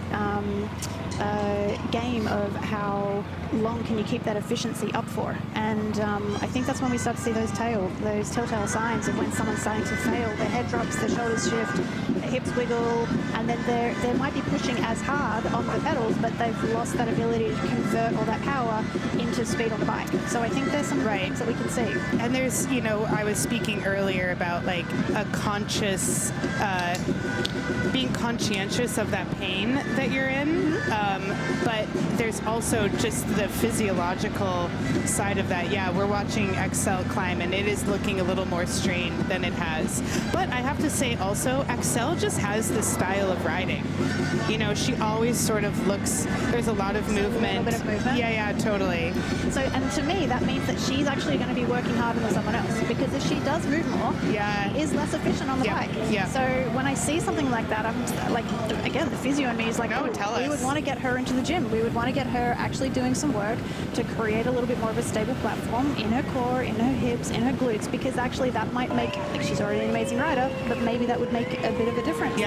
game of how long can you keep that efficiency up for. And I think that's when we start to see those telltale signs of when someone's starting to fail. Their head drops, their shoulders shift, their hips wiggle, and then they might be pushing as hard on the pedals, but they've lost that ability to convert all that power into speed on the bike. So I think there's some things that we can see. And there's, you know, I was speaking earlier about like a conscious, being conscientious of that pain that you're in. But there's also just the physiological side of that. Yeah, we're watching Excel climb, and it is looking a little more strained than it has. But I have to say also, Excel just has this style of riding. You know, she always sort of looks, there's a lot of movement. A little bit of movement. Yeah, totally. So, and to me, that means that she's actually going to be working harder than someone else, because if she does move more, she is less efficient on the bike. Yeah. So when I see something like that, I'm just, like, again, the physio in me is like, we would want to get her into the gym. We would want to get her actually doing some work to create a little bit more of a stable platform in her core, in her hips, in her glutes, because actually that might make, like, she's already an amazing rider, but maybe that would make a bit of a difference.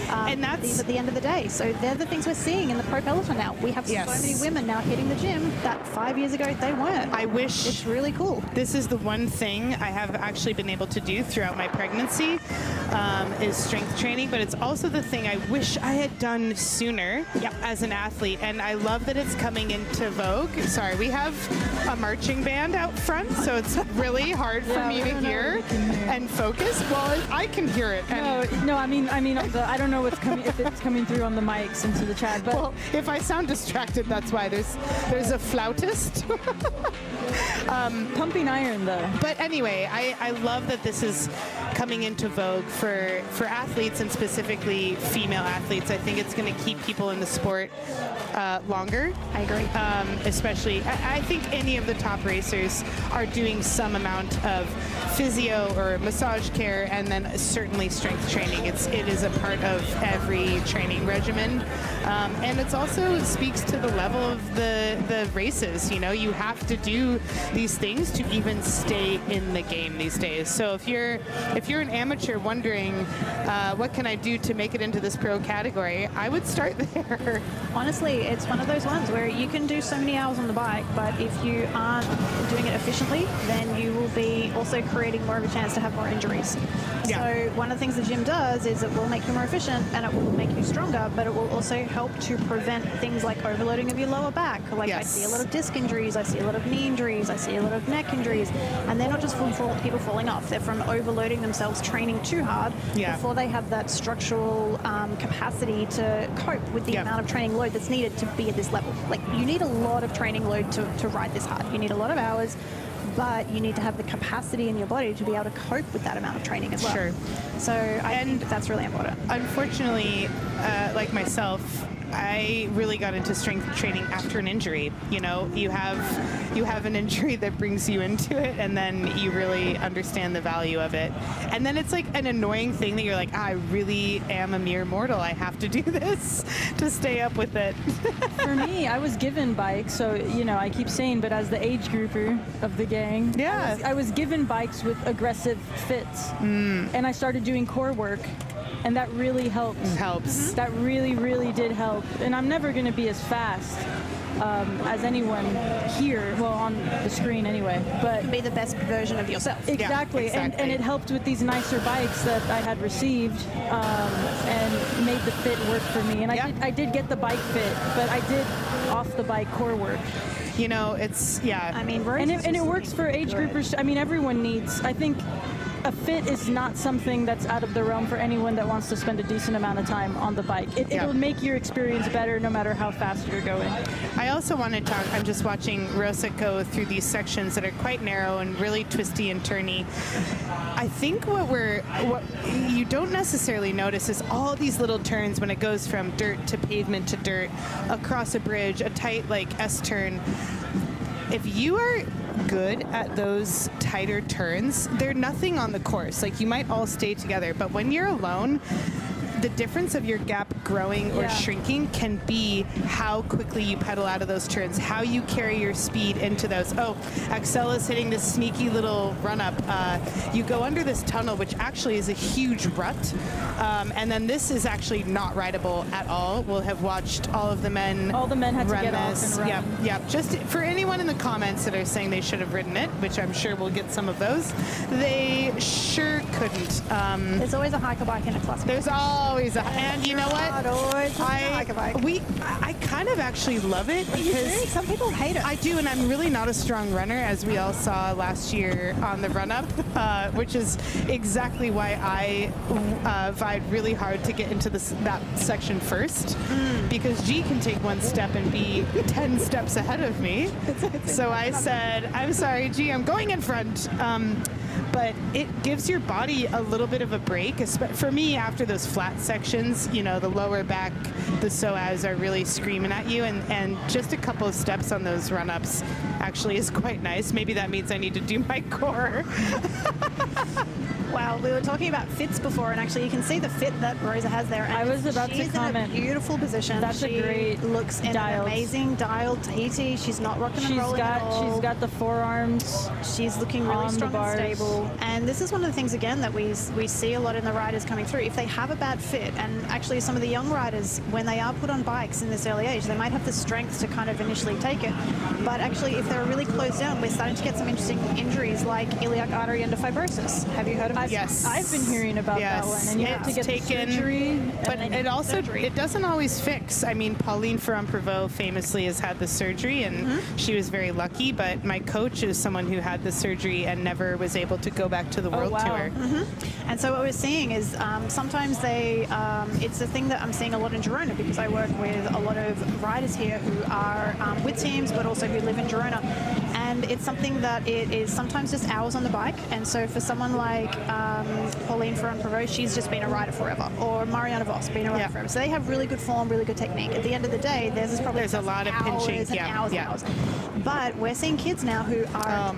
And that's these at the end of the day. So they're the things we're seeing in the pro peloton now. We have so many women now hitting the gym that 5 years ago they weren't. I wish it's really cool. This is the one thing I have actually been able to do throughout my pregnancy is strength training, but it's also the thing I wish I had done sooner as an athlete. And I love that it's coming into vogue. Sorry, we have a marching band out front, so it's really hard for me to hear and focus. Well, I can hear it. And No, I mean, I don't know what's coming, if it's coming through on the mics into the chat. But well, if I sound distracted, that's why. There's a flautist. Pumping iron, though. But anyway, I love that this is coming into vogue for athletes, and specifically female athletes. I think it's going to keep people in the sport longer. I agree. Especially, I think any of the top racers are doing some amount of physio or massage care, and then certainly strength training. It is a part of every training regimen, and it's also speaks to the level of the races. You know, you have to do these things to even stay in the game these days. So if you're an amateur wondering what can I do to make it into this pro category, I would start there. Honestly, it's one of those ones where you can do so many hours on the bike, but if you aren't doing it efficiently, then you will be also creating more of a chance to have more injuries. So one of the things the gym does is it will make you more efficient and it will make you stronger, but it will also help to prevent things like overloading of your lower back. Like I see a lot of disc injuries, I see a lot of knee injuries, I see a lot of neck injuries, and they're not just from people falling off, they're from overloading themselves, training too hard before they have that structural capacity to cope with the amount of training load that's needed to be at this level. Like, you need a lot of training load to ride this hard. You need a lot of hours, but you need to have the capacity in your body to be able to cope with that amount of training as well. Sure. So I think that's really important. Unfortunately, like myself, I really got into strength training after an injury. You know, you have an injury that brings you into it, and then you really understand the value of it. And then it's like an annoying thing that you're like, I really am a mere mortal. I have to do this to stay up with it. For me, I was given bikes, so, you know, I keep saying, but as the age grouper of the gang, I was given bikes with aggressive fits. And I started doing core work. And that really helped. Helps. That really, really did help. And I'm never going to be as fast as anyone here, well, on the screen anyway. But be the best version of yourself. Exactly. Yeah, exactly. And it helped with these nicer bikes that I had received, and made the fit work for me. And I did get the bike fit, but I did off the bike core work. You know, it's I mean, and it works for age groupers. I mean, everyone needs, I think, a fit is not something that's out of the realm for anyone that wants to spend a decent amount of time on the bike. It'll make your experience better no matter how fast you're going. I also want to talk, I'm just watching Rosa go through these sections that are quite narrow and really twisty and turny. I think what you don't necessarily notice is all these little turns when it goes from dirt to pavement to dirt, across a bridge, a tight like S-turn. If you are good at those tighter turns, they're nothing on the course. Like, you might all stay together, but when you're alone, the difference of your gap growing or shrinking can be how quickly you pedal out of those turns, how you carry your speed into those. Oh, Axel is hitting this sneaky little run up. You go under this tunnel, which actually is a huge rut. And then this is actually not rideable at all. We'll have watched all of the men. All the men had to run get this. off and run. Yep. Just for anyone in the comments that are saying they should have ridden it, which I'm sure we'll get some of those, they sure couldn't. There's always a hiker bike in a class. There's always a, and you know what? I kind of actually love it because some people hate it. I do, and I'm really not a strong runner, as we all saw last year on the run up, which is exactly why I vied really hard to get into that section first, because G can take one step and be 10 steps ahead of me. So I said, I'm sorry, G, I'm going in front. But it gives your body a little bit of a break. For me, after those flat sections, you know, the lower back, the psoas are really screaming at you, and just a couple of steps on those run-ups actually is quite nice. Maybe that means I need to do my core. Wow, we were talking about fits before, and actually you can see the fit that Rosa has there. And I was about to comment. In a beautiful position. That's a great looks in an amazing dialed TT. She's not rocking and rolling at all. She's got the forearms. She's looking really strong and stable. And this is one of the things, again, that we see a lot in the riders coming through. If they have a bad fit, and actually some of the young riders, when they are put on bikes in this early age, they might have the strength to kind of initially take it. But actually, if they're really closed down, we're starting to get some interesting injuries like iliac artery endofibrosis. Have you heard of it? Yes. I've been hearing about that one, and you have to get taken, surgery. But it doesn't always fix. I mean, Pauline Ferrand-Prévot famously has had the surgery, and she was very lucky, but my coach is someone who had the surgery and never was able to go back to the World Tour. And so what we're seeing is sometimes it's a thing that I'm seeing a lot in Girona, because I work with a lot of riders here who are with teams, but also who live in Girona. And it's something that it is sometimes just hours on the bike. And so for someone like Pauline Ferrand-Prévot, she's just been a rider forever. Or Mariana Vos, been a rider forever. So they have really good form, really good technique. At the end of the day, there's a lot of pinching. Hours. But we're seeing kids now who are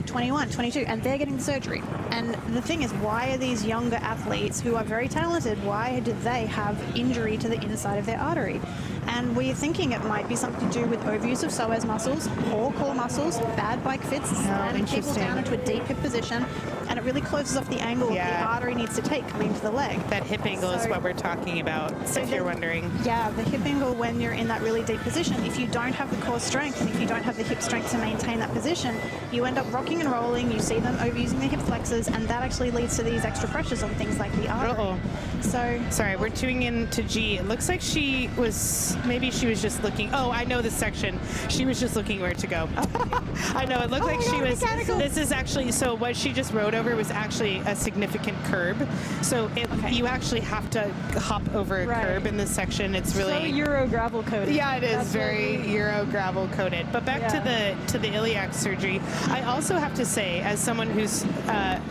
21, 22, and they're getting the surgery. And the thing is, why are these younger athletes who are very talented, why do they have injury to the inside of their artery? And we're thinking it might be something to do with overuse of psoas muscles, or core muscles, bad bike fits, slamming people down into a deep hip position, and it really closes off the angle the artery needs to take coming into the leg. That hip angle is what we're talking about, if you're wondering. Yeah, the hip angle when you're in that really deep position, if you don't have the core strength and if you don't have the hip strength to maintain that position, you end up rocking and rolling, you see them overusing the hip flexors, and that actually leads to these extra pressures on things like the artery. So sorry, we're tuning in to G. It looks like maybe she was just looking. Oh, I know this section. She was just looking where to go. I know, it looked like she was. This is actually, so what she just rode over was actually a significant curb. So you actually have to hop over a curb in this section. It's really so Euro gravel coated. Yeah, it is very Euro gravel coated. But back to the iliac surgery, I also have to say, as someone who's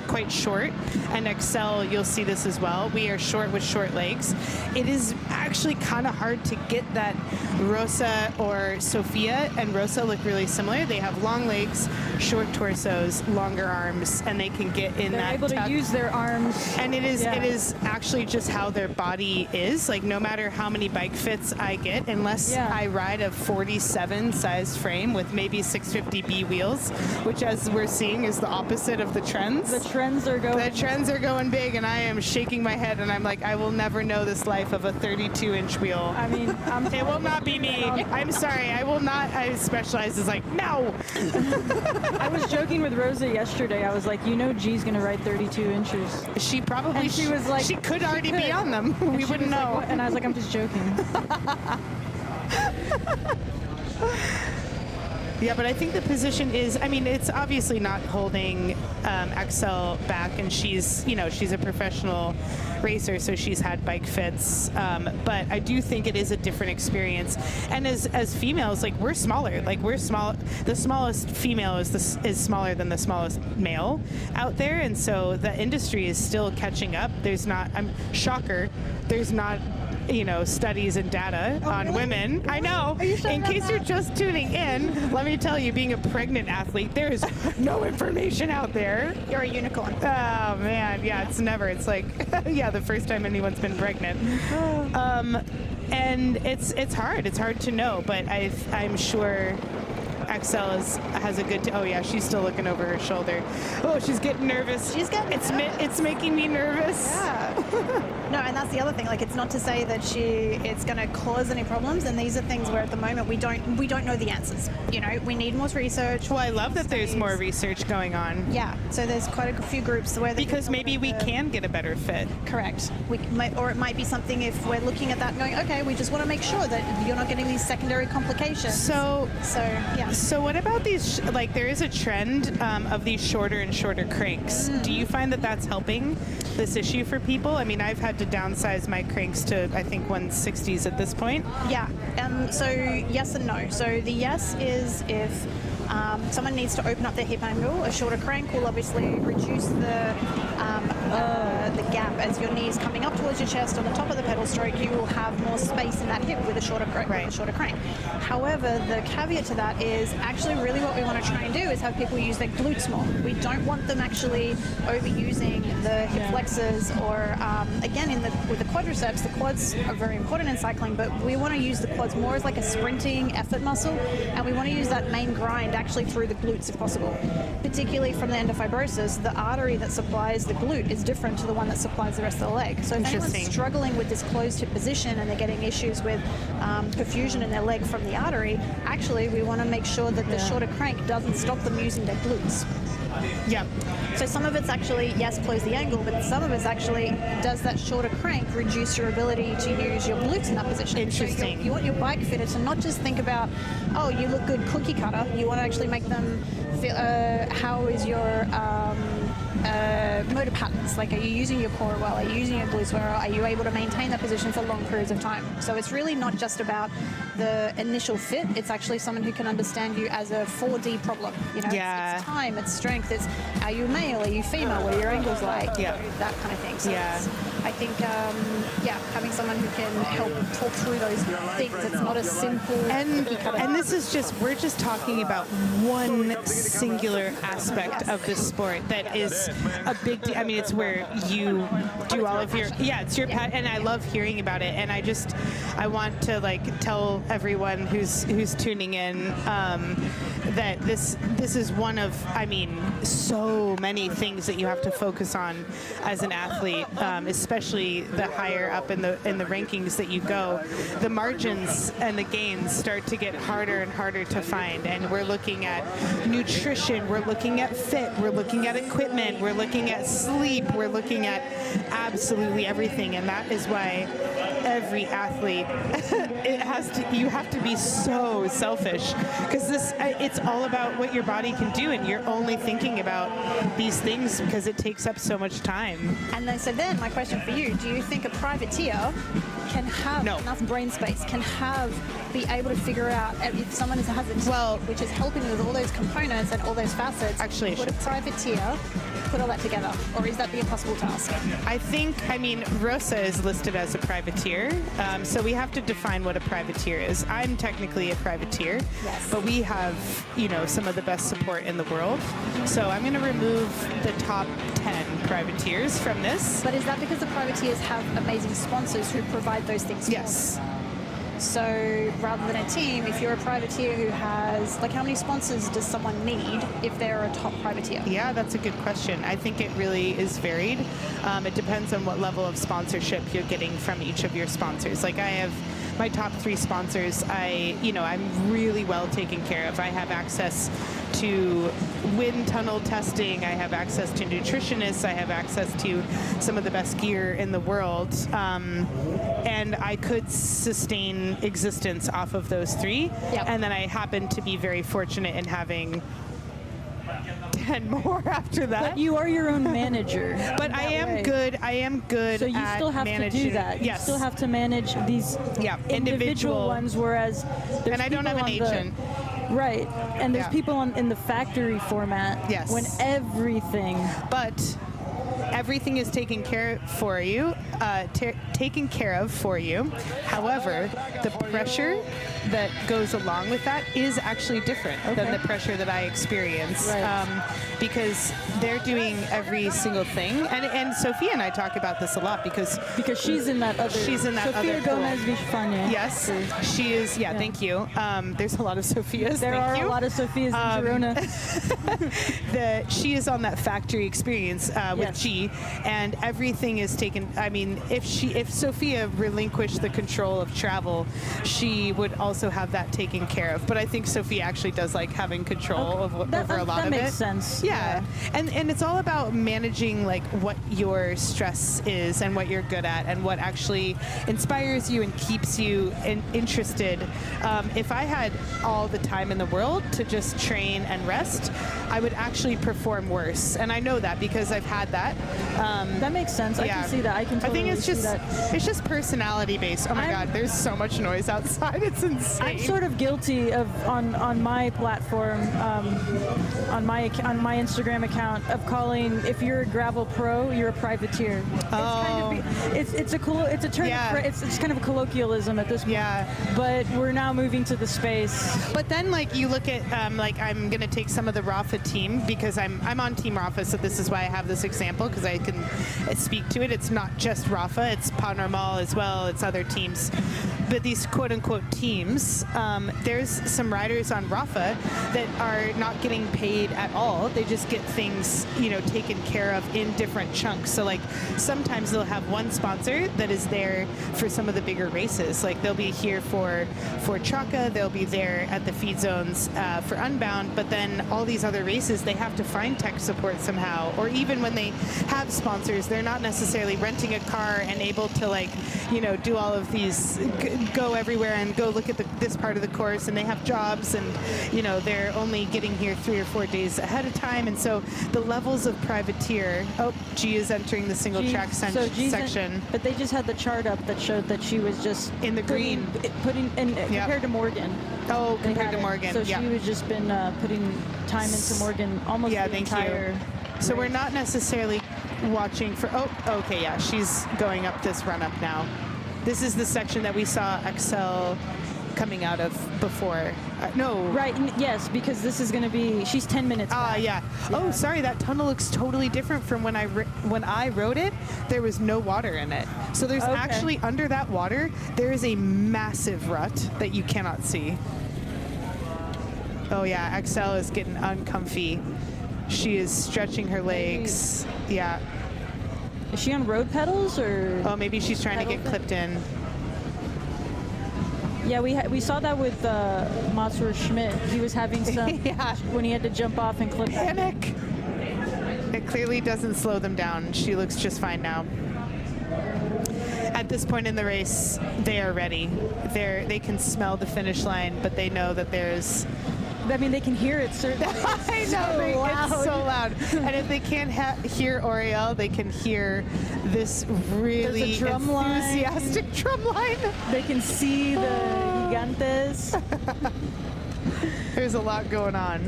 quite short, and Excel, you'll see this as well, we are short with short legs. It is actually kind of hard to get that. Rosa or Sofia and Rosa look really similar. They have long legs, short torsos, longer arms, and they can get in They're able to use their arms. And it is actually just how their body is. Like, no matter how many bike fits I get, unless I ride a 47 sized frame with maybe 650B wheels, which, as we're seeing, is the opposite of the trends. The trends are going big, and I am shaking my head, and I'm like, I will never know this life of a 32-inch wheel. I mean, it will not be me. I'm sorry. I will not. I specialize is like, no. I was joking with Rosa yesterday. I was like, G's going to ride 32 inches. She probably, and she was like, she could already be on them. We wouldn't know. Like, and I was like, I'm just joking. Yeah, but I think the position is, I mean, it's obviously not holding Axel back, and she's a professional racer, so she's had bike fits. But I do think it is a different experience. And as females, like, we're smaller. Like, we're small. The smallest female is smaller than the smallest male out there, and so the industry is still catching up. There's not, shocker, there's not, studies and data on women. Really? I know. In case you're just tuning in, let me tell you, being a pregnant athlete, there is no information out there. You're a unicorn. Oh, man. Yeah, it's never. It's like, the first time anyone's been pregnant. And it's hard. It's hard to know, but I'm sure Axel has a good. Oh yeah, she's still looking over her shoulder. Oh, she's getting nervous. It's making me nervous. Yeah. No, and that's the other thing. Like, it's not to say that it's going to cause any problems. And these are things where at the moment we don't know the answers. We need more research. Well, I love that there's more research going on. Yeah. So there's quite a few groups where because maybe we can get a better fit. Correct. Or it might be something if we're looking at that and going, okay, we just want to make sure that you're not getting these secondary complications. So yeah. So what about these, there is a trend of these shorter and shorter cranks. Do you find that that's helping this issue for people? I mean, I've had to downsize my cranks to, I think, 160s at this point. Yeah. So yes and no. So the yes is if someone needs to open up their hip angle, a shorter crank will obviously reduce the gap as your knees coming up towards your chest on the top of the pedal stroke. You will have more space in that hip with a shorter crank. However, the caveat to that is actually really what we want to try and do is have people use their glutes more. We don't want them actually overusing the hip flexors or again with the quadriceps. The quads are very important in cycling, but we want to use the quads more as like a sprinting effort muscle, and we want to use that main grind actually through the glutes if possible. Particularly from the endofibrosis, the artery that supplies the glute is different to the one that supplies the rest of the leg. So if anyone's struggling with this closed hip position and they're getting issues with perfusion in their leg from the artery, actually we want to make sure that the shorter crank doesn't stop them using their glutes. Yeah. So some of it's actually, yes, close the angle, but some of it's actually, does that shorter crank reduce your ability to use your glutes in that position? Interesting. So you want your bike fitter to not just think about, oh, you look good cookie cutter. You want to actually make them feel, how is your motor patterns? Like, are you using your core well? Are you using your glutes well? Are you able to maintain that position for long periods of time? So it's really not just about the initial fit. It's actually someone who can understand you as a 4D problem. It's time, it's strength, it's are you male, are you female, what are your angles like? That kind of thing. So I think, having someone who can help talk through those things. It's not a simple cookie cutter. And this is we're just talking about one singular aspect of this sport that is a big deal. I mean, it's where you do all of your, it's your and I love hearing about it. And I want to tell everyone who's tuning in that this is one of, so many things that you have to focus on as an athlete, especially the higher up in the rankings that you go. The margins and the gains start to get harder and harder to find, and we're looking at nutrition, we're looking at fit, we're looking at equipment, we're looking at sleep, we're looking at absolutely everything, and that is why every athlete you have to be so selfish, because it's all about what your body can do, and you're only thinking about these things because it takes up so much time. And then my question for you, do you think a privateer can have enough brain space, be able to figure out if someone has a which is helping with all those components and all those facets? Actually, would a privateer put all that together, or is that the impossible task? I think, Rosa is listed as a privateer, so we have to define what a privateer is. I'm technically a privateer, but we have, some of the best support in the world. So I'm going to remove the top 10 privateers from this. But is that because the privateers have amazing sponsors who provide those things for them? So rather than a team, if you're a privateer who has, how many sponsors does someone need if they're a top privateer? Yeah, that's a good question. I think it really is varied. It depends on what level of sponsorship you're getting from each of your sponsors. I have my top 3 sponsors, I'm really well taken care of. I have access to wind tunnel testing. I have access to nutritionists. I have access to some of the best gear in the world. And I could sustain existence off of those 3. Yep. And then I happen to be very fortunate in having 10 more after that. But you are your own manager. But I am good. So you at still have managing. to do that. Yes. You still have to manage these individual ones, whereas there's and I don't have an agent. Right, and there's people in the factory format. Yes. When everything. But everything is taken care for you. Taken care of for you. However, the pressure that goes along with that is actually different than the pressure that I experience. Right. Because they're doing every single thing, and Sophia and I talk about this a lot because she's in that other. Sophia other Gomez Vishfanya. Yes, she is. Yeah, thank you. There's a lot of Sophias. There are a lot of Sophias in Girona. She is on that factory experience with G, and everything is taken. I mean, if Sophia relinquished the control of travel, she would also have that taken care of. But I think Sophia actually does like having control over a lot of it. That makes sense. Yeah. And it's all about managing like what your stress is and what you're good at and what actually inspires you and keeps you interested. If I had all the time in the world to just train and rest, I would actually perform worse. And I know that because I've had that. That makes sense. I can see that. I can totally think it's just personality based. Oh my God, there's so much noise outside. It's insane. I'm sort of guilty of on my platform, on my Instagram account, of calling, if you're a gravel pro, you're a privateer. It's a term. It's kind of a colloquialism at this point. Yeah. But we're now moving to the space. But then, like, you look at like I'm gonna take some of the Rafa team because I'm on Team Rafa, so this is why I have this example because I can speak to it. It's not just Rafa; it's Pau Normal as well. It's other teams. But these quote-unquote teams, there's some riders on Rafa that are not getting paid at all. They just get things, taken care of in different chunks. So, like, sometimes they'll have one sponsor that is there for some of the bigger races. Like, they'll be here for Traka, they'll be there at the feed zones for Unbound, but then all these other races, they have to find tech support somehow. Or even when they have sponsors, they're not necessarily renting a car and able to, like, do all of these, go everywhere and go look at this part of the course, and they have jobs, and they're only getting here 3 or 4 days ahead of time. And so the levels of privateer. G is entering the single track section. But they just had the chart up that showed that she was just in the green, compared to Morgan. Oh, compared to Morgan. So she was just been putting time into Morgan almost the entire. So we're not necessarily watching for. Oh, okay, yeah, she's going up this run up now. This is the section that we saw Excel coming out of before. No. Right, yes, because this is going to be, she's 10 minutes back. Yeah. Oh, sorry, that tunnel looks totally different from when I rode it. There was no water in it. So there's actually, under that water, there is a massive rut that you cannot see. Oh yeah, Excel is getting uncomfy. She is stretching her legs. Yeah. Is she on road pedals or? Oh, maybe she's trying to get clipped in. Yeah, we saw that with Matsur Schmidt. He was having some when he had to jump off and clip. Panic. It clearly doesn't slow them down. She looks just fine now. At this point in the race, they are ready. They can smell the finish line, but they know that there's. I mean, they can hear it, certainly. I know, it's so loud. And if they can't hear Oriel, they can hear this really enthusiastic drum line. They can see the gigantes. There's a lot going on,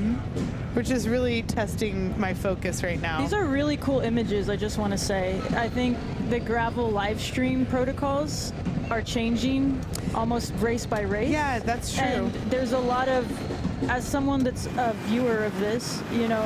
which is really testing my focus right now. These are really cool images, I just want to say. I think the gravel live stream protocols are changing almost race by race. Yeah, that's true. And there's a lot of as someone that's a viewer of this, you know,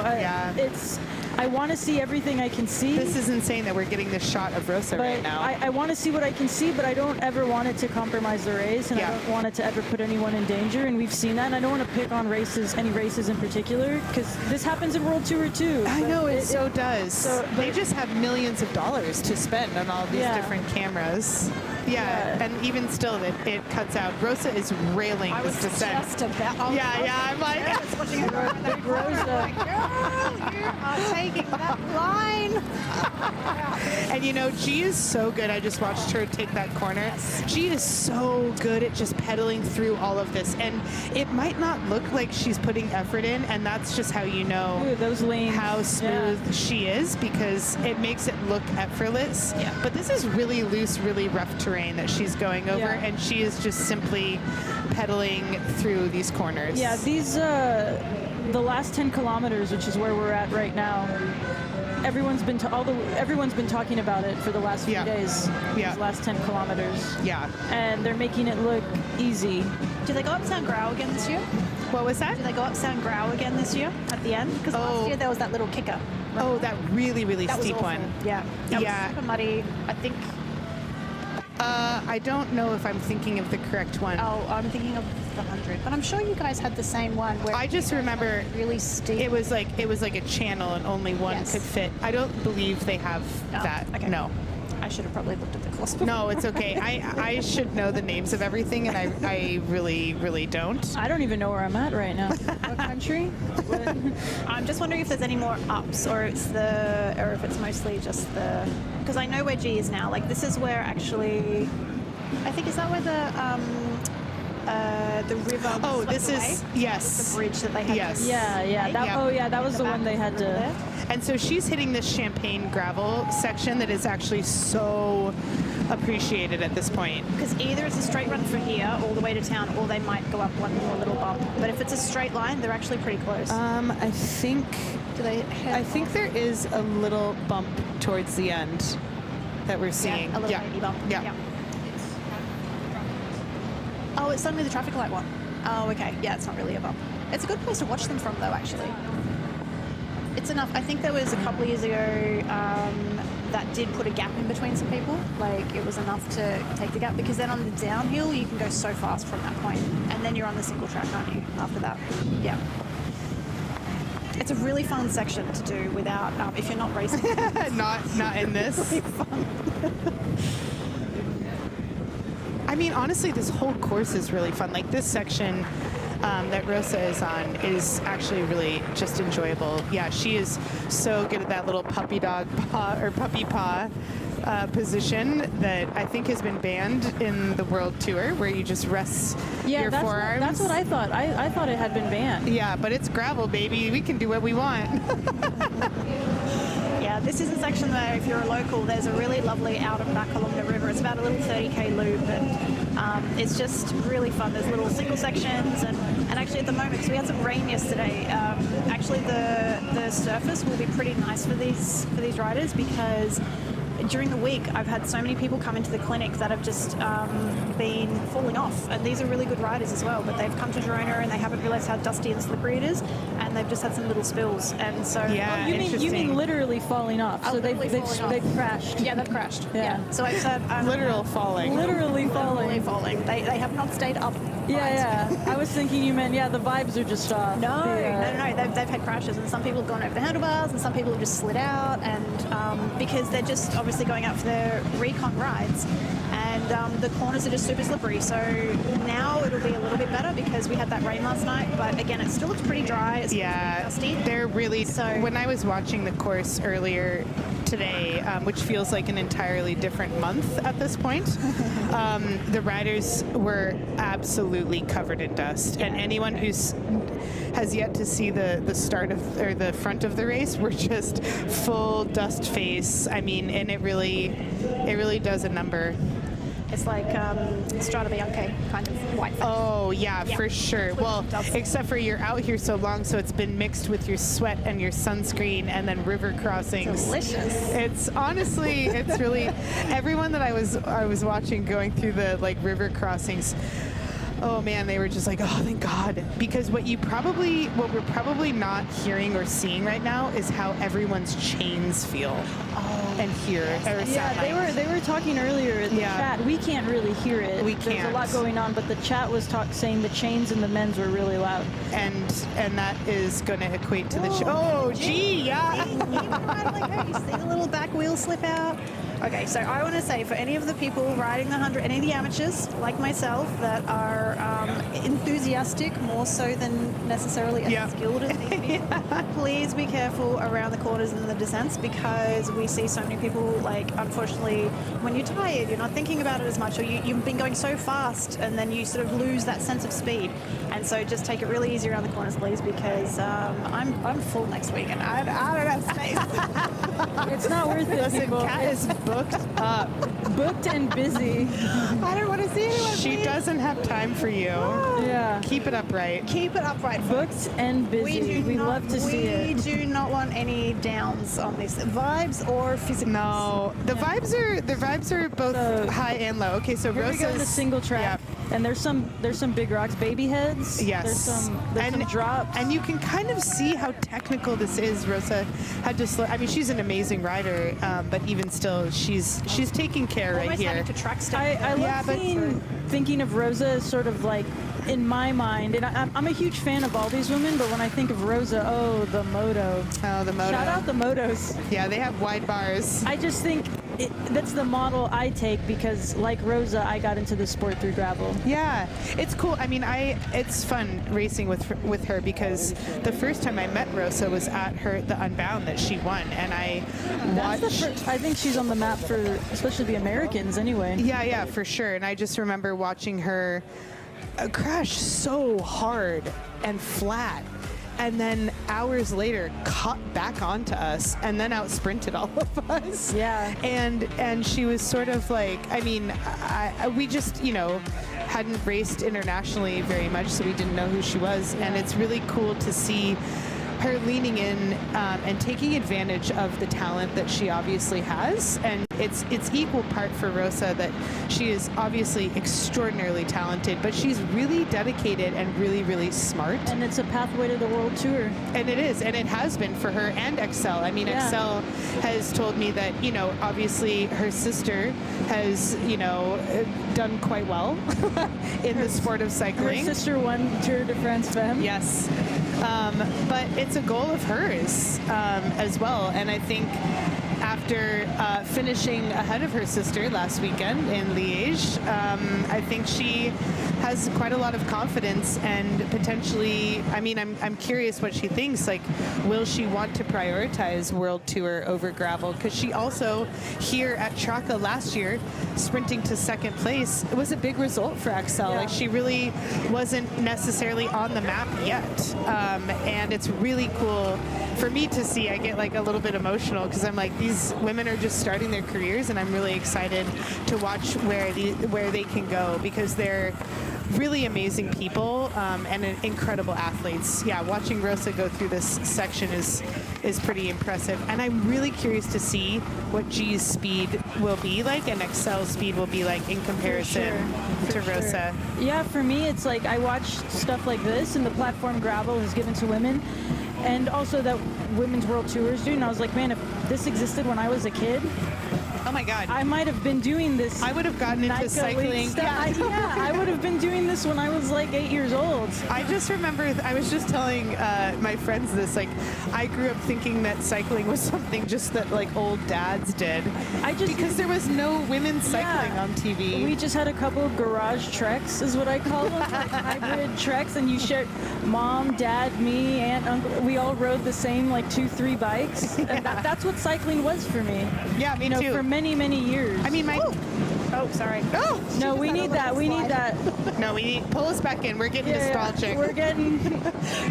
I want to see everything I can see. This is insane that we're getting this shot of Rosa but right now. I want to see what I can see, but I don't ever want it to compromise the race, and I don't want it to ever put anyone in danger, and we've seen that, and I don't want to pick on any races in particular, because this happens in World Tour too. I know, it so does. So, they just have millions of dollars to spend on all these different cameras. Yeah, and even still, it cuts out. Rosa is railing this descent. Just about. I'm like, I was watching it. Rosa. Girl, you are taking that line. And you know, G is so good. I just watched her take that corner. Yes. G is so good at just pedaling through all of this, and it might not look like she's putting effort in, and that's just how you know those lanes, how smooth she is, because it makes it look effortless. Yeah. But this is really loose, really rough terrain that she's going over, and she is just simply pedaling through these corners. Yeah, these the last 10 kilometers, which is where we're at right now. Everyone's been talking about it for the last few days. These last 10 kilometers. Yeah. And they're making it look easy. Do they go up San Grau again this year? What was that? Do they go up San Grau again this year at the end? Because last year there was that little kicker. Remember? Oh, that really, really that steep was one. Yeah. That was super muddy. I think. I don't know if I'm thinking of the correct one. Oh, I'm thinking of the 100, but I'm sure you guys had the same one. Where I just remember really steep. It was like a channel, and only one could fit. I don't believe they have that. Okay. No. I should have probably looked at the course before. No, it's okay. I should know the names of everything, and I really, really don't. I don't even know where I'm at right now. What country? I'm just wondering if there's any more ups, or if it's mostly just the. Because I know where G is now. Like, this is where actually, I think, is that where the river. Oh, this is the bridge that they had. Yes. That was the one they had to. And so she's hitting this champagne gravel section that is actually so appreciated at this point. Because either it's a straight run from here all the way to town, or they might go up one more little bump. But if it's a straight line, they're actually pretty close. I think. Do they? I think there is a little bump towards the end that we're seeing. Yeah, a little baby bump. Yeah. Oh, it's suddenly the traffic light one. Oh, okay. Yeah, it's not really a bump. It's a good place to watch them from, though, actually. It's enough. I think there was a couple of years ago that did put a gap in between some people. Like, it was enough to take the gap, because then on the downhill, you can go so fast from that point. And then you're on the single track, aren't you, after that? Yeah. It's a really fun section to do without, if you're not racing. not in this. It's really fun. I mean, honestly, this whole course is really fun. Like, this section that Rosa is on is actually really just enjoyable. Yeah, she is so good at that little puppy dog paw or puppy paw position that I think has been banned in the World Tour, where you just rest your forearms. That's what I thought. I thought it had been banned. Yeah, but it's gravel, baby. We can do what we want. Yeah, this is a section where, if you're a local, there's a really lovely out and back along the river. It's about a little 30k loop, and it's just really fun. There's little single sections, and actually at the moment, because we had some rain yesterday, actually the surface will be pretty nice for these riders, because during the week, I've had so many people come into the clinic that have just been falling off. And these are really good riders as well, but they've come to Girona and they haven't realized how dusty and slippery it is, and they've just had some little spills. And so, you mean literally falling off? So they've crashed. Yeah, they've crashed. Yeah. So I've said literal falling. Literally falling. Literally falling. They have not stayed up. Yeah. I was thinking you meant the vibes are just off. No. They've had crashes, and some people have gone over the handlebars, and some people have just slid out, and because they're just obviously going out for their recon rides, and the corners are just super slippery. So now it'll be a little bit better, because we had that rain last night, but again, it still looks pretty dry. It's dusty. They're really. So when I was watching the course earlier today, which feels like an entirely different month at this point, the riders were absolutely covered in dust, and anyone who's has yet to see the start of, or the front of the race, were just full dust face. I mean, and it really does a number. It's like Strada Bianche kind of white. Oh, yeah, for sure. Well, except for you're out here so long, so it's been mixed with your sweat and your sunscreen and then river crossings. Delicious. It's honestly, it's really, everyone that I was watching going through the river crossings, Oh man, they were just like, oh, thank God. Because what we're probably not hearing or seeing right now is how everyone's chains feel and hear. Yeah, they were talking earlier in the chat. We can't really hear it. We can't. There's a lot going on, but the chat was saying the chains and the men's were really loud. And that is going to equate to the Oh, gee, yeah. You see the little back wheel slip out? Okay, so I want to say for any of the people riding the 100, any of the amateurs like myself that are enthusiastic more so than necessarily as skilled as these people, please be careful around the corners and the descents, because we see so many people, like, unfortunately, when you're tired, you're not thinking about it as much, or you've been going so fast and then you sort of lose that sense of speed. And so just take it really easy around the corners, please, because I'm full next week and I don't have space. It's not worth it. Listen, Kat is booked up. Booked and busy. I don't want to see anyone. She doesn't have time for you. Yeah. Keep it upright. Keep it upright. Booked and busy. We love to see it. We do not want any downs on this. Vibes or physical? No. The vibes are both high and low. Okay, so We're Rosa's going to single track. And there's some big rocks, baby heads. Yes. There's some drops. And you can kind of see how technical this is. Rosa had to slow. I mean, she's an amazing rider, but even still, she's taking care right Almost here. having to track step. I love thinking of Rosa as sort of like, in my mind, and I'm a huge fan of all these women, but when I think of Rosa, the moto. Oh, the moto. Shout out the motos. Yeah, they have wide bars. I just think that's the model I take because, like Rosa, I got into the sport through gravel. Yeah, it's cool. I mean, it's fun racing with her because the first time I met Rosa was at the Unbound that she won, and I watched. I think she's on the map for especially the Americans anyway. Yeah, for sure. And I just remember watching her crash so hard and flat, and then hours later caught back onto us and then out sprinted all of us. Yeah. And she was sort of like, I mean, we just, hadn't raced internationally very much, so we didn't know who she was. And it's really cool to see her leaning in and taking advantage of the talent that she obviously has. And it's equal part for Rosa that she is obviously extraordinarily talented, but she's really dedicated and really, really smart. And it's a pathway to the World Tour. And it is, and it has been for her and Excel. I mean, Excel has told me that, obviously her sister has, done quite well in the sport of cycling. Her sister won Tour de France Femme. Yes. But it's a goal of hers as well. And I think after finishing ahead of her sister last weekend in Liège, I think she has quite a lot of confidence and potentially, I mean, I'm curious what she thinks. Like, will she want to prioritize World Tour over gravel? Because she also, here at Traka last year, sprinting to second place, it was a big result for Axel. Like, she really wasn't necessarily on the map yet. And it's really cool for me to see. I get like a little bit emotional because I'm like, these women are just starting their careers, and I'm really excited to watch where they can go because they're really amazing people and incredible athletes. Yeah, watching Rosa go through this section is pretty impressive, and I'm really curious to see what G's speed will be like and Excel's speed will be like in comparison to Rosa. Yeah, for me, it's like I watch stuff like this, and the platform gravel is given to women, and also that women's world tours do, and I was like, man, if this existed when I was a kid, oh my God, I might have been doing this. I would have gotten into cycling. I would have been doing this when I was like 8 years old. I just remember, I was just telling my friends this, like, I grew up thinking that cycling was something just that like old dads did. Because there was no women cycling on TV. We just had a couple of garage treks, is what I call them, like hybrid treks, and you shared mom, dad, me, aunt, uncle. We all rode the same like 2-3 bikes. And that's what cycling was for me. Yeah, me too. For many, many years. I mean, Oh, sorry. Oh! No, we need that. We need that. No, pull us back in. We're getting nostalgic. We're getting...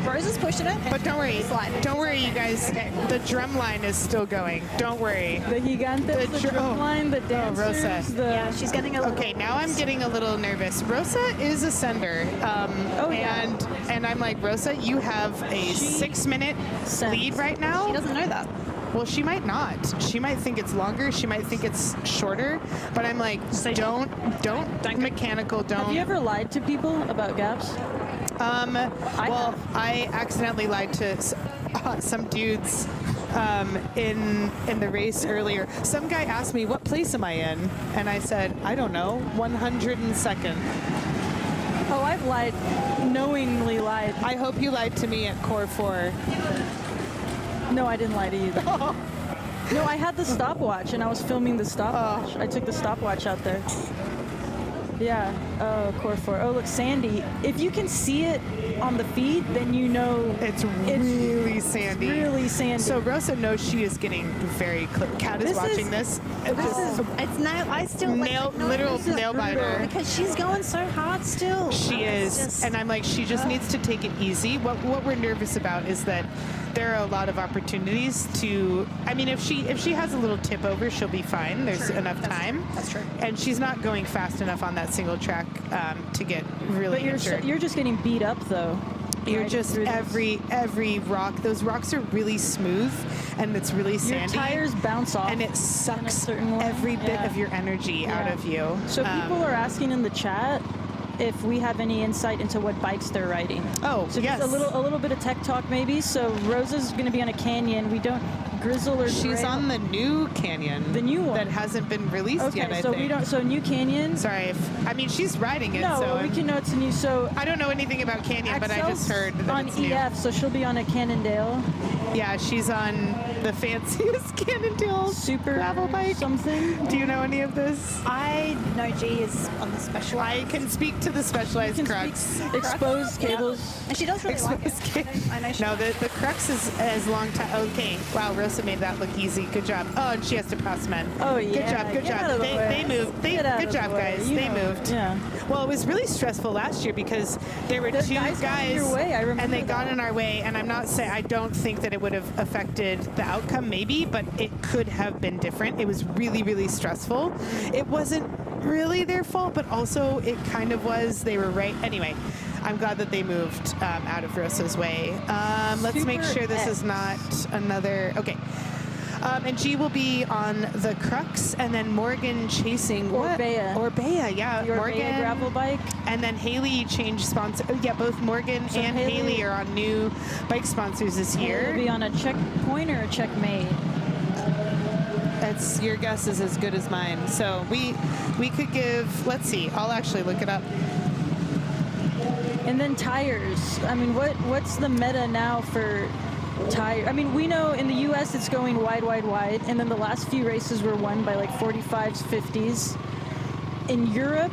Rose is pushing it. But don't worry. Don't worry, you guys. The drum line is still going. Don't worry. The gigantes, the drum line, the dancers. Rosa. Yeah, she's getting a little... Okay, now I'm getting a little nervous. Rosa is a sender. And I'm like, Rosa, you have a 6-minute lead right now. She doesn't know that. Well, she might not. She might think it's longer. She might think it's shorter. But I'm like, don't mechanical, don't. Have you ever lied to people about gaps? I accidentally lied to some dudes in the race earlier. Some guy asked me, what place am I in? And I said, I don't know, 102nd. Oh, I've lied, knowingly lied. I hope you lied to me at Core 4. No, I didn't lie to you. Oh. No, I had the stopwatch, and I was filming the stopwatch. I took the stopwatch out there. Yeah. Oh, Core 4. Oh, look, Sandy. If you can see it on the feed, then you know it's really sandy. It's really sandy. So Rosa knows she is getting very close. Kat is watching this. It's nail. I still literal nail biter because she's going so hard still. She is, and I'm like, she just needs to take it easy. What we're nervous about is that there are a lot of opportunities to. I mean, if she has a little tip over, she'll be fine. There's enough time. That's true. And she's not going fast enough on that single track to get really injured. You're just getting beat up though. You're just every rock. Those rocks are really smooth, and it's really sandy. Your tires bounce off, and it sucks every bit of your energy out of you. So people are asking in the chat if we have any insight into what bikes they're riding. Oh, so yes. just a little bit of tech talk maybe. So Rosa's going to be on a Canyon. We don't Grizzle or she's Grail. on the new Canyon. The new one that hasn't been released yet. I think. We don't. So new Canyon. Sorry, I mean she's riding it. No, so we can know it's a new. So I don't know anything about Canyon, but I just heard that on it's EF, new. so she'll be on a Cannondale. Yeah, she's on the fanciest Cannondale super gravel bike. Something. Do you know any of this? I know G is on the Specialized. I can speak to the Specialized Crux. Exposed cables. And she does really like it. I know she No, the Crux is long time. Okay, wow, Rosa made that look easy. Good job. Oh, and she has to pass men. Oh yeah. Good job. They moved. Good job, guys. They moved. Yeah. Well, it was really stressful last year because there were two guys in your way. I remember and they that. got in our way. And I'm not saying I don't think that it would have affected the outcome, maybe, but it could have been different. It was really, really stressful. It wasn't really their fault, but also it kind of was. They were right. Anyway, I'm glad that they moved out of Rosa's way. Let's make sure this is not another. Okay. And G will be on the Crux, and then Morgan chasing Orbea, yeah. The Morgan Orbea gravel bike. And then Haley changed sponsor. Oh, yeah, both Morgan and Haley are on new bike sponsors this year. Will be on a checkpoint or a checkmate. That's your guess is as good as mine. So we could give. Let's see. I'll actually look it up. And then tires. I mean, what's the meta now for tire? I mean, we know in the U.S. it's going wide, and then the last few races were won by like 45s, 50s. In Europe,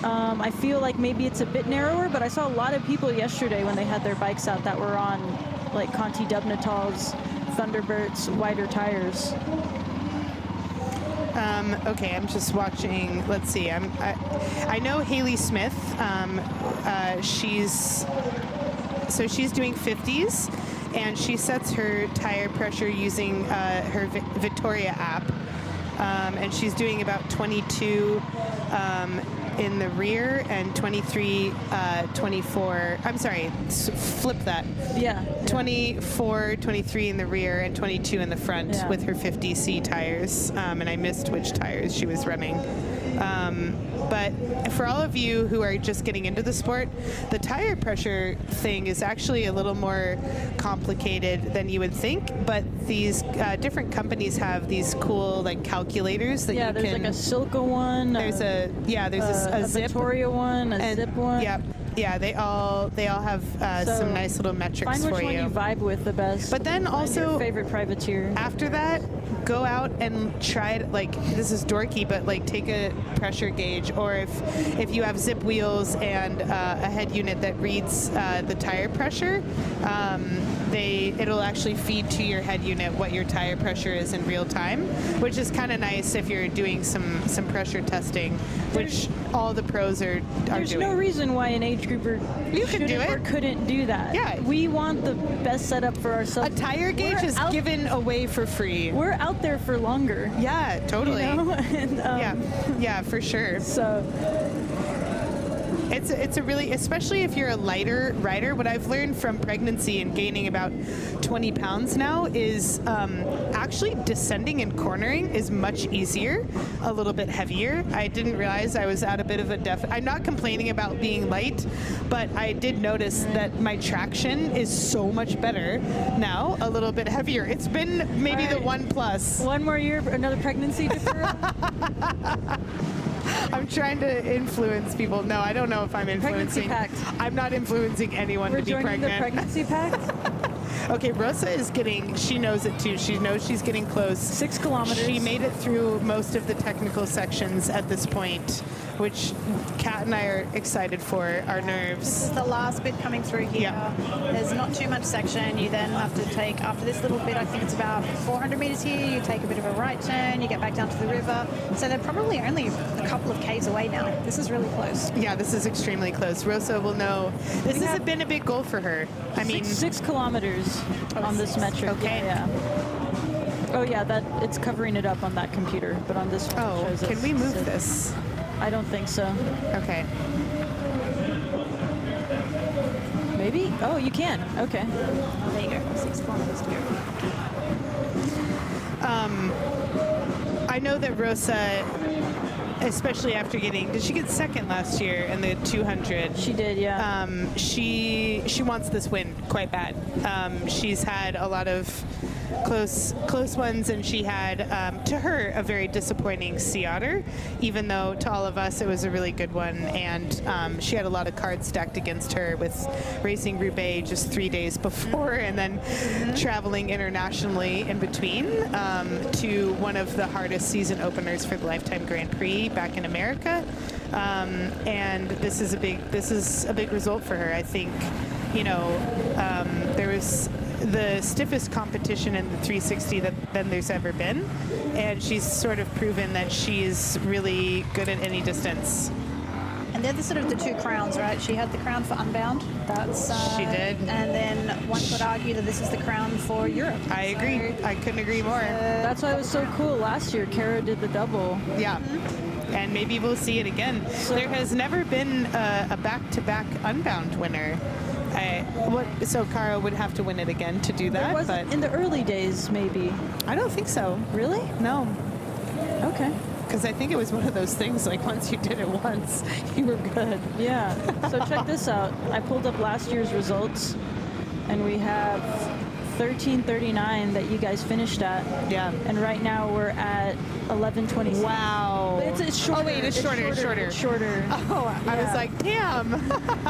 I feel like maybe it's a bit narrower, but I saw a lot of people yesterday when they had their bikes out that were on like Conti Dubnatals, Thunderberts, wider tires. Okay, I'm just watching. Let's see. I know Haley Smith. She's doing 50s, and she sets her tire pressure using her Vittoria app, and she's doing about 22 in the rear and 23, 24. I'm sorry, flip that. Yeah. 24, 23 in the rear and 22 in the front with her 50C tires. And I missed which tires she was running. But for all of you who are just getting into the sport, the tire pressure thing is actually a little more complicated than you would think. But these different companies have these cool like calculators that you can. Yeah, there's like a Silka one. There's a Zip Vittoria one, a Zip one. Yeah, they all have some nice little metrics for you. Find which one you vibe with the best. But then also your favorite privateer. After that, go out and try it. Like this is dorky, but like take a pressure gauge, or if you have Zip wheels and a head unit that reads the tire pressure, it'll actually feed to your head unit what your tire pressure is in real time, which is kind of nice if you're doing some pressure testing, which all the pros are doing. There's no reason why an age grouper couldn't do that. Yeah, we want the best setup for ourselves. A tire gauge is given away for free. We're out there for longer. Yeah, totally. You know? And, yeah, for sure. So. It's a really, especially if you're a lighter rider, what I've learned from pregnancy and gaining about 20 pounds now is actually descending and cornering is much easier, a little bit heavier. I didn't realize I was at a bit of a deficit. I'm not complaining about being light, but I did notice that my traction is so much better now, a little bit heavier. It's been maybe the one plus. One more year, another pregnancy deferral? I'm trying to influence people. No, I don't know if I'm influencing. Pregnancy pact. I'm not influencing anyone We're to be joining pregnant. the pregnancy pact? Okay, Rosa is getting, she knows it too. She knows she's getting close. 6 kilometers. She made it through most of the technical sections at this point, which Kat and I are excited for, our nerves. This is the last bit coming through here. Yeah. There's not too much section. You then have to take, after this little bit, I think it's about 400 meters here, you take a bit of a right turn, you get back down to the river. So they're probably only a couple of Ks away now. This is really close. Yeah, this is extremely close. Rosa will know. This has been a big goal for her. I mean, 6 kilometers on this metric. Okay. Yeah. Oh yeah, that it's covering it up on that computer, but on this one it shows can us we move 6. this? I don't think so. Okay. Maybe? Oh, you can. Okay. There you go. 6 kilometers to go. I know that Rosa, especially after getting, did she get second last year in the 200? She did, yeah. She wants this win quite bad. She's had a lot of close ones, and she had, to her, a very disappointing sea otter, even though to all of us it was a really good one. And she had a lot of cards stacked against her with racing Roubaix just 3 days before, and then traveling internationally in between to one of the hardest season openers for the Lifetime Grand Prix back in America. And this is a big result for her. I think, there was the stiffest competition in the 360 than there's ever been, and she's sort of proven that she's really good at any distance. And they're the sort of the two crowns, right? She had the crown for Unbound. That's she did. And then one could argue that this is the crown for Europe. I agree. I couldn't agree more. That's why it was so cool last year. Kara did the double. Yeah. And maybe we'll see it again. There has never been a back-to-back Unbound winner. So Cara would have to win it again to do that. But in the early days, maybe. I don't think so. Really? No. Okay. Because I think it was one of those things, like once you did it once, you were good. Yeah. So check this out. I pulled up last year's results, and we have 13:39 that you guys finished at. Yeah. And right now we're at 11:26. Wow. It's shorter. Oh wait, it's shorter. It's shorter. Oh, I was like, damn.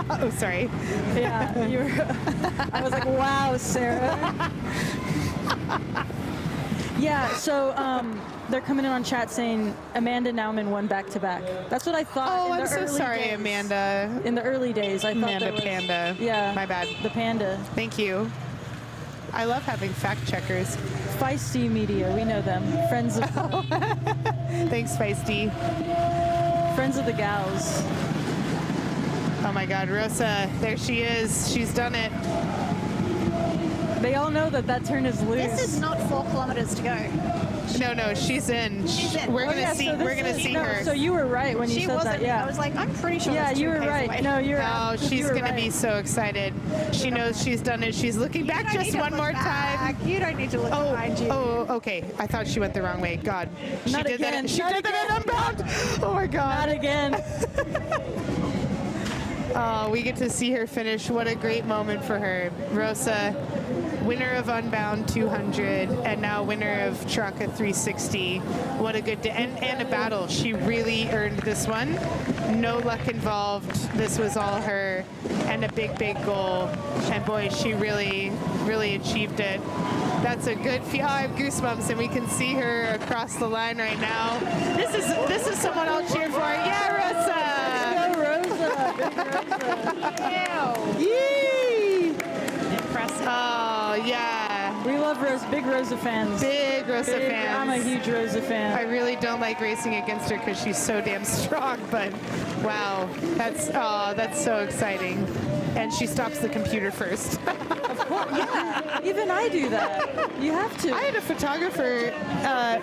Oh, sorry. Yeah. I was like, wow, Sarah. Yeah. So they're coming in on chat saying Amanda Nauman won back-to-back. That's what I thought. Oh, in the I'm so early sorry, days. Amanda. In the early days, I thought Amanda there was, Panda. Yeah. My bad. The Panda. Thank you. I love having fact checkers. Feisty Media, we know them. Friends of Thanks, Feisty. Friends of the Gals. Oh my God, Rosa, there she is. She's done it. They all know that turn is loose. This is not 4 kilometers to go. No, she's in. She's in. We're gonna see. So we're gonna see her. So you were right when you She said wasn't. that. Yeah. I was like, I'm pretty sure. Yeah, that's you 2 were Ks right. away. No, you're. No, she's you were gonna right. be so excited. She knows she's done it. She's looking back don't just need to one look more back. time. You don't need to look behind you. Oh, okay. I thought she went the wrong way. God, she Not did again. that. She Not did that at Unbound. Oh my God. Not again. Oh, we get to see her finish. What a great moment for her. Rosa, winner of Unbound 200, and now winner of Traka 360. What a good day. And a battle. She really earned this one. No luck involved. This was all her, and a big, big goal. And boy, she really, really achieved it. That's a good feel. Oh, I have goosebumps, and we can see her across the line right now. This is someone I'll cheer for. Yeah, Rosa! Yee! Impressive. Oh, yeah. We love Rosa. Big Rosa fans. Big Rosa fans. I'm a huge Rosa fan. I really don't like racing against her because she's so damn strong, but wow, that's so exciting. And she stops the computer first. Of course, yeah. Even I do that. You have to. I had a photographer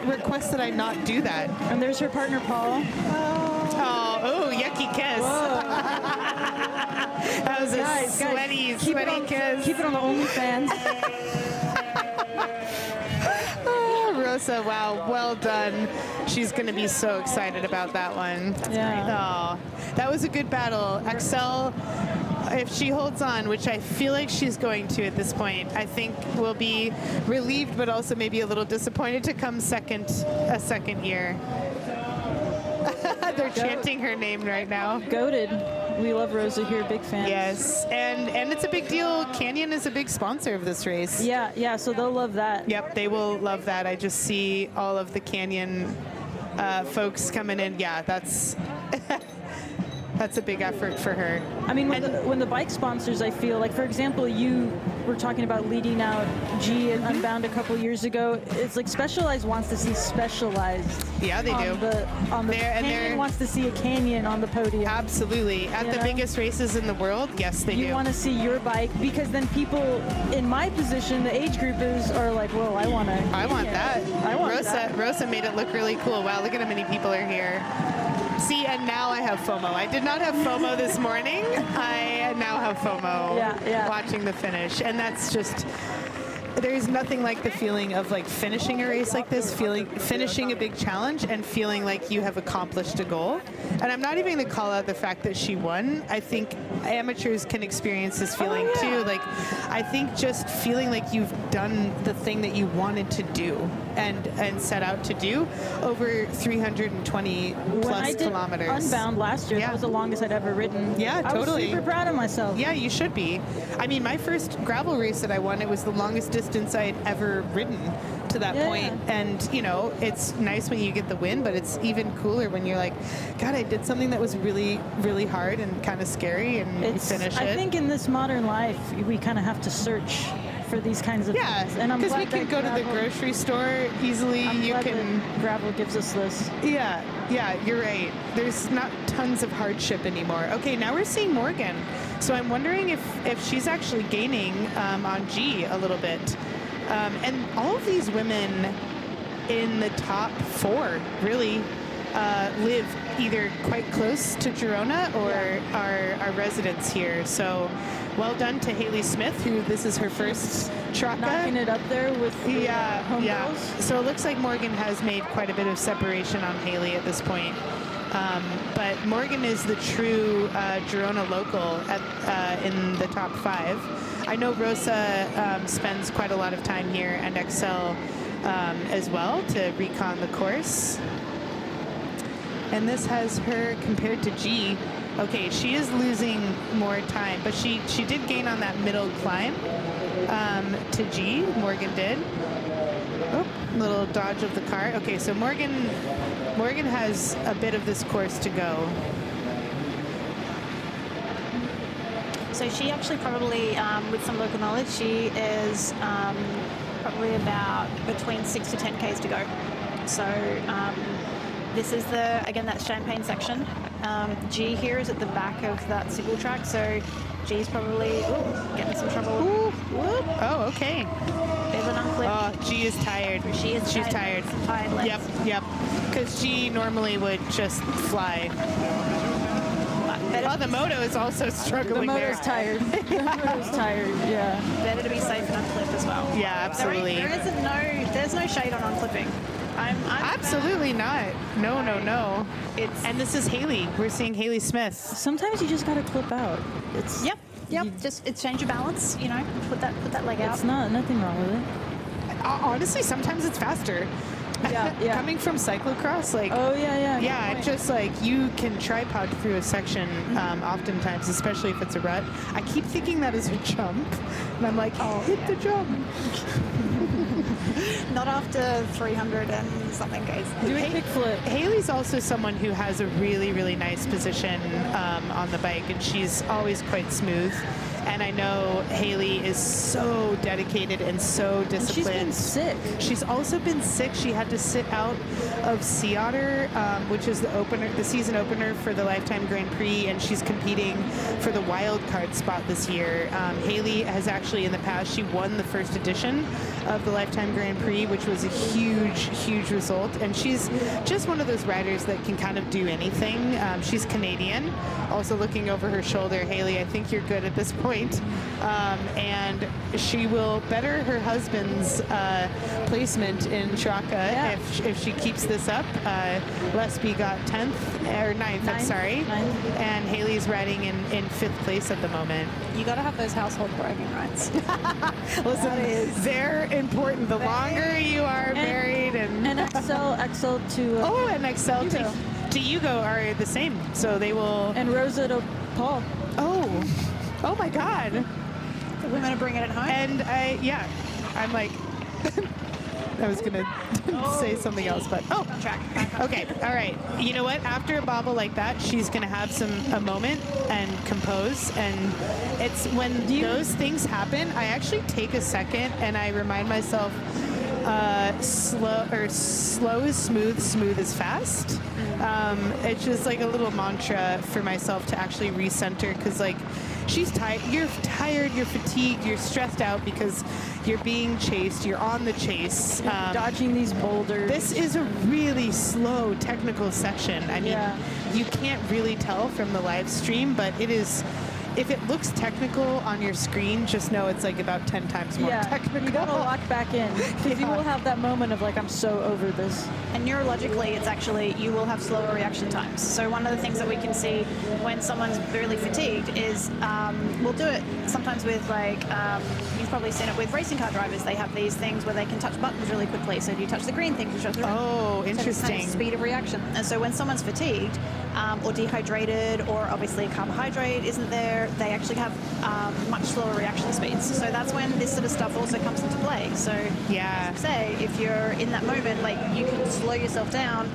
request that I not do that. And there's her partner, Paul. Oh, Oh, yucky kiss. That was a sweaty kiss. Keep it on the OnlyFans. Oh, Rosa, wow, well done. She's going to be so excited about that one. Yeah. Oh, that was a good battle. Excel, if she holds on, which I feel like she's going to at this point, I think will be relieved, but also maybe a little disappointed to come a second year. They're chanting her name right now. Goated. We love Rosa here, big fans. Yes, and it's a big deal. Canyon is a big sponsor of this race. Yeah, so they'll love that. Yep, they will love that. I just see all of the Canyon folks coming in. Yeah, that's that's a big effort for her. I mean, when the bike sponsors, I feel like, for example, you were talking about leading out G and Unbound a couple years ago. It's like Specialized wants to see Specialized. Yeah, they do. Canyon wants to see a Canyon on the podium. Absolutely. At the biggest races in the world, yes, they do. You want to see your bike, because then people in my position, the age groupers, are like, well, I want that. I want that. Rosa made it look really cool. Wow, look at how many people are here. See, and now I have FOMO. I did not have FOMO this morning. I now have FOMO watching the finish. And that's just, there's nothing like the feeling of like finishing a race like this, finishing a big challenge and feeling like you have accomplished a goal. And I'm not even going to call out the fact that she won. I think amateurs can experience this feeling too. Like, I think just feeling like you've done the thing that you wanted to do and set out to do over 320 plus kilometers. Unbound last year, that was the longest I'd ever ridden. Yeah, totally. I was super proud of myself. Yeah, you should be. I mean, my first gravel race that I won, it was the longest distance I'd ever ridden to that point. And, you know, it's nice when you get the win, but it's even cooler when you're like, God, I did something that was really, really hard and kind of scary, and you finish it. I think in this modern life, we kind of have to search for these kinds of things. And because we can go to the grocery store easily. Gravel gives us this. Yeah, you're right. There's not tons of hardship anymore. Okay, now we're seeing Morgan. So I'm wondering if she's actually gaining on G a little bit. And all of these women in the top 4 really live either quite close to Girona or are residents here. So well done to Haley Smith, who this is her first Traka. Knocking it up there with the home girls. So it looks like Morgan has made quite a bit of separation on Haley at this point. But Morgan is the true Girona local in the top 5. I know Rosa spends quite a lot of time here, and Excel as well, to recon the course. And this has her compared to G. Okay, she is losing more time, but she did gain on that middle climb to G. Morgan did. Oh, little dodge of the car. Okay, so Morgan has a bit of this course to go. So she actually probably, with some local knowledge, she is probably about between 6 to 10 Ks to go. So this is again, that Champagne section. G here is at the back of that single track, so G's probably getting some trouble. Oh, okay. Bit of an unclip. Oh, G is tired. She's tired. Tired legs. Yep. Because G normally would just fly. Oh, the moto is also struggling. The motor's tired. The motor's tired. Yeah. Better to be safe and unclip as well. Yeah, absolutely. There's no shade on unclipping. I'm absolutely not. No. And this is Haley. We're seeing Haley Smith. Sometimes you just gotta clip out. It's Yep. Just change your balance. You know, put that leg out. It's nothing wrong with it. Honestly, sometimes it's faster. Yeah. Coming from cyclocross, like just like you can tripod through a section oftentimes, especially if it's a rut. I keep thinking that is a jump, and I'm like, hit the jump. Not after 300 and something Ks. Do a kickflip. Haley's also someone who has a really, really nice position on the bike, and she's always quite smooth. And I know Haley is so dedicated and so disciplined. And she's been sick. She's also been sick. She had to sit out of Sea Otter, which is the season opener for the Lifetime Grand Prix, and she's competing for the wild card spot this year. Haley has actually in the past, she won the first edition of the Lifetime Grand Prix, which was a huge result. And she's just one of those riders that can kind of do anything. She's Canadian. Also looking over her shoulder, Haley, I think you're good at this point. And she will better her husband's placement in Traka if she keeps this up. Lesby got 10th or 9th, I'm sorry. And Haley's riding in 5th place at the moment. You got to have those household bragging rights. Listen, they're important. The longer you are married and Excel to and Excel to Hugo are the same, so they will. And Rosa to Paul. Oh my God! The women are bringing it home. And I'm like, I was gonna say something else, but okay, all right. You know what? After a bobble like that, she's gonna have a moment and compose. And it's when those things happen, I actually take a second and I remind myself, slow is smooth, smooth is fast. It's just like a little mantra for myself to actually recenter, because like she's tired, you're fatigued, you're stressed out because you're being chased, you're on the chase, dodging these boulders. This is a really slow technical section. I mean, you can't really tell from the live stream, but it is. If it looks technical on your screen, just know it's like about 10 times more technical. You gotta lock back in, because you will have that moment of like, I'm so over this. And neurologically, it's actually, you will have slower reaction times. So one of the things that we can see when someone's really fatigued is, we'll do it sometimes with like, you've probably seen it with racing car drivers. They have these things where they can touch buttons really quickly. So if you touch the green thing, you touch the red. Oh, interesting. So it's kind of speed of reaction. And so when someone's fatigued, or dehydrated, or obviously carbohydrate isn't there, they actually have much slower reaction speeds. So that's when this sort of stuff also comes into play. So as I say, if you're in that moment, like you can slow yourself down,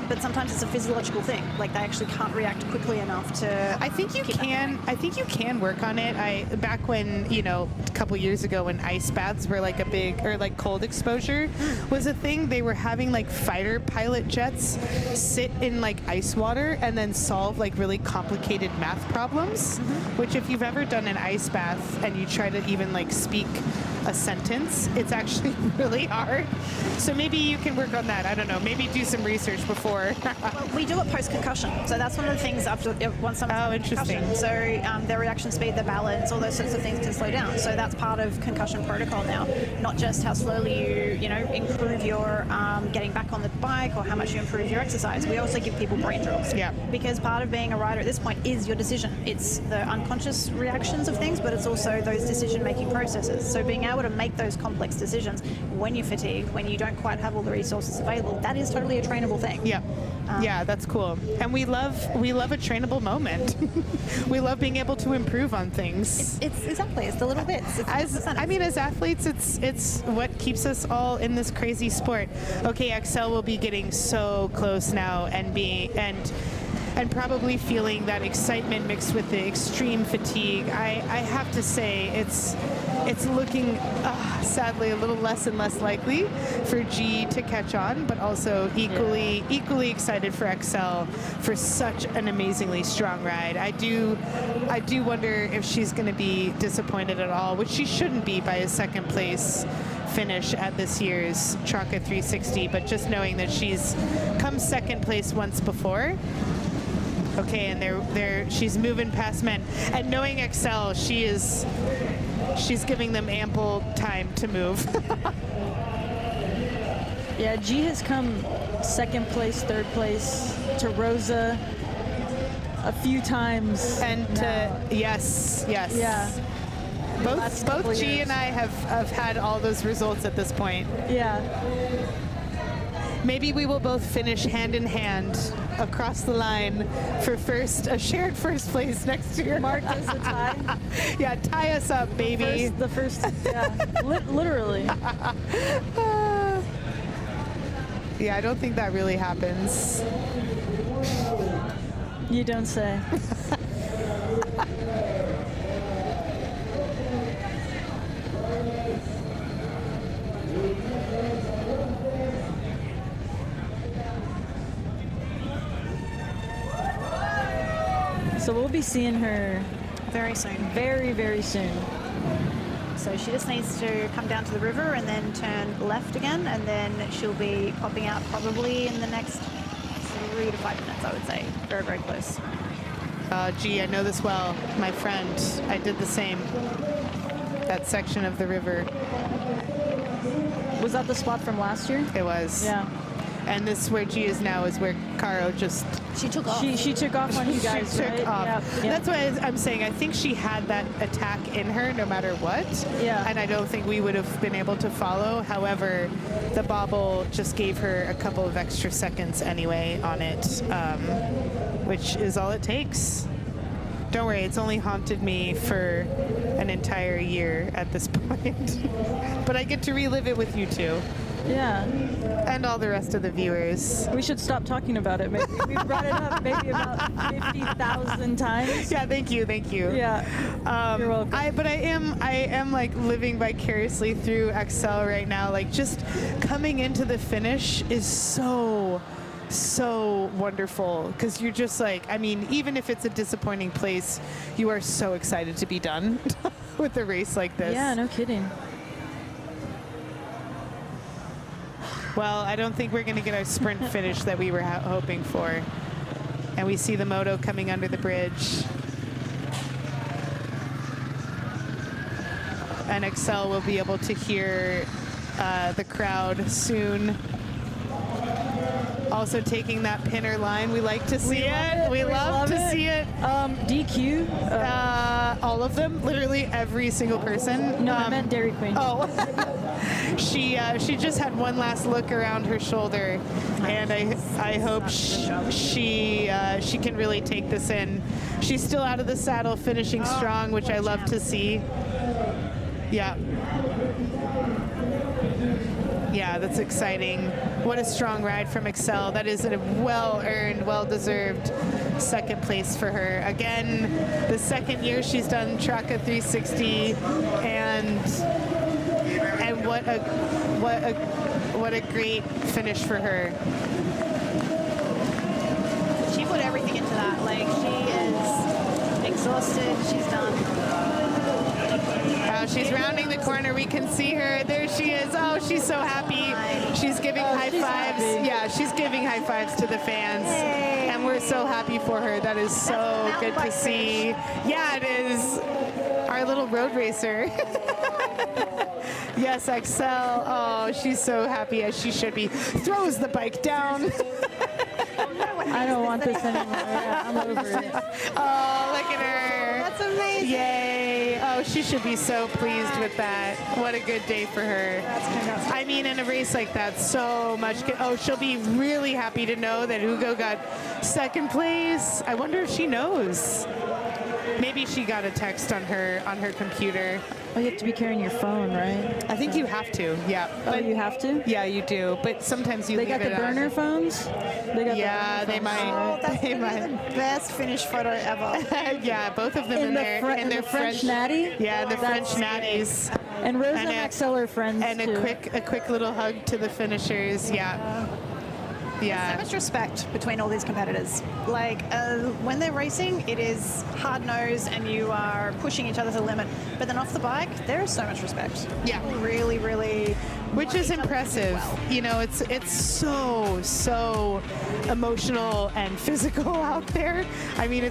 but sometimes it's a physiological thing. Like they actually can't react quickly enough to. I think you can. I think you can work on it. Back when a couple years ago when ice baths were like a big, or like cold exposure was a thing, they were having like fighter pilot jets sit in like ice water and then solve like really complicated math problems, which if you've ever done an ice bath and you try to even like speak a sentence, it's actually really hard. So maybe you can work on that. I don't know. Maybe do some research before. Well, we do it post-concussion. So that's one of the things after once someone's interesting. concussion. So their reaction speed, their balance, all those sorts of things can slow down. So that's part of concussion protocol now. Not just how slowly you improve your getting back on the bike or how much you improve your exercise. We also give people brain drills. Yeah. Because part of being a rider at this point is your decision. It's the unconscious reactions of things, but it's also those decision-making processes. So being able to make those complex decisions when you're fatigued, when you don't quite have all the resources available, that is totally a trainable thing. Yeah, that's cool. And we love a trainable moment. We love being able to improve on things. It's exactly, it's the little bits. As athletes, it's what keeps us all in this crazy sport. Okay, Excel will be getting so close now and probably feeling that excitement mixed with the extreme fatigue. I have to say it's looking sadly a little less and less likely for G to catch on, but also equally excited for Excel for such an amazingly strong ride. I do wonder if she's going to be disappointed at all, which she shouldn't be by a second place finish at this year's Traka 360, but just knowing that she's come second place once before. Okay, and she's moving past men, and knowing Excel, she's giving them ample time to move. Yeah, G has come second place, third place to Rosa a few times. And yes. Yeah. Both G and I have had all those results at this point. Yeah. Maybe we will both finish hand in hand across the line for a shared first place next year. Mark does the tie. Yeah, tie us up, baby. Literally. Yeah, I don't think that really happens. You don't say. So we'll be seeing her very soon. Very, very soon. So she just needs to come down to the river and then turn left again, and then she'll be popping out probably in the next 3 to 5 minutes, I would say. Very, very close. Gee, I know this well. My friend, I did the same. That section of the river. Was that the spot from last year? It was. Yeah. And this where G is now is where Caro just... She took off. She took off on you guys, She took right? off. Yeah. That's why I'm saying I think she had that attack in her no matter what. Yeah. And I don't think we would have been able to follow. However, the bobble just gave her a couple of extra seconds anyway on it, which is all it takes. Don't worry, it's only haunted me for an entire year at this point. But I get to relive it with you two. Yeah. And all the rest of the viewers. We should stop talking about it. Maybe. We brought it up maybe about 50,000 times. Yeah, thank you. Yeah. You're welcome. But I am like living vicariously through Excel right now. Like just coming into the finish is so wonderful, because you're just like, I mean, even if it's a disappointing place, you are so excited to be done with a race like this. Yeah, no kidding. Well, I don't think we're going to get our sprint finish that we were hoping for. And we see the moto coming under the bridge. And Excel will be able to hear the crowd soon. Also taking that pinner line. We like to see it. We love to see it. DQ. All of them. Literally every single person. No, I meant Dairy Queen. Oh. She just had one last look around her shoulder, and I hope she can really take this in. She's still out of the saddle, finishing strong, which I love to see. Yeah. Yeah, that's exciting. What a strong ride from Excel. That is a well-earned, well-deserved second place for her. Again, the second year she's done Traka 360, and what a great finish for her. She put everything into that. Like, she is exhausted. She's done. She's rounding the corner. We can see her. There she is. Oh, she's so happy. She's giving high fives. Yeah, she's giving high fives to the fans. Yay. And we're so happy for her. That is so good to see. Yeah, it is. Our little road racer. Yes, Excel. Oh, she's so happy, as she should be. Throws the bike down. I don't want this anymore. Yeah, I'm over it. Oh, look at her. That's amazing. Yay. Oh, she should be so pleased with that. What a good day for her. That's fantastic. I mean, in a race like that, so much. Oh, she'll be really happy to know that Hugo got second place. I wonder if she knows. Maybe she got a text on her computer. Oh, you have to be carrying your phone, right? I think you have to, yeah. But you have to? Yeah, you do. But sometimes you They leave got the it burner on. phones? They got They might. Oh, that's They gonna be might. the best finish photo ever. Yeah, both of them in their French natty? Yeah, the French natties. And Rose and Axel are friends And too. a quick little hug to the finishers. Yeah. There's so much respect between all these competitors. Like, when they're racing, it is hard-nosed and you are pushing each other to the limit. But then off the bike, there is so much respect. Yeah. Really, really... Which is impressive. You know, it's so emotional and physical out there. I mean,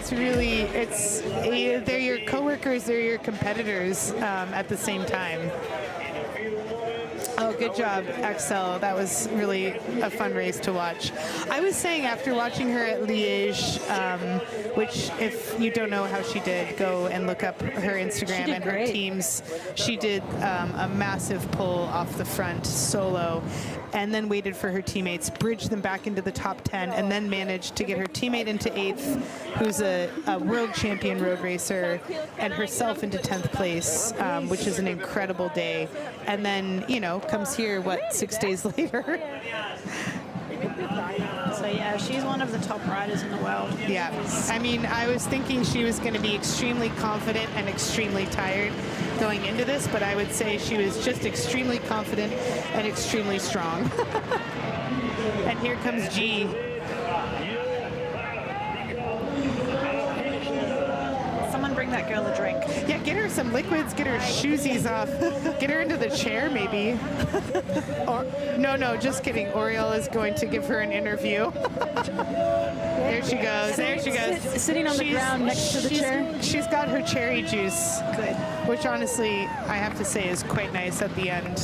they're your coworkers, they're your competitors at the same time. Oh, good job, Axel. That was really a fun race to watch. I was saying, after watching her at Liège, which, if you don't know how she did, go and look up her Instagram and her teams. She did a massive pull off the front solo, and then waited for her teammates, bridged them back into the top 10, and then managed to get her teammate into 8th, who's a world champion road racer, and herself into 10th place, which is an incredible day. And then, comes here, 6 days later? So yeah, she's one of the top riders in the world. Yeah, I mean, I was thinking she was going to be extremely confident and extremely tired going into this, but I would say she was just extremely confident and extremely strong. And here comes G. that girl a drink. Yeah, get her some liquids, get her shoesies off, get her into the chair maybe. Or no, just kidding. Oriole is going to give her an interview. There she goes. There she goes. Sitting on the ground next to the chair. She's got her cherry juice. Good. Which honestly, I have to say, is quite nice at the end.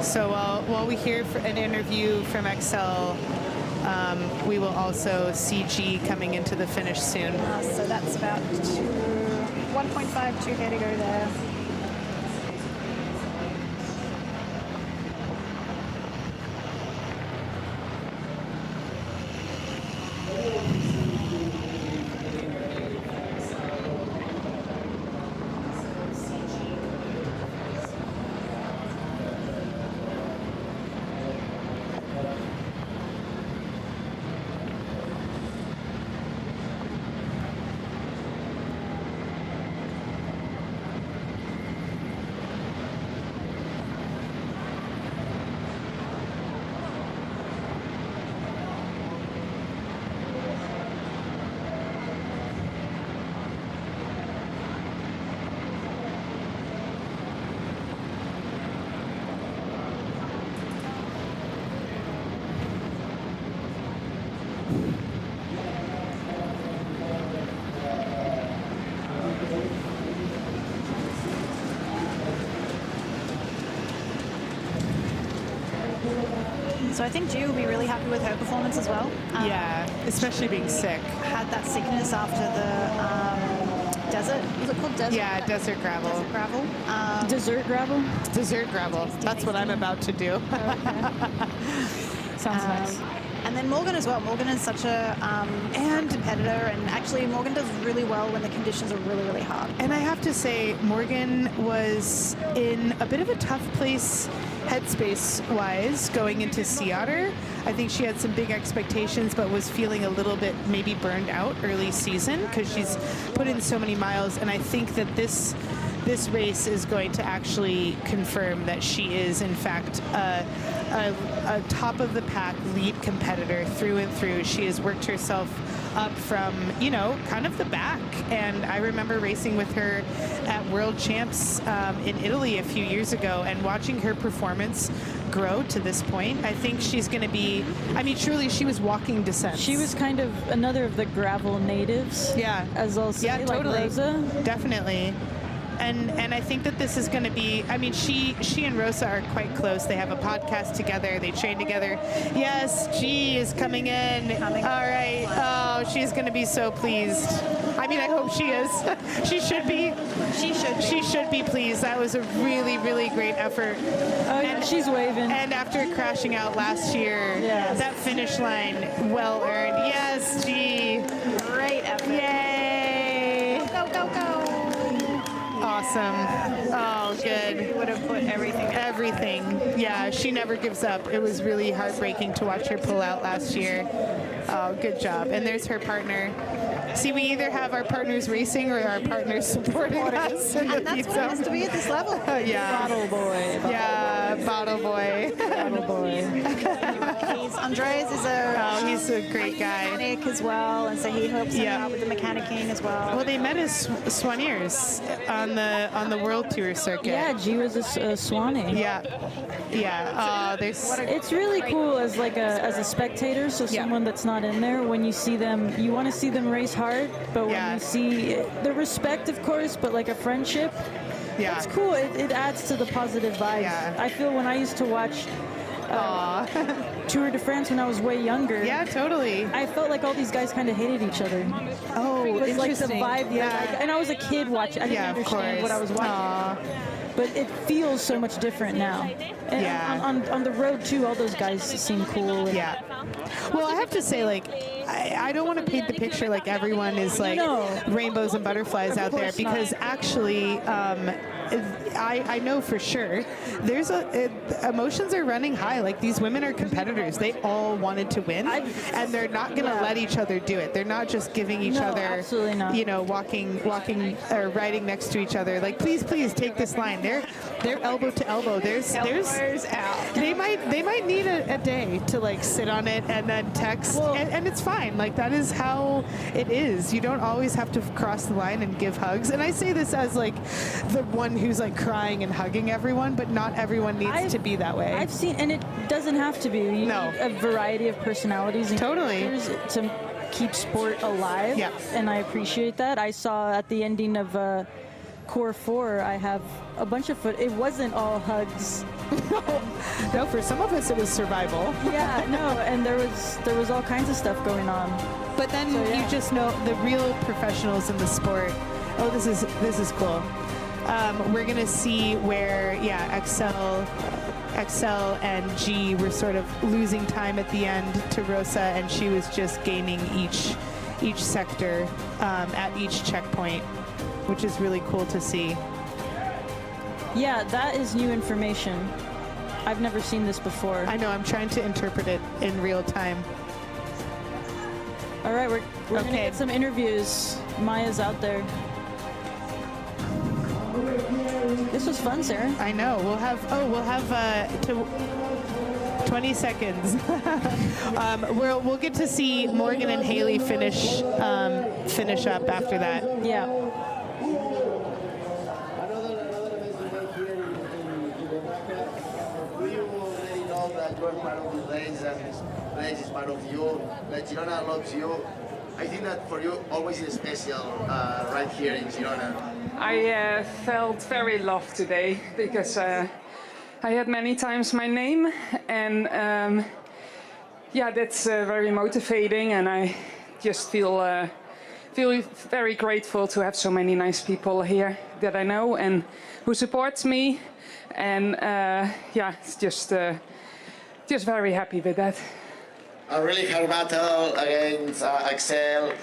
So while we hear an interview from Excel, we will also see G coming into the finish soon. So that's about 1.5, 2K to go there. So I think G will be really happy with her performance as well. Yeah, especially being sick. Had that sickness after the desert. Was it called desert? Yeah, desert gravel. Desert gravel. Dessert gravel? Dessert gravel. That's what I'm about to do. Sounds nice. And then Morgan as well. Morgan is such a competitor, and actually Morgan does really well when the conditions are really, really hard. And I have to say, Morgan was in a bit of a tough place headspace-wise going into Sea Otter. I think she had some big expectations, but was feeling a little bit maybe burned out early season because she's put in so many miles. And I think that this race is going to actually confirm that she is, in fact, a top of the pack lead competitor through and through. She has worked herself up from, kind of the back. And I remember racing with her at World Champs in Italy a few years ago, and watching her performance grow to this point. I think she's going to be, truly she was walking descents. She was kind of another of the gravel natives. Yeah. As I'll say, yeah, totally. like Rosa. Definitely. And I think that this is going to be, she and Rosa are quite close. They have a podcast together. They train together. Yes, G is coming in. All right. Oh, she's going to be so pleased. I hope she is. She should be. She should be pleased. That was a really, really great effort. Oh, yeah, she's waving. And after crashing out last year, that finish line, well earned. Yes, G. Great effort. Yay. Go, go, go. Awesome. Oh, good. She would have put everything. Everything. Yeah, she never gives up. It was really heartbreaking to watch her pull out last year. Oh, good job. And there's her partner. See, we either have our partners racing or our partners supporting us. And that's what it has to be at this level. Yeah. Bottle boy. Bottle boy. Bottle boy. Andreas is he's a great guy. Mechanic as well, and so he helps him out with the mechanicking as well. Well, they met as Swaniers on the World Tour circuit. Yeah, G was a Swanee. Yeah. It's really cool as a spectator, so someone that's not in there. When you see them, you want to see them race hard, but when you see the respect, of course, but like a friendship, it's cool. It adds to the positive vibes. Yeah. I feel when I used to watch Tour de France when I was way younger. Yeah, totally. I felt like all these guys kind of hated each other. Oh, it was like the interesting. vibe. Yeah. And I was a kid watching. I didn't understand what I was watching. But it feels so much different now. And on the road too, all those guys seem cool. Yeah. Well, I have to say, I don't want to paint the picture like everyone is like rainbows and butterflies out there, because actually, I know for sure there's emotions are running high. Like, these women are competitors. They all wanted to win, and they're not going to let each other do it. They're not just giving each other, absolutely not. walking or riding next to each other. Like, please take this line. They're elbow to elbow. There's out. They might need a day to like sit on it and then text, and it's fine. Like that is how it is. You don't always have to cross the line and give hugs. And I say this as like the one who's like crying and hugging everyone, but not everyone needs to be that way. I've seen, and it doesn't have to be. You need a variety of personalities and characters to keep sport alive. Yeah. And I appreciate that. I saw at the ending of Core 4, I have a bunch of It wasn't all hugs. No, for some of us it was survival. Yeah, no, and there was all kinds of stuff going on. But then you just know the real professionals in the sport. Oh, this is cool. We're gonna see where Excel and G were sort of losing time at the end to Rosa, and she was just gaining each sector at each checkpoint, which is really cool to see. Yeah, that is new information. I've never seen this before. I know, I'm trying to interpret it in real time. All right, we're gonna get some interviews. Maya's out there. This was fun, Sarah. I know. We'll have 20 seconds. We'll get to see Morgan and Haley finish up after that. Yeah. You are part of the race, and this race is part of you. That Girona loves you. I think that for you always is special right here in Girona. I felt very loved today because I had many times my name, and that's very motivating, and I just feel very grateful to have so many nice people here that I know and who supports me, and it's just very happy with that. A really hard battle against Excel.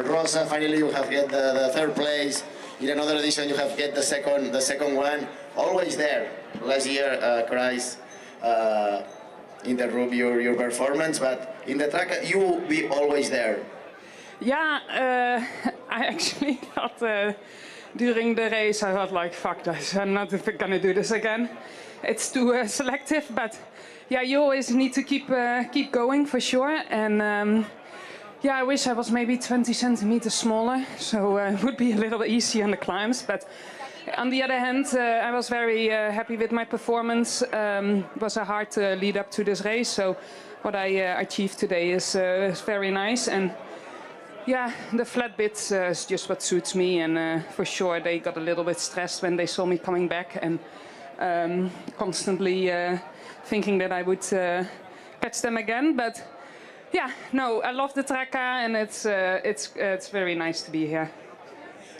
Rosa, finally you have get the third place. In another edition you have get the second one. Always there. Last year, Christ interrupt your performance, but in the track you be always there. Yeah, I actually thought during the race, I thought like, fuck this, I'm not gonna do this again. It's too selective, but yeah, you always need to keep going for sure. And I wish I was maybe 20 centimeters smaller, so it would be a little easier on the climbs. But on the other hand, I was very happy with my performance. It was a hard lead up to this race, so what I achieved today is very nice. And yeah, the flat bits is just what suits me, and for sure they got a little bit stressed when they saw me coming back and constantly thinking that I would catch them again. But yeah, no, I love the Traka, and it's very nice to be here.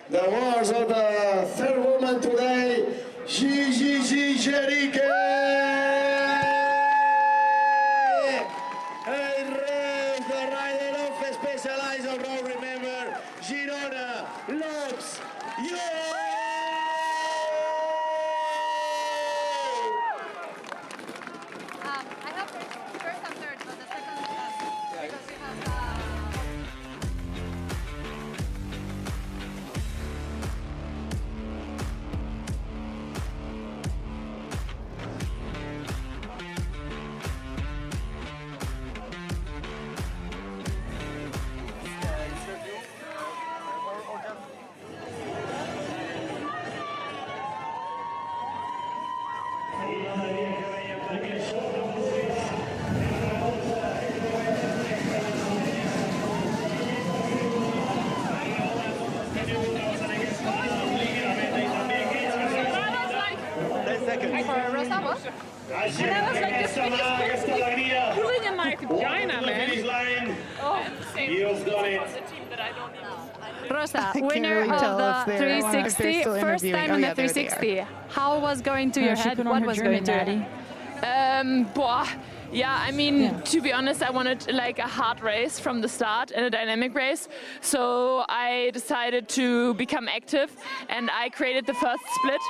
The awards of the third woman today, Gigi Jerique! The rider of Specialized Road, remember, Girona loves you! I have first and third, but the second is because we have And I was like, this thing is crazy. Pulling in my vagina, man. Oh, same. You've done it. Rosa, winner of the 360, first time in the 360. How was going to your head? What was going to your head? Yeah, I mean, to be honest, I wanted like a hard race from the start and a dynamic race. So I decided to become active, and I created the first split.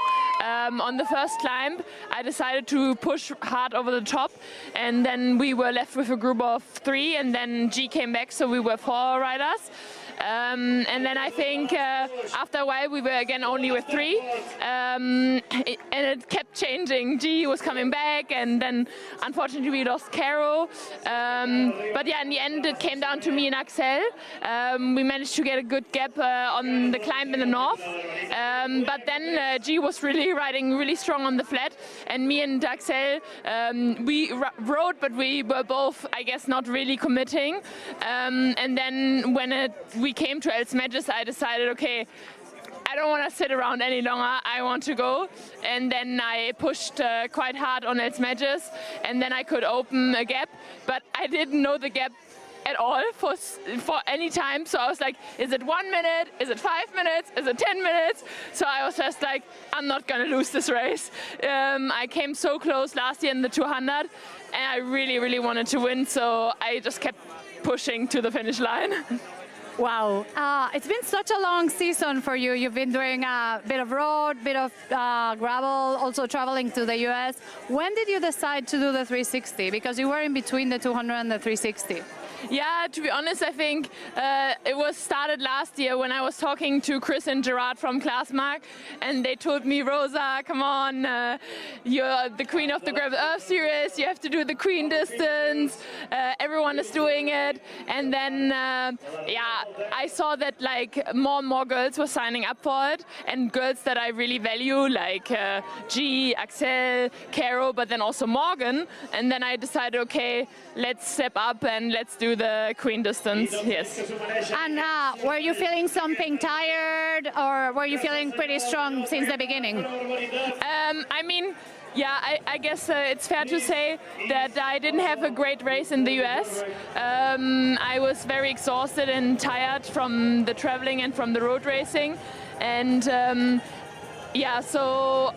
On the first climb, I decided to push hard over the top, and then we were left with a group of 3, and then G came back, so we were 4 riders. And then I think after a while we were again only with 3, and it kept changing. G was coming back, and then unfortunately we lost Caro. But yeah, in the end it came down to me and Axel. We managed to get a good gap on the climb in the north, but then G was really riding really strong on the flat, and me and Axel, we rode, but we were both, I guess, not really committing. And then when we came to Els Medges, I decided, okay, I don't want to sit around any longer, I want to go. And then I pushed quite hard on Els Medges, and then I could open a gap, but I didn't know the gap at all for any time. So I was like, is it 1 minute? Is it 5 minutes? Is it 10 minutes? So I was just like, I'm not gonna lose this race. I came so close last year in the 200, and I really, really wanted to win. So I just kept pushing to the finish line. Wow. It's been such a long season for you. You've been doing a bit of road, bit of gravel, also traveling to the US. When did you decide to do the 360? Because you were in between the 200 and the 360. Yeah, to be honest, I think it was started last year when I was talking to Chris and Gerard from Classmark, and they told me, Rosa, come on, you're the queen of the Gravel Earth Series, you have to do the queen distance, everyone is doing it. And then, yeah, I saw that like more and more girls were signing up for it, and girls that I really value, like G, Axel, Caro, but then also Morgan. And then I decided, okay, let's step up and let's do the queen distance. Yes. And were you feeling something tired, or were you feeling pretty strong since the beginning? I mean, yeah, I guess it's fair to say that I didn't have a great race in the US. I was very exhausted and tired from the traveling and from the road racing. And yeah, so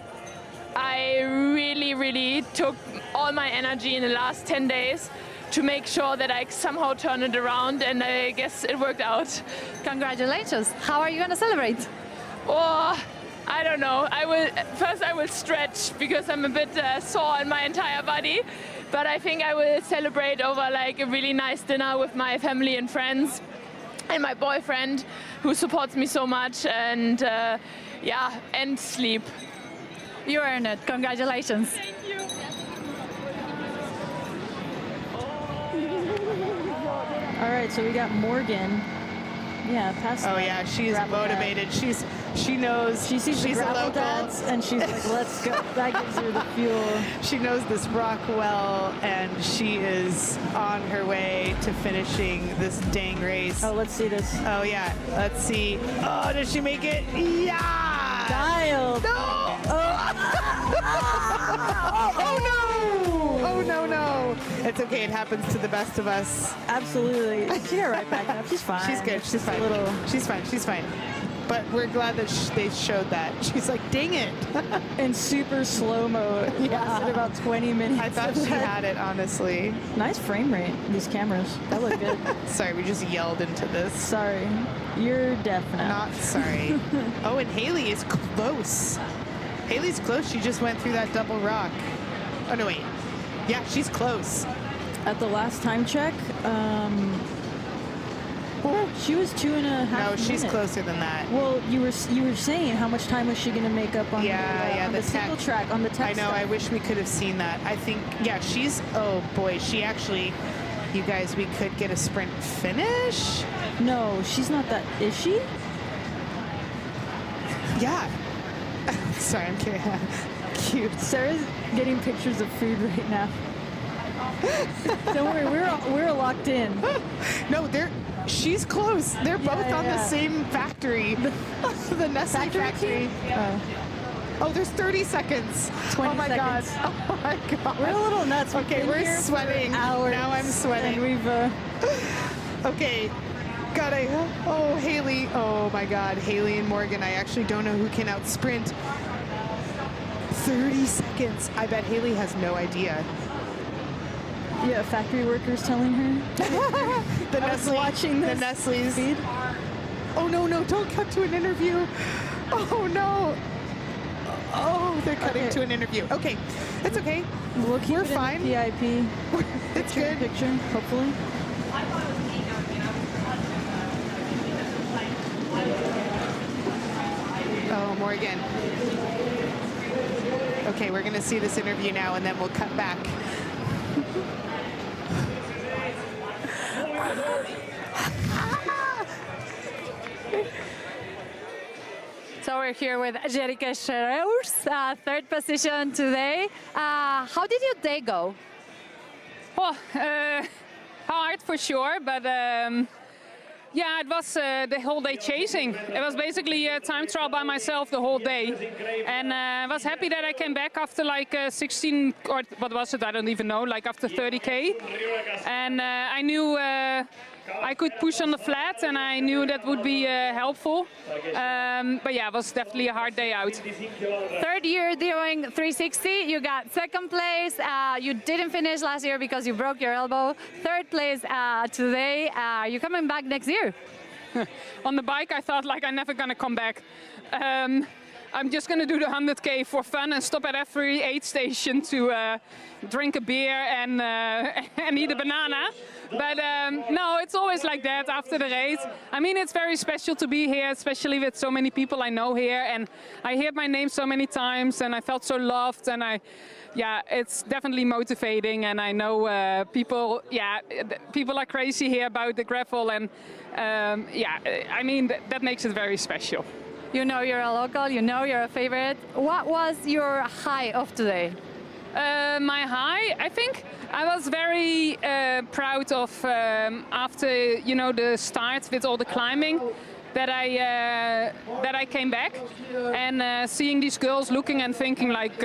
I really, really took all my energy in the last 10 days to make sure that I somehow turn it around, and I guess it worked out. Congratulations. How are you going to celebrate? Oh, I don't know. First I will stretch because I'm a bit sore in my entire body, but I think I will celebrate over like a really nice dinner with my family and friends and my boyfriend who supports me so much, and yeah, and sleep. You earned it. Congratulations. Thank you. All right, so we got Morgan. Yeah, past. Oh yeah, she's motivated. She knows. She sees she's the a gravel local. dads, and she's like, "Let's go." That gives her the fuel. She knows this rock well, and she is on her way to finishing this dang race. Oh, let's see this. Oh yeah, let's see. Oh, does she make it? Yeah. Dialed. No. Oh no. Oh no no. It's okay. It happens to the best of us. Absolutely. She got right back up. She's fine. She's good. It's She's just fine. a little. She's fine. She's fine. But we're glad that they showed that. She's like, dang it. In super slow-mo. Yeah. In about 20 minutes. I thought she had it, honestly. Nice frame rate, these cameras. That looked good. Sorry, we just yelled into this. Sorry. You're deaf now. Not sorry. Oh, and Haley is close. Haley's close. She just went through that double rock. Oh, no, wait. Yeah, she's close. At the last time check, she was 2.5 No, she's minutes. closer than that. Well, you were saying how much time was she going to make up on the single track, on the tech I know, stuff. I wish we could have seen that. I think, yeah, she's, oh boy, she actually, you guys, we could get a sprint finish? No, she's not that, is she? Yeah. Sorry, I'm kidding. Cute. Sarah's getting pictures of food right now. Don't worry, we're locked in. No, she's close. They're both on the same factory. The Nestle factory. Oh, there's 30 seconds. 20 oh my seconds. god. Oh my god. We're a little nuts. Okay, we're sweating. Hours, now I'm sweating. And we've okay. God, oh, Haley. Oh my god. Haley and Morgan. I actually don't know who can outsprint. 30 seconds. I bet Haley has no idea. Yeah, factory workers telling her. The Nestle, watching the Nestle's feed. Oh no, don't cut to an interview. Oh no. Oh, they're cutting to an interview. Okay, it's okay. We're fine. PIP. It's good. Picture, hopefully. Morgan. Okay, we're going to see this interview now, and then we'll cut back. So we're here with Jerica Schreus, third position today. How did your day go? Oh, hard for sure, but yeah, it was the whole day chasing. It was basically a time trial by myself the whole day. And I was happy that I came back after like 16, or what was it, I don't even know, like after 30K. And I knew I could push on the flat, and I knew that would be helpful. But yeah, it was definitely a hard day out. Third year doing 360, you got second place. You didn't finish last year because you broke your elbow. Third place today. You're coming back next year. On the bike, I thought like I'm never gonna come back. I'm just gonna do the 100K for fun and stop at every aid station to drink a beer and eat a banana. But no, it's always like that after the race. I mean, it's very special to be here, especially with so many people I know here. And I heard my name so many times, and I felt so loved. And yeah, it's definitely motivating. And I know people are crazy here about the gravel. And yeah, I mean, that makes it very special. You know you're a local, you know you're a favorite. What was your high of today? My high, I think I was very proud of after the start with all the climbing that I came back and seeing these girls looking and thinking like,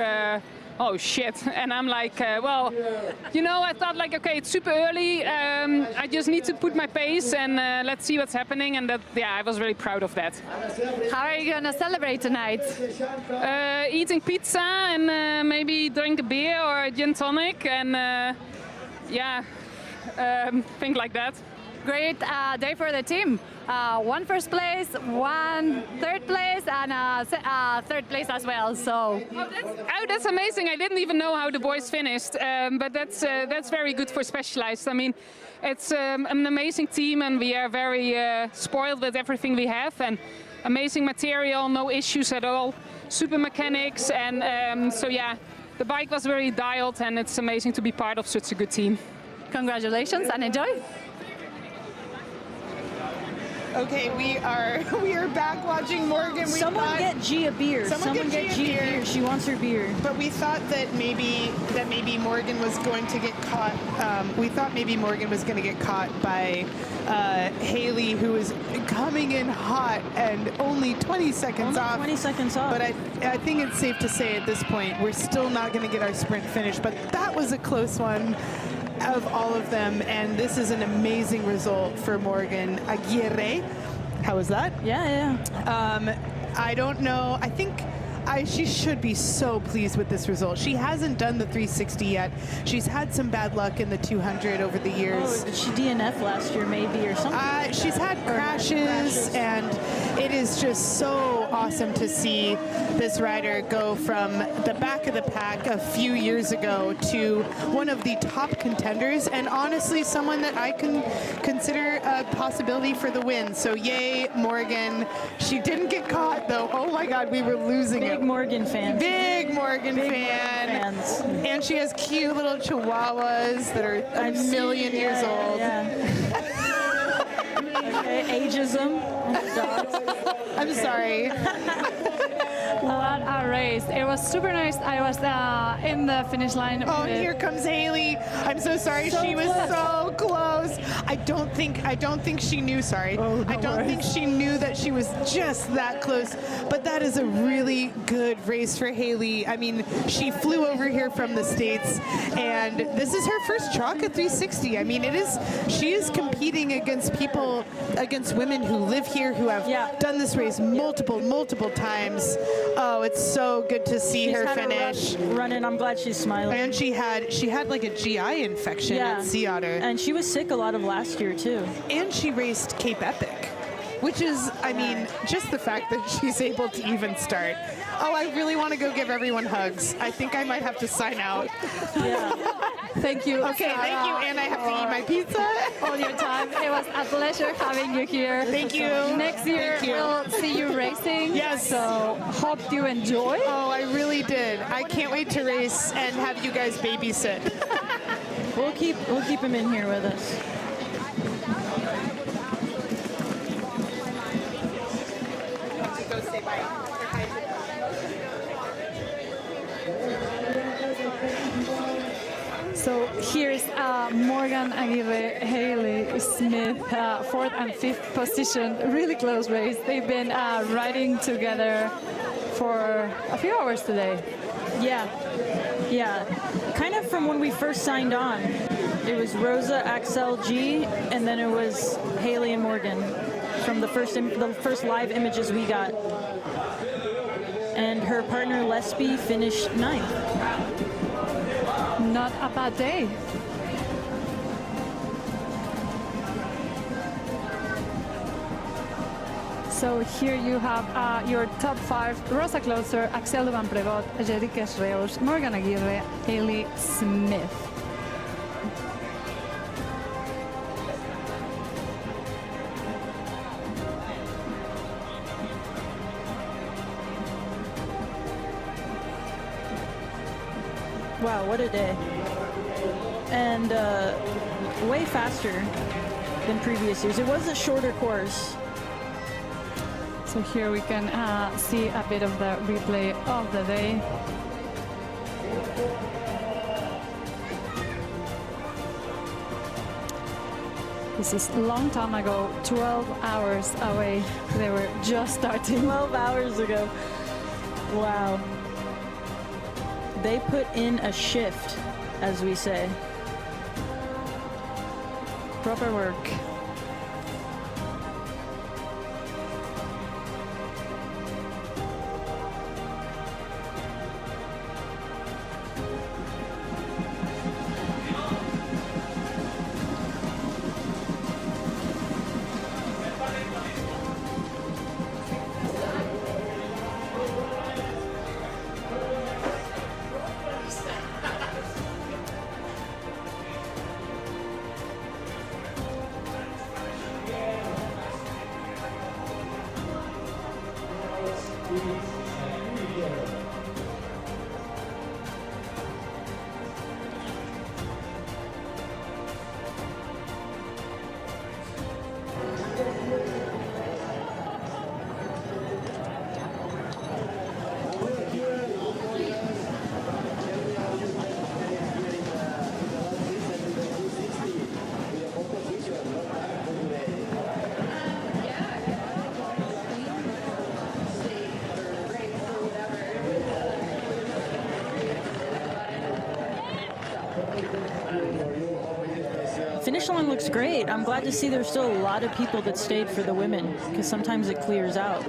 oh shit, and I'm like, well, I thought like, okay, it's super early. I just need to put my pace and let's see what's happening. And that, yeah, I was really proud of that. How are you gonna celebrate tonight? Eating pizza and maybe drink a beer or a gin tonic and yeah, things like that. Great day for the team. One first place, one third place, and third place as well. So that's amazing. I didn't even know how the boys finished, but that's very good for Specialized. I mean, it's an amazing team, and we are very spoiled with everything we have, and amazing material, no issues at all, super mechanics, and so yeah, the bike was very dialed, and it's amazing to be part of such a good team. Congratulations and enjoy. Okay, we are back watching Morgan. Someone get G a beer. Someone get G a beer. She wants her beer. But we thought that maybe Morgan was going to get caught. We thought maybe Morgan was going to get caught by Haley, who was coming in hot and only 20 seconds off. 20 seconds off. But I think it's safe to say at this point we're still not going to get our sprint finished. But that was a close one of all of them, and this is an amazing result for Morgan Aguirre. How was that? Yeah. I don't know. I think she should be so pleased with this result. She hasn't done the 360 yet. She's had some bad luck in the 200 over the years. Oh, did she DNF last year maybe or something? She's had crashes, and it is just so awesome to see this rider go from the back of the pack a few years ago to one of the top contenders, and honestly someone that I can consider a possibility for the win. So yay, Morgan. She didn't get caught though. Oh my God, we were losing it. Big Morgan fan. Big Morgan fan. And she has cute little chihuahuas that are a million years old. Yeah. Okay, ageism. I'm sorry. What a race. It was super nice. I was in the finish line. Oh, here comes Haley. I'm so sorry. She was so close. I don't think she knew, sorry. Oh, I don't think she knew that she was just that close. But that is a really good race for Haley. I mean, she flew over here from the States, and this is her first Traka 360. I mean, she is competing against women who live here, who have done this race multiple times. Oh, it's so good to see her finish. Running, I'm glad she's smiling. And she had like a GI infection at Sea Otter. And she was sick a lot of last year too. And she raced Cape Epic. which is, I mean, just the fact that she's able to even start. Oh, I really want to go give everyone hugs. I think I might have to sign out. Yeah. Thank you. Okay, thank you, and I have to eat my pizza. All your time. It was a pleasure having you here. Thank you. Next year we'll see you racing. Yes. So hope you enjoy. Oh, I really did. I can't wait to race and have you guys babysit. We'll keep him in here with us. So here's Morgan Aguirre, Haley Smith, 4th and 5th position. Really close race. They've been riding together for a few hours today. Yeah. Kind of from when we first signed on. It was Rosa, Axel, G, and then it was Haley and Morgan from the first live images we got. And her partner Lesby finished 9th. Not a bad day. So here you have your top 5: Rosa Closer, Axel de Vanprevost, Jerikes Reus, Morgan Aguirre, Haley Smith. Wow, what a day. And way faster than previous years. It was a shorter course. So here we can see a bit of the replay of the day. This is a long time ago, 12 hours away. They were just starting. 12 hours ago. Wow. They put in a shift, as we say. Proper work. Finish line looks great. I'm glad to see there's still a lot of people that stayed for the women, because sometimes it clears out.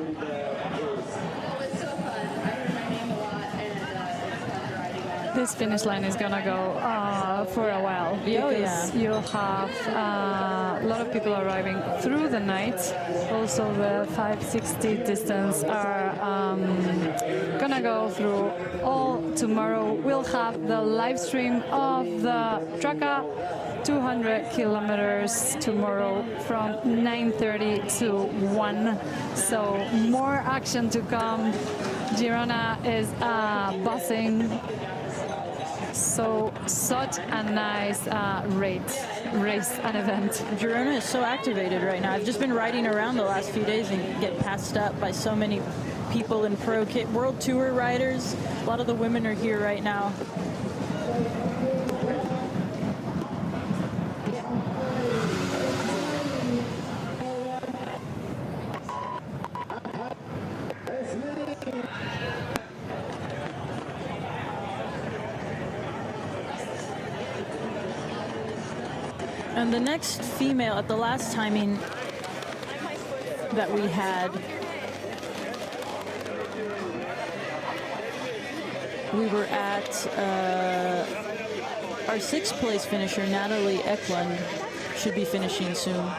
This finish line is gonna go for a while, because you'll have a lot of people arriving through the night. Also the 560 distance are gonna go through all tomorrow. We'll have the live stream of the Traka 200 kilometers tomorrow from 9:30 to 1. So more action to come. Girona is buzzing. So such a nice race and event. Girona is so activated right now. I've just been riding around the last few days and get passed up by so many people in pro kit. World Tour riders. A lot of the women are here right now. And the next female at the last timing that we had, we were at our 6th place finisher, Natalie Eklund, should be finishing soon.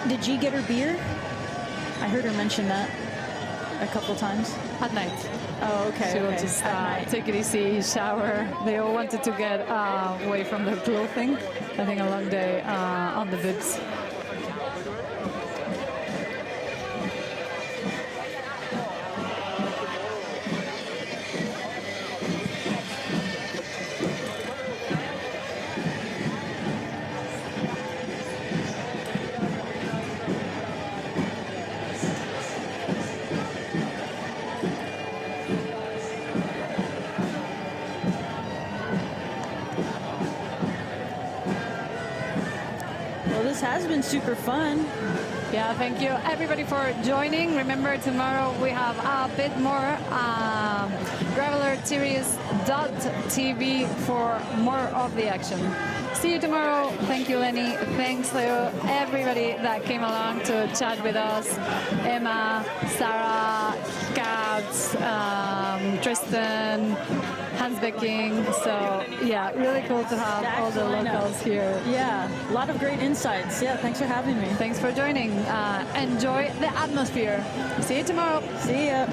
Did G get her beer? I heard her mention that a couple times. At night. Oh, okay. She will okay. just take it easy, shower. They all wanted to get away from their clothing. I think a long day on the bibs. Well, this has been super fun. Yeah, thank you everybody for joining. Remember, tomorrow we have a bit more GravelerSeries.tv for more of the action. See you tomorrow. Thank you, Lenny. Thanks to everybody that came along to chat with us. Emma, Sarah, Katz, Tristan, Hans Becking. So yeah, really cool to have all the locals here. Yeah, a lot of great insights. Yeah, thanks for having me. Thanks for joining. Enjoy the atmosphere. See you tomorrow. See ya.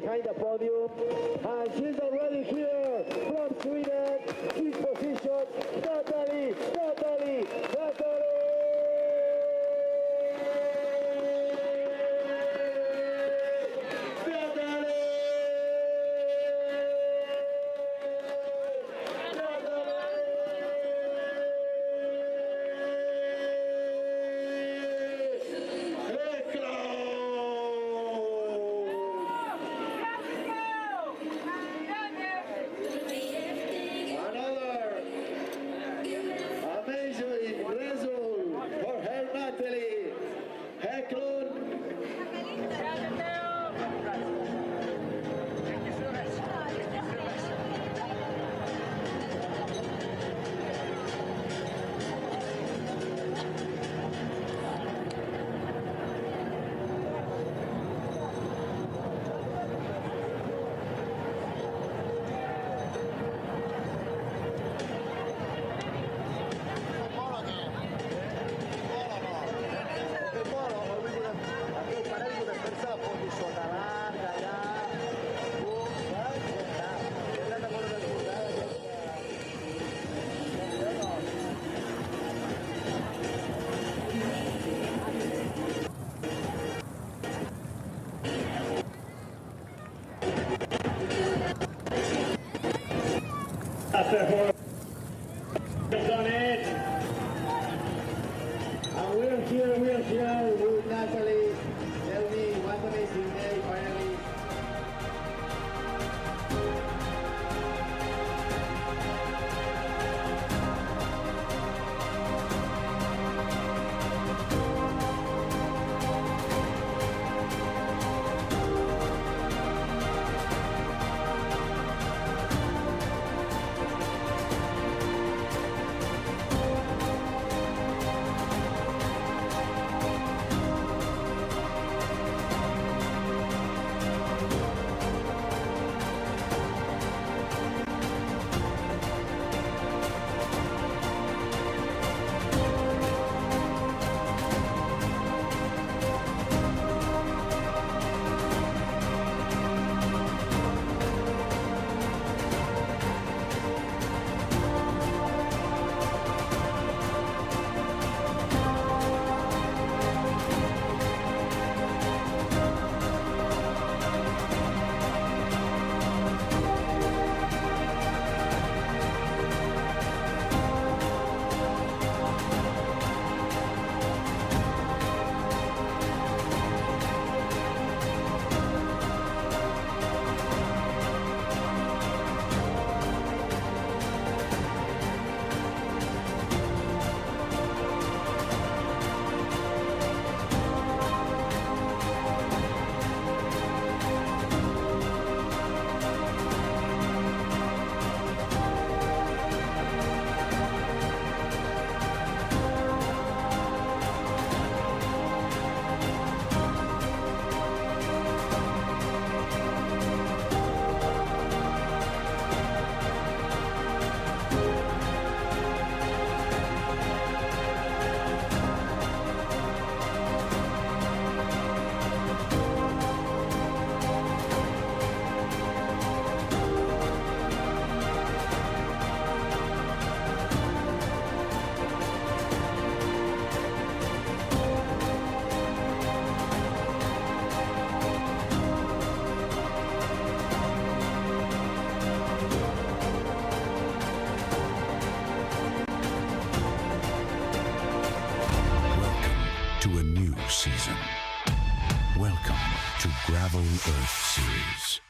behind the podium, and she's already here from Sweden. She's positioned Natalie. After 4 done it. And we're here with Natalie. Tell me what amazing day finally. To a new season. Welcome to Gravel Earth Series.